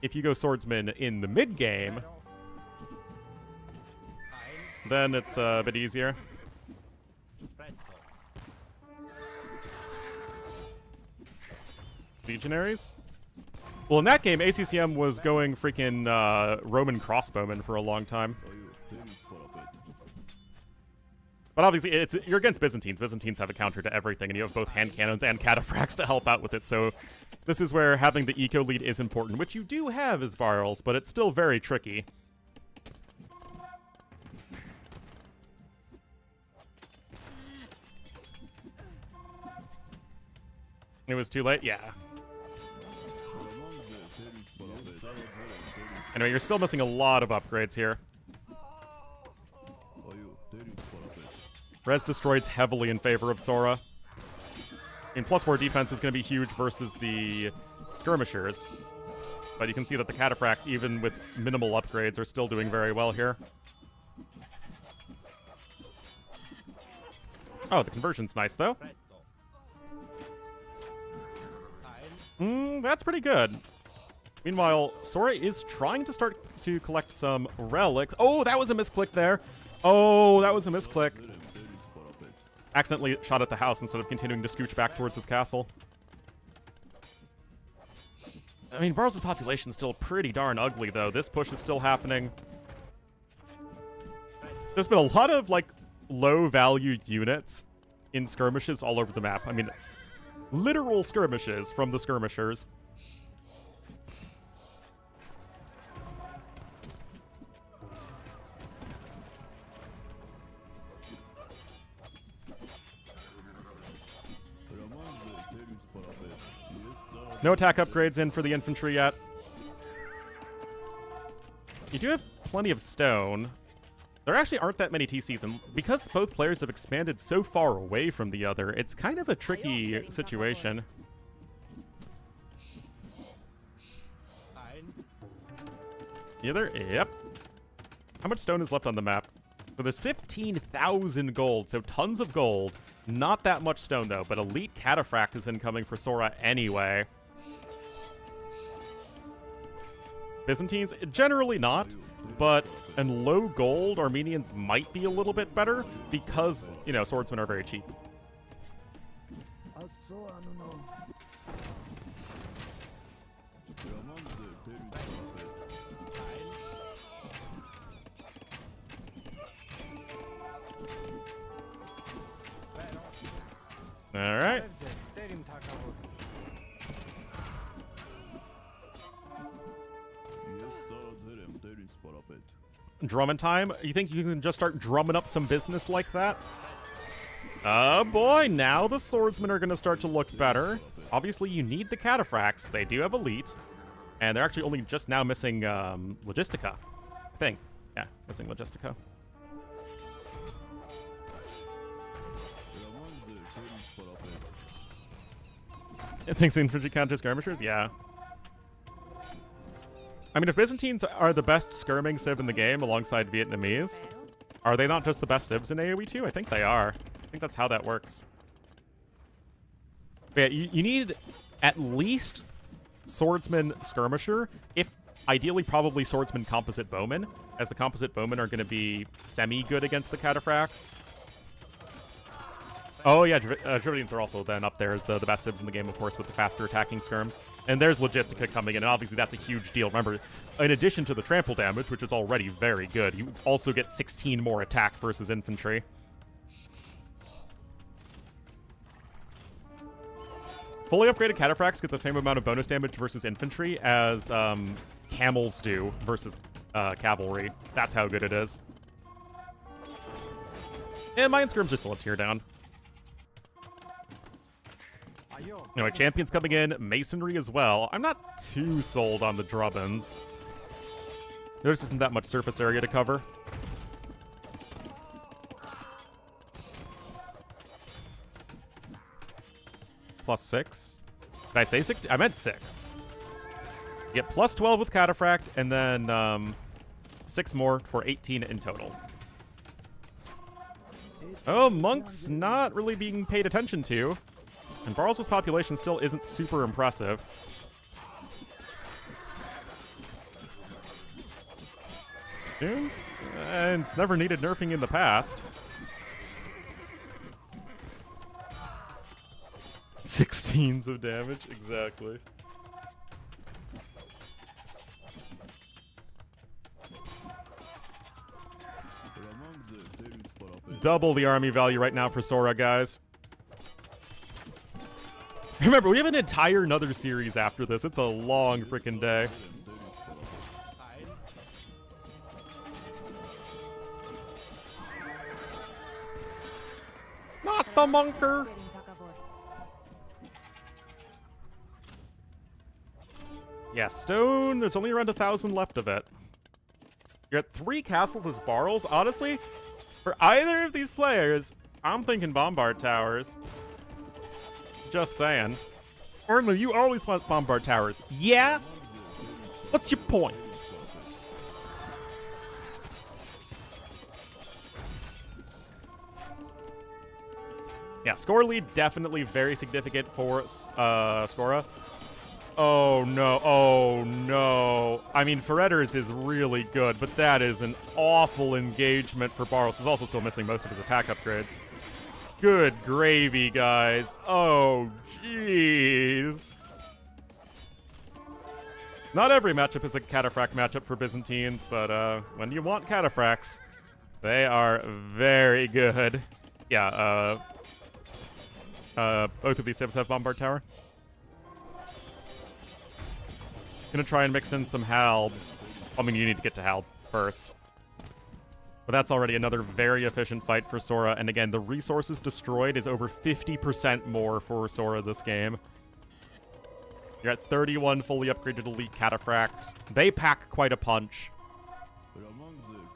if you go swordsman in the mid game, then it's a bit easier. Legionaries? Well, in that game, ACCM was going freaking Roman crossbowmen for a long time. But obviously, you're against Byzantines. Byzantines have a counter to everything, and you have both hand cannons and cataphracts to help out with it, so this is where having the eco lead is important, which you do have as Barrels, but it's still very tricky. It was too late? Yeah. Anyway, you're still missing a lot of upgrades here. Res destroyed's heavily in favor of Sora. And +4 defense is going to be huge versus the skirmishers. But you can see that the cataphracts, even with minimal upgrades, are still doing very well here. Oh, the conversion's nice, though. That's pretty good. Meanwhile, Sora is trying to start to collect some relics. Oh, that was a misclick there. Oh, that was a misclick. Accidentally shot at the house instead of continuing to scooch back towards his castle. I mean, Barrels' population's still pretty darn ugly, though. This push is still happening. There's been a lot of, like, low-value units in skirmishes all over the map. I mean, literal skirmishes from the skirmishers. No attack upgrades in for the infantry yet. You do have plenty of stone. There actually aren't that many TCs, and because both players have expanded so far away from the other, it's kind of a tricky situation. Yep. How much stone is left on the map? So there's 15,000 gold, so tons of gold. Not that much stone, though, but Elite Cataphract is incoming for Sora anyway. Byzantines, generally not, but in low gold, Armenians might be a little bit better because, you know, swordsmen are very cheap. All right. Drumming time? You think you can just start drumming up some business like that? Oh boy, now the swordsmen are going to start to look better. Obviously, you need the cataphracts. They do have elite. And they're actually only just now missing Logistica, I think. Yeah, missing Logistica. It thinks infantry counters skirmishers? Yeah. I mean, if Byzantines are the best skirming civ in the game alongside Vietnamese, are they not just the best civs in AoE 2? I think they are. I think that's how that works. But yeah, you need at least swordsman skirmisher, if ideally probably swordsman composite bowman, as the composite bowmen are going to be semi-good against the cataphracts. Oh yeah, Dravidians are also then up there as the best civs in the game, of course, with the faster attacking skirms. And there's Logistica coming in, and obviously that's a huge deal. Remember, in addition to the trample damage, which is already very good, you also get 16 more attack versus infantry. Fully upgraded cataphracts get the same amount of bonus damage versus infantry as camels do versus cavalry. That's how good it is. And Mayan skirms are still a tier down. Anyway, champions coming in, masonry as well. I'm not too sold on the drubbins. There just isn't that much surface area to cover. Plus 6. Did I say 60? I meant 6. You get plus 12 with cataphract, and then 6 more for 18 in total. Oh, monks not really being paid attention to. And Barl's population still isn't super impressive. And it's never needed nerfing in the past. 16s of damage, exactly. Double the army value right now for Sora, guys. Remember, we have an entire another series after this. It's a long freaking day. Not the monker. Yeah, stone. There's only around 1,000 left of it. You're at 3 castles as barrels. Honestly, for either of these players, I'm thinking bombard towers. Just saying. Ornlu, you always want bombard towers. Yeah? What's your point? Yeah, score lead definitely very significant for Skora. Oh no, oh no. I mean, Feretters is really good, but that is an awful engagement for Barros. He's also still missing most of his attack upgrades. Good gravy, guys. Oh, jeez. Not every matchup is a cataphract matchup for Byzantines, but when you want cataphracts, they are very good. Yeah, both of these civs have Bombard Tower. Gonna try and mix in some halbs. I mean, you need to get to halb first. But that's already another very efficient fight for Sora. And again, the resources destroyed is over 50% more for Sora this game. You're at 31 fully upgraded elite cataphracts. They pack quite a punch.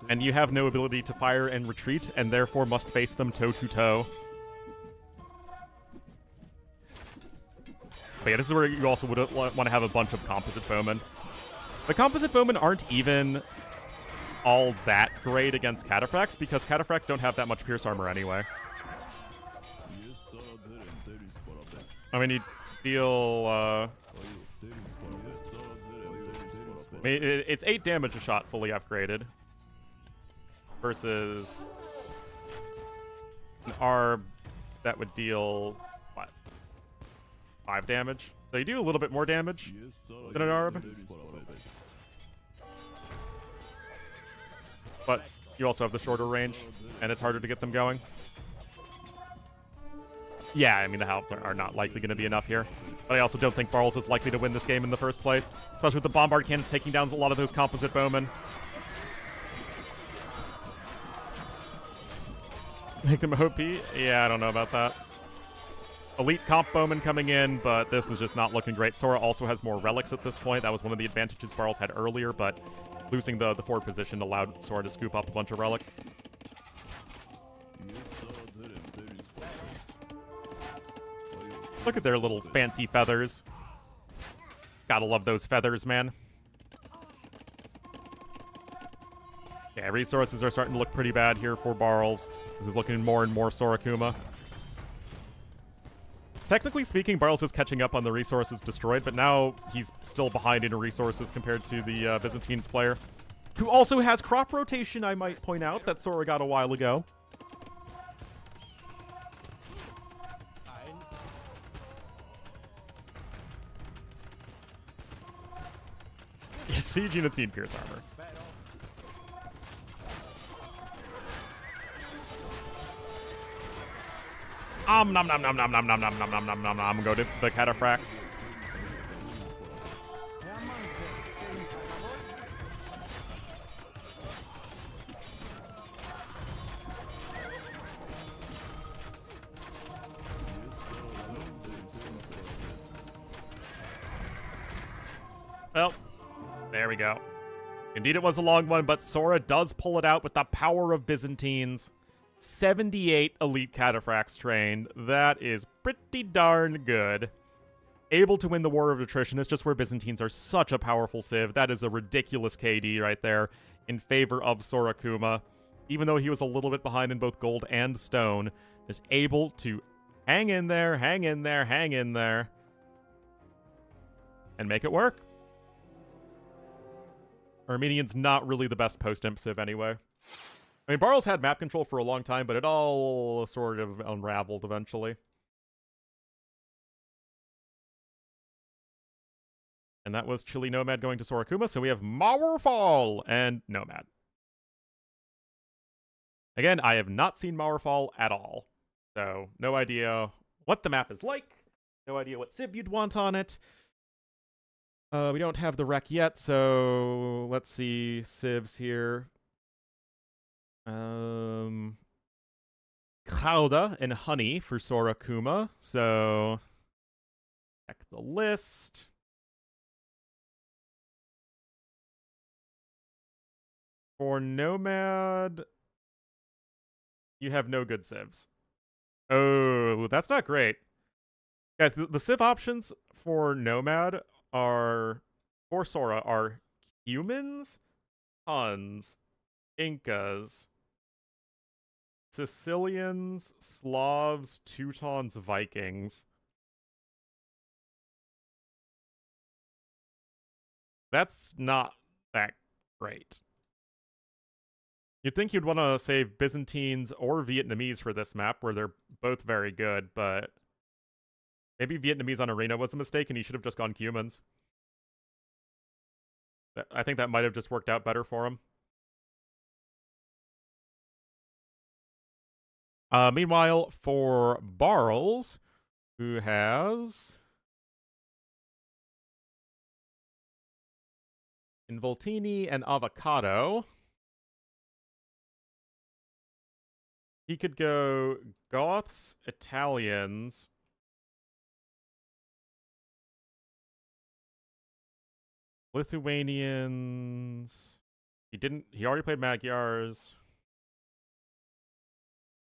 And you have no ability to fire and retreat, and therefore must face them toe-to-toe. But yeah, this is where you also would want to have a bunch of composite bowmen. The composite bowmen aren't even all that great against cataphracts, because cataphracts don't have that much pierce armor anyway. I mean, you deal, I mean, it's 8 damage a shot fully upgraded. Versus an Arb that would deal, what, 5 damage? So you do a little bit more damage than an Arb. But you also have the shorter range, and it's harder to get them going. Yeah, I mean, the halbs are not likely going to be enough here. But I also don't think Barles is likely to win this game in the first place, especially with the Bombard Cannons taking down a lot of those composite bowmen. Make them OP? Yeah, I don't know about that. Elite comp bowman coming in, but this is just not looking great. Sora also has more relics at this point. That was one of the advantages Barles had earlier, but losing the forward position allowed Sora to scoop up a bunch of relics. Look at their little fancy feathers. Gotta love those feathers, man. Yeah, resources are starting to look pretty bad here for Barles. This is looking more and more Sorakuma. Technically speaking, Barles is catching up on the resources destroyed, but now he's still behind in resources compared to the Byzantines player, who also has crop rotation, I might point out, that Sora got a while ago. Yeah, Siege Unit Team Pierce Armor. Nom nom nom nom nom nom nom nom nom nom nom nom. Go to the Cataphracts. Well, there we go. Indeed, it was a long one, but Sora does pull it out with the power of Byzantines. 78 elite Cataphracts trained. That is pretty darn good. Able to win the War of Attrition. It's just where Byzantines are such a powerful civ. That is a ridiculous KD right there in favor of Sorakuma. Even though he was a little bit behind in both gold and stone, is able to hang in there, hang in there, hang in there, and make it work. Armenian's not really the best post-imp civ anyway. I mean, Barles had map control for a long time, but it all sort of unraveled eventually. And that was Chili Nomad going to Sorakuma, so we have Mauerfall and Nomad. Again, I have not seen Mauerfall at all, so no idea what the map is like, no idea what civ you'd want on it. We don't have the rec yet, so let's see civs here. Chowda and Honey for Sorakuma. So check the list. For Nomad, you have no good civs. Oh, that's not great. Guys, the civ options for Nomad are, for Sora, are humans, Huns, Incas, Sicilians, Slavs, Teutons, Vikings. That's not that great. You'd think you'd want to save Byzantines or Vietnamese for this map, where they're both very good, but maybe Vietnamese on Arena was a mistake and he should have just gone Cumans. I think that might have just worked out better for him. Meanwhile, for Barles, who has Involtini and Avocado, he could go Goths, Italians, Lithuanians. He already played Magyars.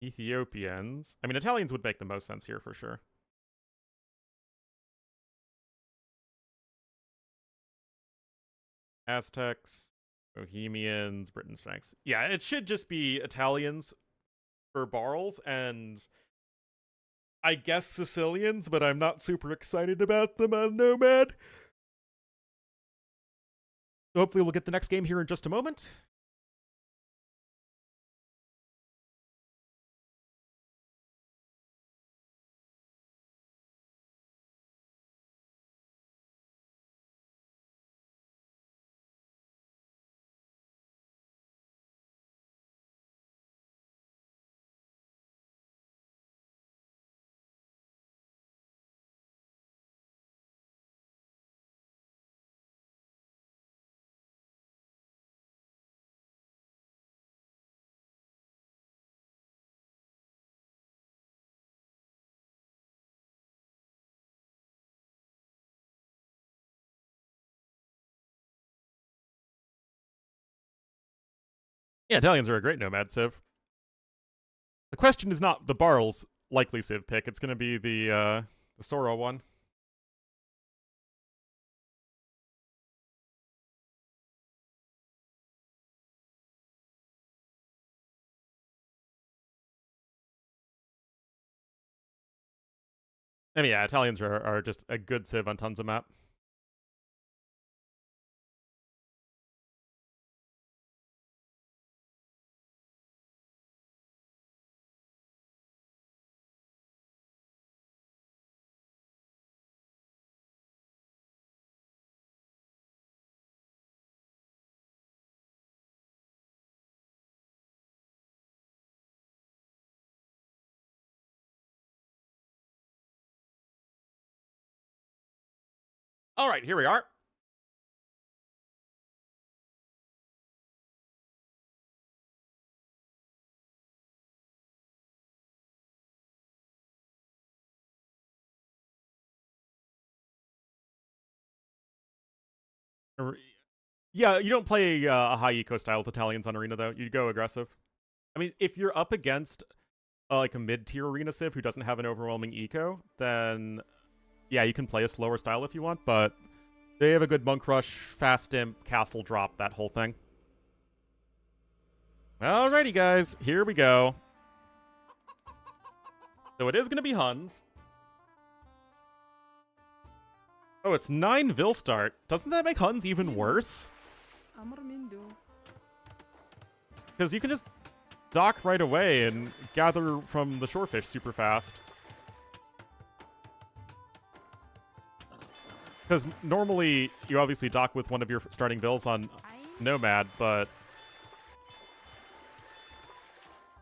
Ethiopians. I mean, Italians would make the most sense here for sure. Aztecs, Bohemians, Britons, Franks. Yeah, it should just be Italians for Barles, and I guess Sicilians, but I'm not super excited about them on Nomad. So hopefully we'll get the next game here in just a moment. Yeah, Italians are a great Nomad civ. The question is not the Barles likely civ pick, it's going to be the Sora one. I mean, yeah, Italians are just a good civ on tons of map. All right, here we are. Yeah, you don't play a high eco style with Italians on Arena, though. You go aggressive. I mean, if you're up against like a mid-tier Arena civ who doesn't have an overwhelming eco, then yeah, you can play a slower style if you want, but they have a good monk rush, fast imp, castle drop, that whole thing. Alrighty, guys, here we go. So it is going to be Huns. Oh, it's 9 Vilstart. Doesn't that make Huns even worse? Because you can just dock right away and gather from the shorefish super fast. Because normally you obviously dock with one of your starting Vils on Nomad, but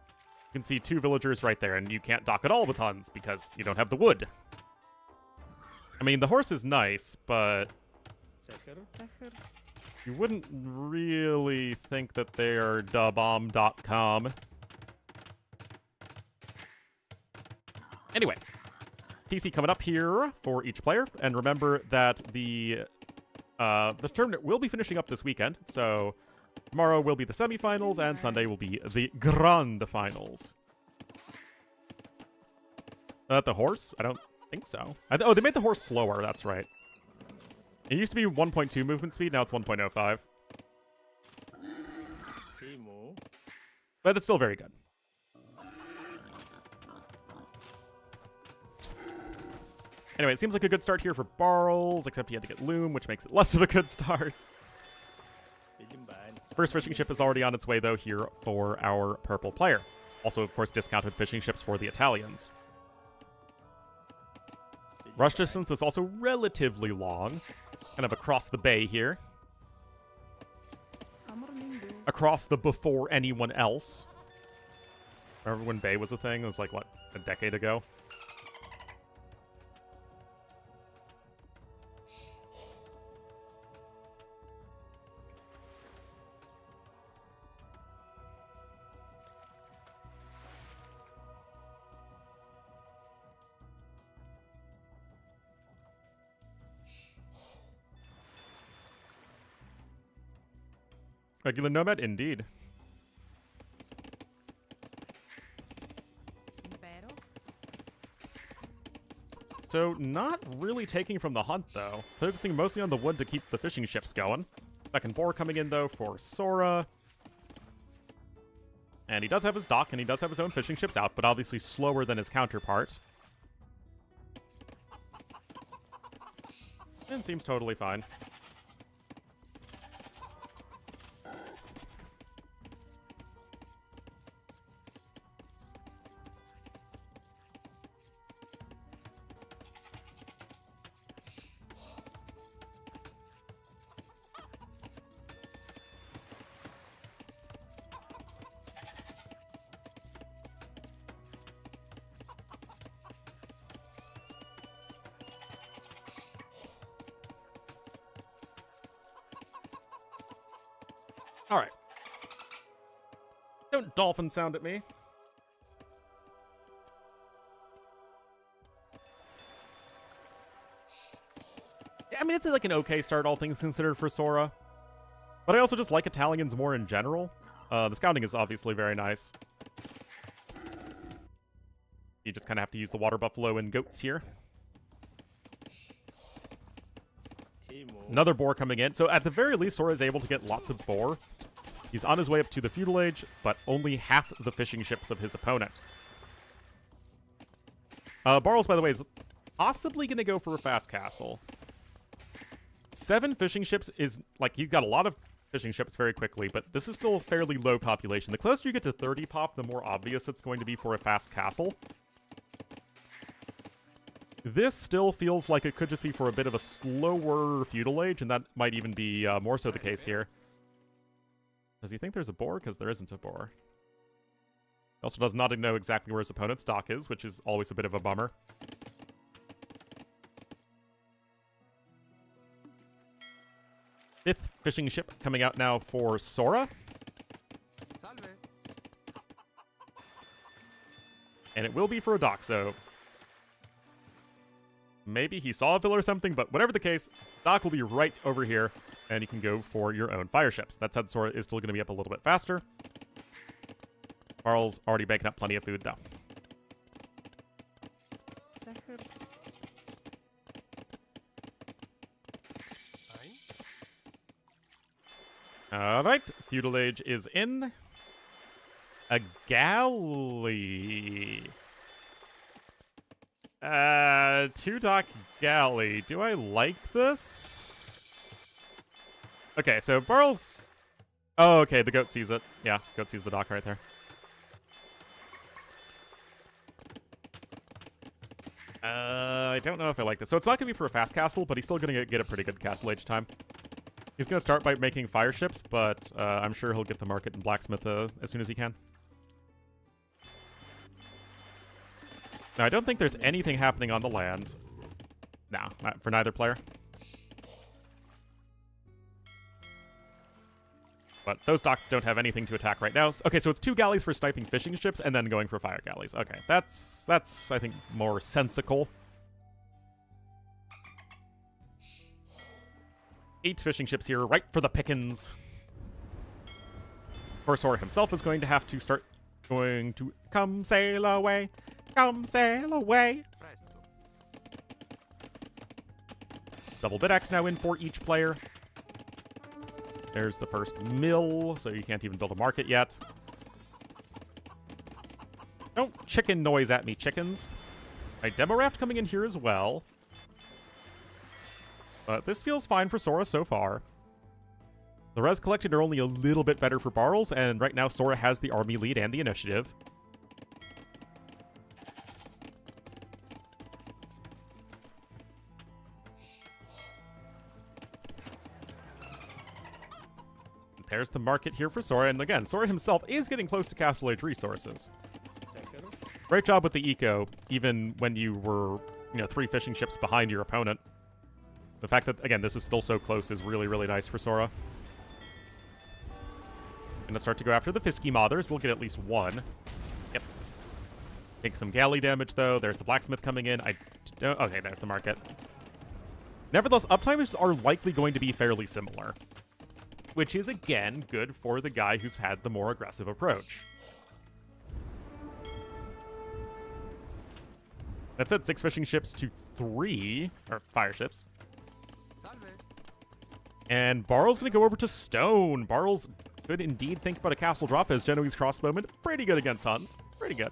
you can see 2 villagers right there, and you can't dock at all with Huns because you don't have the wood. I mean, the horse is nice, but you wouldn't really think that they are dabomb.com. Anyway, PC coming up here for each player, and remember that the tournament will be finishing up this weekend, so tomorrow will be the semifinals, and Sunday will be the Grand Finals. The horse? I don't think so. Oh, they made the horse slower, that's right. It used to be 1.2 movement speed, now it's 1.05. But it's still very good. Anyway, it seems like a good start here for Barles, except he had to get Loom, which makes it less of a good start. First fishing ship is already on its way, though, here for our purple player. Also, of course, discounted fishing ships for the Italians. Rush distance is also relatively long, kind of across the bay here. Across the before anyone else. Remember when bay was a thing? It was like, what, a decade ago? Regular Nomad, indeed. So, not really taking from the hunt, though. Focusing mostly on the wood to keep the fishing ships going. Second boar coming in, though, for Sora. And he does have his dock, and he does have his own fishing ships out, but obviously slower than his counterpart. And seems totally fine. All right. Don't dolphin sound at me. I mean, it's like an okay start, all things considered, for Sora. But I also just like Italians more in general. The scouting is obviously very nice. You just kind of have to use the water buffalo and goats here. Another boar coming in. So at the very least, Sora is able to get lots of boar. He's on his way up to the feudal age, but only half the fishing ships of his opponent. Barles, by the way, is possibly going to go for a fast castle. 7 fishing ships is, like, he's got a lot of fishing ships very quickly, but this is still a fairly low population. The closer you get to 30 pop, the more obvious it's going to be for a fast castle. This still feels like it could just be for a bit of a slower feudal age, and that might even be more so the case here. Does he think there's a boar? Because there isn't a boar. He also does not know exactly where his opponent's dock is, which is always a bit of a bummer. Fifth fishing ship coming out now for Sora. Salve. And it will be for a dock, so maybe he saw a villa or something, but whatever the case, dock will be right over here, and you can go for your own fire ships. That said, Sora is still going to be up a little bit faster. Carl's already baking up plenty of food, though. Alright, feudal age is in. A galley. 2-dock galley. Do I like this? Okay, so Barl's... Oh, okay, the goat sees it. Yeah, goat sees the dock right there. I don't know if I like this. So it's not going to be for a fast castle, but he's still going to get a pretty good castle age time. He's going to start by making fire ships, but I'm sure he'll get the market and blacksmith as soon as he can. Now, I don't think there's anything happening on the land. No, not for neither player. But those docks don't have anything to attack right now. Okay, so it's 2 galleys for sniping fishing ships and then going for fire galleys. Okay, that's I think, more sensical. 8 fishing ships here, right for the pickings. Sora himself is going to have to start going to come sail away. Come sail away. Presto. Double bid axe now in for each player. There's the first mill, so you can't even build a market yet. Don't chicken noise at me, chickens. A demo raft coming in here as well. But this feels fine for Sora so far. The res collected are only a little bit better for Barls, and right now Sora has the army lead and the initiative. There's the market here for Sora, and again, Sora himself is getting close to Castle Age resources. Great job with the eco, even when you were, 3 fishing ships behind your opponent. The fact that, again, this is still so close is really, really nice for Sora. Gonna start to go after the Fisky Mothers. We'll get at least 1. Yep. Take some galley damage, though. There's the blacksmith coming in. Okay, there's the market. Nevertheless, uptimes are likely going to be fairly similar, which is, again, good for the guy who's had the more aggressive approach. That's it. 6 fishing ships to 3, or fire ships. Salve. And Barl's going to go over to stone. Barl's could indeed think about a castle drop as Genoese crossbowman. Pretty good against Huns. Pretty good.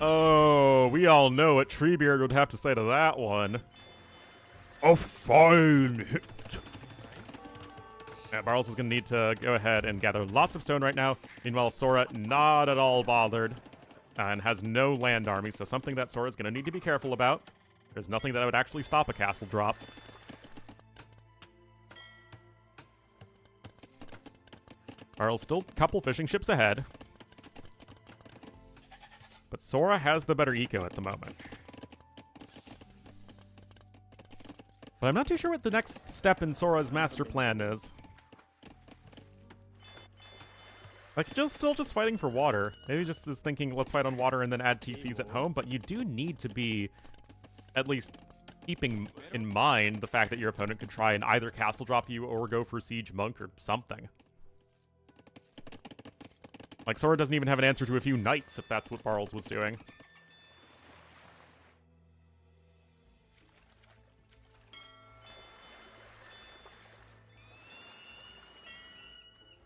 Oh, we all know what Treebeard would have to say to that one. A fine hit. Yeah, Barls is going to need to go ahead and gather lots of stone right now. Meanwhile, Sora not at all bothered and has no land army, so something that Sora's going to need to be careful about. There's nothing that would actually stop a castle drop. Barl's still a couple fishing ships ahead. But Sora has the better eco at the moment. But I'm not too sure what the next step in Sora's master plan is. Like, still just fighting for water. Maybe just is thinking, let's fight on water and then add TCs at home, but you do need to be at least keeping in mind the fact that your opponent could try and either castle drop you or go for Siege Monk or something. Like, Sora doesn't even have an answer to a few knights if that's what Barls was doing.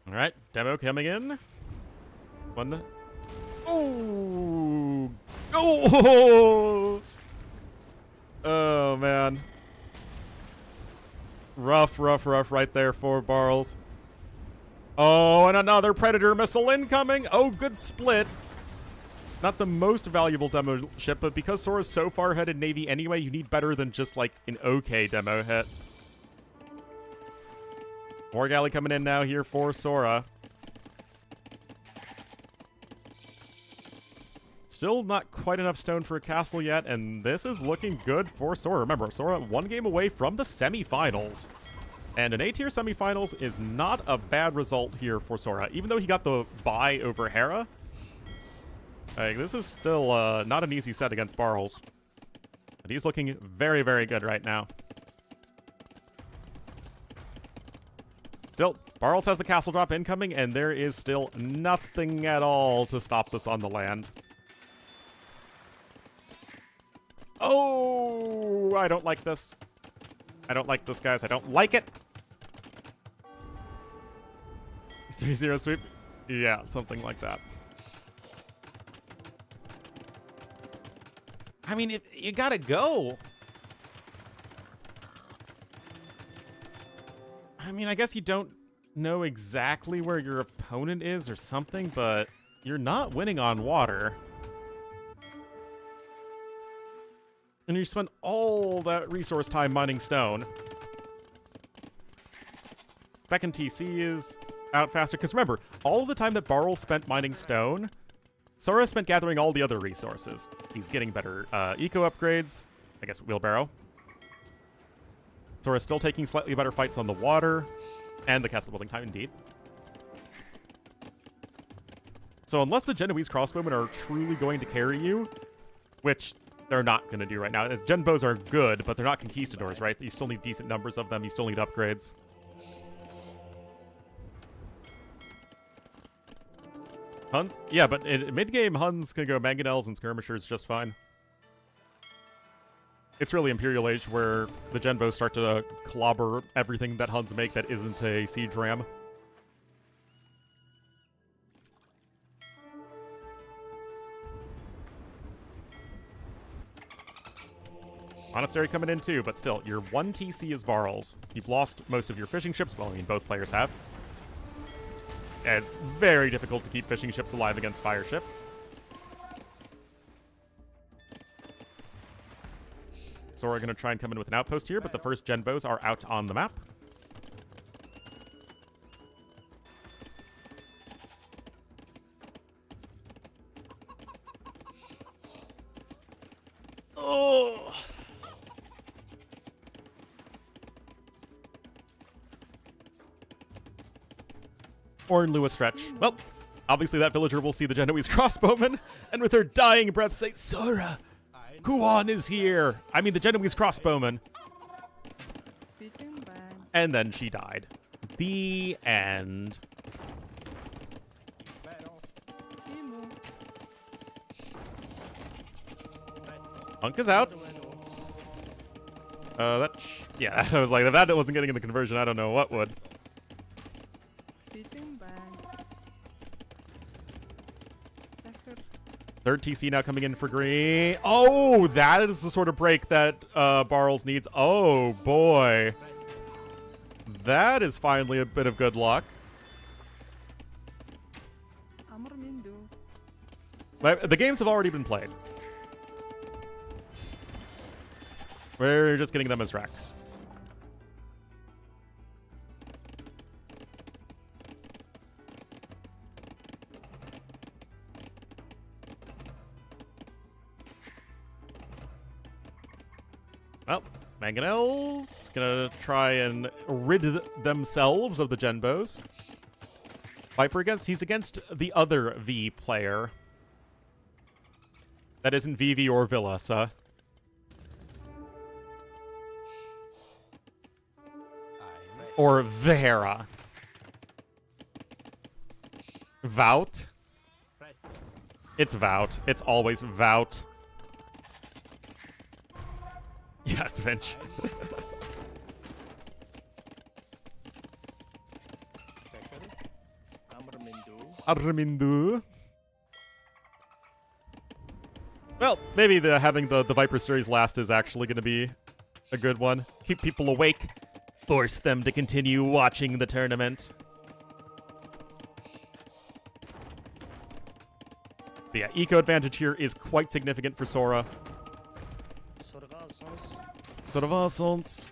Alright, coming in. One. Oh! Oh! Oh, man. Rough right there for Barles. Oh, and another Predator missile incoming. Oh, good split. Not the most valuable demo ship, but because Sora's so far ahead in Navy anyway, you need better than just, like, an okay demo hit. More galley coming in now here for Sora. Still not quite enough stone for a castle yet, and this is looking good for Sora. Remember, Sora 1 game away from the semifinals. And an A-tier semifinals is not a bad result here for Sora. Even though he got the bye over Hera, like, this is still not an easy set against Barles. But he's looking very, very good right now. Still, Barles has the castle drop incoming, and there is still nothing at all to stop this on the land. Oh, I don't like this. I don't like this, guys. I don't like it. 3-0 sweep? Yeah, something like that. I mean, you gotta go. I mean, I guess you don't know exactly where your opponent is or something, but you're not winning on water. And you spend all that resource time mining stone. Second TC is out faster, because remember, all the time that Barles spent mining stone, Sora spent gathering all the other resources. He's getting better eco upgrades, I guess wheelbarrow. Sora's still taking slightly better fights on the water, and the castle building time, indeed. So unless the Genoese crossbowmen are truly going to carry you, which they're not going to do right now. As Gen bows are good, but they're not conquistadors, right? You still need decent numbers of them. You still need upgrades. Huns? Yeah, but in mid-game, Huns can go mangonels and skirmishers just fine. It's really Imperial Age where the Gen bows start to clobber everything that Huns make that isn't a siege ram. Monastery coming in too, but still, your 1 TC is Barles. You've lost most of your fishing ships. Well, I mean, both players have. And it's very difficult to keep fishing ships alive against fire ships. So we're going to try and come in with an outpost here, but the first Gen bows are out on the map. Oh! Ornlu a stretch. Well, obviously that villager will see the Genoese crossbowman, and with her dying breath say, Sora, Kuan is here. I mean, the Genoese crossbowman. And then she died. The end. Hunk is out. Yeah, I was like, if that wasn't getting in the conversion, I don't know what would. Third TC now coming in for green. Oh, that is the sort of break that Barles needs. Oh, boy. That is finally a bit of good luck. But the games have already been played. We're just getting them as Rex. Well, Mangonels gonna try and rid themselves of the Gen bows. Viper he's against the other V player. That isn't Vivi or Villasa. Or Vera. Vout? It's Vout. It's always Vout. Yeah, it's Vinch. Armindu. Well, maybe having the Viper series last is actually going to be a good one. Keep people awake. Force them to continue watching the tournament. But yeah, eco advantage here is quite significant for Sora. Soravassons.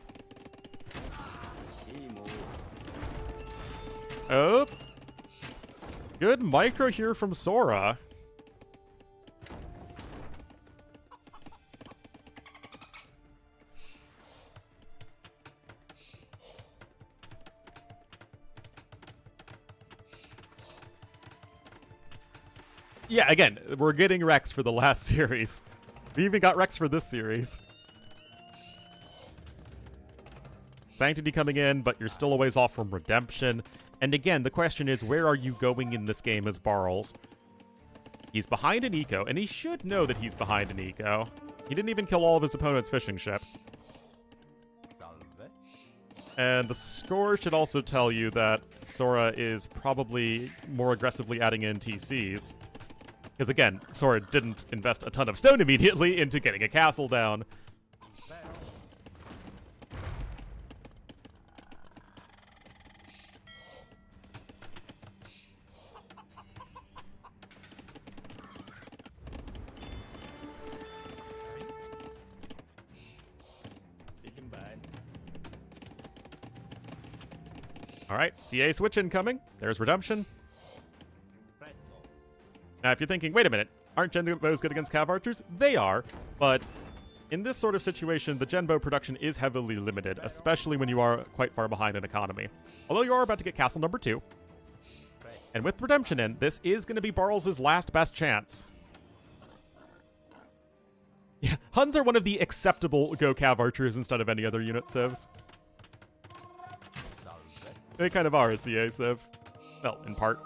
Oh. Good micro here from Sora. Yeah, again, we're getting Rex for the last series. We even got Rex for this series. Sanctity coming in, but you're still a ways off from Redemption. And again, the question is, where are you going in this game as Barles? He's behind an eco, and he should know that he's behind an eco. He didn't even kill all of his opponent's fishing ships. And the score should also tell you that Sora is probably more aggressively adding in TCs. Because again, Sora didn't invest a ton of stone immediately into getting a castle down. Alright, CA switch incoming. There's Redemption. Now, if you're thinking, wait a minute, aren't Genbos good against Cav Archers? They are, but in this sort of situation, the Genbo production is heavily limited, especially when you are quite far behind in economy. Although you are about to get Castle number 2. And with Redemption in, this is going to be Barles' last best chance. Yeah, Huns are one of the acceptable Go Cav Archers instead of any other unit civs. They kind of are a CA civ. Well, in part.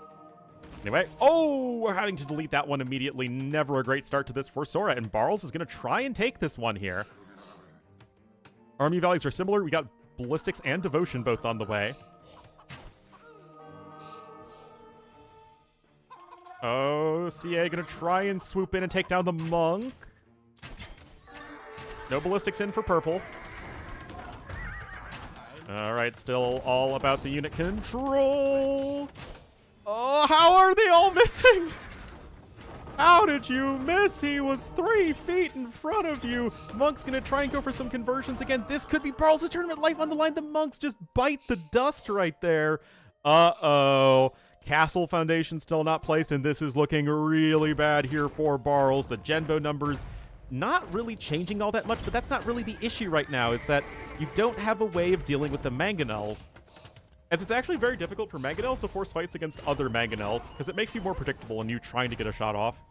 Anyway, oh, we're having to delete that one immediately. Never a great start to this for Sora, and Barles is going to try and take this one here. Army values are similar. We got Ballistics and Devotion both on the way. Oh, CA going to try and swoop in and take down the Monk. No Ballistics in for purple. All right, still all about the unit control. Oh, how are they all missing? How did you miss? He was 3 feet in front of you. Monk's going to try and go for some conversions again. This could be Barles' tournament life on the line. The Monks just bite the dust right there. Uh-oh. Castle Foundation still not placed, and this is looking really bad here for Barles. The Genbo numbers not really changing all that much, but that's not really the issue right now, is that you don't have a way of dealing with the Mangonels. As it's actually very difficult for Mangonels to force fights against other Mangonels, because it makes you more predictable in you trying to get a shot off.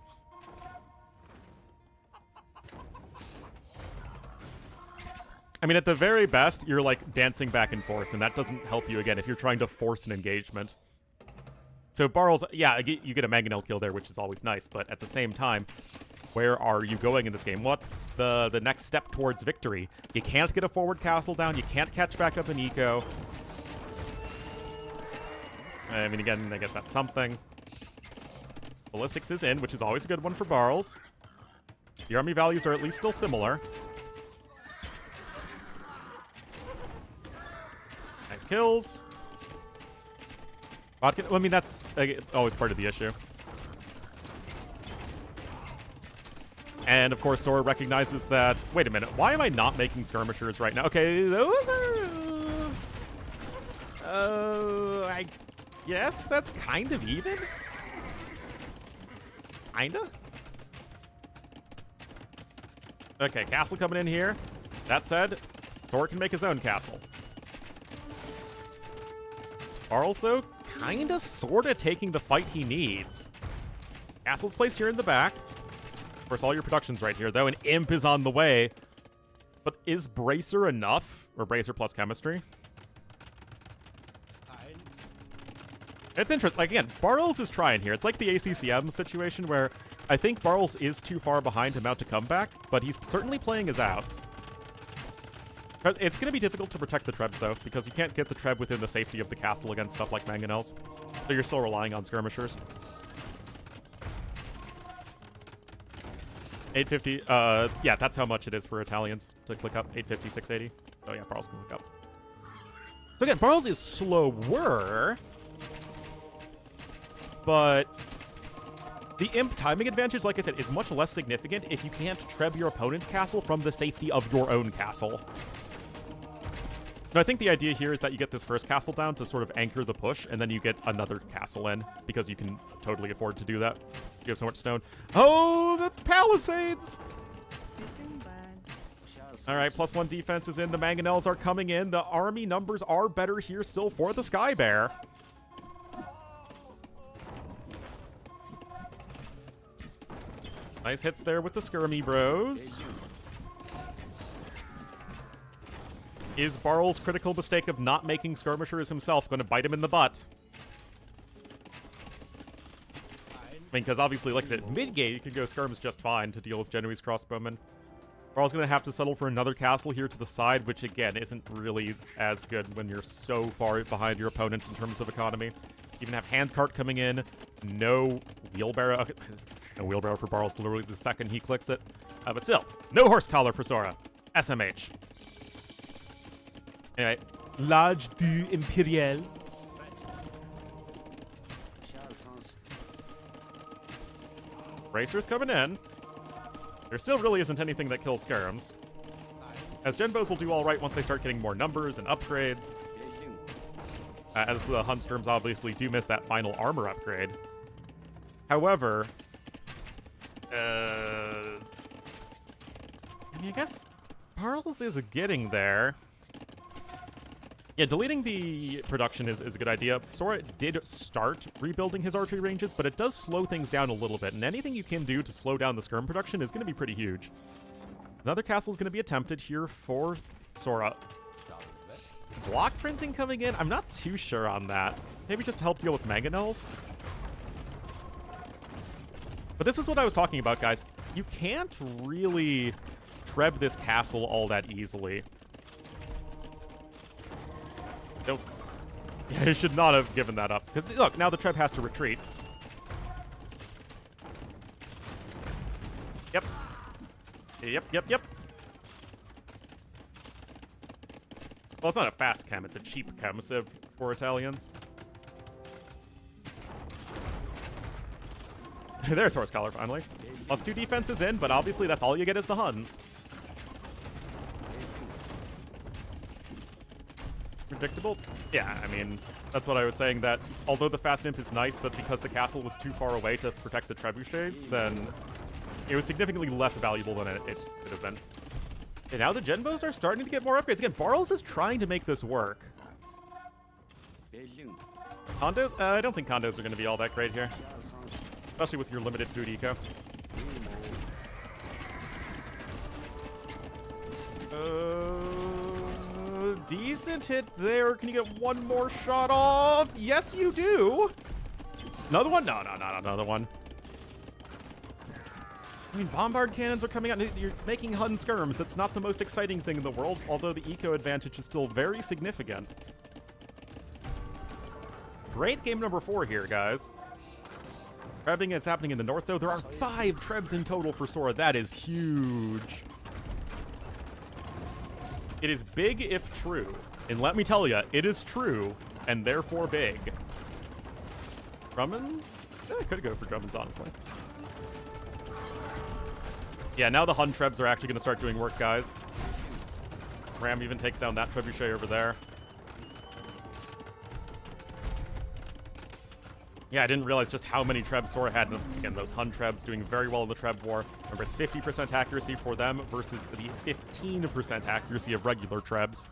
I mean, at the very best, you're like dancing back and forth, and that doesn't help you again if you're trying to force an engagement. So Barles, yeah, you get a Mangonel kill there, which is always nice, but at the same time, where are you going in this game? What's the next step towards victory? You can't get a forward castle down, you can't catch back up an eco. I mean, again, I guess that's something. Ballistics is in, which is always a good one for Barles. The army values are at least still similar. Nice kills. Vodka, I mean, that's always part of the issue. And, of course, Sora recognizes that, wait a minute, why am I not making skirmishers right now? Okay, those are... I guess that's kind of even? Kinda? Okay, castle coming in here. That said, Sora can make his own castle. Barles, though, kinda sorta taking the fight he needs. Castle's placed here in the back. Of course, all your production's right here, though. An Imp is on the way. But is Bracer enough? Or Bracer plus Chemistry? It's interesting. Like, again, Barles is trying here. It's like the ACCM situation where I think Barles is too far behind to mount a comeback, but he's certainly playing his outs. It's going to be difficult to protect the Trebs, though, because you can't get the Treb within the safety of the castle against stuff like Mangonels. So you're still relying on skirmishers. 850. Yeah, that's how much it is for Italians to click up. 850, 680. So yeah, Barles can click up. So again, Barles is slower, but the imp timing advantage, like I said, is much less significant if you can't treb your opponent's castle from the safety of your own castle. So I think the idea here is that you get this first castle down to sort of anchor the push, and then you get another castle in, because you can totally afford to do that. You have so much stone. Oh, the Palisades! All right, +1 defense is in. The Mangonels are coming in. The army numbers are better here still for the Sky Bear. Nice hits there with the Skirmy Bros. Is Barles' critical mistake of not making skirmishers himself going to bite him in the butt? I mean, because obviously, like I said, mid-game, you can go skirms just fine to deal with Genoese crossbowmen. Barles going to have to settle for another castle here to the side, which, again, isn't really as good when you're so far behind your opponents in terms of economy. Even have handcart coming in. No wheelbarrow. Okay. No wheelbarrow for Barles literally the second he clicks it. But still, no horse collar for Sora. SMH. Anyway, L'Age du Impérial. Racers coming in. There still really isn't anything that kills skirms, as Genbows will do all right once they start getting more numbers and upgrades. As the Hun skirms obviously do miss that final armor upgrade. However, I mean, I guess Barles is getting there. Yeah, deleting the production is a good idea. Sora did start rebuilding his archery ranges, but it does slow things down a little bit, and anything you can do to slow down the skirm production is going to be pretty huge. Another castle is going to be attempted here for Sora. Block printing coming in? I'm not too sure on that. Maybe just to help deal with mangonels? But this is what I was talking about, guys. You can't really treb this castle all that easily. Nope. Yeah, he should not have given that up. Because, look, now the Treb has to retreat. Yep. Yep. Well, it's not a fast chem, it's a cheap chem sieve for Italians. There's Horse Collar, finally. +2 defense is in, but obviously that's all you get is the Huns. Predictable? Yeah, I mean, that's what I was saying, that although the fast imp is nice, but because the castle was too far away to protect the trebuchets, then it was significantly less valuable than it could have been. And now the Genbows are starting to get more upgrades. Again, Barles is trying to make this work. Condos? I don't think condos are going to be all that great here, especially with your limited food eco. Decent hit there. Can you get one more shot off? Yes, you do. Another one? No, not another one. I mean, bombard cannons are coming out. You're making Hun skirms. It's not the most exciting thing in the world, although the eco advantage is still very significant. Great game number 4 here, guys. Trebbing is happening in the north, though. There are 5 trebs in total for Sora. That is huge. It is big if true. And let me tell you, it is true, and therefore big. Drummonds? I could go for Drummonds, honestly. Yeah, now the Hun trebs are actually going to start doing work, guys. Ram even takes down that trebuchet over there. Yeah, I didn't realize just how many trebs Sora had. Again, those Hun trebs doing very well in the treb war. Remember, it's 50% accuracy for them versus the 15% accuracy of regular trebs.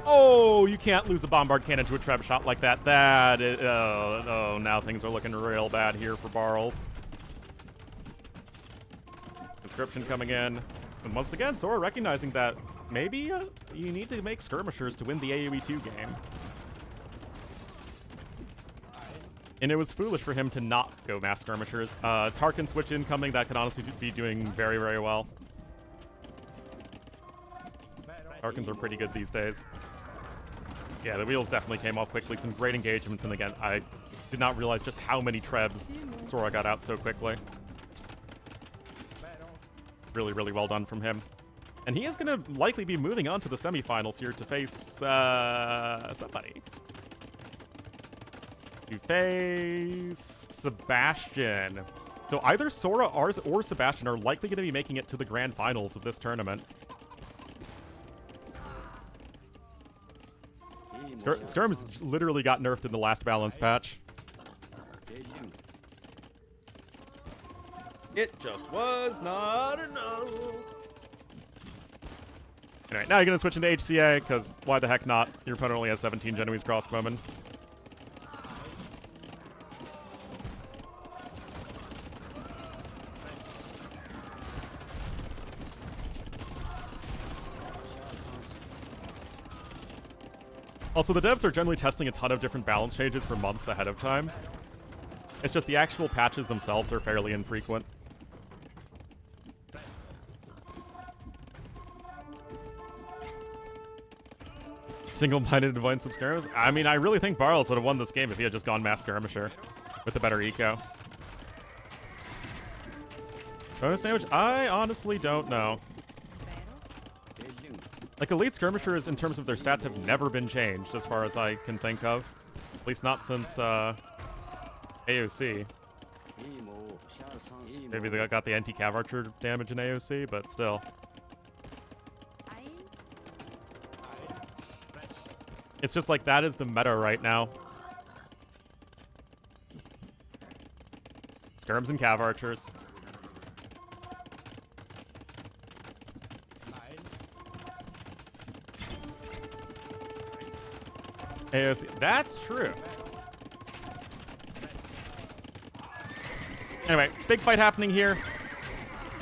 Oh, you can't lose a bombard cannon to a treb shot like that. That is, oh, now things are looking real bad here for Barles. Conscription coming in. And once again, Sora recognizing that maybe you need to make skirmishers to win the AoE 2 game. And it was foolish for him to not go mass skirmishers. Tarkin switch incoming, that could honestly be doing very, very well. Tarkins are pretty good these days. Yeah, the wheels definitely came off quickly. Some great engagements, and again, I did not realize just how many trebs Sora got out so quickly. Really, really well done from him. And he is going to likely be moving on to the semifinals here to face somebody. To face Sebastian. So either Sora or Sebastian are likely going to be making it to the grand finals of this tournament. Sturm's literally got nerfed in the last balance patch. It just was not enough. Anyway, now you're going to switch into HCA, because why the heck not? Your opponent only has 17 Genoese crossbowmen. Also, the devs are generally testing a ton of different balance changes for months ahead of time. It's just the actual patches themselves are fairly infrequent. Single-minded avoidance of skirmishes? I mean, I really think Barles would have won this game if he had just gone mass skirmisher with the better eco. Bonus damage? I honestly don't know. Like, elite skirmishers in terms of their stats have never been changed as far as I can think of. At least not since AOC. Maybe they got the anti-cav archer damage in AOC, but still. It's just like that is the meta right now. Skirms and cav archers. AOC. That's true. Anyway, big fight happening here.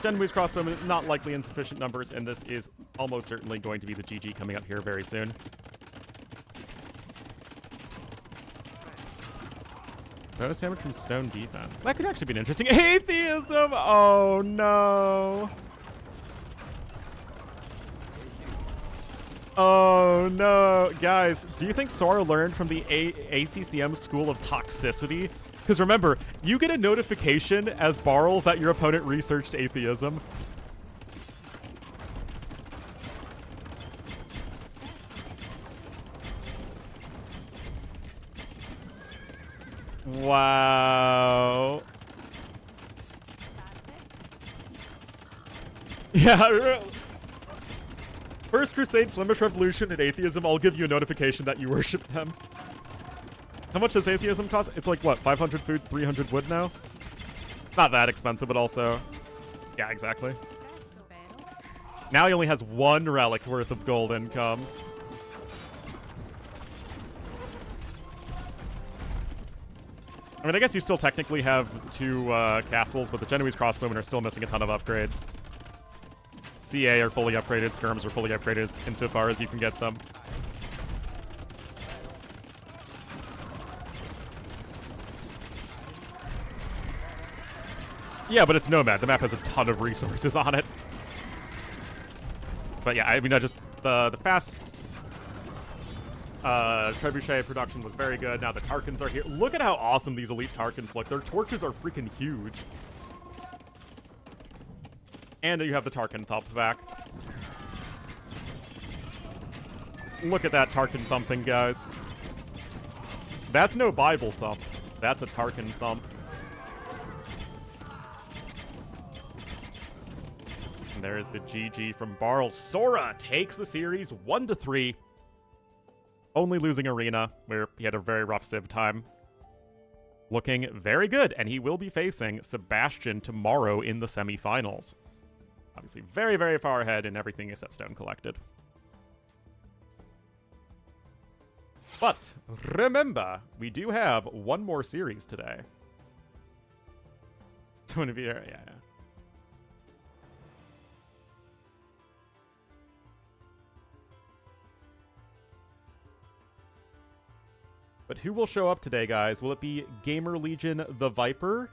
Genoese crossbowmen, not likely in sufficient numbers, and this is almost certainly going to be the GG coming up here very soon. Bonus damage from stone defense. That could actually be an interesting atheism. Oh no. Oh no. Guys, do you think Sora learned from the ACCM school of toxicity? Because remember, you get a notification as Barles that your opponent researched atheism. Wow. Yeah. First Crusade, Flemish Revolution, and Atheism all give you a notification that you worship them. How much does Atheism cost? It's like, what, 500 food, 300 wood now? Not that expensive, but also... Yeah, exactly. Now he only has one relic worth of gold income. I mean, I guess you still technically have two castles, but the Genoese crossbowmen are still missing a ton of upgrades. CA are fully upgraded, Skirms are fully upgraded insofar as you can get them. Yeah, but it's Nomad. The map has a ton of resources on it. But yeah, I mean, the fast trebuchet production was very good. Now the Tarkans are here. Look at how awesome these elite Tarkans look. Their torches are freaking huge. And you have the Tarkan thump back. Look at that Tarkan thumping, guys. That's no Bible thump. That's a Tarkan thump. And there's the GG from Barles. Sora takes the series 1-3. Only losing Arena, where he had a very rough Civ time. Looking very good, and he will be facing Sebastian tomorrow in the semifinals. Obviously very, very far ahead in everything except Stone Collected. But remember, we do have one more series today. It's going to be, yeah. But who will show up today, guys? Will it be Gamer Legion TheViper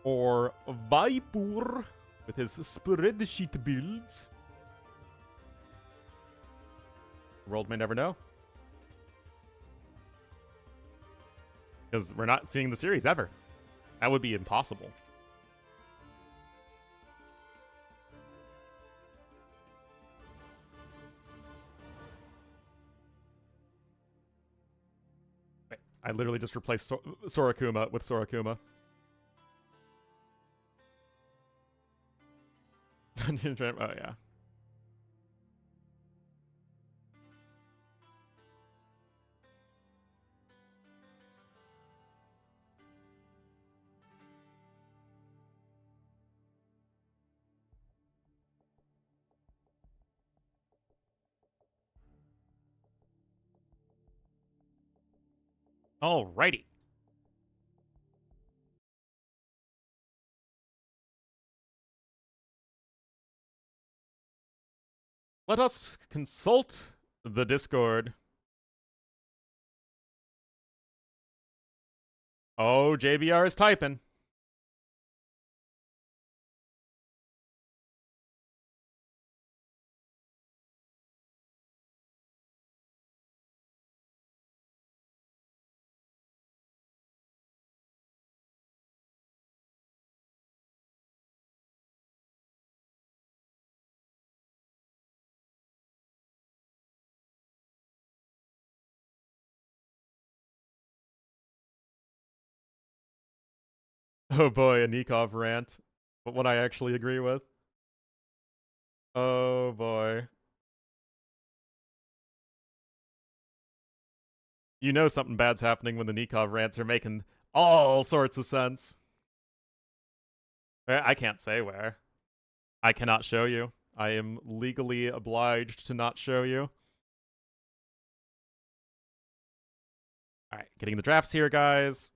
or Viper with his spreadsheet builds? World may never know. Because we're not seeing the series ever. That would be impossible. Wait, I literally just replaced Sorakuma with Sorakuma. Oh, yeah. Alrighty. Let us consult the Discord. Oh, JBR is typing. Oh boy, a Nikov rant. But what I actually agree with. Oh boy. You know something bad's happening when the Nikov rants are making all sorts of sense. I can't say where. I cannot show you. I am legally obliged to not show you. Alright, getting the drafts here, guys.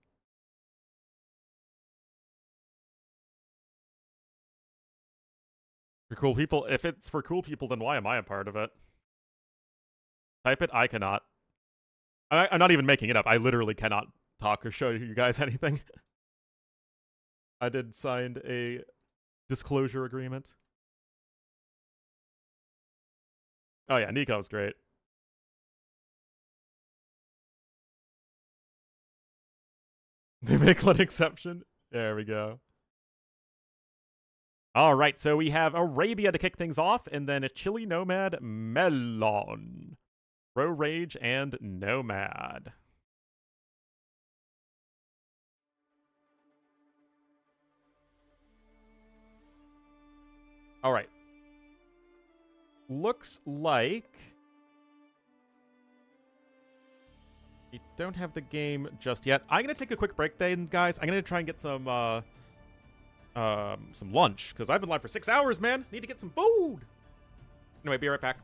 For cool people, if it's for cool people, then why am I a part of it? Type it, I cannot. I'm not even making it up. I literally cannot talk or show you guys anything. I did sign a disclosure agreement. Oh yeah, Nico's great. They make one exception. There we go. All right, so we have Arabia to kick things off, and then a Chili Nomad, Melon, Ro8, and Nomad. All right. Looks like we don't have the game just yet. I'm gonna take a quick break then, guys. I'm gonna try and get some lunch, because I've been live for 6 hours, man. Need to get some food. Anyway, be right back.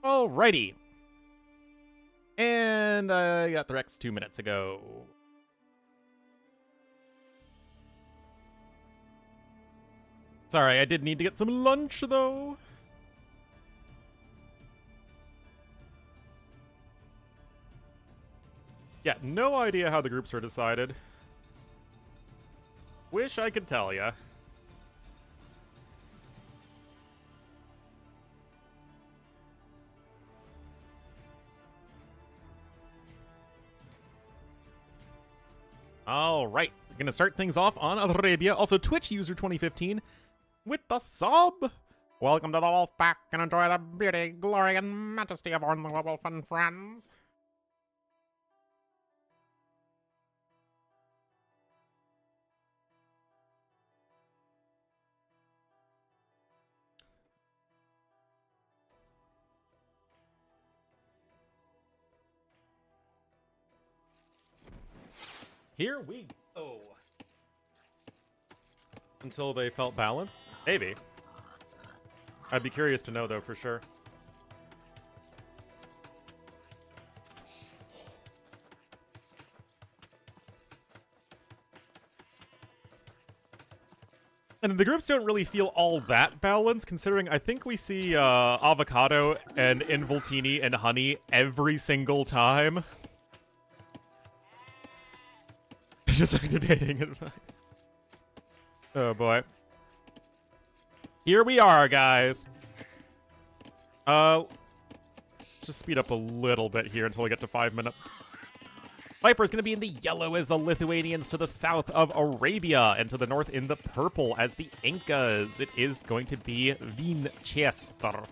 Alrighty. And I got the Rex 2 minutes ago. Sorry, I did need to get some lunch, though. Yeah, no idea how the groups are decided. Wish I could tell ya. All right, we're gonna start things off on Arabia. Also, Twitch user 2015 with the sub. Welcome to the Wolf Pack and enjoy the beauty, glory, and majesty of Ornlu Wolf and friends. Here we go. Until they felt balance? Maybe. I'd be curious to know, though, for sure. And the groups don't really feel all that balanced, considering I think we see avocado and involtini and honey every single time. Just activating advice. Oh boy. Here we are, guys. Let's just speed up a little bit here until we get to 5 minutes. Viper's going to be in the yellow as the Lithuanians to the south of Arabia, and to the north in the purple as the Incas. It is going to be Vinchester.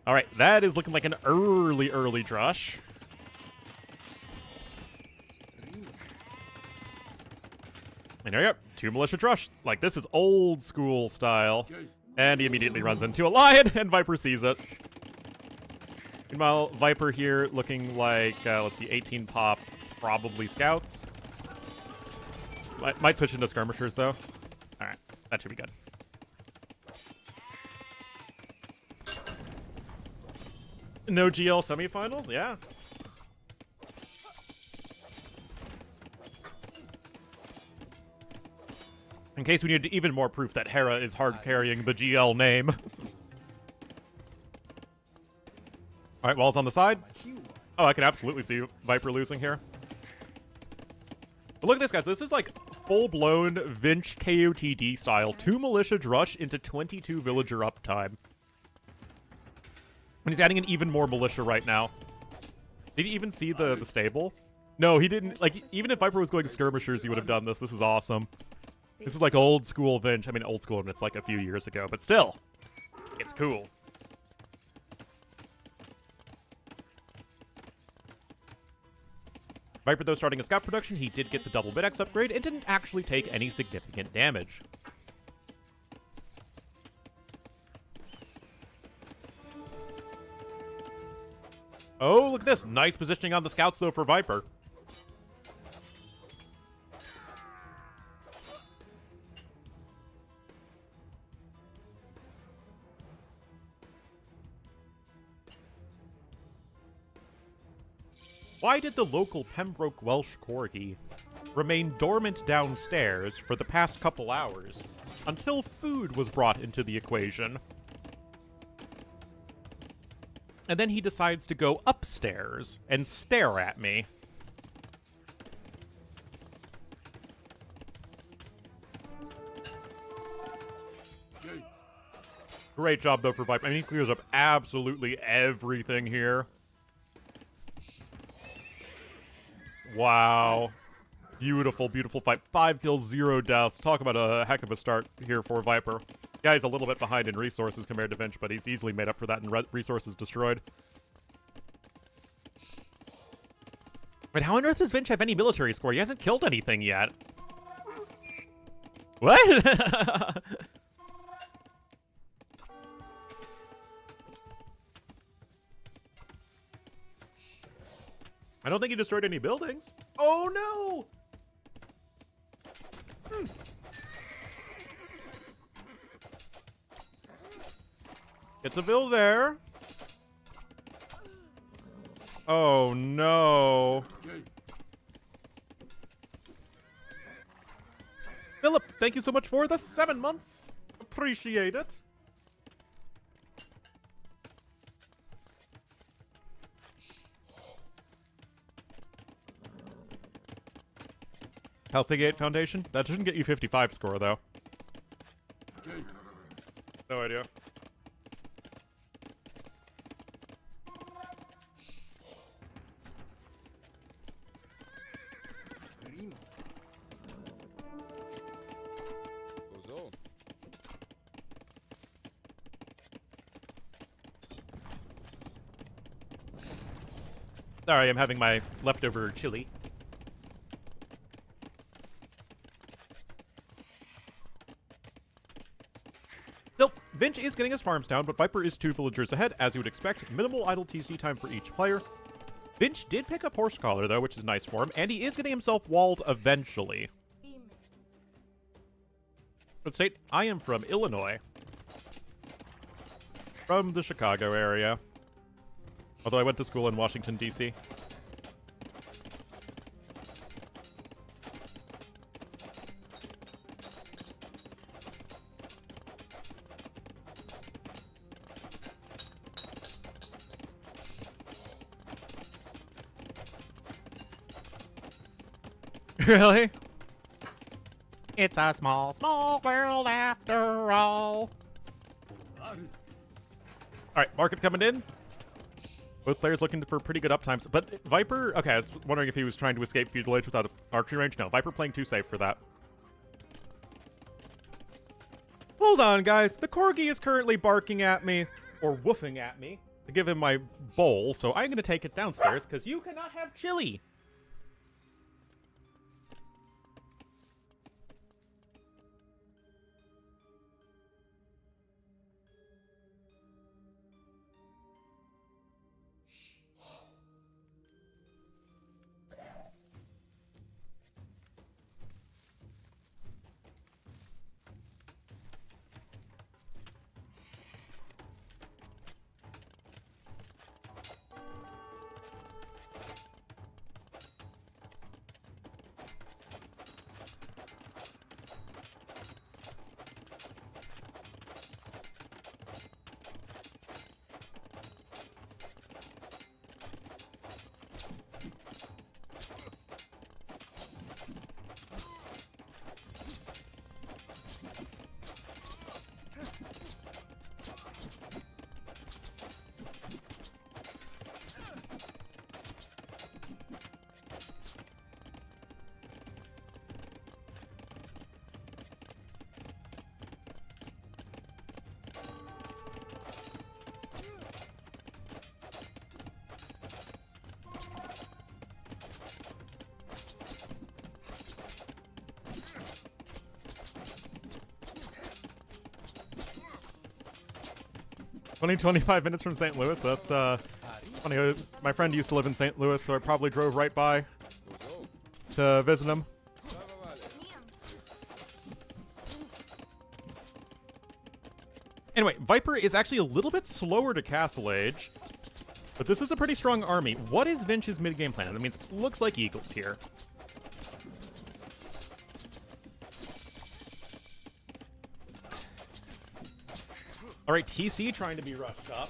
All right, that is looking like an early drush. And there you go, 2 militia drush. Like, this is old school style. And he immediately runs into a lion, and Viper sees it. Meanwhile, Viper here looking like, let's see, 18 pop, probably scouts. Might switch into skirmishers, though. All right, that should be good. No GL semifinals? Yeah. In case we need even more proof that Hera is hard carrying the GL name. All right, Wall's on the side. Oh, I can absolutely see Viper losing here. But look at this, guys. This is like full-blown Vinch KOTD style. 2 militia drush into 22 villager uptime. And he's adding an even more militia right now. Did he even see the stable? No, he didn't. Like, even if Viper was going skirmishers, he would have done this. This is awesome. This is like old school Vinch. I mean, old school, and it's like a few years ago, but still, it's cool. Viper, though, starting a scout production, he did get the double mid-X upgrade and didn't actually take any significant damage. Oh, look at this. Nice positioning on the scouts, though, for Viper. Why did the local Pembroke Welsh Corgi remain dormant downstairs for the past couple hours until food was brought into the equation? And then he decides to go upstairs and stare at me. Great job, though, for Viper. I mean, he clears up absolutely everything here. Wow. Beautiful, beautiful fight. 5 kills, 0 deaths. Talk about a heck of a start here for Viper. Guy's a little bit behind in resources compared to Vinch, but he's easily made up for that in resources destroyed. But how on earth does Vinch have any military score? He hasn't killed anything yet. What? I don't think he destroyed any buildings. Oh, no! Gets a bill there. Oh no. Philip, thank you so much for the 7 months. Appreciate it. Gate Foundation? That shouldn't get you 55 score, though. No idea. Goes on. Sorry, I'm having my leftover chili. Still, Vinch is getting his farms down, but Viper is 2 villagers ahead, as you would expect. Minimal idle TC time for each player. Vinch did pick up Horse Collar, though, which is nice for him, and he is getting himself walled eventually. But state, I am from Illinois. From the Chicago area. Although I went to school in Washington, D.C. Really? It's a small, small world after all. Alright, market coming in. Both players looking for pretty good uptimes. But Viper, okay, I was wondering if he was trying to escape feudal age without archery range. No, Viper playing too safe for that. Hold on, guys. The corgi is currently barking at me, or woofing at me, to give him my bowl. So I'm going to take it downstairs, because you cannot have chili. Only 25 minutes from St. Louis. That's funny. My friend used to live in St. Louis, so I probably drove right by to visit him. Anyway, Viper is actually a little bit slower to Castle Age, but this is a pretty strong army. What is Vinch's mid-game plan? I mean, it looks like Eagles here. All right, TC trying to be rushed up.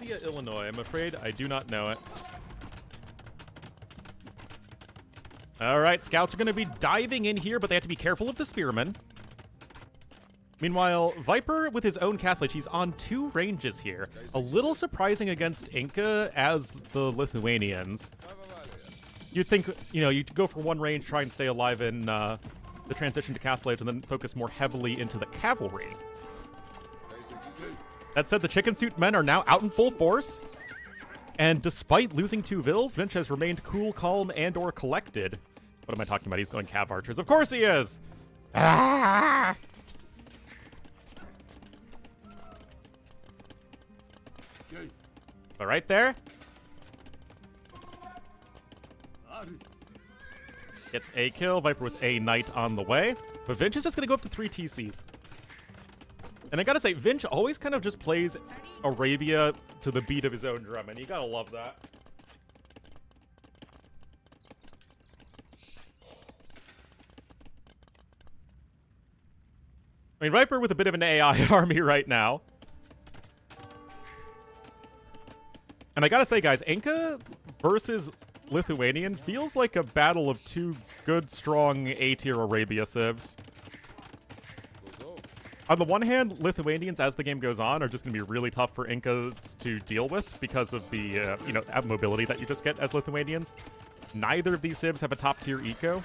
Via Illinois, I'm afraid I do not know it. All right, scouts are going to be diving in here, but they have to be careful of the spearmen. Meanwhile, Viper with his own castle, he's on 2 ranges here. A little surprising against Inca as the Lithuanians. You'd think, you know, you'd go for 1 range, try and stay alive in the transition to Castle Age, and then focus more heavily into the cavalry. That said, the chicken suit men are now out in full force. And despite losing 2 vills, Vinch has remained cool, calm, and or collected. What am I talking about? He's going cav archers. Of course he is! Ah! But right there. Gets a kill. Viper with a knight on the way. But Vinch is just going to go up to 3 TCs. And I gotta say, Vinch always kind of just plays Arabia to the beat of his own drum, and you gotta love that. I mean, Viper with a bit of an AI army right now. And I gotta say, guys, Inca versus Lithuanian feels like a battle of two good, strong A-tier Arabia civs. On the one hand, Lithuanians, as the game goes on, are just going to be really tough for Incas to deal with because of the, mobility that you just get as Lithuanians. Neither of these civs have a top-tier eco.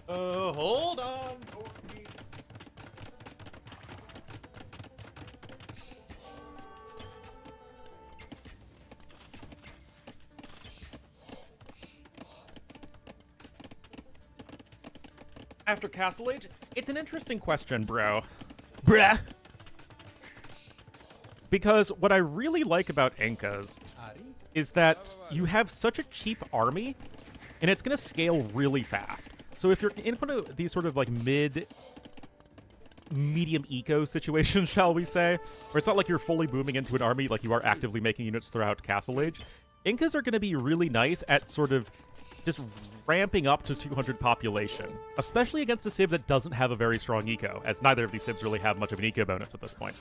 Hold on. After Castle Age? It's an interesting question, bro. Bruh. Because what I really like about Incas is that you have such a cheap army, and it's going to scale really fast. So if you're in one of these sort of like medium eco situations, shall we say, where it's not like you're fully booming into an army, like you are actively making units throughout Castle Age, Incas are going to be really nice at sort of just ramping up to 200 population, especially against a civ that doesn't have a very strong eco, as neither of these civs really have much of an eco bonus at this point.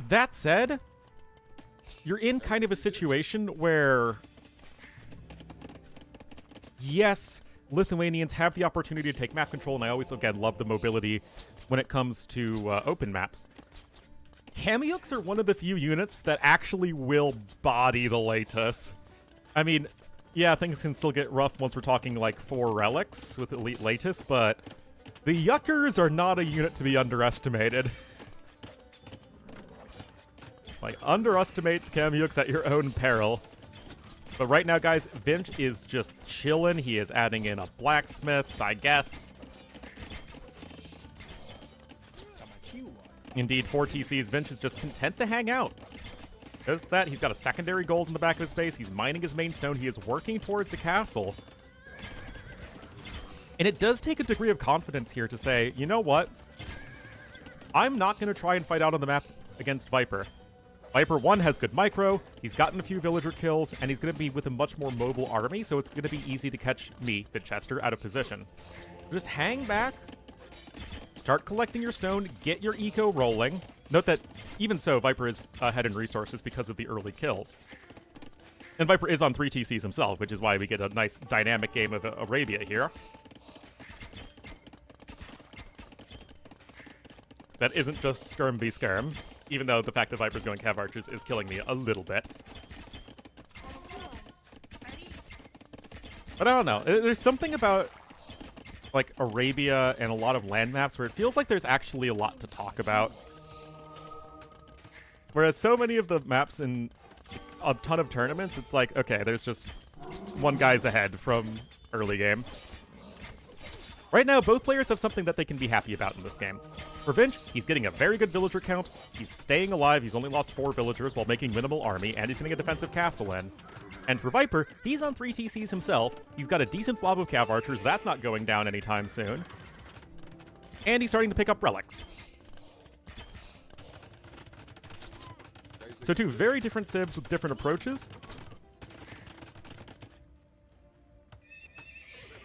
That said, you're in kind of a situation where, yes, Lithuanians have the opportunity to take map control, and I always, again, love the mobility when it comes to open maps. Kamyuks are one of the few units that actually will body the Latus. I mean, yeah, things can still get rough once we're talking like 4 relics with Elite Latus, but the Yuckers are not a unit to be underestimated. Like, underestimate Kamyuks at your own peril. But right now, guys, Vinch is just chilling. He is adding in a blacksmith, I guess. Indeed, 4 TCs. Vinch is just content to hang out. Does that. He's got a secondary gold in the back of his base. He's mining his main stone. He is working towards the castle. And it does take a degree of confidence here to say, you know what? I'm not going to try and fight out on the map against Viper. Viper 1 has good micro, he's gotten a few villager kills, and he's going to be with a much more mobile army, so it's going to be easy to catch me, Vinchester, out of position. Just hang back, start collecting your stone, get your eco rolling. Note that, even so, Viper is ahead in resources because of the early kills. And Viper is on 3 TCs himself, which is why we get a nice dynamic game of Arabia here. That isn't just skirm v skirm, even though the fact that Viper's going Cav Archers is killing me a little bit. But I don't know. There's something about, like, Arabia and a lot of land maps where it feels like there's actually a lot to talk about. Whereas so many of the maps in a ton of tournaments, it's like, okay, there's just one guy's ahead from early game. Right now, both players have something that they can be happy about in this game. For Vinch, he's getting a very good villager count, he's staying alive, he's only lost 4 villagers while making minimal army, and he's getting a defensive castle in. And for Viper, he's on 3 TCs himself, he's got a decent blob of Cav Archers, that's not going down anytime soon. And he's starting to pick up relics. So 2 very different civs with different approaches.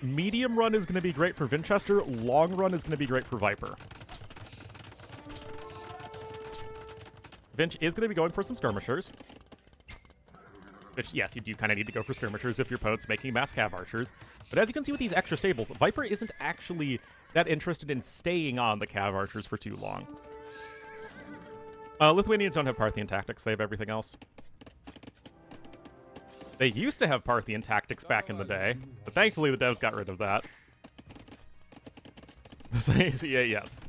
Medium run is going to be great for Vinchester, long run is going to be great for Viper. Vinch is going to be going for some skirmishers. Which, yes, you do kind of need to go for skirmishers if your opponent's making mass Cav Archers. But as you can see with these extra stables, Viper isn't actually that interested in staying on the Cav Archers for too long. Lithuanians don't have Parthian tactics, they have everything else. They used to have Parthian tactics back in the day, but thankfully the devs got rid of that. Yeah, yes,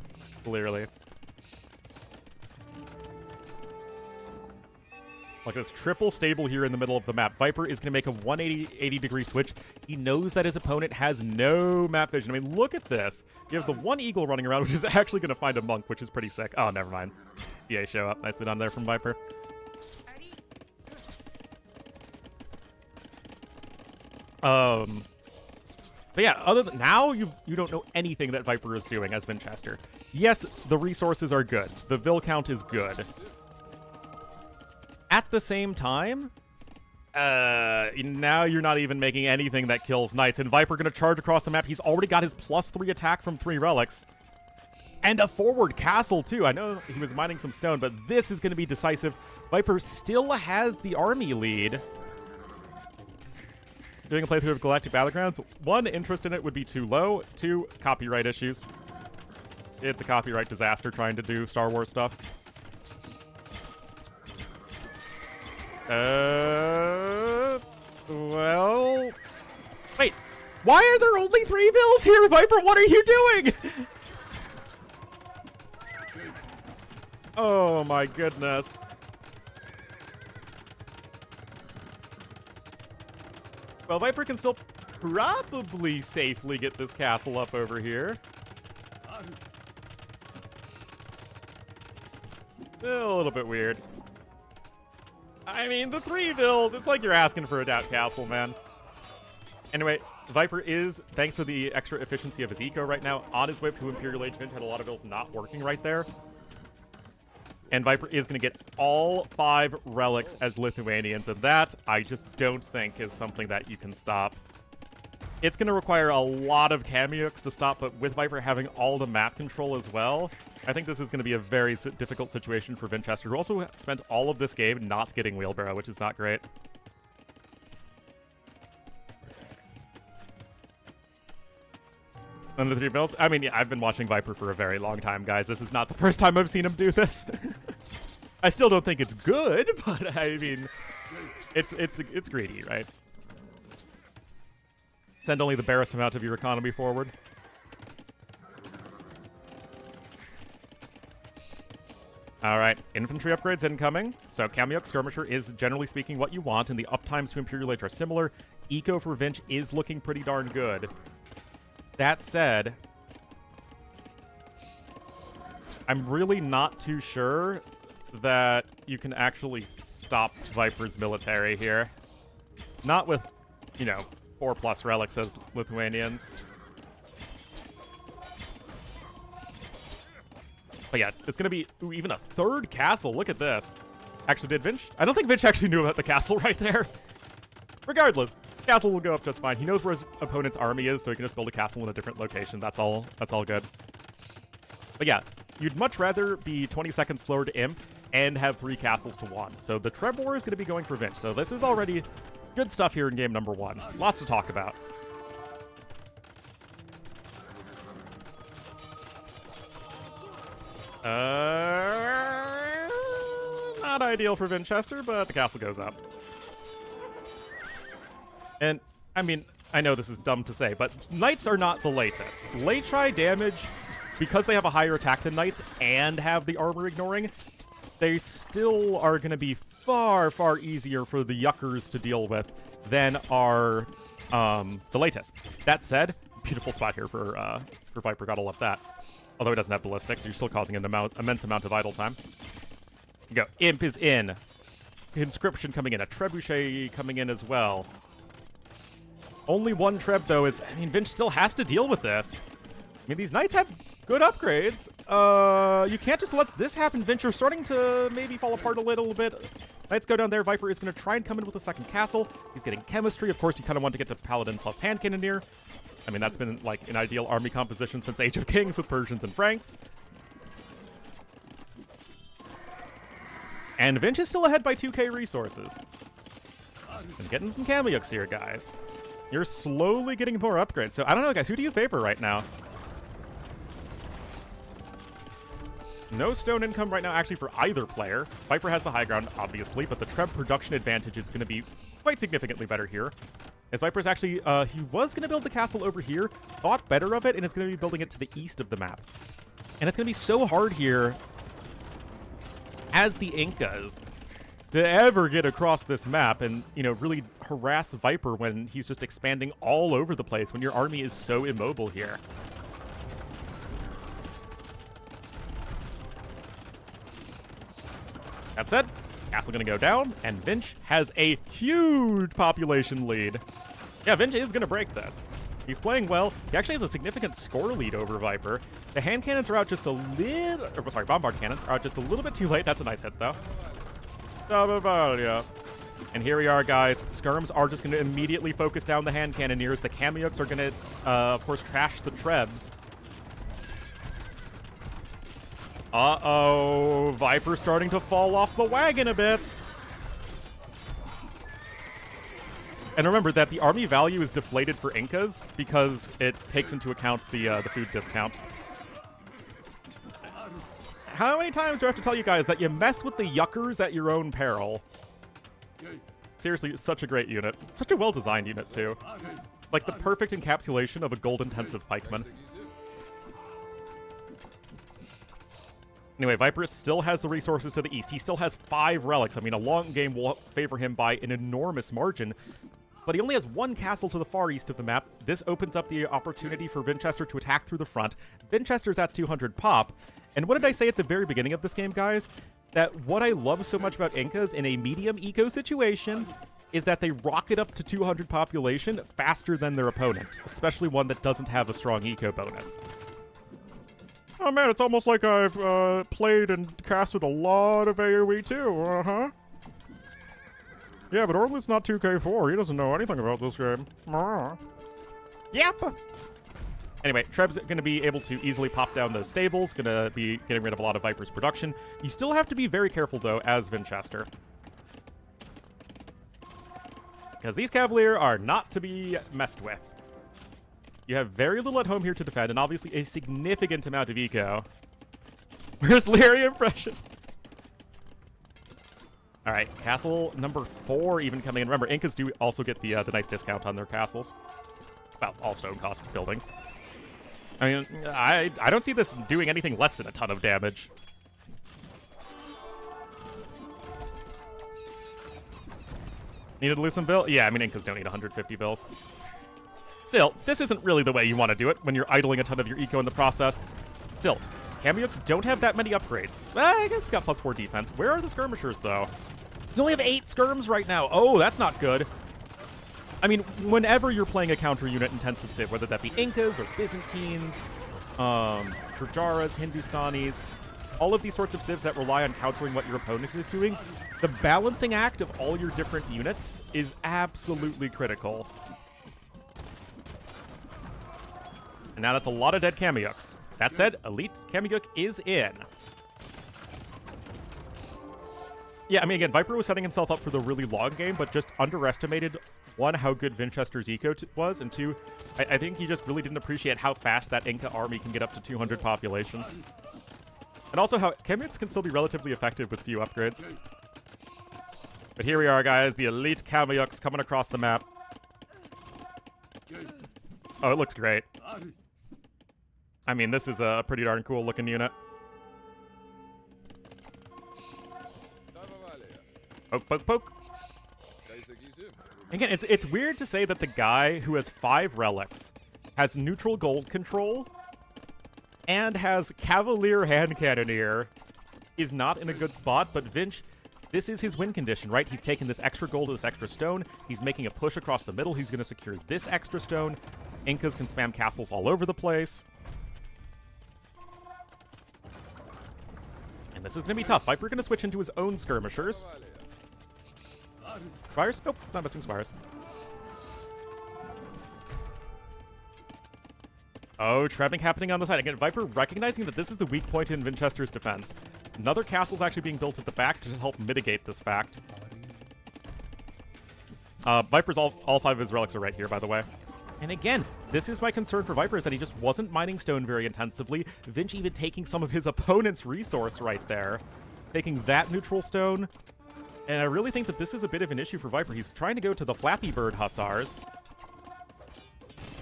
clearly. Like this triple stable here in the middle of the map. Viper is going to make a 180-degree switch. He knows that his opponent has no map vision. I mean, look at this. You have the one eagle running around, which is actually going to find a monk, which is pretty sick. Oh, never mind. EA show up. Nicely done there from Viper. But yeah, other than now, you don't know anything that Viper is doing as Vinchester. Yes, the resources are good. The Vil count is good. At the same time, now you're not even making anything that kills Knights. And Viper going to charge across the map. He's already got his +3 attack from 3 relics. And a forward castle, too. I know he was mining some stone, but this is going to be decisive. Viper still has the army lead. Doing a playthrough of Galactic Battlegrounds. 1, interest in it would be too low. 2, copyright issues. It's a copyright disaster trying to do Star Wars stuff. Well... Wait, why are there only 3 Vils here, Viper? What are you doing? Oh my goodness. Well, Viper can still probably safely get this castle up over here. A little bit weird. I mean, the 3 Vils, it's like you're asking for a doubt castle, man. Anyway, Viper is, thanks to the extra efficiency of his eco right now, on his way to Imperial Age Vint, had a lot of Vils not working right there. And Viper is going to get all 5 relics as Lithuanians, and that, I just don't think, is something that you can stop. It's going to require a lot of Kamyuks to stop, but with Viper having all the map control as well, I think this is going to be a very difficult situation for Vinchester, who also spent all of this game not getting Wheelbarrow, which is not great. Under the 3 Vils? I mean, yeah, I've been watching Viper for a very long time, guys. This is not the first time I've seen him do this. I still don't think it's good, but I mean, it's greedy, right? Send only the barest amount of your economy forward. All right, infantry upgrades incoming. So Kamyuk Skirmisher is, generally speaking, what you want, and the uptimes to Imperial Age are similar. Eco for Vinch is looking pretty darn good. That said, I'm really not too sure that you can actually stop Viper's military here. Not with, you know, 4+ relics as Lithuanians. But yeah, it's going to be even a 3rd castle. Look at this. Actually, did Vinch? I don't think Vinch actually knew about the castle right there. Regardless, castle will go up just fine. He knows where his opponent's army is, so he can just build a castle in a different location. That's all good. But yeah, you'd much rather be 20 seconds slower to Imp and have 3 castles to 1. So the Trebor is going to be going for Vinch. So this is already good stuff here in game number 1. Lots to talk about. Not ideal for Vinchester, but the castle goes up. And, I mean, I know this is dumb to say, but Knights are not the latest. Late try damage, because they have a higher attack than Knights and have the armor ignoring, they still are going to be far, far easier for the Yuckers to deal with than are the latest. That said, beautiful spot here for Viper, gotta love that. Although it doesn't have ballistics, you're still causing an immense amount of idle time. Go. Imp is in. Inscription coming in. A Trebuchet coming in as well. Only 1 Treb, though, is... I mean, Vinch still has to deal with this. I mean, these Knights have good upgrades. You can't just let this happen, Vinch. You're starting to maybe fall apart a little bit. Knights go down there. Viper is going to try and come in with a 2nd castle. He's getting chemistry. Of course, you kind of want to get to Paladin plus Hand Cannoneer. I mean, that's been, like, an ideal army composition since Age of Kings with Persians and Franks. And Vinch is still ahead by 2k resources. And getting some Kamyuks here, guys. You're slowly getting more upgrades. So, I don't know, guys. Who do you favor right now? No stone income right now, actually, for either player. Viper has the high ground, obviously, but the Treb production advantage is going to be quite significantly better here. As Viper's actually, he was going to build the castle over here, thought better of it, and is going to be building it to the east of the map. And it's going to be so hard here, as the Incas, to ever get across this map and, you know, really harass Viper when he's just expanding all over the place, when your army is so immobile here. That said, castle gonna go down, and Vinch has a huge population lead. Yeah, Vinch is gonna break this. He's playing well. He actually has a significant score lead over Viper. The hand cannons are out just a little... Or, sorry, bombard cannons are out just a little bit too late. That's a nice hit, though. Yeah. And here we are, guys. Skirms are just going to immediately focus down the hand cannoneers. The Kamyuks are going to, of course, trash the Trebs. Uh-oh. Viper starting to fall off the wagon a bit. And remember that the army value is deflated for Incas because it takes into account the food discount. How many times do I have to tell you guys that you mess with the yuckers at your own peril? Seriously, such a great unit. Such a well-designed unit, too. Like the perfect encapsulation of a gold-intensive pikeman. Anyway, Viper still has the resources to the east. He still has 5 relics. I mean, a long game will favor him by an enormous margin. But he only has 1 castle to the far east of the map. This opens up the opportunity for Vinchester to attack through the front. Vinchester's at 200 pop. And what did I say at the very beginning of this game, guys? That what I love so much about Incas in a medium eco situation is that they rocket up to 200 population faster than their opponent, especially one that doesn't have a strong eco bonus. Oh man, it's almost like I've played and casted a lot of AoE too, uh-huh. Yeah, but Ornlu's not 2K4. He doesn't know anything about this game. Yep. Anyway, Treb's going to be able to easily pop down those stables, going to be getting rid of a lot of Viper's production. You still have to be very careful, though, as Vinchester. Because these Cavalier are not to be messed with. You have very little at home here to defend, and obviously a significant amount of eco. Where's Leary impression? All right, castle number 4 even coming in. Remember, Incas do also get the nice discount on their castles. Well, all stone cost buildings. I mean, I don't see this doing anything less than a ton of damage. Needed to lose some bill? Yeah, I mean, Incas don't need 150 bills. Still, this isn't really the way you want to do it when you're idling a ton of your eco in the process. Still, Kamyuks don't have that many upgrades. I guess you got +4 defense. Where are the skirmishers, though? You only have 8 skirms right now. Oh, that's not good. I mean, whenever you're playing a counter unit intensive civ, whether that be Incas or Byzantines, Gujaras, Hindustanis, all of these sorts of civs that rely on countering what your opponent is doing, the balancing act of all your different units is absolutely critical. And now that's a lot of dead Kamyuks. That said, Elite Kamyuk is in. Yeah, I mean, again, Viper was setting himself up for the really long game, but just underestimated, 1, how good Vinchester's eco was, and 2, I think he just really didn't appreciate how fast that Inca army can get up to 200 population. And also how Kamyuks can still be relatively effective with few upgrades. But here we are, guys, the Elite Kamyuks coming across the map. Oh, it looks great. I mean, this is a pretty darn cool looking unit. Poke, poke, poke. Again, it's weird to say that the guy who has 5 relics has neutral gold control and has Cavalier Hand Cannoneer is not in a good spot, but Vinch, this is his win condition, right? He's taken this extra gold or this extra stone. He's making a push across the middle. He's going to secure this extra stone. Incas can spam castles all over the place. And this is going to be tough. Viper going to switch into his own skirmishers. Spires? Nope, not missing Spires. Oh, trapping happening on the side. Again, Viper recognizing that this is the weak point in Vinchester's defense. Another castle's actually being built at the back to help mitigate this fact. Viper's all 5 of his relics are right here, by the way. And again, this is my concern for Viper, is that he just wasn't mining stone very intensively. Vinch even taking some of his opponent's resource right there. Taking that neutral stone. And I really think that this is a bit of an issue for Viper. He's trying to go to the Flappy Bird Hussars.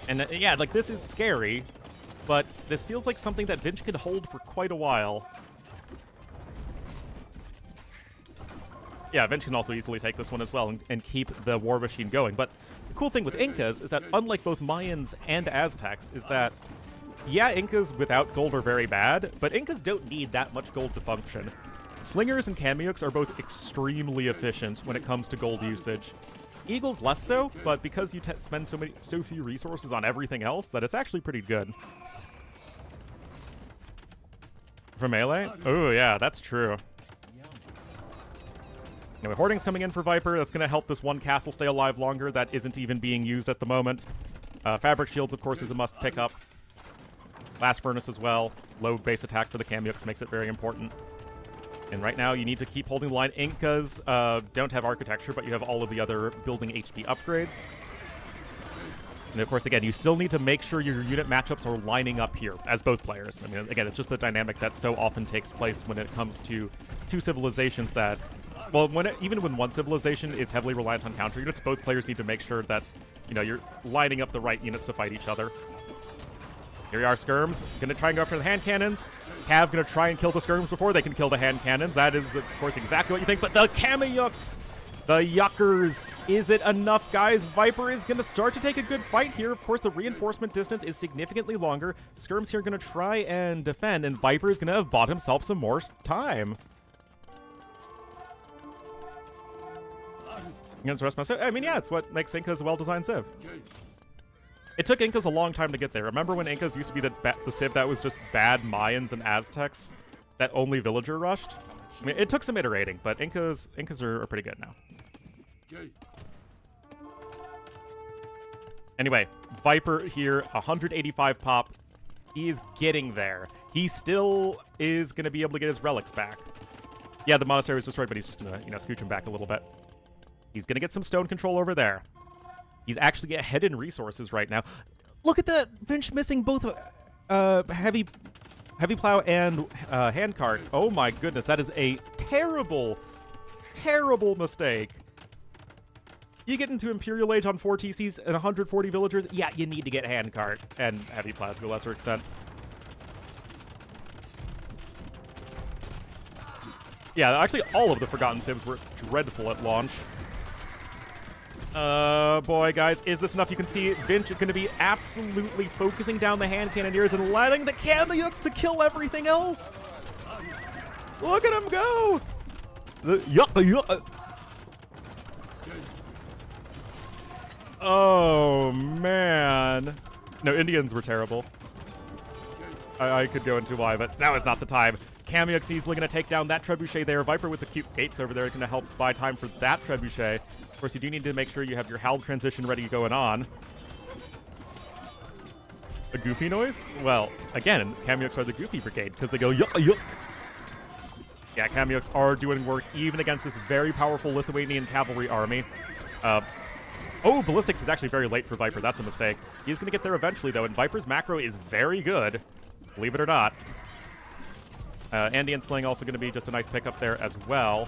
And yeah, like, this is scary, but this feels like something that Vinch could hold for quite a while. Yeah, Vinch can also easily take this one as well and keep the war machine going. But the cool thing with Incas is that, unlike both Mayans and Aztecs, is that, yeah, Incas without gold are very bad, but Incas don't need that much gold to function. Slingers and Kamyuks are both extremely efficient when it comes to gold usage. Eagles less so, but because you spend so few resources on everything else, that it's actually pretty good. For melee? Oh yeah, that's true. Anyway, Hoarding's coming in for Viper. That's going to help this one castle stay alive longer. That isn't even being used at the moment. Fabric Shields, of course, is a must pick up. Blast Furnace as well. Low base attack for the Kamyuks makes it very important. And right now, you need to keep holding the line. Incas don't have architecture, but you have all of the other building HP upgrades. And of course, again, you still need to make sure your unit matchups are lining up here as both players. I mean, again, it's just the dynamic that so often takes place when it comes to two civilizations that, well, even when one civilization is heavily reliant on counter units, both players need to make sure that, you know, you're lining up the right units to fight each other. Here we are, Skirms. Gonna try and go after the hand cannons. Cav gonna try and kill the Skirms before they can kill the hand cannons. That is, of course, exactly what you think. But the Kamyuks, the Yuckers, is it enough, guys? Viper is gonna start to take a good fight here. Of course, the reinforcement distance is significantly longer. Skirms here gonna try and defend, and Viper is gonna have bought himself some more time. Against rest myself. I mean, yeah, it's what makes Incas a well-designed civ. It took Incas a long time to get there. Remember when Incas used to be the civ that was just bad Mayans and Aztecs that only villager rushed? I mean, it took some iterating, but Incas are pretty good now. Anyway, Viper here, 185 pop. He is getting there. He still is going to be able to get his relics back. Yeah, the monastery was destroyed, but he's just going to, scooch him back a little bit. He's going to get some stone control over there. He's actually ahead in resources right now. Look at that! Vinch missing both heavy plow and handcart. Oh my goodness, that is a terrible, terrible mistake. You get into Imperial Age on 4 TCs and 140 villagers, yeah, you need to get handcart and heavy plow to a lesser extent. Yeah, actually all of the Forgotten Civs were dreadful at launch. Boy, guys, is this enough? You can see Vinch going to be absolutely focusing down the hand cannoneers and letting the Kamyuks to kill everything else. Look at him go! Oh, man. No, Indians were terrible. I could go into why, but now is not the time. Kamyuks easily going to take down that trebuchet there. Viper with the cute gates over there is going to help buy time for that trebuchet. Of course, you do need to make sure you have your HAL transition ready going on. A goofy noise? Well, again, Kamyuks are the goofy brigade because they go yuck, yuck. Yeah, Kamyuks are doing work even against this very powerful Lithuanian cavalry army. Oh, Ballistics is actually very late for Viper. That's a mistake. He's going to get there eventually, though, and Viper's macro is very good, believe it or not. Andean Sling also going to be just a nice pickup there as well.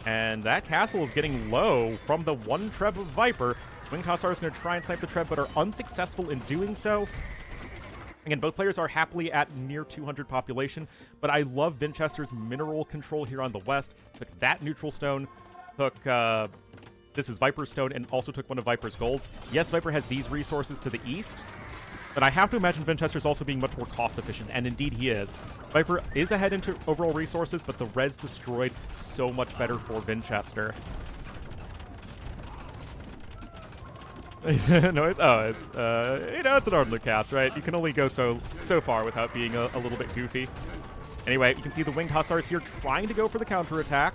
And that castle is getting low from the one Treb of Viper. Winged Hussar is going to try and snipe the Treb, but are unsuccessful in doing so. Again, both players are happily at near 200 population, but I love Vinchester's mineral control here on the west. Took that neutral stone, took, this is Viper's stone, and also took one of Viper's golds. Yes, Viper has these resources to the east, but I have to imagine Vinchester's also being much more cost-efficient, and indeed he is. Viper is ahead into overall resources, but the res destroyed so much better for Vinchester. Noise? Oh, it's, it's an Ornlu cast, right? You can only go so far without being a little bit goofy. Anyway, you can see the Winged Hussars here trying to go for the counterattack.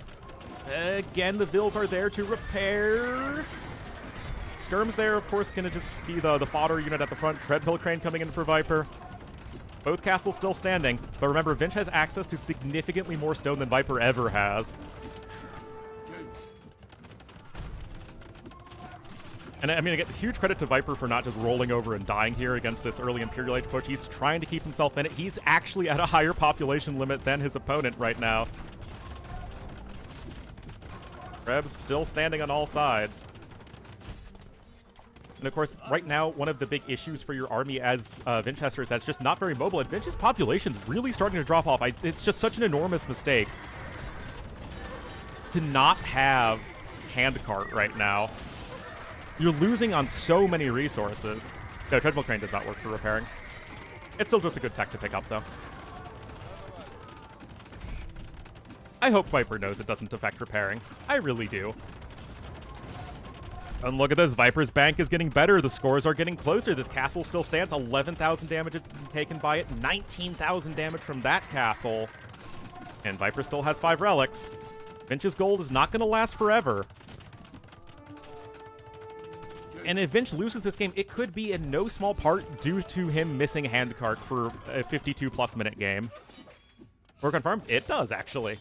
Again, the Vils are there to repair. Skirm's there, of course, going to just be the fodder unit at the front. Treadmill Crane coming in for Viper. Both castles still standing, but remember, Vinch has access to significantly more stone than Viper ever has. And I mean, again, huge credit to Viper for not just rolling over and dying here against this early Imperial Age push. He's trying to keep himself in it. He's actually at a higher population limit than his opponent right now. Reb's still standing on all sides. And of course, right now, one of the big issues for your army as Vinchester is that it's just not very mobile, and Vinch's population is really starting to drop off. It's just such an enormous mistake to not have handcart right now. You're losing on so many resources. No, Treadmill Crane does not work for repairing. It's still just a good tech to pick up, though. I hope Viper knows it doesn't affect repairing. I really do. And look at this. Viper's bank is getting better. The scores are getting closer. This castle still stands. 11,000 damage has been taken by it. 19,000 damage from that castle. And Viper still has 5 relics. Vinch's gold is not going to last forever. And if Vinch loses this game, it could be in no small part due to him missing handcart for a 52-plus minute game. Work on farms? It does, actually.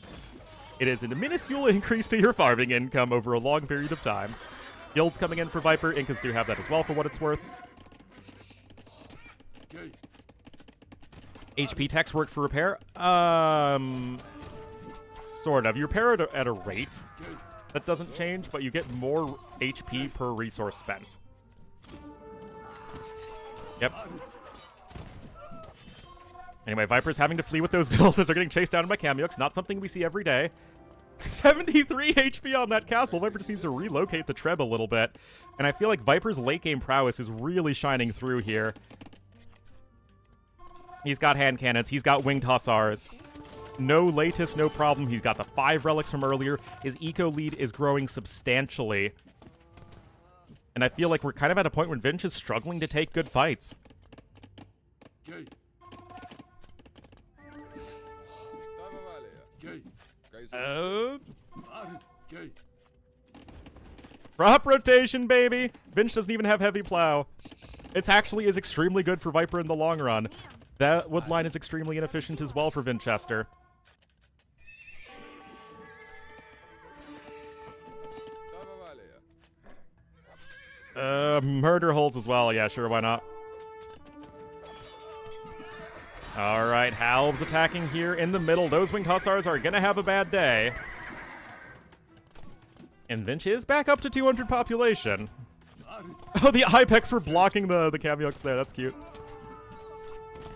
It is a minuscule increase to your farming income over a long period of time. Guilds coming in for Viper. Incas do have that as well for what it's worth. HP techs work for repair? Sort of. You repair at a rate. That doesn't change, but you get more HP per resource spent. Yep. Anyway, Viper's having to flee with those bills as they're getting chased down by Kamyuks. Not something we see every day. 73 HP on that castle. Viper just needs to relocate the Treb a little bit. And I feel like Viper's late game prowess is really shining through here. He's got hand cannons. He's got winged hussars. No latest, no problem. He's got the 5 relics from earlier. His eco lead is growing substantially. And I feel like we're kind of at a point when Vinch is struggling to take good fights. Crop rotation, baby! Vinch doesn't even have heavy plow. It actually is extremely good for Viper in the long run. That wood line is extremely inefficient as well for Vinchester. Murder holes as well. Yeah, sure, why not? Alright, Halb's attacking here in the middle. Those winged hussars are gonna have a bad day. And Vinch is back up to 200 population. Oh, the Ibex were blocking the Kamyuks there. That's cute.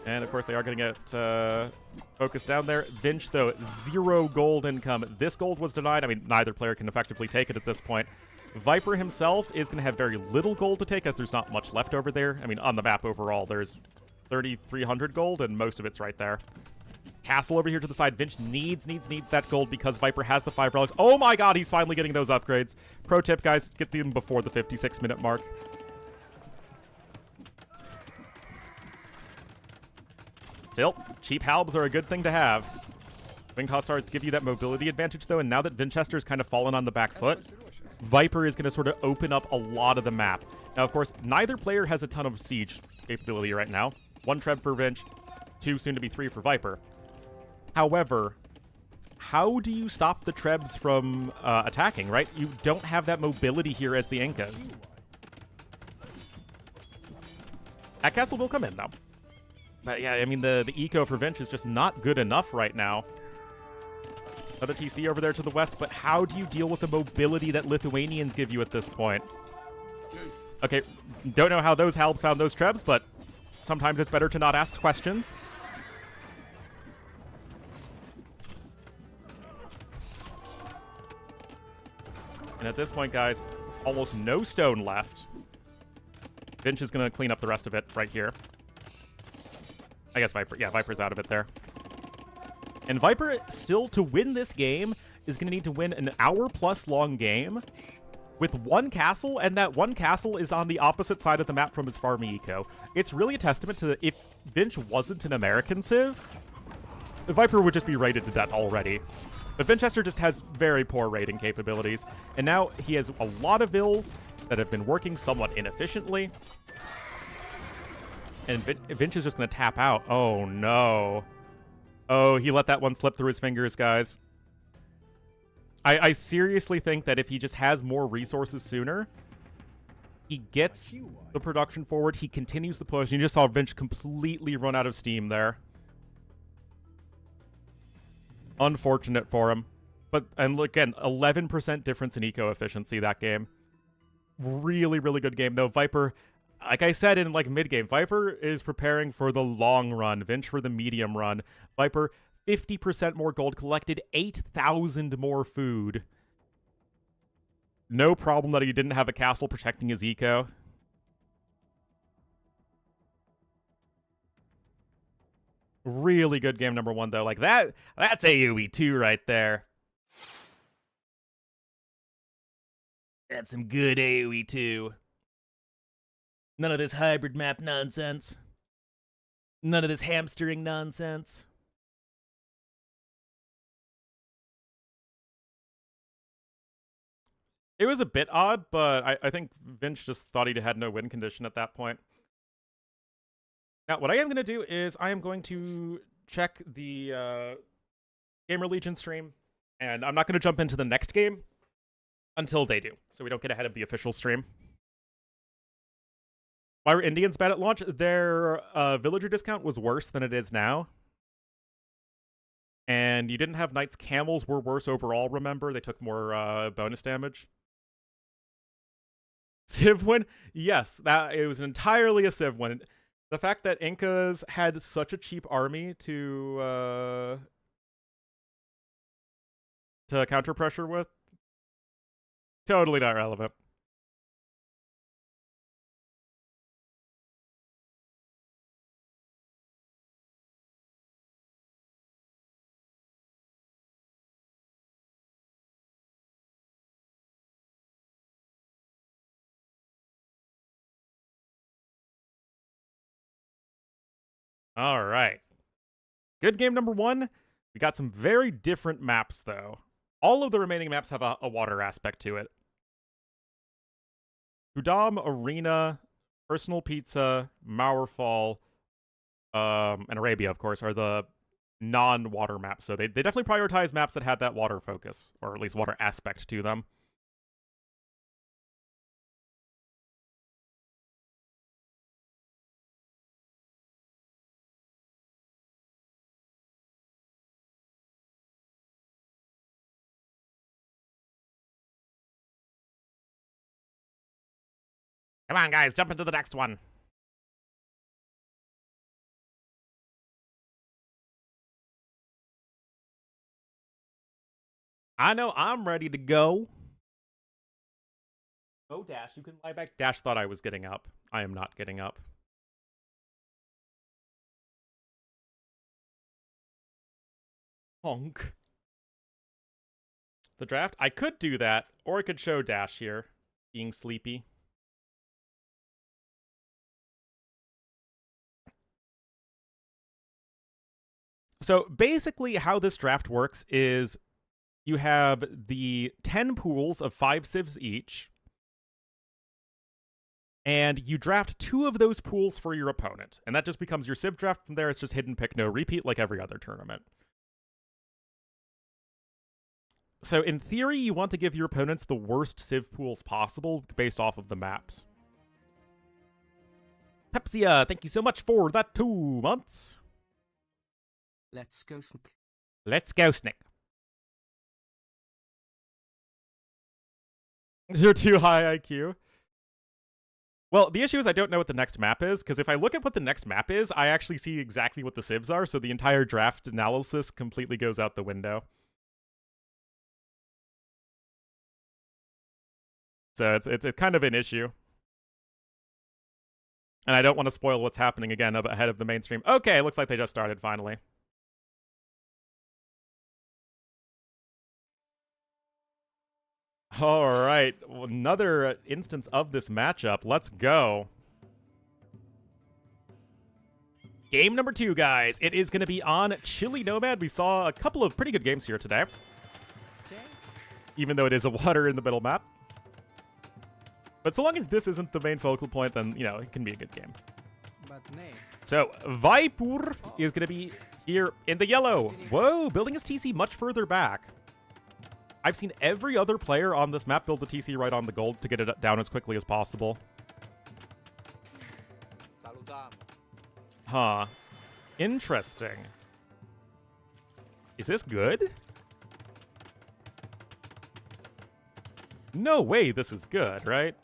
And, of course, they are going to get focused down there. Vinch, though, 0 gold income. This gold was denied. I mean, neither player can effectively take it at this point. Viper himself is going to have very little gold to take, as there's not much left over there. I mean, on the map overall, there's 3,300 gold, and most of it's right there. Castle over here to the side. Vinch needs that gold because Viper has the 5 relics. Oh my god, he's finally getting those upgrades. Pro tip, guys, get them before the 56-minute mark. Still, cheap halbs are a good thing to have. Winged hussars give you that mobility advantage, though, and now that Vinchester's kind of fallen on the back foot, Viper is going to sort of open up a lot of the map. Now, of course, neither player has a ton of siege capability right now. 1 Treb for Vinch, 2, soon to be 3 for Viper. However, how do you stop the Trebs from attacking, right? You don't have that mobility here as the Incas. That castle will come in, though. But yeah, I mean, the eco for Vinch is just not good enough right now. Another TC over there to the west, but how do you deal with the mobility that Lithuanians give you at this point? Okay, don't know how those halbs found those Trebs, but sometimes it's better to not ask questions. And at this point, guys, almost no stone left. Vinch is going to clean up the rest of it right here. I guess Viper, yeah, Viper's out of it there. And Viper, still, to win this game, is going to need to win an hour-plus long game with 1 castle, and that 1 castle is on the opposite side of the map from his farm eco. It's really a testament to if Vinch wasn't an American Civ, the Viper would just be raided to death already. But Vinchester just has very poor raiding capabilities, and now he has a lot of bills that have been working somewhat inefficiently. And Vinch is just going to tap out. Oh, no. Oh, he let that one slip through his fingers, guys. I seriously think that if he just has more resources sooner, he gets the production forward, he continues the push. You just saw Vinch completely run out of steam there. Unfortunate for him. But, and again, 11% difference in eco efficiency that game. Really, really good game, though. Viper, like I said in like mid-game, Viper is preparing for the long run, Vinch for the medium run. Viper, 50% more gold collected, 8,000 more food. No problem that he didn't have a castle protecting his eco. Really good game number 1, though. Like that's AoE 2 right there. That's some good AoE too. None of this hybrid map nonsense. None of this hamstering nonsense. It was a bit odd, but I think Vinch just thought he had no win condition at that point. Now, what I am going to do is I am going to check the Gamer Legion stream, and I'm not going to jump into the next game until they do, so we don't get ahead of the official stream. Why were Indians bad at launch? Their villager discount was worse than it is now. And you didn't have knights. Camels were worse overall, remember? They took more bonus damage. Civ win? Yes, it was entirely a Civ win. The fact that Incas had such a cheap army to counter pressure with, totally not relevant. All right. Good game number 1. We got some very different maps, though. All of the remaining maps have a water aspect to it. Kudam, Arena, Personal Pizza, Mauerfall, and Arabia, of course, are the non-water maps. So they definitely prioritize maps that had that water focus, or at least water aspect to them. Come on, guys, jump into the next one. I know I'm ready to go. Oh, Dash, you can lie back. Dash thought I was getting up. I am not getting up. Honk. The draft? I could do that, or I could show Dash here, being sleepy. So basically how this draft works is you have the 10 pools of 5 civs each, and you draft 2 of those pools for your opponent, and that just becomes your civ draft. From there, it's just hidden pick, no repeat, like every other tournament. So in theory, you want to give your opponents the worst civ pools possible based off of the maps. Pepsia, thank you so much for that 2 months. Let's go, Snick. Let's go, Snick. You're too high IQ. Well, the issue is I don't know what the next map is, because if I look at what the next map is, I actually see exactly what the civs are, so the entire draft analysis completely goes out the window. So it's kind of an issue. And I don't want to spoil what's happening again ahead of the mainstream. Okay, looks like they just started finally. All right, another instance of this matchup. Let's go. Game number 2, guys. It is going to be on Chili Nomad. We saw a couple of pretty good games here today, even though it is a water in the middle map. But so long as this isn't the main focal point, then, you know, it can be a good game. But nay. So, Viper is going to be here in the yellow. Whoa, building his TC much further back. I've seen every other player on this map build the TC right on the gold to get it down as quickly as possible. Huh. Interesting. Is this good? No way this is good, right?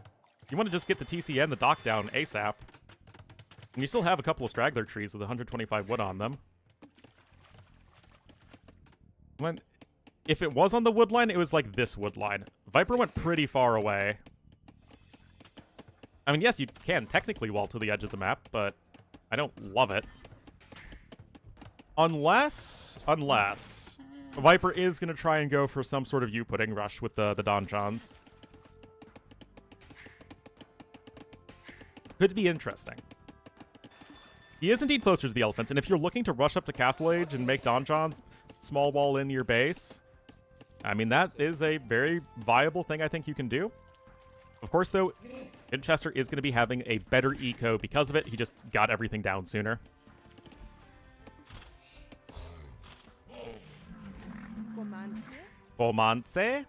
You want to just get the TC and the dock down ASAP. And you still have a couple of straggler trees with 125 wood on them. If it was on the wood line, it was like this wood line. Viper went pretty far away. I mean, yes, you can technically wall to the edge of the map, but I don't love it. Unless Viper is going to try and go for some sort of U-pudding rush with the donjons. could be interesting. He is indeed closer to the elephants, and if you're looking to rush up to Castle Age and make donjons, small wall in your base, I mean, that is a very viable thing I think you can do. Of course, though, Vinchester is going to be having a better eco because of it. He just got everything down sooner. Romanze.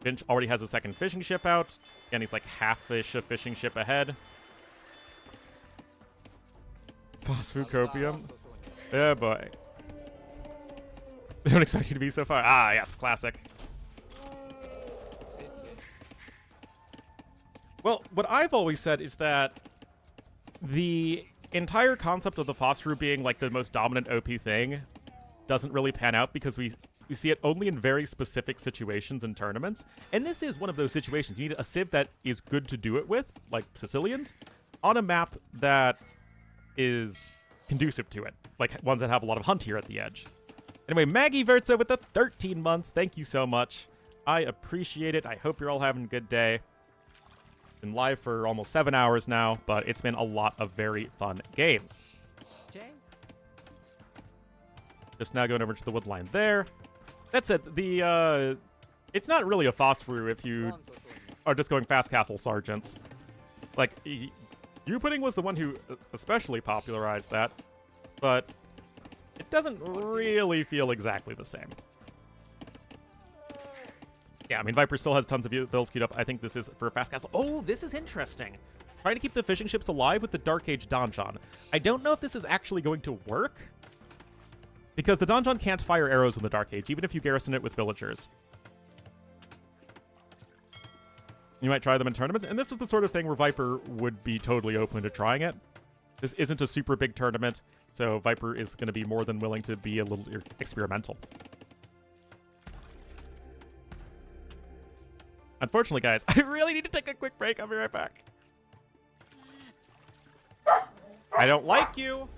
Vinch already has a second fishing ship out. Again, he's like half-ish a fishing ship ahead. Phosphocopium. Yeah, boy. They don't expect you to be so far. Ah, yes, classic. Well, what I've always said is that the entire concept of the phosphor being like the most dominant OP thing doesn't really pan out because we see it only in very specific situations and tournaments. And this is one of those situations. You need a civ that is good to do it with, like Sicilians, on a map that is conducive to it, like ones that have a lot of hunt here at the edge. Anyway, Maggie Verza with the 13 months. Thank you so much. I appreciate it. I hope you're all having a good day. Been live for almost 7 hours now, but it's been a lot of very fun games. Just now going over to the wood line there. That's it. It's not really a phosphor if you are just going fast castle sergeants. Like, U-Pudding was the one who especially popularized that, but it doesn't really feel exactly the same. Yeah, I mean, Viper still has tons of bills queued up. I think this is for a fast castle. Oh, this is interesting. Trying to keep the fishing ships alive with the Dark Age donjon. I don't know if this is actually going to work, because the donjon can't fire arrows in the Dark Age, even if you garrison it with villagers. You might try them in tournaments, and this is the sort of thing where Viper would be totally open to trying it. This isn't a super big tournament, so Viper is going to be more than willing to be a little experimental. Unfortunately, guys, I really need to take a quick break. I'll be right back. I don't like you.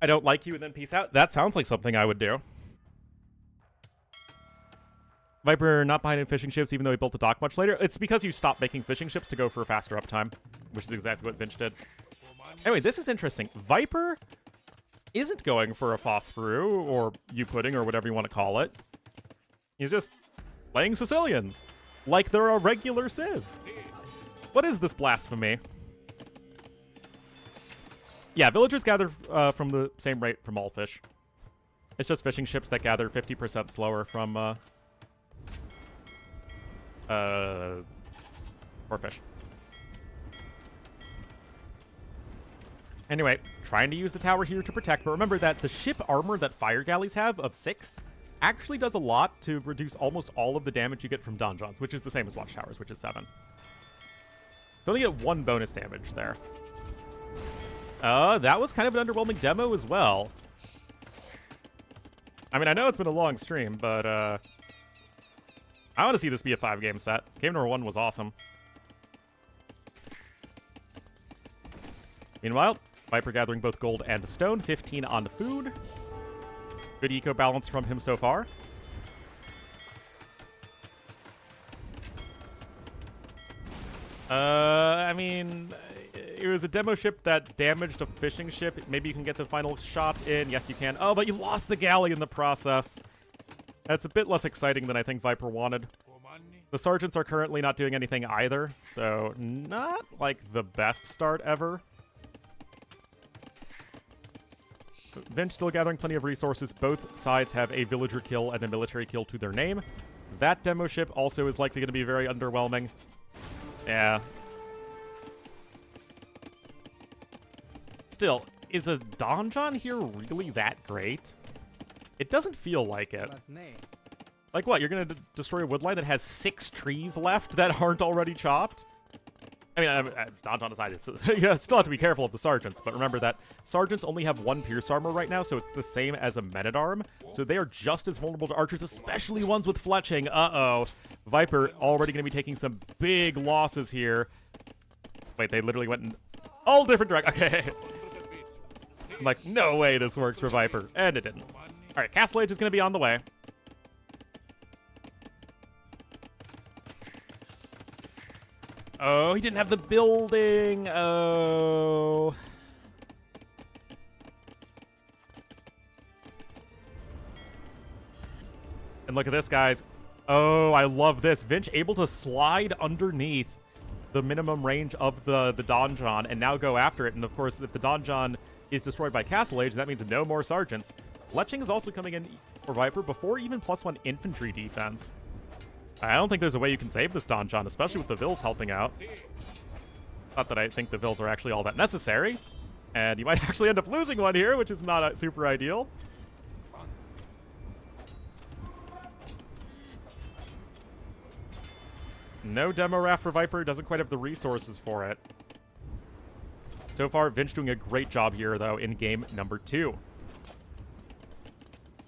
I don't like you and then peace out. That sounds like something I would do. Viper not behind in fishing ships, even though he built the dock much later. It's because you stopped making fishing ships to go for a faster uptime, which is exactly what Vinch did. Anyway, this is interesting. Viper isn't going for a Phosphoru or U-Pudding or whatever you want to call it. He's just playing Sicilians like they're a regular civ. What is this blasphemy? Yeah, villagers gather from the same rate from all fish. It's just fishing ships that gather 50% slower from poor fish. Anyway, trying to use the tower here to protect, but remember that the ship armor that fire galleys have of 6 actually does a lot to reduce almost all of the damage you get from donjons, which is the same as watchtowers, which is 7. So only get 1 bonus damage there. That was kind of an underwhelming demo as well. I mean, I know it's been a long stream, but I want to see this be a 5-game set. Game number 1 was awesome. Meanwhile, Viper gathering both gold and stone, 15 on food. Good eco balance from him so far. I mean, it was a demo ship that damaged a fishing ship. Maybe you can get the final shot in. Yes, you can. Oh, but you lost the galley in the process. That's a bit less exciting than I think Viper wanted. The sergeants are currently not doing anything either, so not like the best start ever. Vinch still gathering plenty of resources. Both sides have a villager kill and a military kill to their name. That demo ship also is likely going to be very underwhelming. Yeah. Still, is a donjon here really that great? It doesn't feel like it. But nay. Like what? You're going to destroy a woodline that has 6 trees left that aren't already chopped? I mean, donjon aside, you still have to be careful of the sergeants, but remember that sergeants only have 1 pierce armor right now, so it's the same as a men-at-arm, so they are just as vulnerable to archers, especially ones with fletching. Uh-oh. Viper already going to be taking some big losses here. Wait, they literally went in all different directions. Okay. I'm like, no way this works for Viper, and it didn't. All right, Castle Age is going to be on the way. Oh, he didn't have the building. Oh. And look at this, guys. Oh, I love this. Vinch able to slide underneath the minimum range of the donjon and now go after it. And of course, if the donjon is destroyed by Castle Age, that means no more sergeants. Fletching is also coming in for Viper before even +1 infantry defense. I don't think there's a way you can save this donjon, especially with the Vills helping out. Not that I think the Vills are actually all that necessary. And you might actually end up losing one here, which is not super ideal. No demo raft for Viper, doesn't quite have the resources for it. So far, Vinch doing a great job here, though, in game number 2.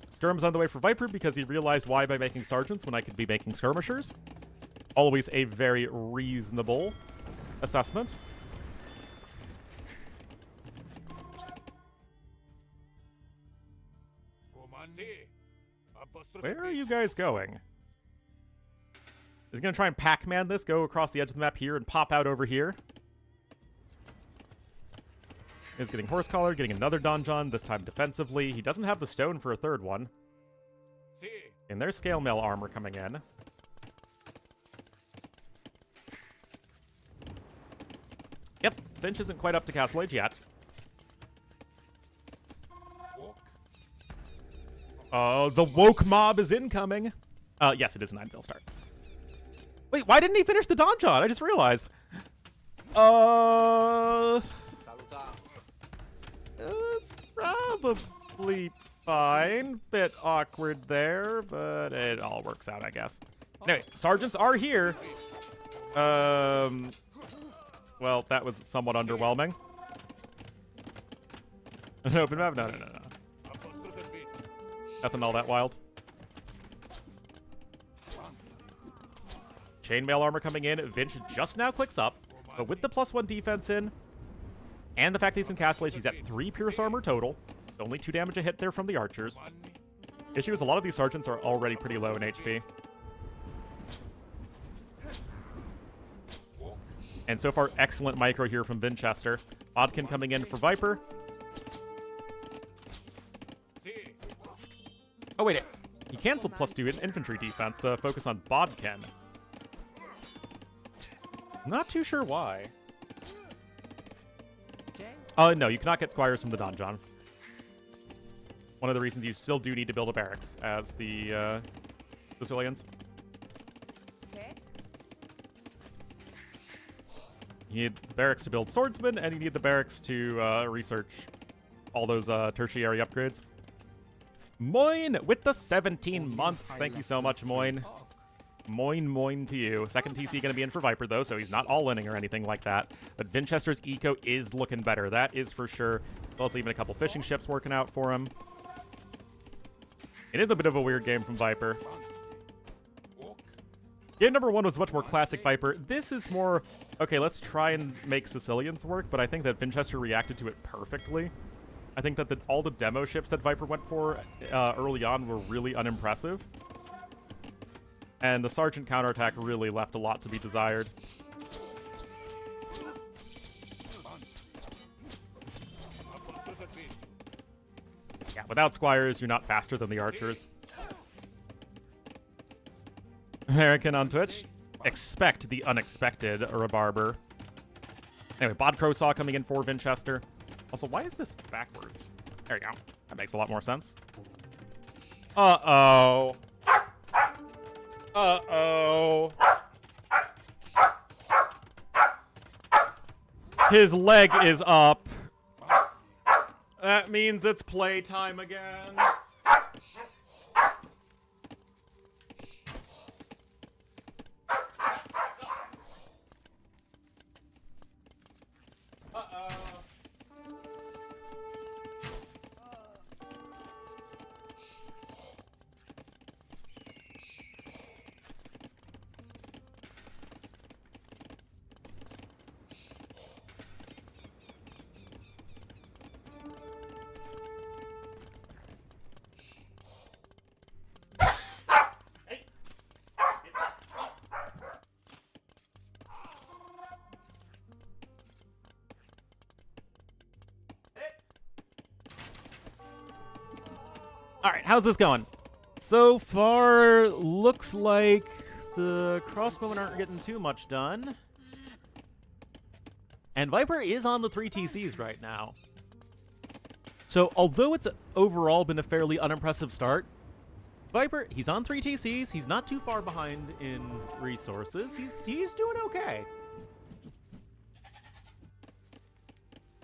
Skirm's on the way for Viper because he realized why by making sergeants when I could be making skirmishers. Always a very reasonable assessment. Where are you guys going? Is he going to try and Pac-Man this, go across the edge of the map here and pop out over here? Is getting horse collar, getting another donjon, this time defensively. He doesn't have the stone for a third one. And there's scale mail armor coming in. Yep, Finch isn't quite up to Castle Age yet. Oh, the woke mob is incoming. Yes, it is a 9-bill start. Wait, why didn't he finish the donjon? I just realized. It's probably fine. Bit awkward there, but it all works out, I guess. Anyway, sergeants are here. Well, that was somewhat underwhelming. An open map? No. Nothing all that wild. Chainmail armor coming in. Vinch just now clicks up, but with the +1 defense in, and the fact that he's in Castle Age, he's at 3 pierce armor total. Only 2 damage a hit there from the archers. Issue is a lot of these sergeants are already pretty low in HP. And so far, excellent micro here from Vinchester. Bodkin coming in for Viper. Oh, wait. He canceled +2 in infantry defense to focus on Bodkin. Not too sure why. Oh, no, you cannot get squires from the donjon. One of the reasons you still do need to build a barracks as the civilians. You need barracks to build swordsmen, and you need the barracks to research all those tertiary upgrades. Moin with the 17 months. Thank you so much, Moin. Moin to you. Second TC going to be in for Viper, though, so he's not all-inning or anything like that. But Vinchester's eco is looking better. That is for sure. There's also even a couple fishing ships working out for him. It is a bit of a weird game from Viper. Game number 1 was much more classic Viper. This is more, okay, let's try and make Sicilians work, but I think that Vinchester reacted to it perfectly. I think that all the demo ships that Viper went for early on were really unimpressive. And the Sergeant counterattack really left a lot to be desired. Yeah, without Squires, you're not faster than the archers. American on Twitch. Expect the unexpected, Rabarber. Anyway, Bod Crow saw coming in for Vinchester. Also, why is this backwards? There you go. That makes a lot more sense. Uh-oh. Uh-oh. His leg is up. That means it's playtime again. All right, how's this going? So far, looks like the crossbowmen aren't getting too much done. And Viper is on the 3 TCs right now. So although it's overall been a fairly unimpressive start, Viper, he's on 3 TCs. He's not too far behind in resources. He's doing okay.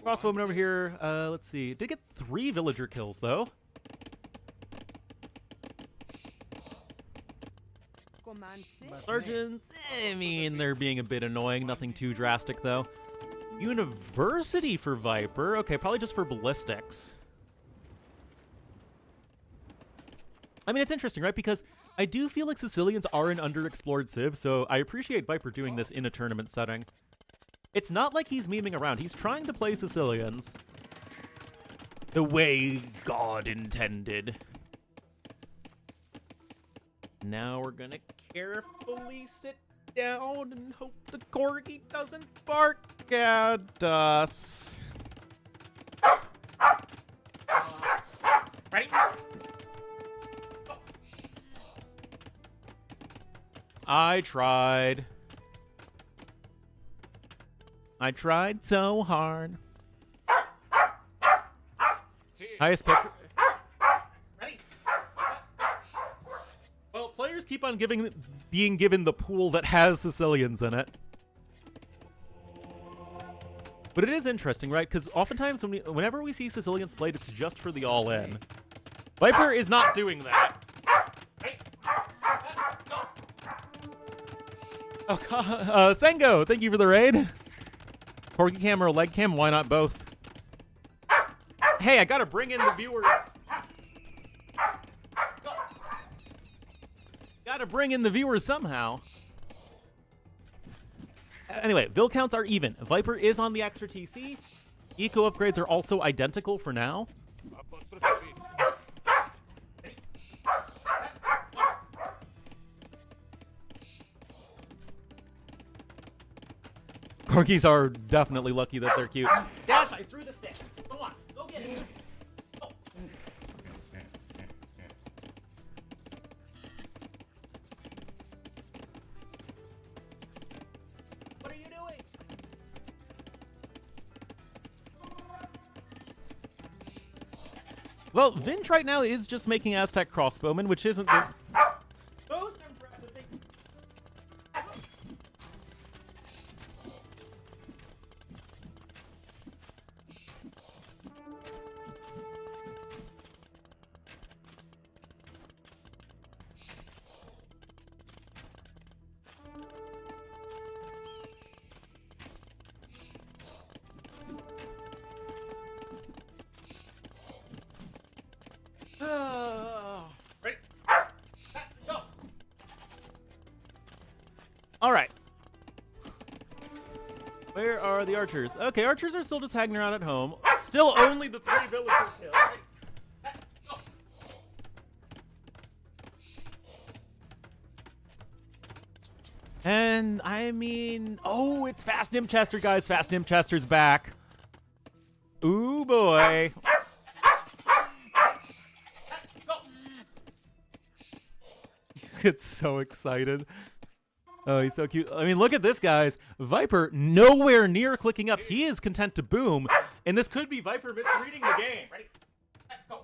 Crossbowman over here, let's see. Did get 3 villager kills, though. Sergeants, I mean, they're being a bit annoying. Nothing too drastic, though. University for Viper. Okay, probably just for ballistics. I mean, it's interesting, right? Because I do feel like Sicilians are an underexplored civ, so I appreciate Viper doing this in a tournament setting. It's not like he's memeing around. He's trying to play Sicilians the way God intended. Now we're gonna carefully sit down and hope the corgi doesn't bark at us. Ready? I tried. I tried so hard. Highest pick. Ready? Well, players keep on being given the pool that has Sicilians in it. But it is interesting, right? Because oftentimes, whenever we see Sicilians played, it's just for the all-in. Viper is not doing that. Oh, Sengo, thank you for the raid. Corgi cam or leg cam? Why not both? Hey, I gotta bring in the viewers. Gotta bring in the viewers somehow. Anyway, vill counts are even. Viper is on the extra TC. Eco upgrades are also identical for now. Corgis are definitely lucky that they're cute. Dash, I threw the stick. Come on, go get it. Oh. What are you doing? Well, Vinch right now is just making Aztec crossbowmen, which isn't the most impressive thing. Ready? All right. Where are the archers? Okay, archers are still just hanging around at home. Still only the 3 villagers killed. And I mean, oh, it's Fast Vinchester, guys. Fast Vinchester's back. Ooh, boy. He gets so excited. Oh, he's so cute. I mean, look at this, guys. Viper nowhere near clicking up. He is content to boom. And this could be Viper misreading the game. Ready? Go.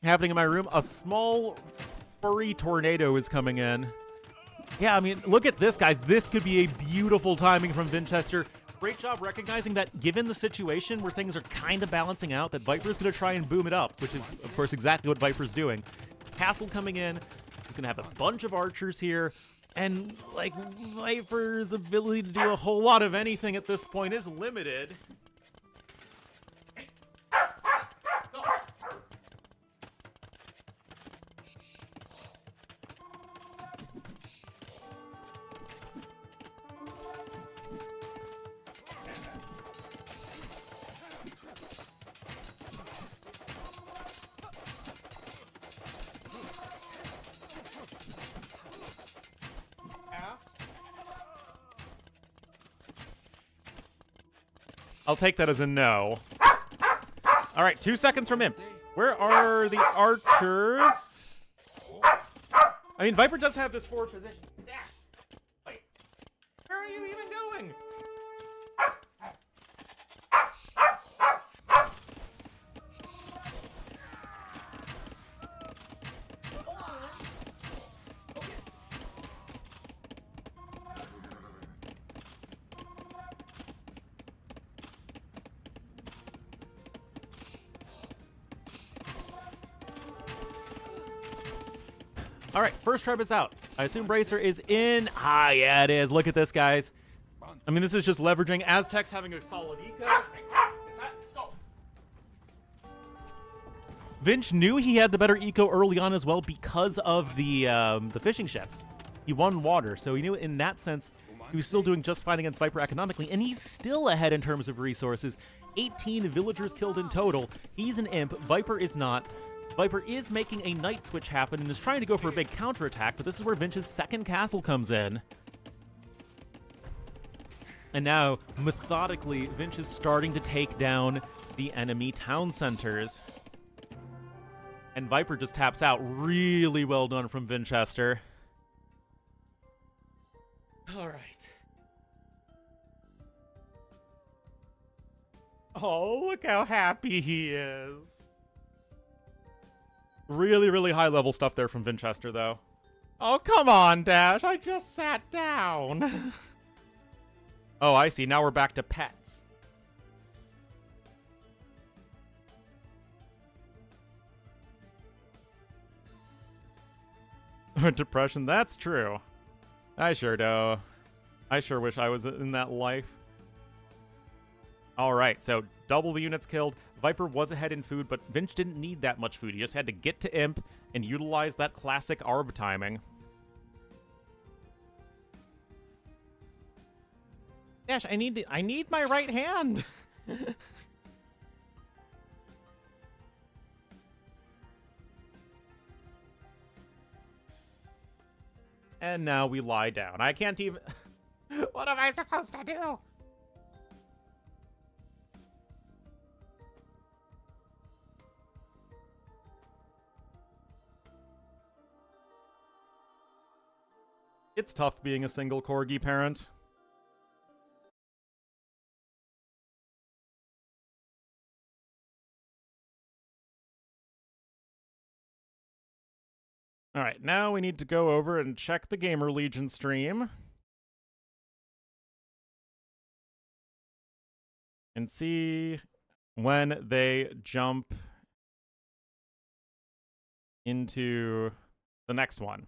Happening in my room. A small furry tornado is coming in. Yeah, I mean, look at this, guys. This could be a beautiful timing from Vinchester. Great job recognizing that given the situation where things are kind of balancing out, that Viper's going to try and boom it up, which is, of course, exactly what Viper's doing. Castle coming in. He's going to have a bunch of archers here. And, like, Viper's ability to do a whole lot of anything at this point is limited. I'll take that as a no. All right, 2 seconds from him. Where are the archers? I mean, Viper does have this forward position. Wait, where are you even going? All right, first tribe is out. I assume Bracer is in. Ah, yeah, it is. Look at this, guys. I mean, this is just leveraging Aztecs having a solid eco. Vinch knew he had the better eco early on as well because of the fishing ships. He won water, so he knew in that sense he was still doing just fine against Viper economically, and he's still ahead in terms of resources. 18 villagers killed in total. He's an imp. Viper is not. Viper is making a night switch happen and is trying to go for a big counterattack, but this is where Vinch's second castle comes in. And now, methodically, Vinch is starting to take down the enemy town centers. And Viper just taps out. Really well done from Vinchester. All right. Oh, look how happy he is. Really, really high-level stuff there from Vinchester, though. Oh, come on, Dash. I just sat down. Oh, I see. Now we're back to pets. Depression, that's true. I sure do. I sure wish I was in that life. All right, so double the units killed. Viper was ahead in food, but Vinch didn't need that much food. He just had to get to Imp and utilize that classic ARB timing. Dash, I need my right hand. And now we lie down. I can't even... What am I supposed to do? It's tough being a single corgi parent. All right, now we need to go over and check the Gamer Legion stream. And see when they jump into the next one.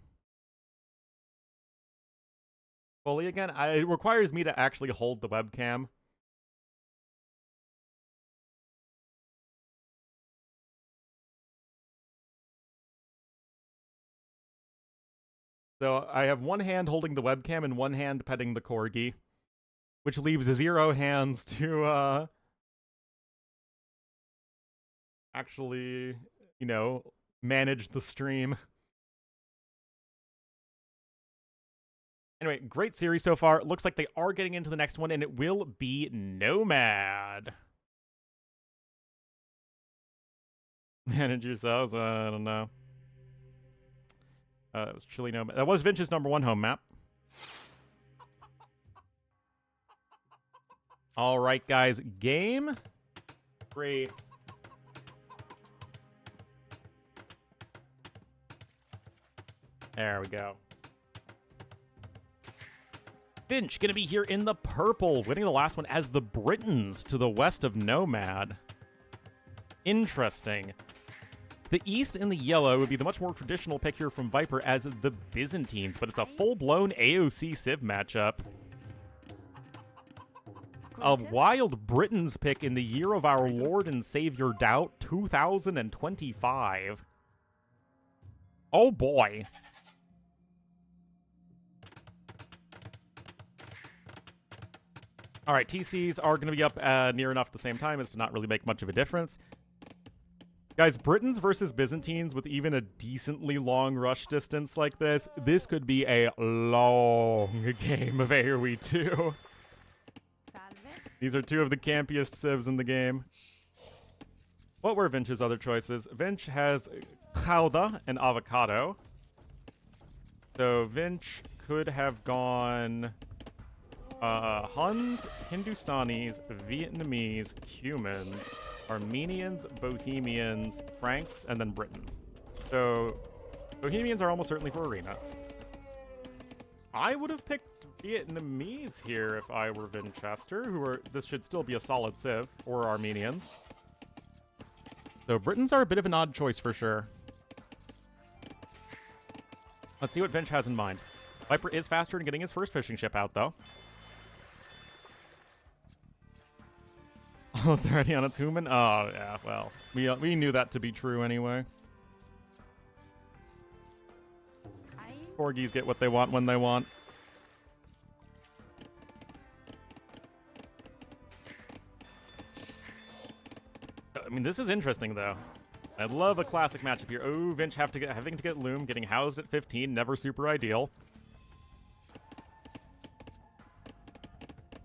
Fully again, it requires me to actually hold the webcam. So I have one hand holding the webcam and one hand petting the corgi, which leaves 0 hands to actually, you know, manage the stream. Anyway, great series so far. Looks like they are getting into the next one, and it will be Nomad. Manage yourselves? I don't know. It was Chili Nomad. That was Vinch's #1 home map. All right, guys. Game 3. There we go. Vinch gonna be here in the purple, winning the last one as the Britons to the west of Nomad. Interesting. The east in the yellow would be the much more traditional pick here from Viper as the Byzantines, but it's a full-blown AOC Civ matchup. A wild Britons pick in the year of our Lord and Savior Doubt, 2025. Oh boy. All right, TCs are going to be up near enough at the same time as to not really make much of a difference. Guys, Britons versus Byzantines with even a decently long rush distance like this could be a long game of AoE 2. These are two of the campiest civs in the game. What were Vinch's other choices? Vinch has Chowda and Avocado. So Vinch could have gone Huns, Hindustanis, Vietnamese, Cumans, Armenians, Bohemians, Franks, and then Britons. So Bohemians are almost certainly for Arena. I would have picked Vietnamese here if I were Vinchester, this should still be a solid civ, or Armenians. So Britons are a bit of an odd choice for sure. Let's see what Vinch has in mind. Viper is faster in getting his first fishing ship out, though. Oh, they're already on its human? Oh, yeah, well, we knew that to be true anyway. Corgis get what they want when they want. I mean, this is interesting, though. I love a classic matchup here. Oh, Vinch having to get Loom, getting housed at 15, never super ideal.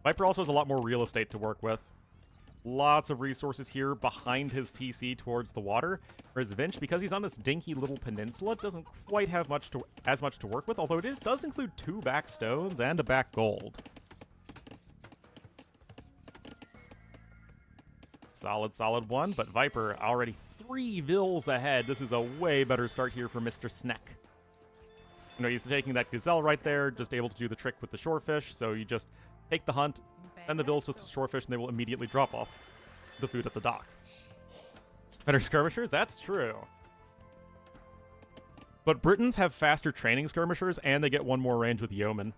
Viper also has a lot more real estate to work with. Lots of resources here behind his TC towards the water, whereas Vinch, because he's on this dinky little peninsula, doesn't quite have as much to work with, although it does include 2 back stones and a back gold. Solid one, but Viper already 3 vills ahead. This is a way better start here for Mr. Snack. You know, he's taking that gazelle right there, just able to do the trick with the shorefish, so you just take the hunt, and the vills with the shorefish, and they will immediately drop off the food at the dock. Better skirmishers? That's true. But Britons have faster training skirmishers, and they get 1 more range with Yeoman.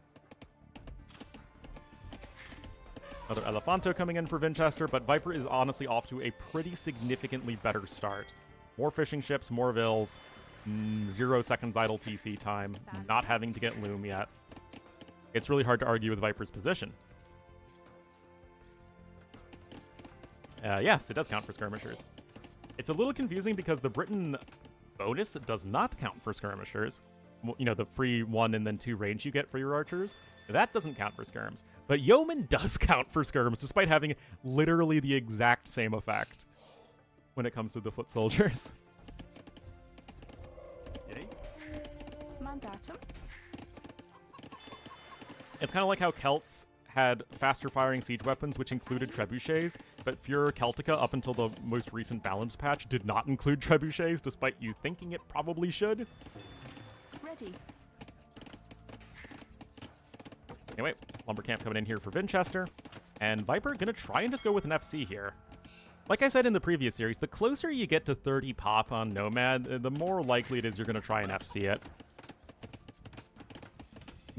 Another Elefanto coming in for Vinchester, but Viper is honestly off to a pretty significantly better start. More fishing ships, more vills, 0 seconds idle TC time, not having to get Loom yet. It's really hard to argue with Viper's position. Yes, it does count for skirmishers. It's a little confusing because the Briton bonus does not count for skirmishers. You know, the free 1 and then 2 range you get for your archers. That doesn't count for skirms. But Yeoman does count for skirms, despite having literally the exact same effect when it comes to the foot soldiers. It's kind of like how Celts had faster firing siege weapons, which included trebuchets, but Furor Celtica, up until the most recent balance patch, did not include trebuchets, despite you thinking it probably should. Ready. Anyway, Lumber Camp coming in here for Vinchester, and Viper gonna try and just go with an FC here. Like I said in the previous series, the closer you get to 30 pop on Nomad, the more likely it is you're gonna try and FC it.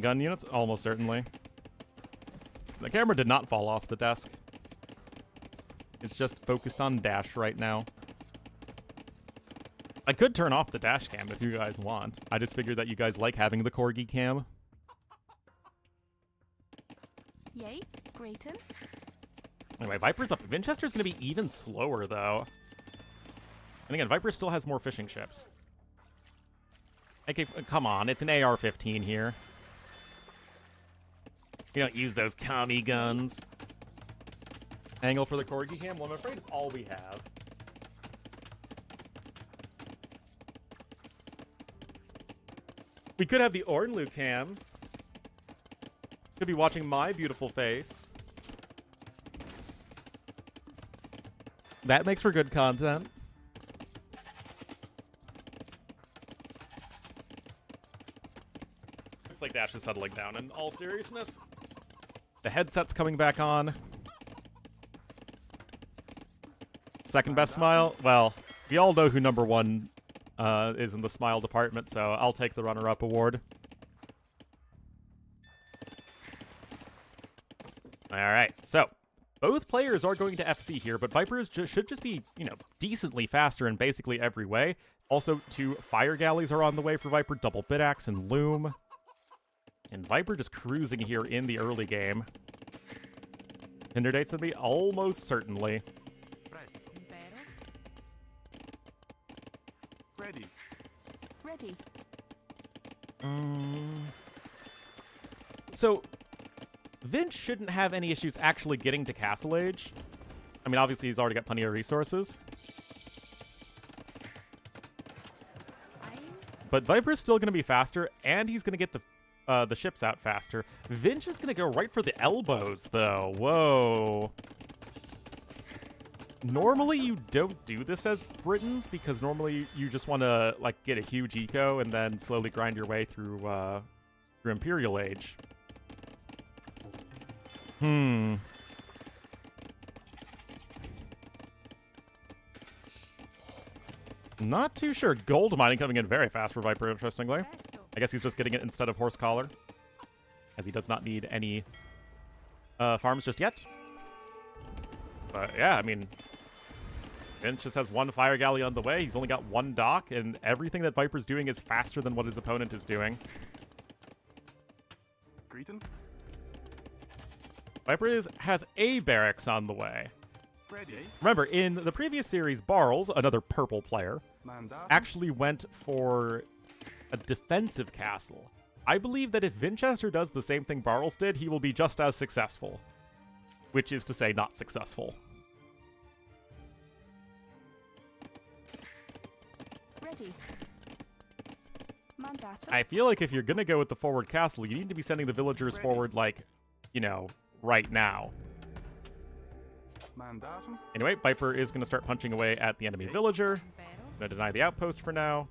Gun units? Almost certainly. The camera did not fall off the desk. It's just focused on dash right now. I could turn off the dash cam if you guys want. I just figured that you guys like having the corgi cam. Yay, Grayton. Anyway, Viper's up. Vinchester's going to be even slower, though. And again, Viper still has more fishing ships. Okay, come on. It's an AR-15 here. We don't use those commie guns. Angle for the corgi cam? Well, I'm afraid it's all we have. We could have the Ornlu cam. Could be watching my beautiful face. That makes for good content. Looks like Dash is settling down in all seriousness. The headset's coming back on. Second best smile? Well, we all know who number one is in the smile department, so I'll take the runner-up award. Alright, so both players are going to FC here, but Viper should just be, you know, decently faster in basically every way. Also, 2 fire galleys are on the way for Viper, double bit axe and loom. And Viper just cruising here in the early game. Tinder dates with me? Almost certainly. Ready. Ready. So, Vinch shouldn't have any issues actually getting to Castle Age. I mean, obviously he's already got plenty of resources. But Viper's still going to be faster, and he's going to get the ships out faster. Vinch is going to go right for the elbows, though. Whoa. Normally you don't do this as Britons, because normally you just want to like get a huge eco and then slowly grind your way through Imperial Age. Not too sure. Gold mining coming in very fast for Viper, interestingly. I guess he's just getting it instead of horse collar, as he does not need any farms just yet. But yeah, I mean, Vinch just has 1 fire galley on the way. He's only got 1 dock, and everything that Viper's doing is faster than what his opponent is doing. Greeting. Viper has a barracks on the way. Ready. Remember, in the previous series, Barles, another purple player, actually went for a defensive castle. I believe that if Vinchester does the same thing Barles did, he will be just as successful. Which is to say, not successful. Ready. Mandata. I feel like if you're gonna go with the forward castle, you need to be sending the villagers forward, like, you know, right now. Mandatum. Anyway, Viper is gonna start punching away at the enemy villager. Gonna deny the outpost for now.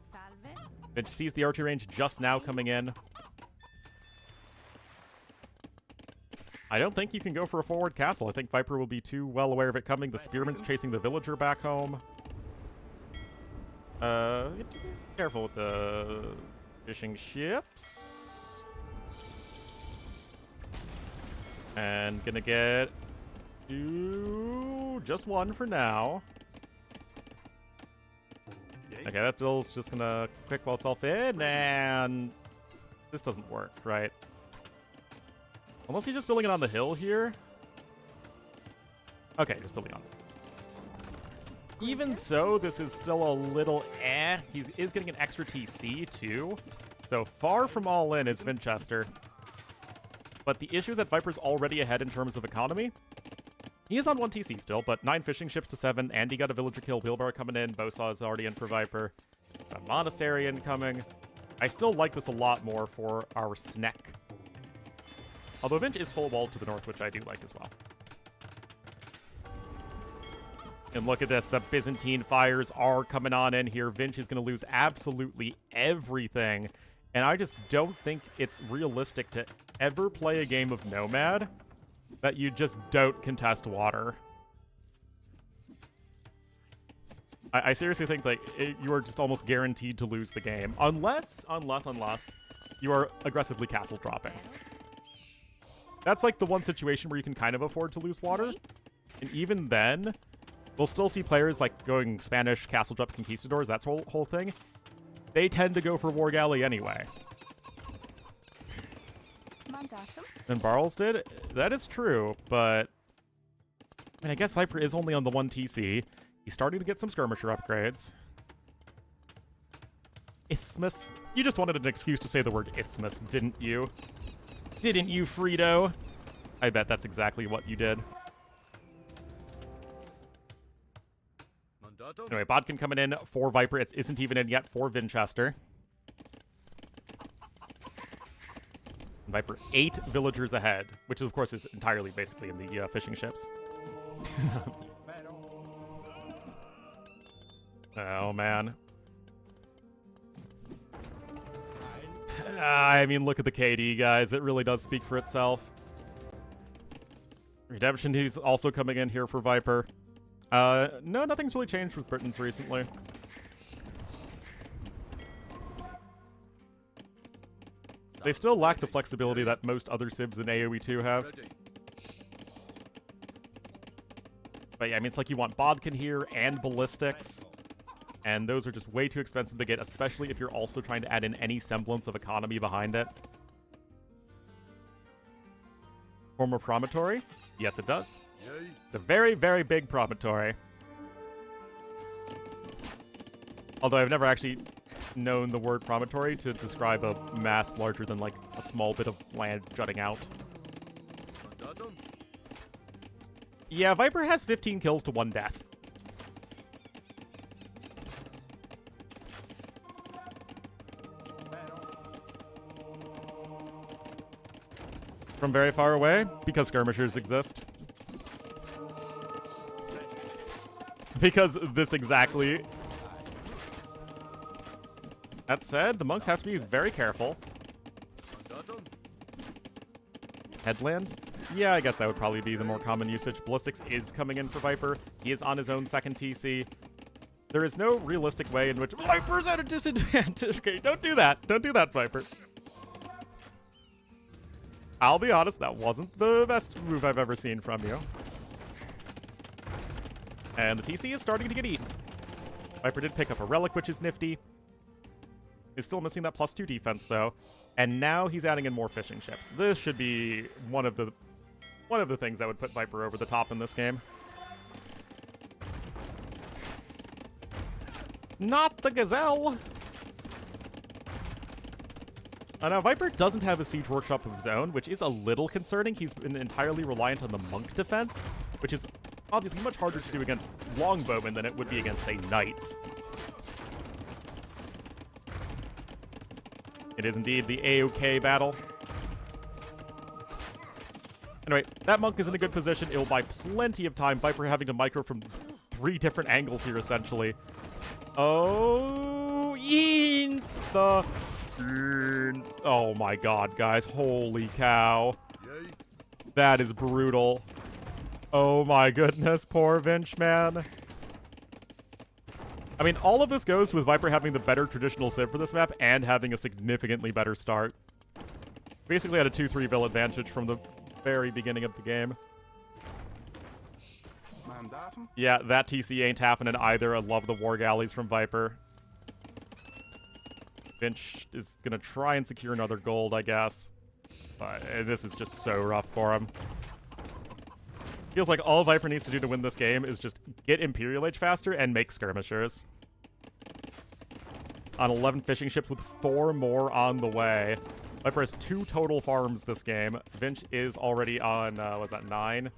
Vinch sees the archery range just now coming in. I don't think you can go for a forward castle. I think Viper will be too well aware of it coming. The spearman's chasing the villager back home. Careful with the fishing ships. And gonna get just 1 for now. Okay, that bill's just gonna quick wall itself in, and this doesn't work, right? Unless he's just building it on the hill here. Okay, just building on. Even so, this is still a little eh. He is getting an extra TC, too. So far from all in is Vinchester. But the issue is that Viper's already ahead in terms of economy. He is on 1 TC still, but 9 fishing ships to 7. Andy got a villager kill. Wheelbarrow coming in. Bosaw is already in for Viper. A monastery incoming. I still like this a lot more for our Sneck. Although Vinch is full walled to the north, which I do like as well. And look at this. The Byzantine fires are coming on in here. Vinch is going to lose absolutely everything. And I just don't think it's realistic to ever play a game of Nomad that you just don't contest water. I seriously think like you are just almost guaranteed to lose the game. Unless you are aggressively castle dropping. That's like the one situation where you can kind of afford to lose water. And even then, we'll still see players like going Spanish Castle Drop Conquistadors, that's whole thing. They tend to go for War Galley anyway. Mandatum. And Barles did? That is true, but I mean, I guess Viper is only on the 1 TC. He's starting to get some skirmisher upgrades. Isthmus. You just wanted an excuse to say the word isthmus, didn't you? Didn't you, Frito? I bet that's exactly what you did. Anyway, Bodkin coming in for Viper. It isn't even in yet for Vinchester. Viper 8 villagers ahead, which of course is entirely basically in the fishing ships. Oh, man. I mean, look at the KD, guys. It really does speak for itself. Redemption, he's also coming in here for Viper. No, nothing's really changed with Britons recently. They still lack the flexibility that most other civs in AoE 2 have. But yeah, I mean, it's like you want Bodkin here and Ballistics. And those are just way too expensive to get, especially if you're also trying to add in any semblance of economy behind it. Former Promontory? Yes, it does. The very, very big Promontory. Although I've never actually known the word Promontory to describe a mass larger than, like, a small bit of land jutting out. Yeah, Viper has 15 kills to 1 death. From very far away, because skirmishers exist. Because this exactly. That said, the monks have to be very careful. Headland? Yeah, I guess that would probably be the more common usage. Ballistics is coming in for Viper. He is on his own 2nd TC. There is no realistic way in which Viper's at a disadvantage. Okay, don't do that. Don't do that, Viper. I'll be honest, that wasn't the best move I've ever seen from you. And the TC is starting to get eaten. Viper did pick up a relic, which is nifty. Is still missing that +2 defense, though. And now he's adding in more fishing ships. This should be one of the things that would put Viper over the top in this game. Not the Gazelle! Now, Viper doesn't have a siege workshop of his own, which is a little concerning. He's been entirely reliant on the monk defense, which is obviously much harder to do against longbowmen than it would be against, say, knights. It is indeed the AOK battle. Anyway, that monk is in a good position. It will buy plenty of time. Viper having to micro from 3 different angles here, essentially. Oh, insta. Oh my god, guys. Holy cow. That is brutal. Oh my goodness, poor Vinch, man. I mean, all of this goes with Viper having the better traditional civ for this map and having a significantly better start. Basically had a 2-3 vill advantage from the very beginning of the game. Yeah, that TC ain't happening either. I love the War Galleys from Viper. Vinch is going to try and secure another gold, I guess. But this is just so rough for him. Feels like all Viper needs to do to win this game is just get Imperial Age faster and make skirmishers. On 11 fishing ships with 4 more on the way. Viper has 2 total farms this game. Vinch is already on, was that 9?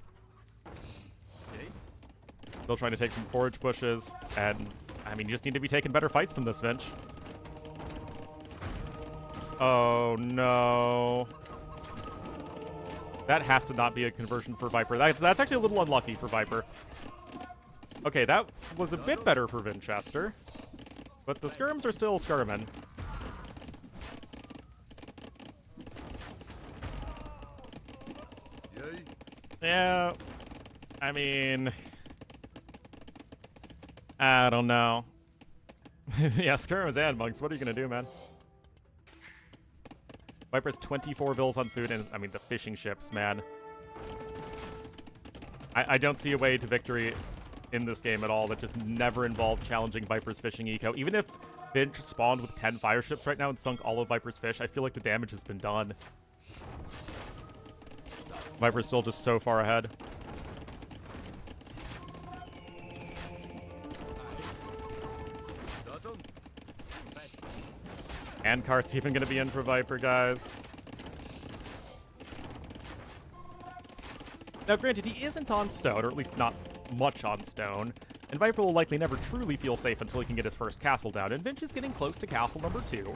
Still trying to take some forage bushes. And, I mean, you just need to be taking better fights than this, Vinch. Oh, no. That has to not be a conversion for Viper. That's actually a little unlucky for Viper. Okay, that was a bit better for Vinchester. But the skirms are still skirming. Yeah, I mean... I don't know. Yeah, skirms and monks, what are you gonna do, man? Viper's 24 vills on food, and I mean, the fishing ships, man. I don't see a way to victory in this game at all that just never involved challenging Viper's fishing eco. Even if Vinch spawned with 10 fire ships right now and sunk all of Viper's fish, I feel like the damage has been done. Viper's still just so far ahead. And cart's even going to be in for Viper, guys. Now, granted, he isn't on stone, or at least not much on stone, and Viper will likely never truly feel safe until he can get his first castle down, and Vinch is getting close to castle number 2.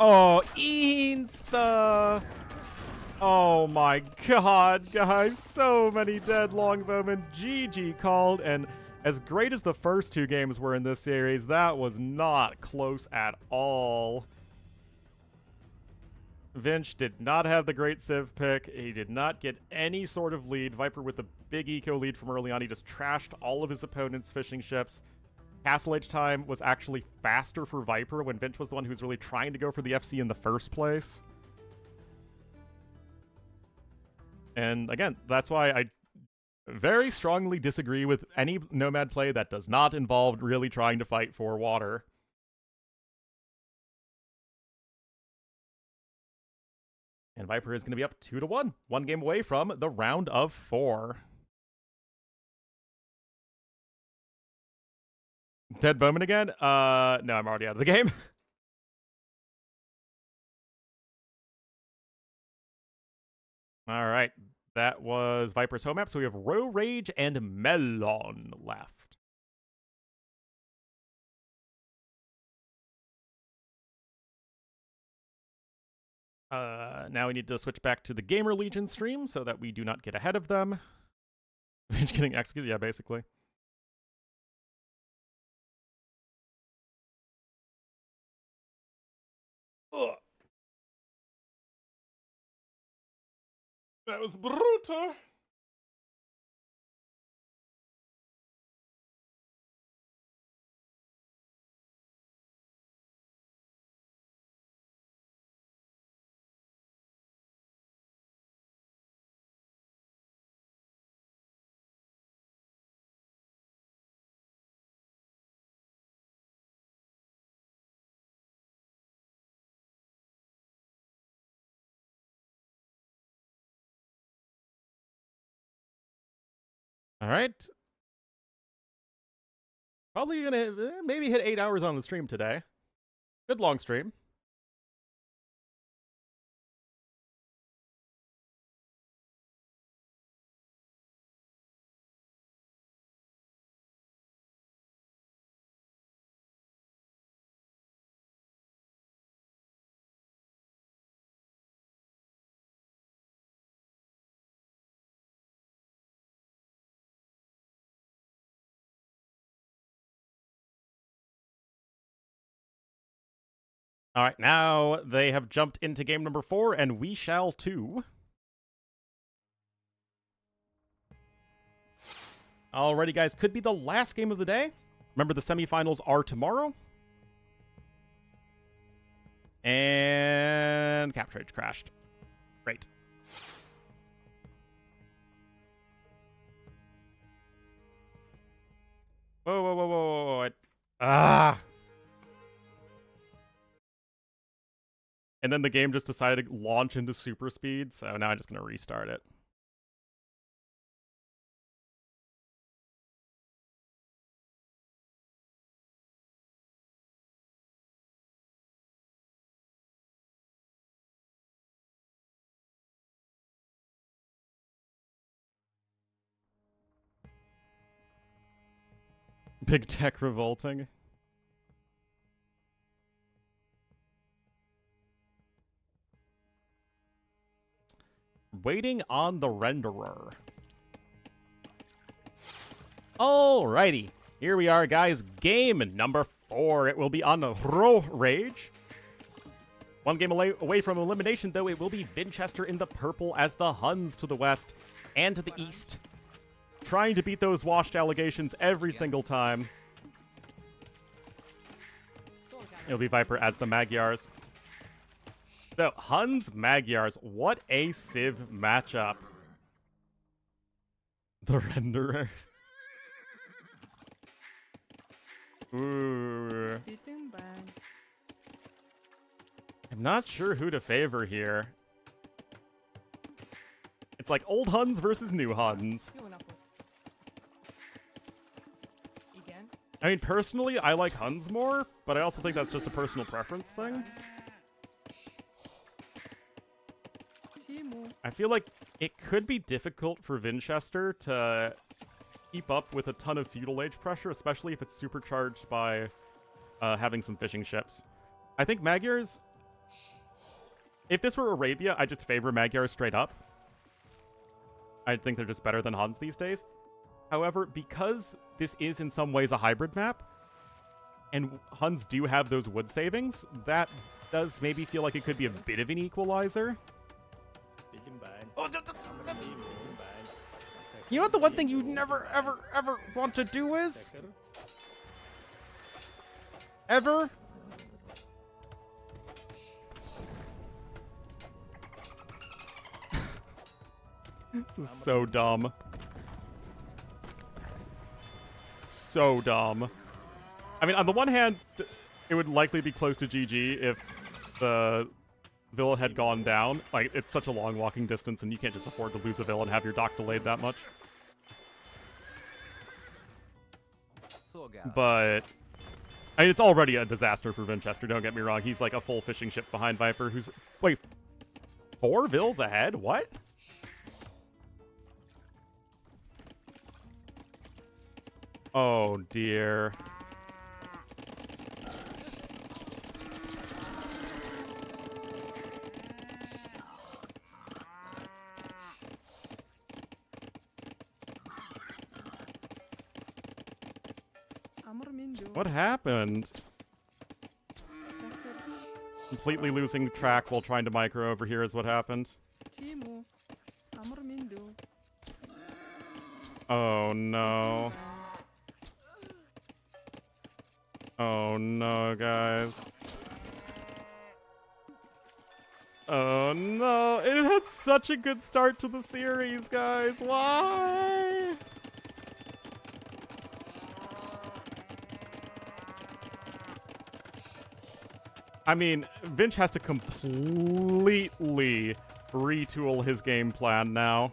Oh, Insta! Oh my god, guys, so many dead longbowmen. GG called, and as great as the first 2 games were in this series, that was not close at all. Vinch did not have the great Civ pick. He did not get any sort of lead. Viper with the big eco lead from early on. He just trashed all of his opponent's fishing ships. Castle Age time was actually faster for Viper when Vinch was the one who was really trying to go for the FC in the first place. And again, that's why I very strongly disagree with any Nomad play that does not involve really trying to fight for water. And Viper is going to be up 2-1, 1 game away from the round of 4. Dead Bowman again? No, I'm already out of the game. All right, that was Viper's home map. So we have Ro8 and Melon left. Now we need to switch back to the Gamer Legion stream so that we do not get ahead of them. Just getting executed, yeah, basically. Ugh. That was brutal. All right. Probably gonna maybe hit 8 hours on the stream today. Good long stream. All right, now they have jumped into game number 4, and we shall too. Alrighty, guys, could be the last game of the day. Remember, the semifinals are tomorrow. And Capture Age crashed. Great. Whoa, whoa, whoa, whoa, whoa, whoa. Ah! And then the game just decided to launch into super speed, so now I'm just going to restart it. Big tech revolting. Waiting on the renderer. Alrighty. Here we are, guys. Game number 4. It will be on the Ro8. 1 game away from elimination, though. It will be Vinchester in the purple as the Huns to the west and to the east. Trying to beat those washed allegations every single time. It'll be Viper as the Magyars. So, Huns Magyars, what a Civ matchup. The renderer. Ooh. I'm not sure who to favor here. It's like old Huns versus new Huns. I mean, personally, I like Huns more, but I also think that's just a personal preference thing. I feel like it could be difficult for Vinchester to keep up with a ton of feudal age pressure, especially if it's supercharged by having some fishing ships. I think Magyars, if this were Arabia, I just favor Magyars straight up. I think they're just better than Huns these days. However, because this is in some ways a hybrid map, and Huns do have those wood savings, that does maybe feel like it could be a bit of an equalizer. You know what the one thing you never, ever, ever want to do is? Ever? This is so dumb. So dumb. I mean, on the one hand, it would likely be close to GG if the villa had gone down. Like, it's such a long walking distance, and you can't just afford to lose a villa and have your dock delayed that much. But I mean, it's already a disaster for Vinchester, don't get me wrong. He's like a full fishing ship behind Viper, who's... Wait, 4 vills ahead? What? Oh, dear. What happened? Completely losing track while trying to micro over here is what happened. Oh, no. Oh no, guys. Oh no, it had such a good start to the series, guys. Why? I mean, Vinch has to completely retool his game plan now.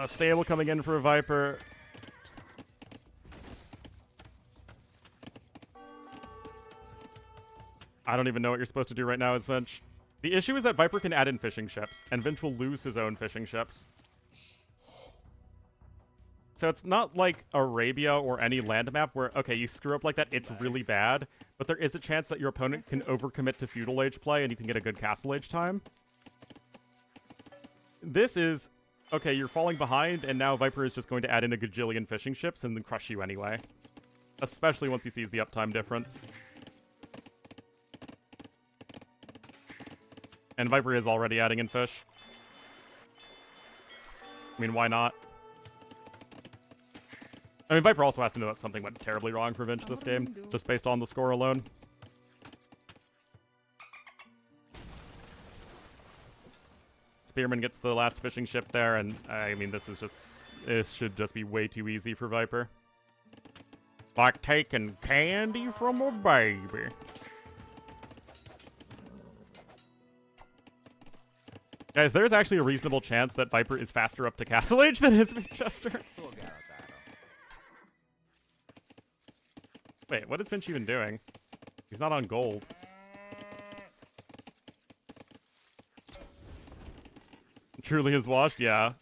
Stable coming in for a Viper. I don't even know what you're supposed to do right now as Vinch. The issue is that Viper can add in fishing ships, and Vinch will lose his own fishing ships. So it's not like Arabia or any land map where, okay, you screw up like that, it's really bad, but there is a chance that your opponent can overcommit to feudal age play and you can get a good castle age time. This is... Okay, you're falling behind, and now Viper is just going to add in a gajillion fishing ships and then crush you anyway. Especially once he sees the uptime difference. And Viper is already adding in fish. I mean, why not? I mean, Viper also has to know that something went terribly wrong for Vinch this game, just based on the score alone. Spearman gets the last fishing ship there, and I mean, this should just be way too easy for Viper. Like taking candy from a baby. Guys, there's actually a reasonable chance that Viper is faster up to Castle Age than is Vinchester. Wait, what is Vinch even doing? He's not on gold. Truly is washed? Yeah.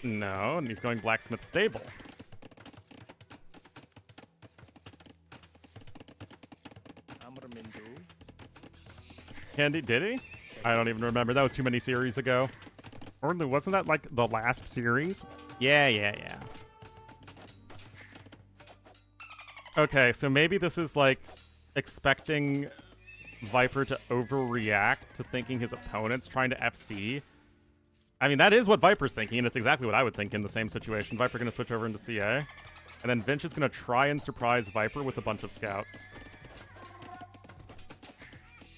No, and he's going blacksmith stable. Candy, did he? I don't even remember. That was too many series ago. Ornlu, wasn't that like the last series? Yeah. Okay, so maybe this is like expecting Viper to overreact to thinking his opponent's trying to FC. I mean, that is what Viper's thinking, and it's exactly what I would think in the same situation. Viper going to switch over into CA. And then Vinch is going to try and surprise Viper with a bunch of scouts.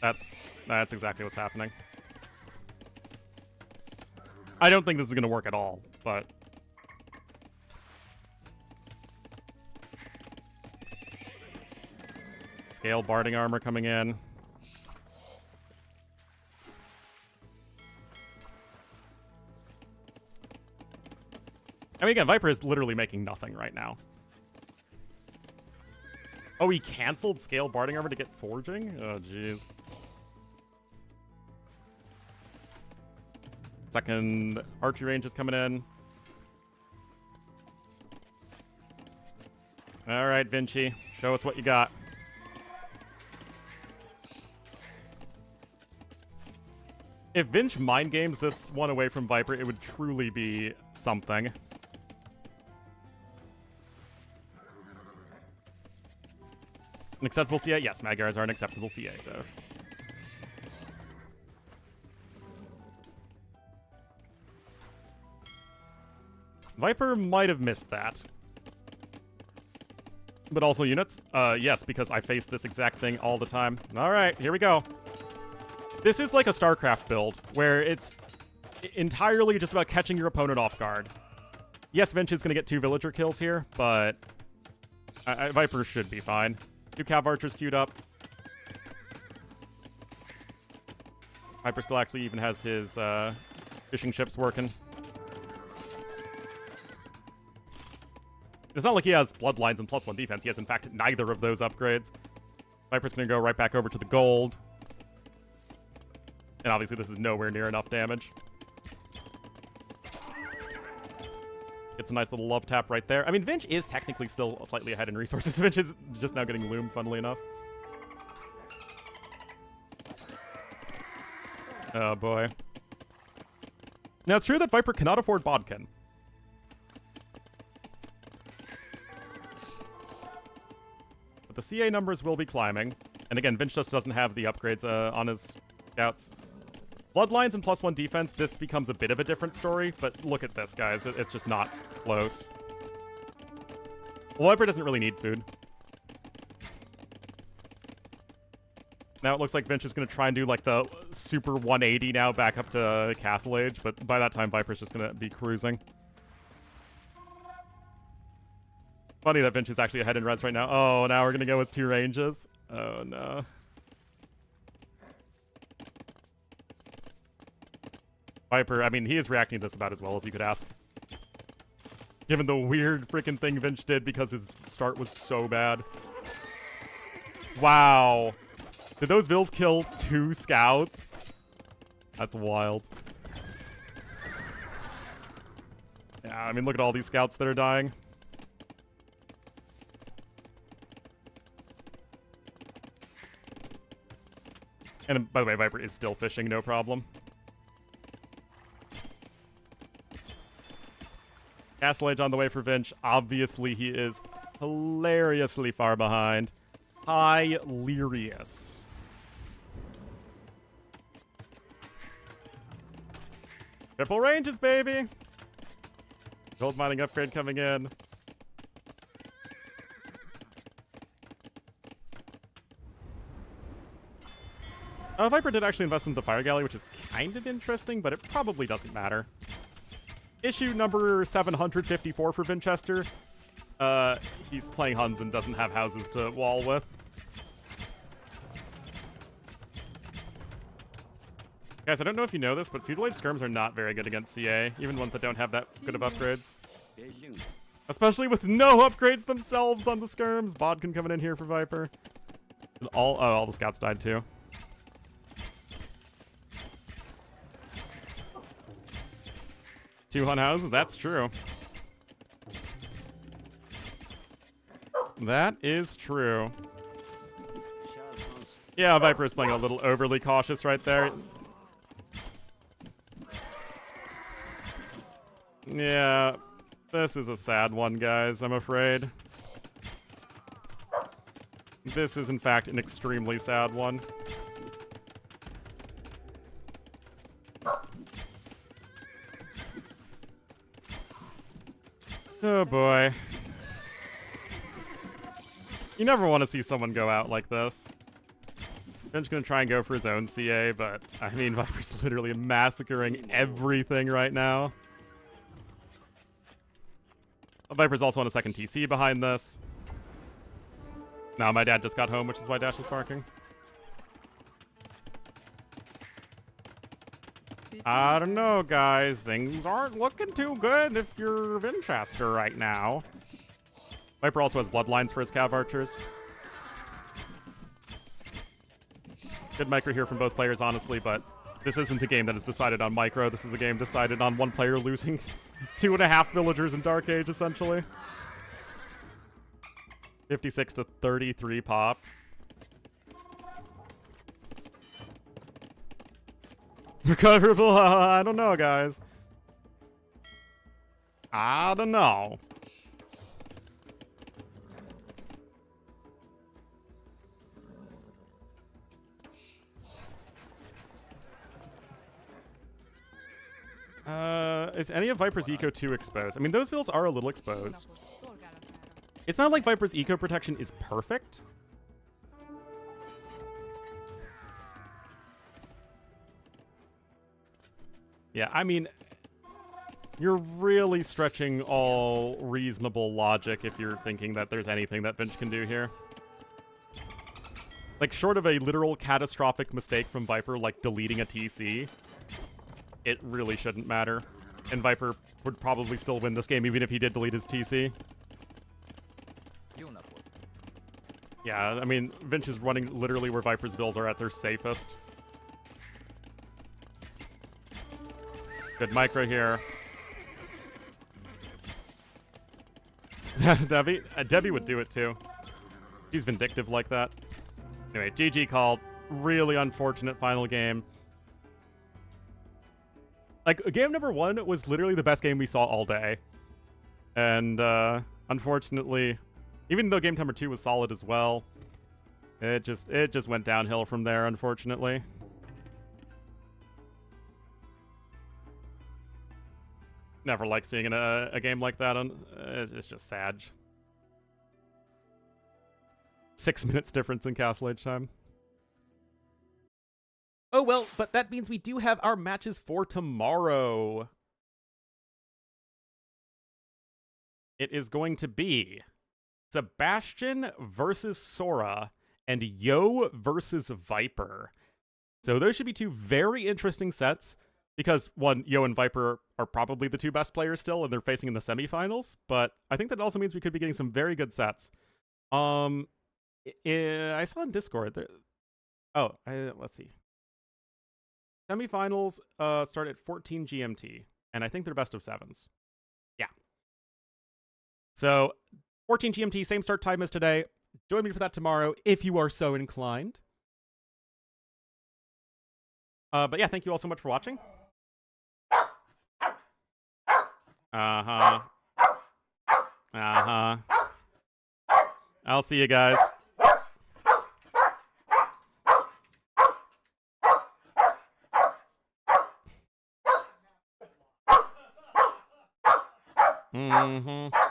That's exactly what's happening. I don't think this is going to work at all, but... Scale Barding armor coming in. I mean, again, Viper is literally making nothing right now. Oh, he canceled Scale Barding armor to get Forging? Oh, jeez. Second archery range is coming in. All right, Vinci, show us what you got. If Vinch mind games this one away from Viper, it would truly be something. An acceptable CA? Yes, Magyars are an acceptable CA, so. Viper might have missed that. But also units? Yes, because I face this exact thing all the time. All right, here we go. This is like a StarCraft build, where it's entirely just about catching your opponent off guard. Yes, Vinch is going to get 2 villager kills here, but Viper should be fine. 2 Cav Archers queued up. Viper still actually even has his fishing ships working. It's not like he has Bloodlines and +1 defense. He has, in fact, neither of those upgrades. Viper's going to go right back over to the gold. And obviously this is nowhere near enough damage. Gets a nice little love tap right there. I mean, Vinch is technically still slightly ahead in resources. Vinch is just now getting Loom, funnily enough. Oh, boy. Now, it's true that Viper cannot afford Bodkin. But the CA numbers will be climbing. And again, Vinch just doesn't have the upgrades on his scouts. Bloodlines and +1 defense, this becomes a bit of a different story, but look at this, guys. It's just not close. Viper doesn't really need food. Now it looks like Vinch is going to try and do like the super 180 now back up to Castle Age, but by that time Viper's just going to be cruising. Funny that Vinch is actually ahead in res right now. Oh, now we're going to go with 2 ranges. Oh, no. Viper, I mean, he is reacting to this about as well as you could ask. Given the weird freaking thing Vinch did because his start was so bad. Wow. Did those Vills kill 2 scouts? That's wild. Yeah, I mean, look at all these scouts that are dying. And by the way, Viper is still fishing, no problem. Castle Age on the way for Vinch. Obviously, he is hilariously far behind. Hilarious. Triple ranges, baby! Gold mining upgrade coming in. Viper did actually invest into the Fire Galley, which is kind of interesting, but it probably doesn't matter. Issue number 754 for Vinchester. He's playing Huns and doesn't have houses to wall with. Guys, I don't know if you know this, but Feudal Age skirms are not very good against CA, even ones that don't have that good of upgrades. Especially with no upgrades themselves on the skirms. Bodkin coming in here for Viper. And all the scouts died too. Two Hun houses, that's true. That is true. Yeah, Viper is playing a little overly cautious right there. Yeah, this is a sad one, guys, I'm afraid. This is, in fact, an extremely sad one. Oh boy. You never want to see someone go out like this. Ben's gonna try and go for his own CA, but I mean, Viper's literally massacring everything right now. Viper's also on a second TC behind this. Now my dad just got home, which is why Dash is barking. I don't know, guys. Things aren't looking too good if you're Vinchester right now. Viper also has bloodlines for his Cav archers. Good micro here from both players, honestly, but this isn't a game that is decided on micro. This is a game decided on one player losing 2.5 villagers in Dark Age, essentially. 56 to 33 pop. Recoverable? I don't know, guys. I don't know. Is any of Viper's Eco 2 exposed? I mean, those builds are a little exposed. It's not like Viper's Eco protection is perfect. Yeah, I mean, you're really stretching all reasonable logic if you're thinking that there's anything that Vinch can do here. Like, short of a literal catastrophic mistake from Viper, like deleting a TC, it really shouldn't matter. And Viper would probably still win this game even if he did delete his TC. Yeah, I mean, Vinch is running literally where Viper's bills are at their safest. Good micro here. Debbie would do it too. She's vindictive like that. Anyway, GG called. Really unfortunate final game. Like, game number 1 was literally the best game we saw all day. And, unfortunately, even though game number 2 was solid as well, it just went downhill from there, unfortunately. Never like seeing a game like that. It's just sad. 6 minutes difference in Castle Age time. Oh, well, but that means we do have our matches for tomorrow. It is going to be Sebastian versus Sora and Yo versus Viper. So those should be 2 very interesting sets because, one, Yo and Viper are probably the 2 best players still, and they're facing in the semifinals, but I think that also means we could be getting some very good sets. I saw in Discord. Let's see. Semifinals start at 14 GMT, and I think they're best of 7s. Yeah. So, 14 GMT, same start time as today. Join me for that tomorrow, if you are so inclined. But yeah, thank you all so much for watching. I'll see you guys. Mm-hmm.